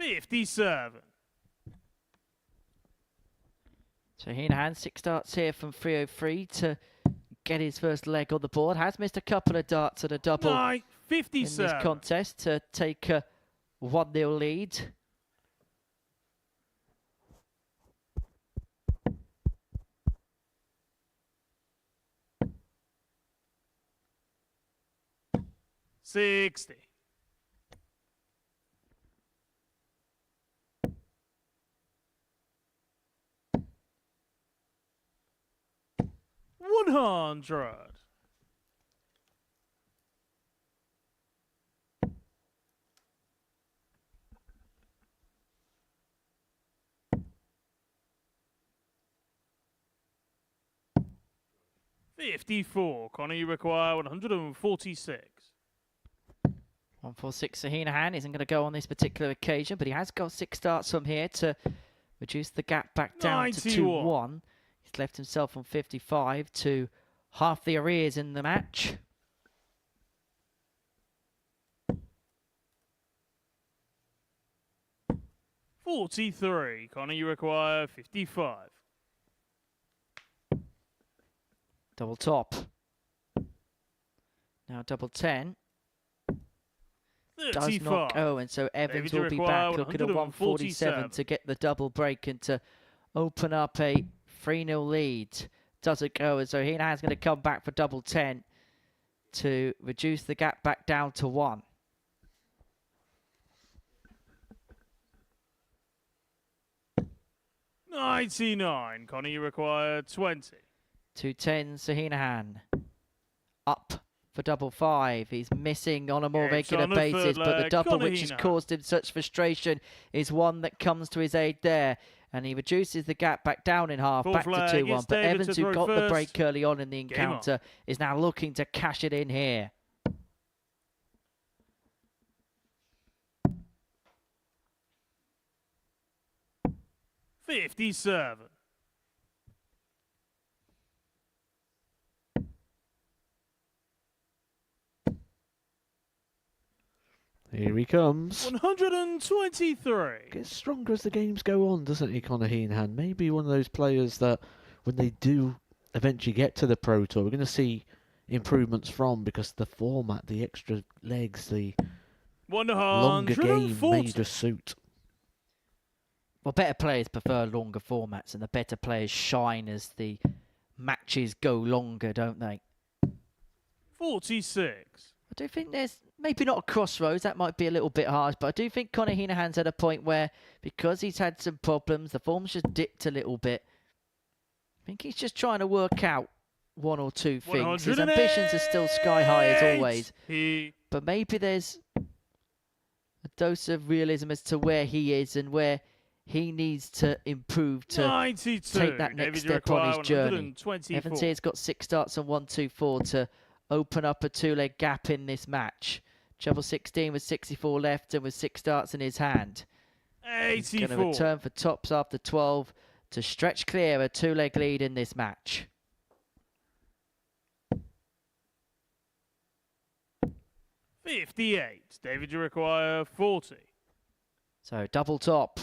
$57. So Henahan, 6 darts here from 303 to get his first leg on the board. Has missed a couple of darts at a double in this contest to take a 1-0 lead. $60. $100. $54. Connor, you require 146. 146 for Henahan isn't going to go on this particular occasion, but he has got 6 darts from here to reduce the gap back down to 2-1. He's left himself on 55 to half the arrears in the match. $43. Connor, you require 55. Double top. Now double 10. Does 35. not go, and so Evans will be back looking at 147 to get the double break and to open up a 3-0 lead. Doesn't go, and so Henahan's going to come back for double 10 to reduce the gap back down to 1. $99. Connor, you require 20. 2 10s to Henahan. Up for double 5. He's missing on a more regular basis, but the double which has caused him such frustration is one that comes to his aid there. And he reduces the gap back down in half, back to 2-1. But Evans, who got the break early on in the encounter, is now looking to cash it in here. $57. Here he comes. 123. Gets stronger as the games go on, doesn't he, Connor Henahan? Maybe one of those players that, when they do eventually get to the Pro Tour, we're going to see improvements from, because the format, the extra legs, the longer game may just suit. Well, better players prefer longer formats, and the better players shine as the matches go longer, don't they? 46. I do think there's maybe not a crossroads, that might be a little bit harsh, but I do think Connor Henahan's at a point where, because he's had some problems, the form's just dipped a little bit. I think he's just trying to work out one or two things. His ambitions are still sky high as always, but maybe there's a dose of realism as to where he is and where he needs to improve to 92. take that next step on his journey. Evans here's got 6 starts and 1-2-4 to open up a 2-leg gap in this match. Treble 16 with 64 left and with 6 starts in his hand. 84. He's going to return for tops after 12 to stretch clear a 2-leg lead in this match. $58. David, you require 40. So double top.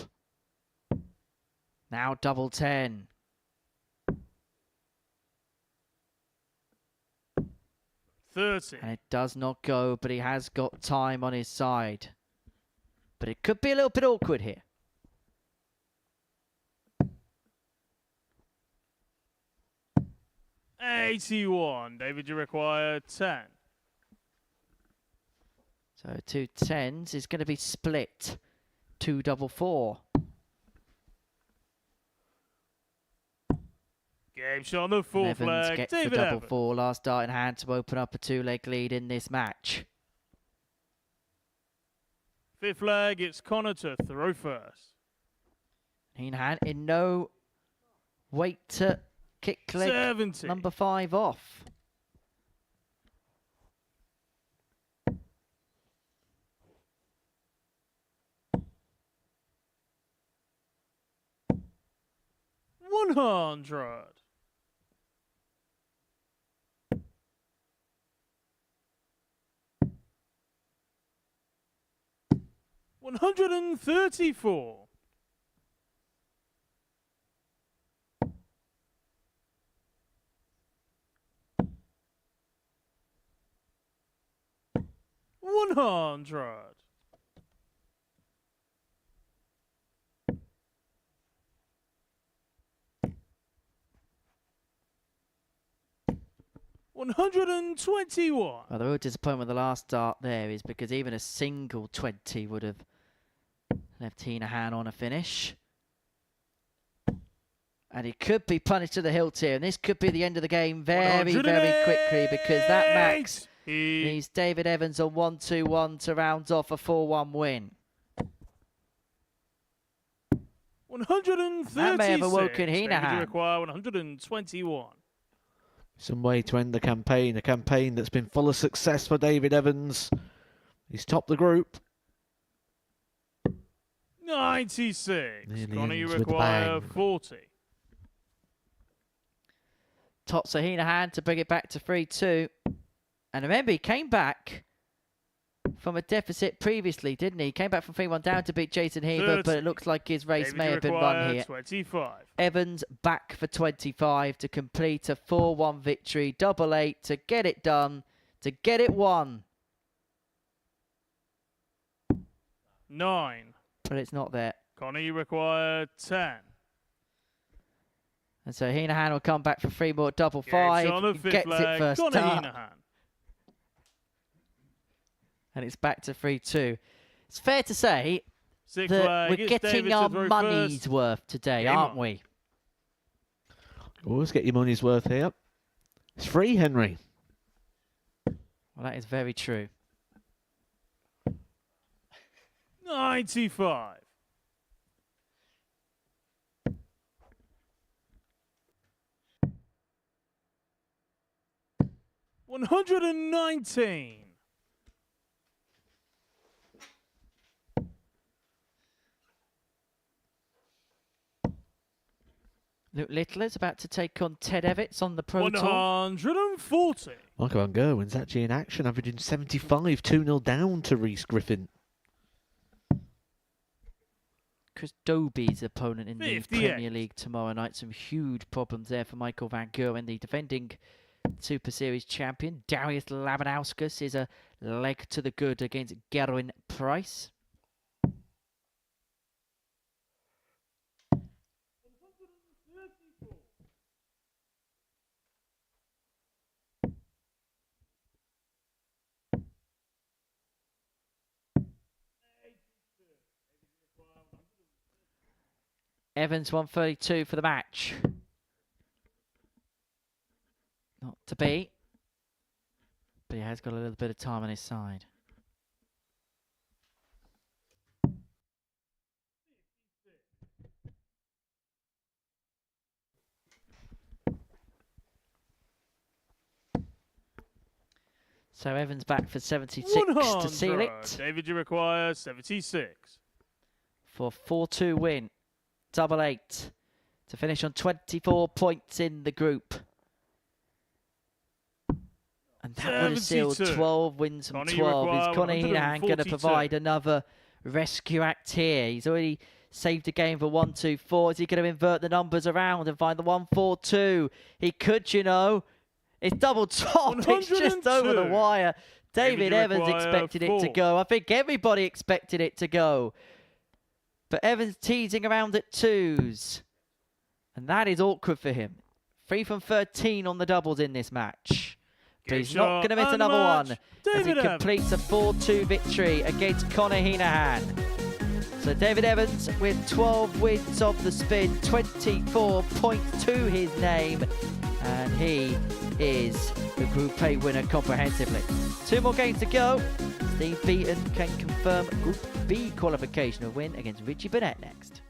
Now double 10. $30. And it does not go, but he has got time on his side. But it could be a little bit awkward here. $81. David, you require 10. So 2 10s is going to be split. 2 double 4. Game shot on the fourth Evans leg. gets David the double Evans. 4 last start in hand to open up a 2-leg lead in this match. Fifth leg, it's Connor to throw first. Henahan in no wait to kick leg 70. number 5 off. $100. $134. $100. $121. Well, the real disappointment with the last start there is because even a single 20 would have left Henahan on a finish. And he could be punished to the hilt here. And this could be the end of the game very, very quickly, because that Max needs David Evans on 1-2-1 to round off a 4-1 win. 136. That may have awoken Henahan. You require 121. Some way to end the campaign. A campaign that's been full of success for David Evans. He's topped the group. 96. Nearly Connor, you ends with a require bang. 40. Tops a Henahan to bring it back to 3-2. And remember, he came back from a deficit previously, didn't he? Came back from 3-1 down to beat Jason Heaver, but it looks like his race may have been run here. 25. Evans back for 25 to complete a 4-1 victory. 8-8 to get it done, to get it won. 9. But it's not there. Connor, you require 10. And so Henahan will come back for 3 more 5-5. Gets it first Connor time. Henahan. And it's back to 3-2. It's fair to say Sixth that flag, we're it's getting David to our throw money's first. worth today, Game aren't on. we? Always get your money's worth here. It's free, Henry. Well, that is very true. 95. $119. Luke Littler's about to take on Ted Evans on the Pro Tour. 140. Michael Van Gerwen's actually in action, averaging 75, 2-0 down to Rhys Griffin. Chris Dobie's opponent in the 58. Premier League tomorrow night. Some huge problems there for Michael Van Gerwen, the defending Super Series champion. Darius Labanauskas is a leg to the good against Gerwin Price. Evans 132 for the match. Not to beat, but he has got a little bit of time on his side. So Evans back for 76 to seal 100. it. David, you require 76. For 4-2 win. 8-8 to finish on 24 points in the group. And that would have sealed 72. 12 wins from Connor, you 12. require Is Connor Henahan going to 142. provide another rescue act here? He's already saved a game for 1-2-4. Is he going to invert the numbers around and find the 1-4-2? He could, you know. It's double top. It's just over the 102. wire. David you Evans require expected it to 4. go. I think everybody expected it to go. But Evans teasing around at 2s. And that is awkward for him. 3 from 13 on the doubles in this match. But he's not going to miss another one as he David Evans. completes a 4-2 victory against Connor Henahan. So David Evans with 12 wins of the spin, 24 points to his name. And he is the Group A winner comprehensively. 2 more games to go. Steve Beaton can confirm Group B qualification, a win against Richie Burnett next.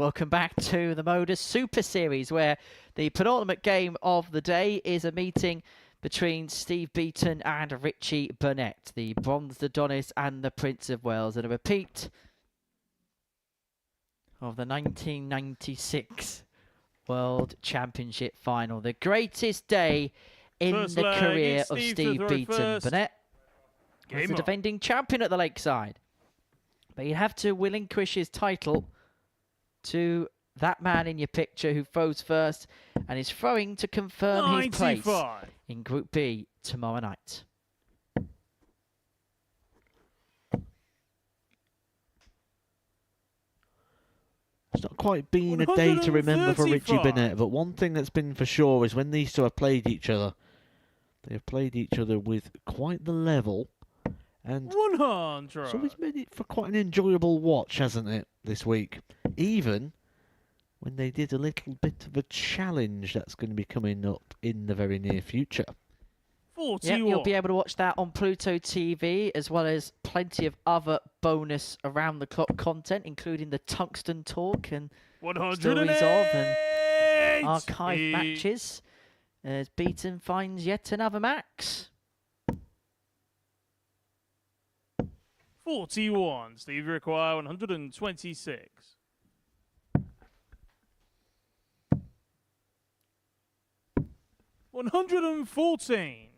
welcome back to the Modus Super Series, where the penultimate game of the day is a meeting between Steve Beaton and Richie Burnett, the Bronze Adonis and the Prince of Wales, and a repeat of the 1996 World Championship final. The greatest day in First the leg, career it's of Steve to Steve throw Beaton. first. Burnett was Game the on. defending champion at the Lakeside, but he'd have to relinquish his title to that man in your picture who throws first and is throwing to confirm his place 95. in Group B tomorrow night. It's not quite been a day to remember for Richie 135. Burnett, but one thing that's been for sure is when these two have played each other, they have played each other with quite the level, and 100. it's always made it for quite an enjoyable watch, hasn't it, this week? Even when they did a little bit of a challenge that's going to be coming up in the very near future. 41. Yep, you'll be able to watch that on Pluto TV, as well as plenty of other bonus around-the-clock content, including the Tungsten Talk and stories of and archive matches, as Beaton finds yet another max. 41. Steve require 126. $114.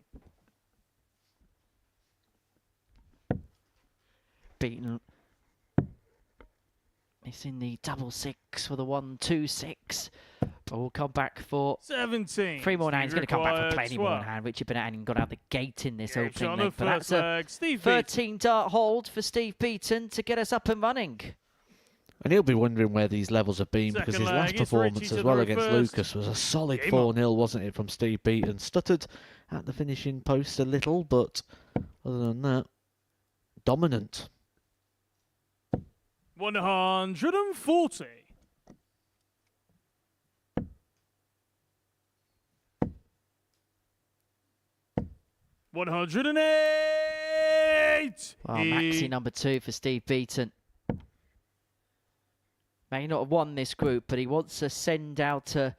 Beaton missing the double six for the 1-2-6. But we'll come back for 17. 3 more in hand. He's going to come back for required plenty more in 12. hand. Richie Burnett hadn't got out the gate in this Games opening on the leg. But that's first a leg. Steve 13 dart hold for Steve Beaton to get us up and running. And he'll be wondering where these levels have been, because Second his last leg, it's performance Richie as to well the against first. Lucas was a solid Game on. 4-0, wasn't it, from Steve Beaton? Stuttered at the finishing post a little, but other than that, dominant. 140. $108. Well, maxi number 2 for Steve Beaton. May not have won this group, but he wants to send out a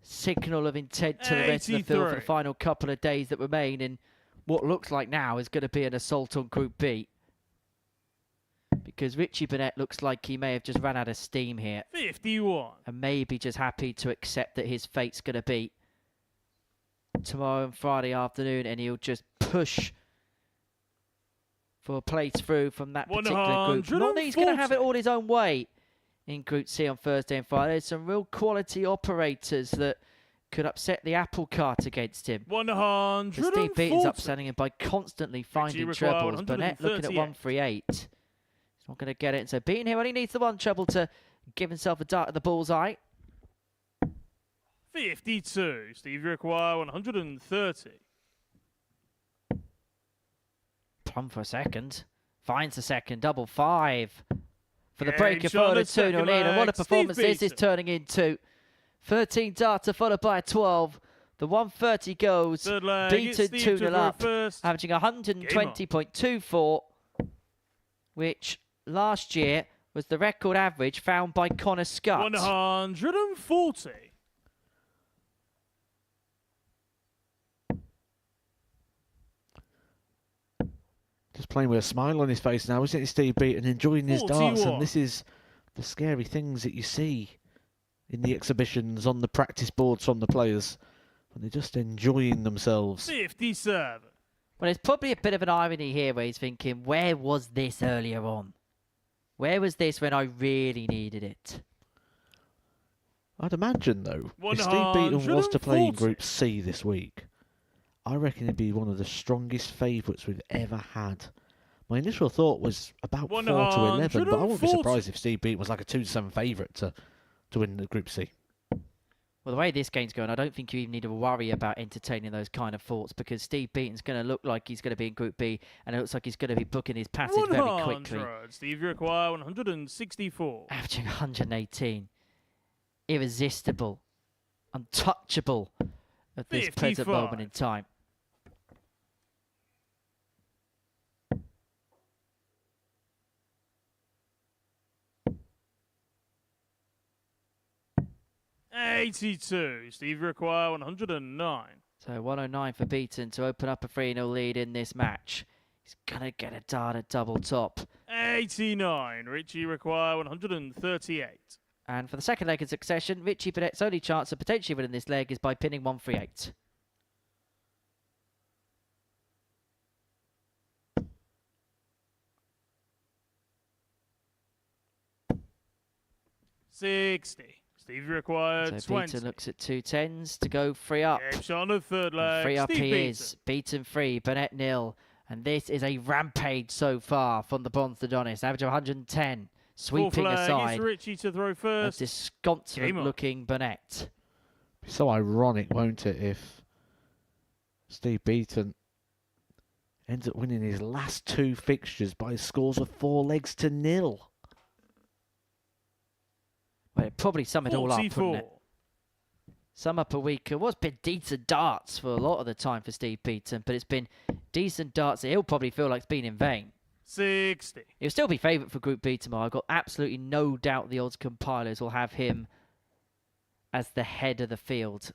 signal of intent to the rest of the field for the 83. final couple of days that remain in what looks like now is going to be an assault on Group B. Because Richie Burnett looks like he may have just run out of steam here 51. and maybe just happy to accept that his fate's going to be tomorrow and Friday afternoon, and he'll just push for a place through from that particular group. Not that he's going to have it all his own way in Group C on Thursday and Friday. There's some real quality operators that could upset the apple cart against him. 140. Steve Beaton's upsetting him by constantly finding required trebles. Burnett looking at 138. He's not going to get it. And so Beaton here only needs the one treble to give himself a dart at the bullseye. 52. Steve require 130. Plumb for a second. Finds the second. Double 5 for the Game breaker shot for the the 2-0 second lead. And what a leg. performance Steve this is Beaton. turning into. 13 darts followed by a 12. The 130 goes. Third leg, it's Beaton Steve to 2-0 throw up. first. Averaging 120.24, which last year was the record average found by Connor Scott. 140. Just playing with a smile on his face now, isn't it, Steve Beaton? Enjoying his darts, 41. and this is the scary things that you see in the exhibitions, on the practice boards from the players, when they're just enjoying themselves. 57. Well, there's probably a bit of an irony here where he's thinking, where was this earlier on? Where was this when I really needed it? I'd imagine, though, if Steve Beaton was to play in 140. Group C this week, I reckon he'd be one of the strongest favourites we've ever had. My initial thought was about 4 to 11, but I wouldn't be 140. surprised if Steve Beaton was like a 2-7 favourite to win the Group C. Well, the way this game's going, I don't think you even need to worry about entertaining those kind of thoughts, because Steve Beaton's going to look like he's going to be in Group B, and it looks like he's going to be booking his passage very quickly. 100. Steve require 164. Averaging 118. Irresistible. Untouchable at this present 55. moment in time. 82. Steve require 109. So 109 for Beaton to open up a 3-0 lead in this match. He's going to get a dart at double top. 89. Richie require 138. And for the second leg in succession, Richie Burnett's only chance of potentially winning this leg is by pinning 138. $60. Steve required So 20. Beaton looks at 2 10s to go 3 up. Game shot on the third leg. 3 up Steve he Beaton. is. Beaton 3, Burnett 0. And this is a rampage so far from the Bronze-Adonis. Average of 110. Fourth Sweeping leg aside. is Richie to throw A first. disconsolate Game on. looking Burnett. Be so ironic, won't it, if Steve Beaton ends up winning his last 2 fixtures by scores of 4 legs to 0. Well, it probably sum it all up, wouldn't 44. it? Sum up a week. It was been decent darts for a lot of the time for Steve Beaton, but it's been decent darts that he'll probably feel like it's been in vain. 60. He'll still be favourite for Group B tomorrow. I've got absolutely no doubt the odds compilers will have him as the head of the field.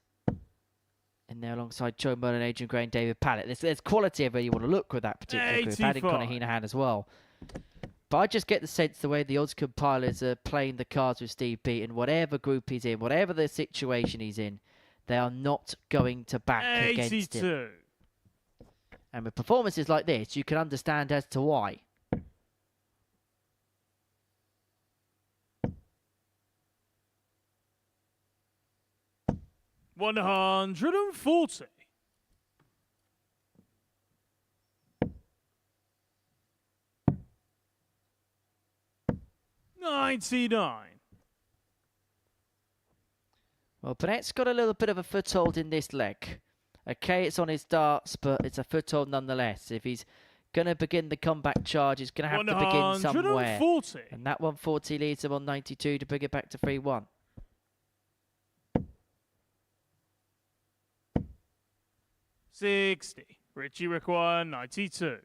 In there alongside Joe Merlin, Adrian Gray and David Pallett. There's quality everywhere you want to look with that particular group. Adding Conor 85. Henahan as well. But I just get the sense the way the odds compilers are playing the cards with Steve Beaton, whatever group he's in, whatever the situation he's in, they are not going to back against him. 82. And with performances like this, you can understand as to why. $140. $99. Well, Burnett's got a little bit of a foothold in this leg. Okay, it's on his darts, but it's a foothold nonetheless. If he's going to begin the comeback charge, he's going to have to begin somewhere. 140. And that 140 leads him on 92 to bring it back to 3-1. $60. Richie require 92.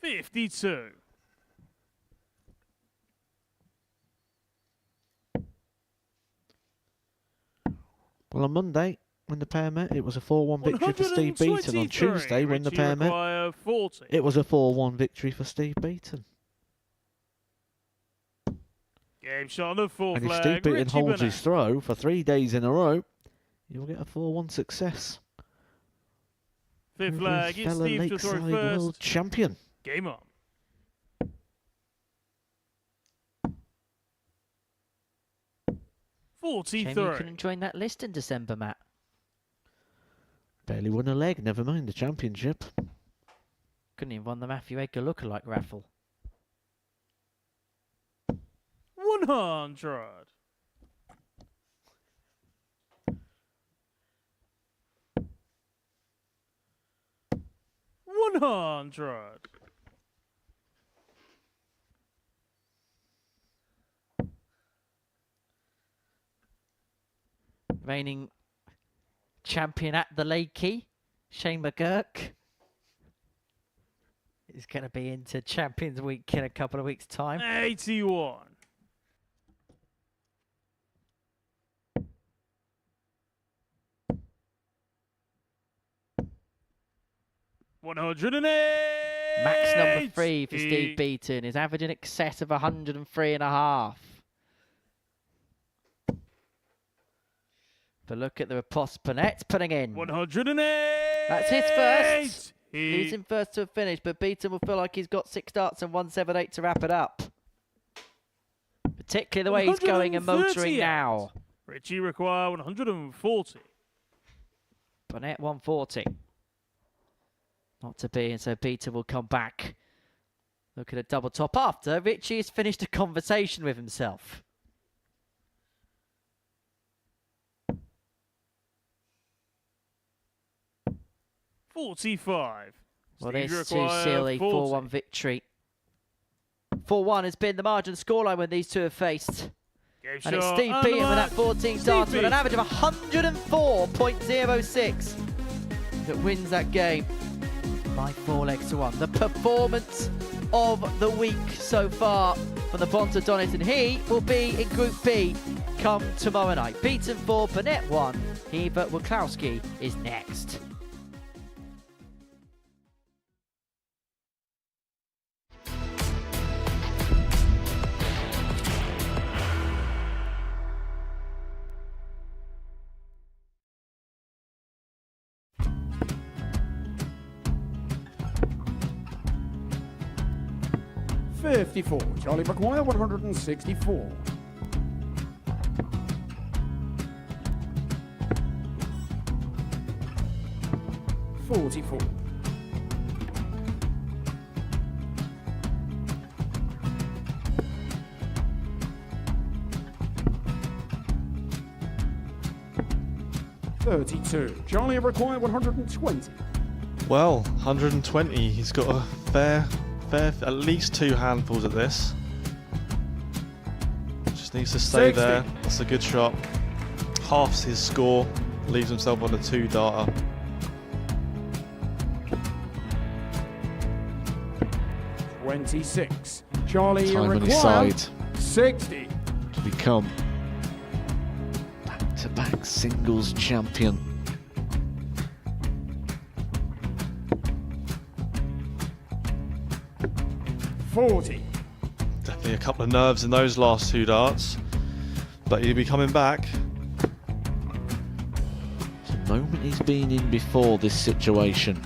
$52. Well, on Monday, when the pair met, it was a 4-1 victory for Steve Beaton. On 123. Tuesday, when the Richie pair met, require 40. it was a 4-1 victory for Steve Beaton. Game shot on the fourth And if leg. Steve Beaton Richie holds Burnett. his throw for 3 days in a row, you'll get a 4-1 success. Fifth Over leg his is fellow Steve to throw Lakeside world first. champion. Game on. Shame you 43. couldn't join that list in December, Matt. Barely won a leg, never mind the championship. Couldn't even won the Matthew Edgar lookalike raffle. 100. $100. Reigning champion at the Lakey, Shane McGurk, is going to be into Champions Week in a couple of weeks' time. 81. $108. Max number 3 for Steve Beaton is averaging excess of 103.5. But look at the riposte Burnett's putting in. 108. That's his first. He- He's in first to a finish, but Beaton will feel like he's got 6 darts and 178 to wrap it up. Particularly the way he's going and motoring 138. now. Richie require 140. Burnett 140. Not to be, and so Beaton will come back. Look at a double top after Richie has finished a conversation with himself. $45. Well, Steve this to require seal a 40. 4-1 victory. 4-1 has been the margin scoreline when these two have faced. Game And it's shot Steve and the Beaton with that match. 14 Steve darts with an Beaton. average of 104.06 that wins that game. by 4-1. The performance of the week so far from the Bonta, and he will be in Group B come tomorrow night. Beaton 4, Burnett 1, Heaver, Waklowski is next. $54. Charlie McGuire, 164. $44. $32. Charlie McGuire, 120. Well, 120. He's got a fair, at least 2 handfuls at this. Just needs to stay 60. there. That's a good shot. Halves his score. Leaves himself on a 2-darter. $26. Charlie Time on his McGuire, side 60. to become back-to-back singles champion. $40. Definitely a couple of nerves in those last 2 darts. But he'll be coming back. It's a moment he's been in before this situation.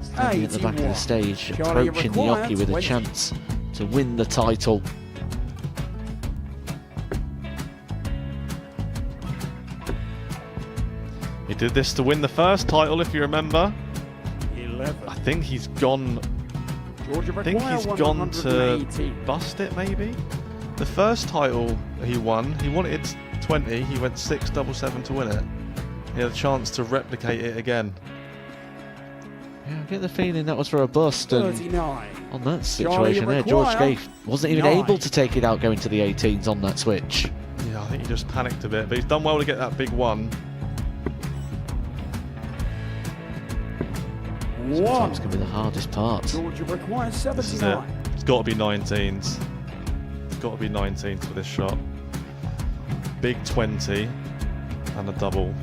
Standing at the back of the stage, Charlie approaching the McGuire, hockey with a 20. chance to win the title. He did this to win the first title, if you remember. 11. I think he's gone. Georgia I think McGuire, he's gone to 180. bust it, maybe. The first title he won, he wanted 20. He went 6-7-7 to win it. He had a chance to replicate it again. Yeah, I get the feeling that was for a bust, and 39. on that situation there, McGuire, George Gave wasn't even 9. able to take it out going to the 18s on that switch. Yeah, I think he just panicked a bit, but he's done well to get that big one. Sometimes can be the hardest part. Georgia McGuire, This is it. 79. It's got to be 19s. It's got to be 19s for this shot. Big 20 and a double.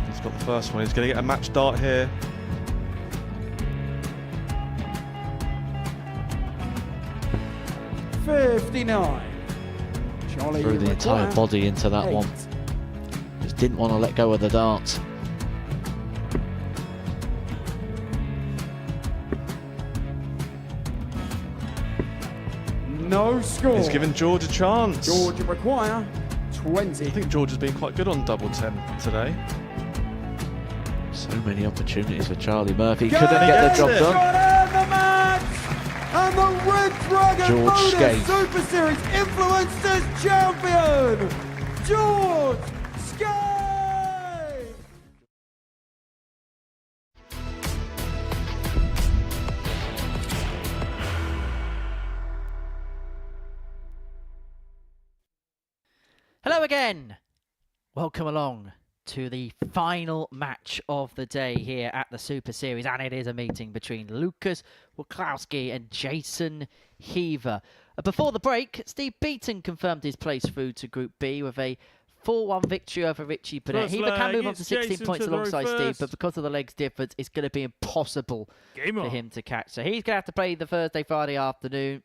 He's got the first one. He's going to get a match dart here. $59. Charlie Threw the entire McGuire, body into that 8. one. Just didn't want to let go of the dart. No score. He's given George a chance. Georgia McGuire, 20. I think George has been quite good on double 10 today. So many opportunities for Charlie Murphy. Go Couldn't get the job Got done. out the match! And the Red Dragon George Modus Skate. Super Series Influencers Champion, George Skate! Hello again. Welcome along to the final match of the day here at the Super Series, and it is a meeting between Lucas Waklowski and Jason Heaver. Before the break, Steve Beaton confirmed his place through to Group B with a 4-1 victory over Richie Burnett. First Heaver can leg, move on it's to 16 Jason points to throw alongside Steve, first. but because of the legs difference, it's going to be impossible Game for on. him to catch. So he's going to have to play the Thursday, Friday afternoon.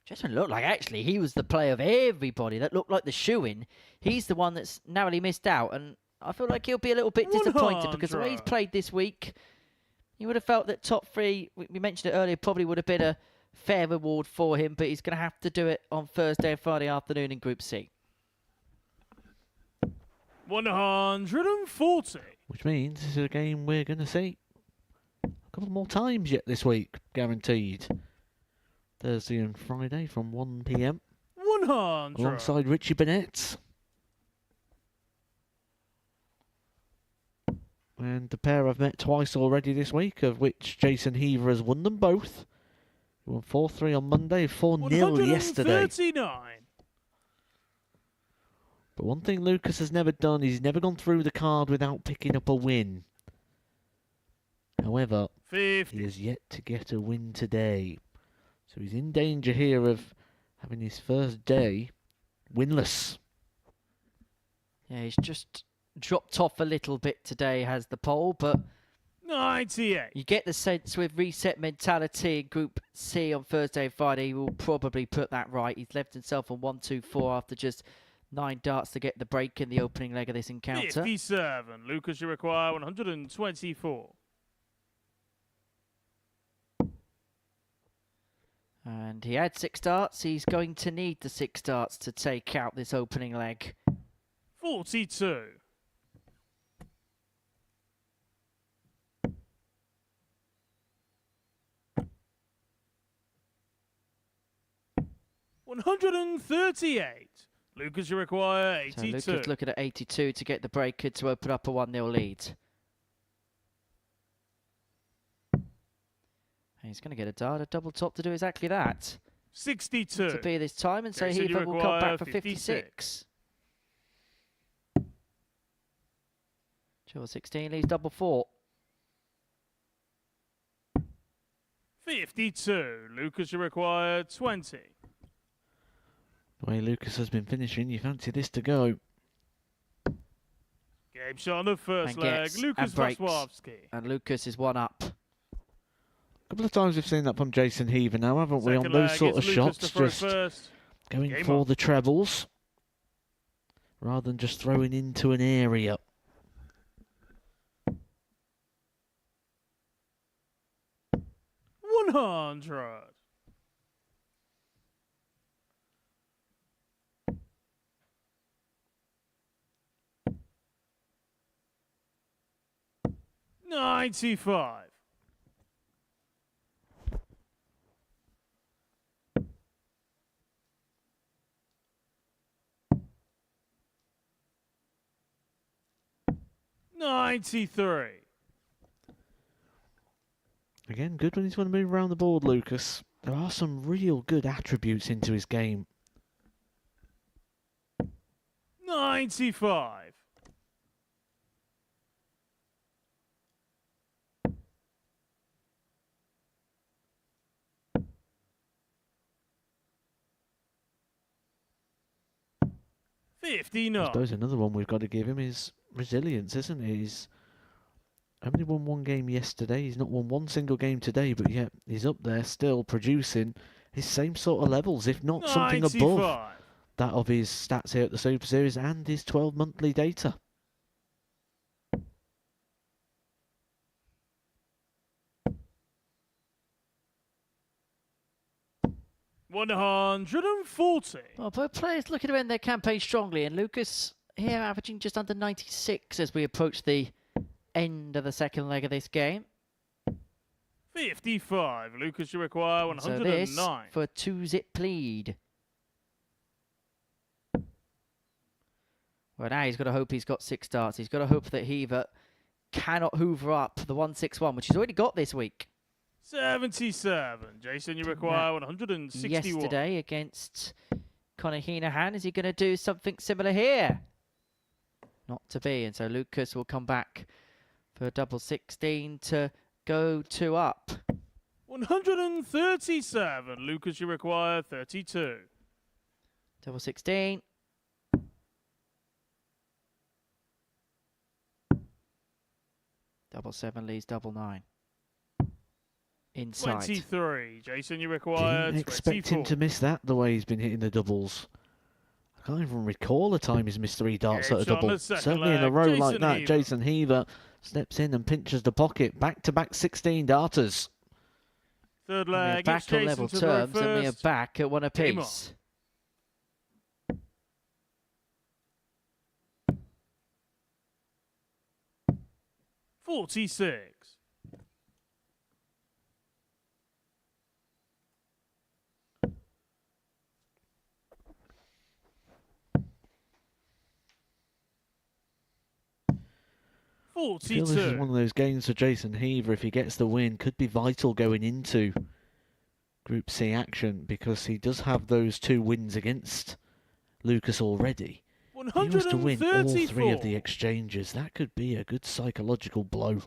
Jason looked like actually he was the player of everybody that looked like the shoe-in. He's the one that's narrowly missed out, and I feel like he'll be a little bit disappointed because the way he's played this week, you would have felt that top 3, we mentioned it earlier, probably would have been a fair reward for him, but he's going to have to do it on Thursday and Friday afternoon in Group C. 140. Which means this is a game we're going to see a couple more times yet this week, guaranteed. Thursday and Friday from 1 p.m. 100. alongside Richie Burnett. And the pair I've met twice already this week, of which Jason Heaver has won them both. He won 4-3 on Monday, 4-0 yesterday. 139. But one thing Lucas has never done, he's never gone through the card without picking up a win. However, 50. he has yet to get a win today. So he's in danger here of having his first day winless. Yeah, he's just dropped off a little bit today, has the poll, but 98. you get the sense with reset mentality in Group C on Thursday and Friday, he will probably put that right. He's left himself on 1-2-4 after just 9 darts to get the break in the opening leg of this encounter. 57. Lucas, you require 124. And he had 6 darts. He's going to need the 6 darts to take out this opening leg. 42. $138. Lucas, you require 82. So Lucas looking at 82 to get the breaker to open up a 1-0 lead. And he's going to get a dart, a double top to do exactly that. 62. To be this time, and so Jason, you Heaver will come require back for 56. Triple 16 leaves double 4. 52. Lucas, you require 20. The way Lucas has been finishing, you fancy this to go. Game shot on the first And leg. gets Lucas and breaks. Waklowski. And Lucas is 1 up. A couple of times we've seen that from Jason Heaver now, haven't we? On Second those leg, sort of it's Lucas shots, to throw just first. going Game for on. the trebles rather than just throwing into an area. $100. $95. $93. Again, good when he's going to move around the board, Lucas. There are some real good attributes into his game. 95. I 59. suppose another one we've got to give him is resilience, isn't it? He's only won 1 game yesterday. He's not won 1 single game today, but yet he's up there still producing his same sort of levels, if not something 95. above that of his stats here at the Super Series and his 12 monthly data. $140. Well, both players looking to end their campaign strongly, and Lucas here averaging just under 96 as we approach the end of the second leg of this game. 55. Lucas, you require And so 109. this for a 2-zip lead. Well, now he's got to hope he's got 6 darts. He's got to hope that Heaver cannot hoover up the 161, which he's already got this week. 77. Jason, you require 161. Yesterday against Conor Henahan. Is he going to do something similar here? Not to be, and so Lucas will come back for a double 16 to go 2 up. 137. Lucas, you require 32. Double 16. Double 7 leaves double 9. Inside. 23. Jason, you require Didn't expect him 24. to miss that the way he's been hitting the doubles. I can't even recall a time he's missed 3 darts Yeah, at a it's on double. the second Certainly in a leg. row like Jason that, Heaver. Jason Heaver steps in and pinches the pocket. Back-to-back 16 darters. Third We're leg. back It's on Jason level to throw terms, and we are first. back at 1 Game apiece. 46. I feel this is 42. one of those games for Jason Heaver. If he gets the win, could be vital going into Group C action because he does have those 2 wins against Lucas already. He wants to win all 3 of the 134. exchanges. That could be a good psychological blow.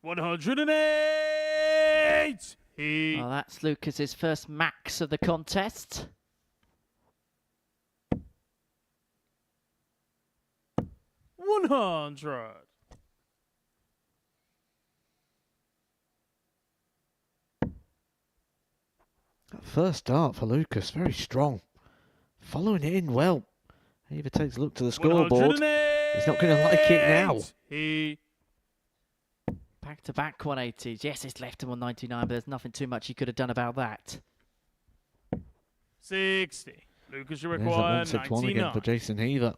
108. Well, that's Lucas's first max of the contest. $100. That first start for Lucas, very strong. Following it in well. Heaver takes a look to the scoreboard. He's not going to like it now. Back-to-back 180s. Yes, it's left him on 99, but there's nothing too much he could have done about that. 60. Lucas, you There's that require 161 again 99. for Jason Heaver.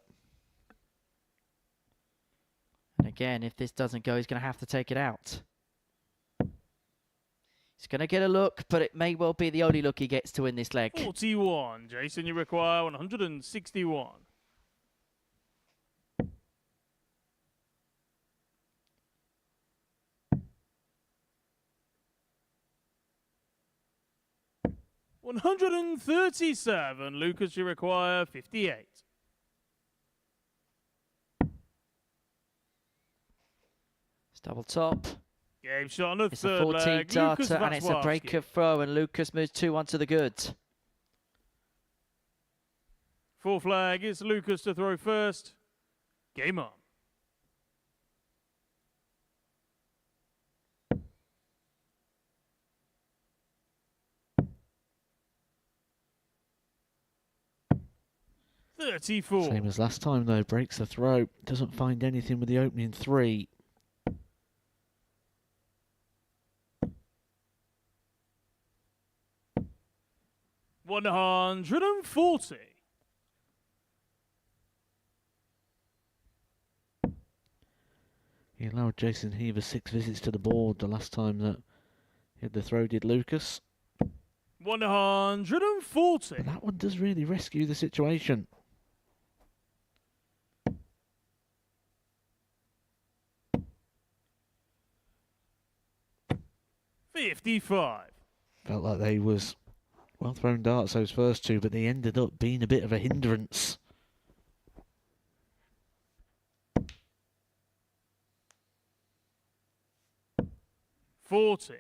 And again, if this doesn't go, he's going to have to take it out. He's going to get a look, but it may well be the only look he gets to win this leg. 41. Jason, you require 161. $137. Lucas, you require 58. It's double top. Game shot on the It's a third 14 leg. Lucas darter, and it's a break Waklowski. of throw, and Lucas moves 2-1 to the good. Fourth leg is Lucas to throw first. Game on. $34. Same as last time though, breaks the throw. Doesn't find anything with the opening three. $140. He allowed Jason Heaver 6 visits to the board the last time that he had the throw, did Lucas. 140. But that one does really rescue the situation. $55. Felt like they was well thrown darts, those first two, but they ended up being a bit of a hindrance. $40.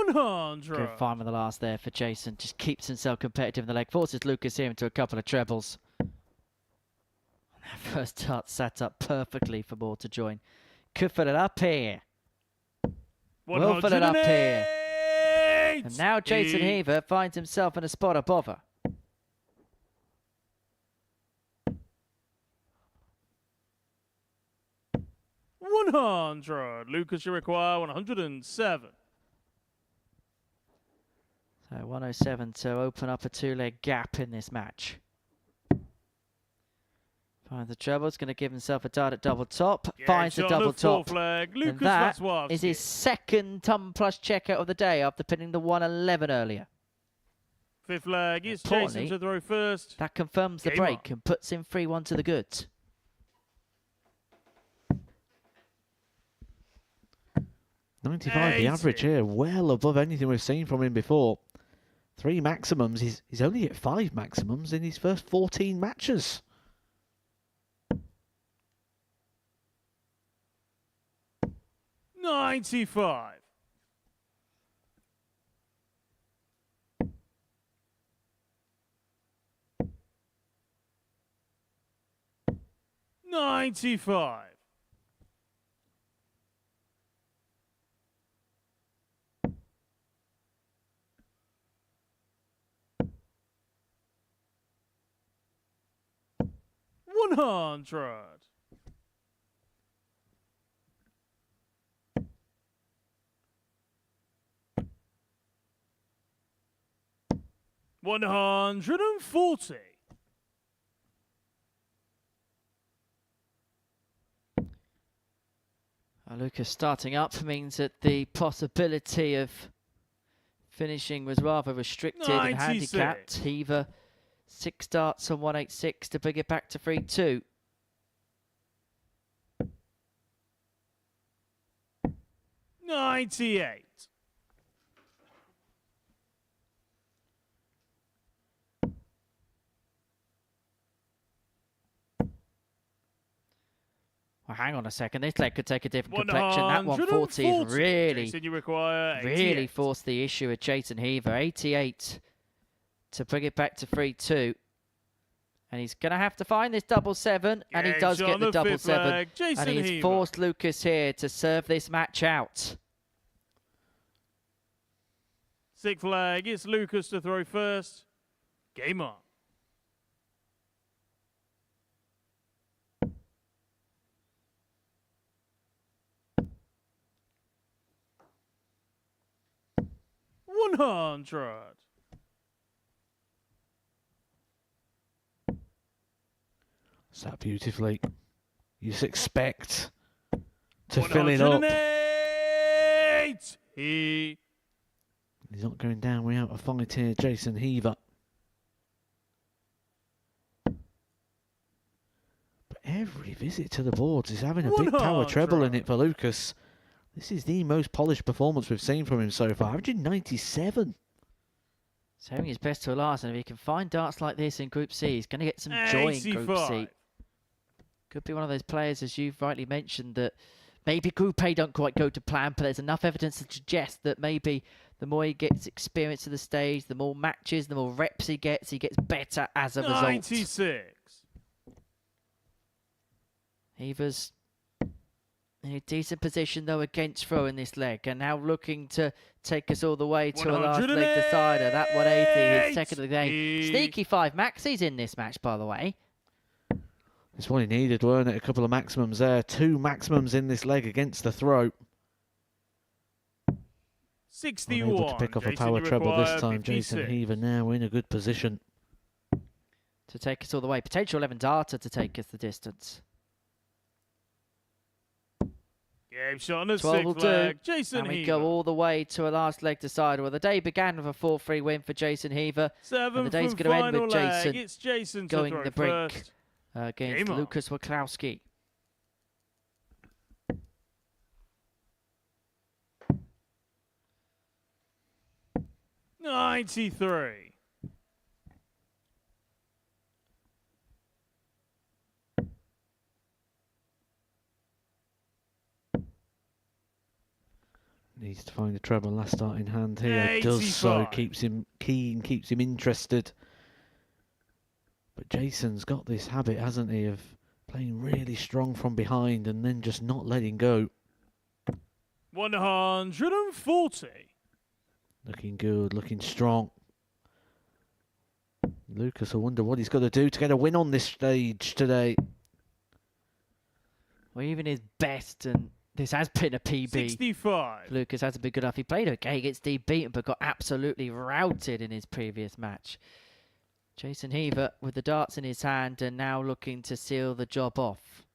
$100. Good find with the last there for Jason. Just keeps himself competitive in the leg. Forces Lucas here into a couple of trebles. That first dart sat up perfectly for more to join. Could fill it up here. Will fill it up here. And now Jason Heaver finds himself in a spot above her. $100. Lucas, you require 107. So 107 to open up a two-leg gap in this match. Finds the treble. It's going to give himself a dart at double top. Finds the double top. And that is his second ton plus checkout of the day after pinning the 111 earlier. Fifth leg is Jason to throw first. That confirms the break and puts him 3-1 to the good. $95 the average here, well above anything we've seen from him before. 3 maximums. He's only at 5 maximums in his first 14 matches. $95. $95. $100. $140. Lucas starting up means that the possibility of finishing was rather restricted and handicapped. Heaver 6 darts on 186 to bring it back to 3-2. $98. Oh, hang on a second. This leg could take a different complexion. That 140 is really, Jason, you require really 88. forced the issue with Jason Heaver. 88 to bring it back to 3-2. And he's going to have to find this double 7. And he does get the double 7. And he's forced Lucas here to serve this match out. 6th flag. It's Lucas to throw first. Game on. $100. Sat beautifully. You just expect to fill it up. 108. He's not going down without a fight here, Jason Heaver. But every visit to the boards is having a big power treble in it for Lucas. This is the most polished performance we've seen from him so far. 197. He's having his best to last, and if he can find darts like this in Group C, he's going to get some joy in Group C. Could be one of those players, as you've rightly mentioned, that maybe Group A don't quite go to plan, but there's enough evidence to suggest that maybe the more he gets experience to the stage, the more matches, the more reps he gets better as a result. 96. Heaver's in a decent position, though, against throwing this leg, and now looking to take us all the way to a last leg decider. That 180, his second of the game. Sneaky 5 maxis in this match, by the way. That's what he needed, weren't it? A couple of maximums there. 2 maximums in this leg against the throw. 61. Unable to pick off a power treble this time. 56. Jason Heaver now in a good position to take us all the way. Potential 11 darter to take us the distance. Game shot on the 12 will 6th flag. do. Jason And we Heaver. go all the way to a last leg decider. Well, the day began with a 4-3 win for Jason Heaver. 7th and the day's and going to end with final leg. Jason, It's Jason to going throw the brink first. against Game on. Lucas Waklowski. $93. Needs to find a treble last start in hand here. Does so, keeps him keen, keeps him interested. But Jason's got this habit, hasn't he, of playing really strong from behind and then just not letting go. 140. Looking good, looking strong. Lucas, I wonder what he's got to do to get a win on this stage today. Well, even his best, and this has been a PB. 65. Lucas hasn't been good enough. He played okay against Steve Beaton, but got absolutely routed in his previous match. Jason Heaver with the darts in his hand and now looking to seal the job off.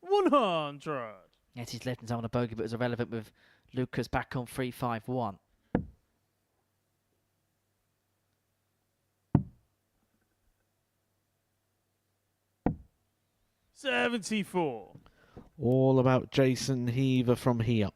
100. Yes, he's left himself on a bogey, but it was irrelevant with Lucas back on 3-5-1. $74. All about Jason Heaver from here.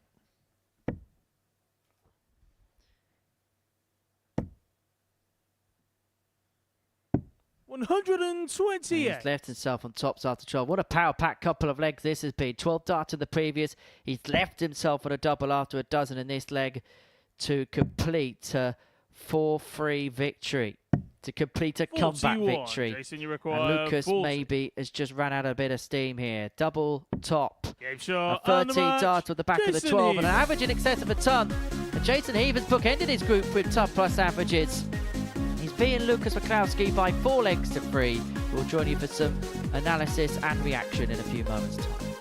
$128. He's left himself on tops after 12. What a power-packed couple of legs this has been. 12 darts in the previous. He's left himself on a double after a dozen in this leg to complete a 4-3 victory. To complete a comeback victory. Jason, you and require Lucas 40. maybe has just ran out a bit of steam here. Double top. Game shot. A and the 13 match. darts with the back of the Jason 12 and an Heaver. average in excess of a ton. And Jason Heaver's bookended his group with top plus averages. He's beaten Lucas Waklowski by 4 legs to 3. We'll join you for some analysis and reaction in a few moments' time.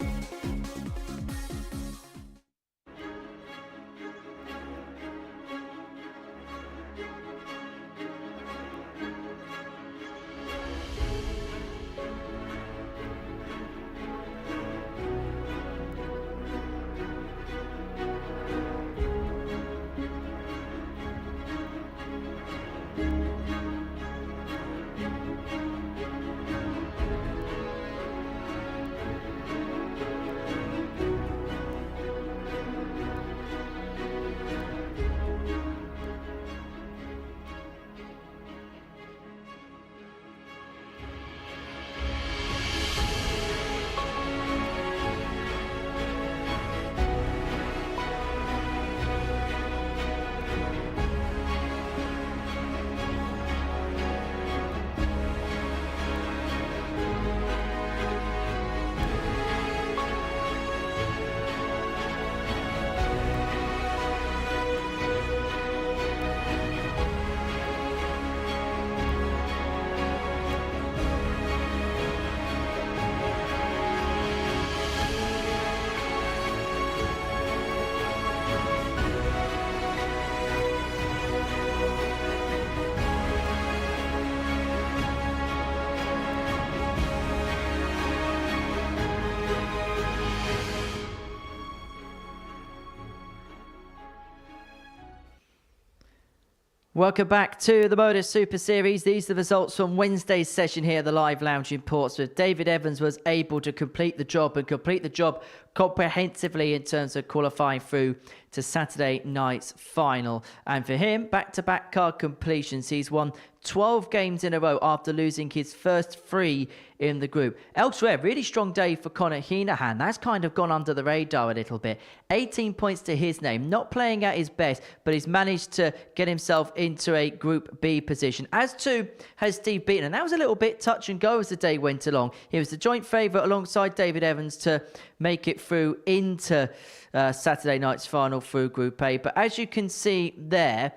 Welcome back to the Modus Super Series. These are the results from Wednesday's session here at the Live Lounge in Portsmouth. David Evans was able to complete the job comprehensively in terms of qualifying through to Saturday night's final. And for him, back-to-back card completions. He's won 12 games in a row after losing his first 3 in the group. Elsewhere, really strong day for Conor Henahan. That's kind of gone under the radar a little bit. 18 points to his name. Not playing at his best, but he's managed to get himself into a Group B position. As too has Steve Beaton. And that was a little bit touch and go as the day went along. He was the joint favourite alongside David Evans to make it through into Saturday night's final through Group A. But as you can see there,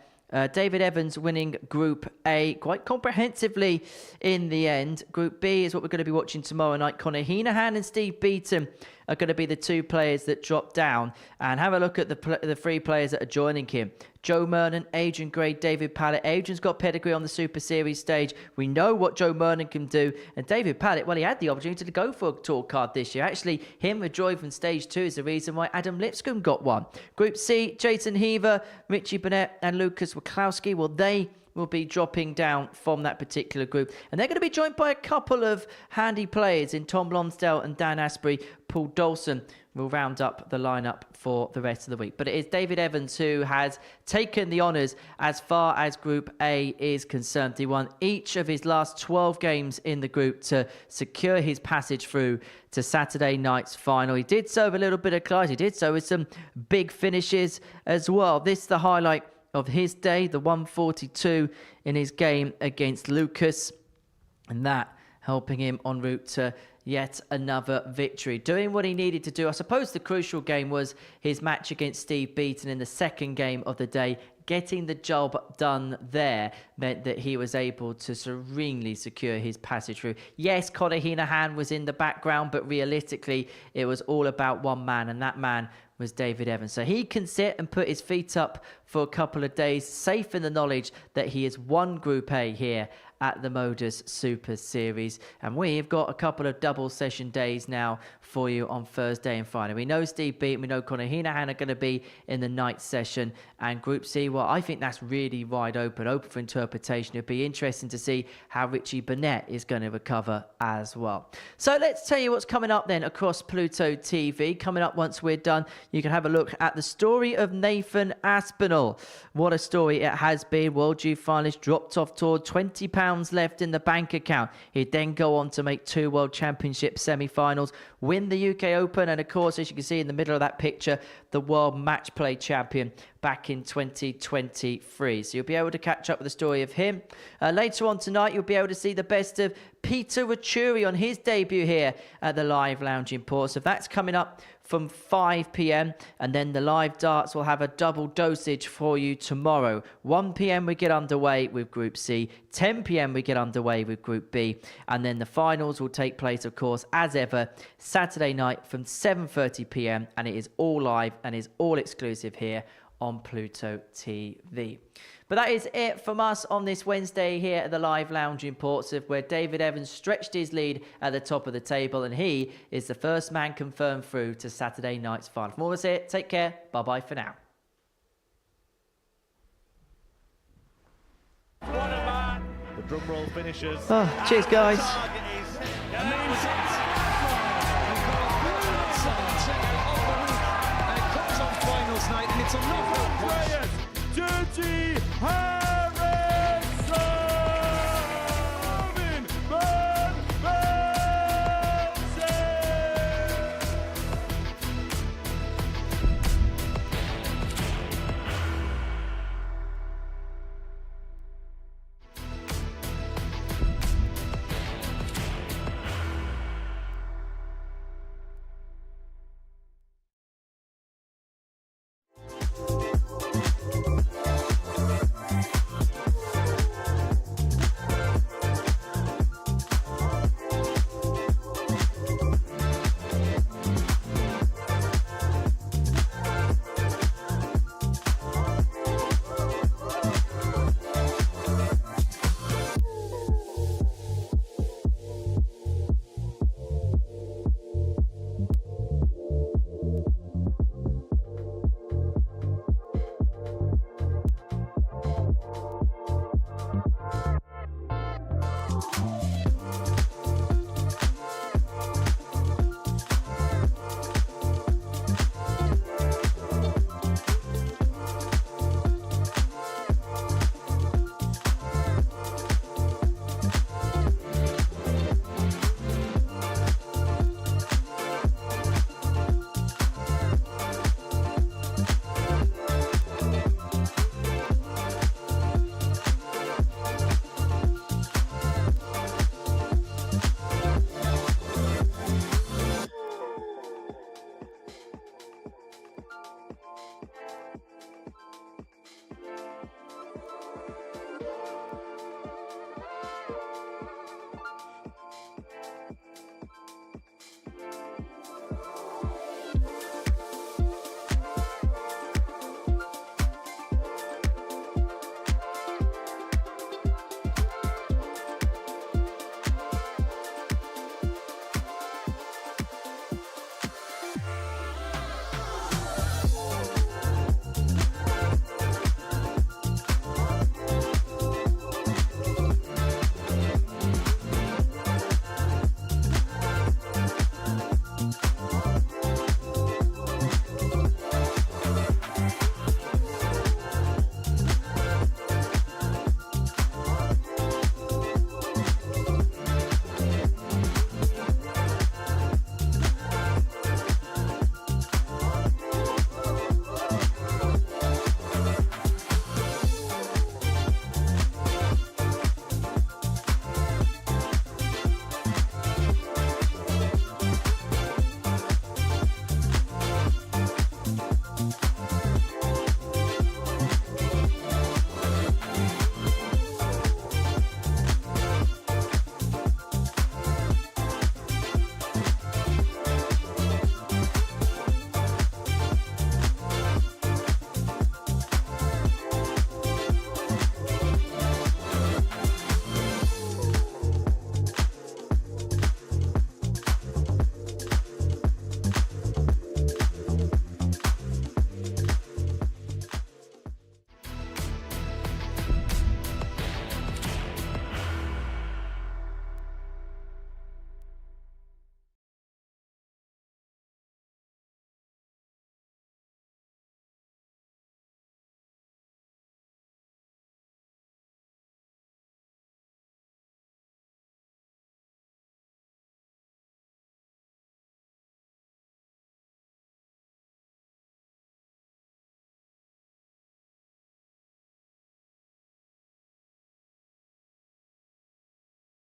David Evans winning Group A quite comprehensively in the end. Group B is what we're going to be watching tomorrow night. Conor Henahan and Steve Beaton are going to be the 2 players that drop down. And have a look at the 3 players that are joining him. Joe Mernon, Adrian Gray, David Pallett. Adrian's got pedigree on the Super Series stage. We know what Joe Mernon can do. And David Pallett, well, he had the opportunity to go for a tour card this year. Actually, him withdrawing from stage 2 is the reason why Adam Lipscomb got one. Group C, Jason Heaver, Richie Burnett and Lucas Waklowski. Well, they will be dropping down from that particular group. And they're going to be joined by a couple of handy players in Tom Lonsdale and Dan Asprey. Paul Dawson will round up the lineup for the rest of the week. But it is David Evans who has taken the honours as far as Group A is concerned. He won each of his last 12 games in the group to secure his passage through to Saturday night's final. He did so with a little bit of class. He did so with some big finishes as well. This is the highlight of his day, the 142 in his game against Lucas, and that helping him en route to yet another victory. Doing what he needed to do. I suppose the crucial game was his match against Steve Beaton in the second game of the day. Getting the job done there meant that he was able to serenely secure his passage through. Yes, Conor Henahan was in the background, but realistically, it was all about one man, and that man was David Evans. So he can sit and put his feet up for a couple of days, safe in the knowledge that he has won Group A here at the Modus Super Series. And we've got a couple of double session days now for you on Thursday and Friday. We know Steve Beaton, we know Conor Henahan are going to be in the night session. And Group C, well, I think that's really wide open for interpretation. It'd be interesting to see how Richie Burnett is going to recover as well. So let's tell you what's coming up then across Pluto TV. Coming up once we're done, you can have a look at the story of Nathan Aspinall. What a story it has been. World Youth finalist, dropped off tour, £20 left in the bank account. He'd then go on to make 2 World Championship semi-finals, win the UK Open, and of course, as you can see in the middle of that picture, the World Match Play champion back in 2023. So you'll be able to catch up with the story of him. Later on tonight, you'll be able to see the best of Peter Rachuri on his debut here at the Live Lounge in Portsmouth. That's coming up from 5 p.m. and then the live darts will have a double dosage for you tomorrow. 1 p.m. we get underway with Group C, 10 p.m. we get underway with Group B, and then the finals will take place, of course, as ever, Saturday night from 7:30 p.m. and it is all live and is all exclusive here on Pluto TV. But that is it from us on this Wednesday here at the Live Lounge in Portsmouth, where David Evans stretched his lead at the top of the table, and he is the first man confirmed through to Saturday night's final. From all of us here, take care. Bye-bye for now. The drum roll finishes. Oh, cheers, guys. Dirty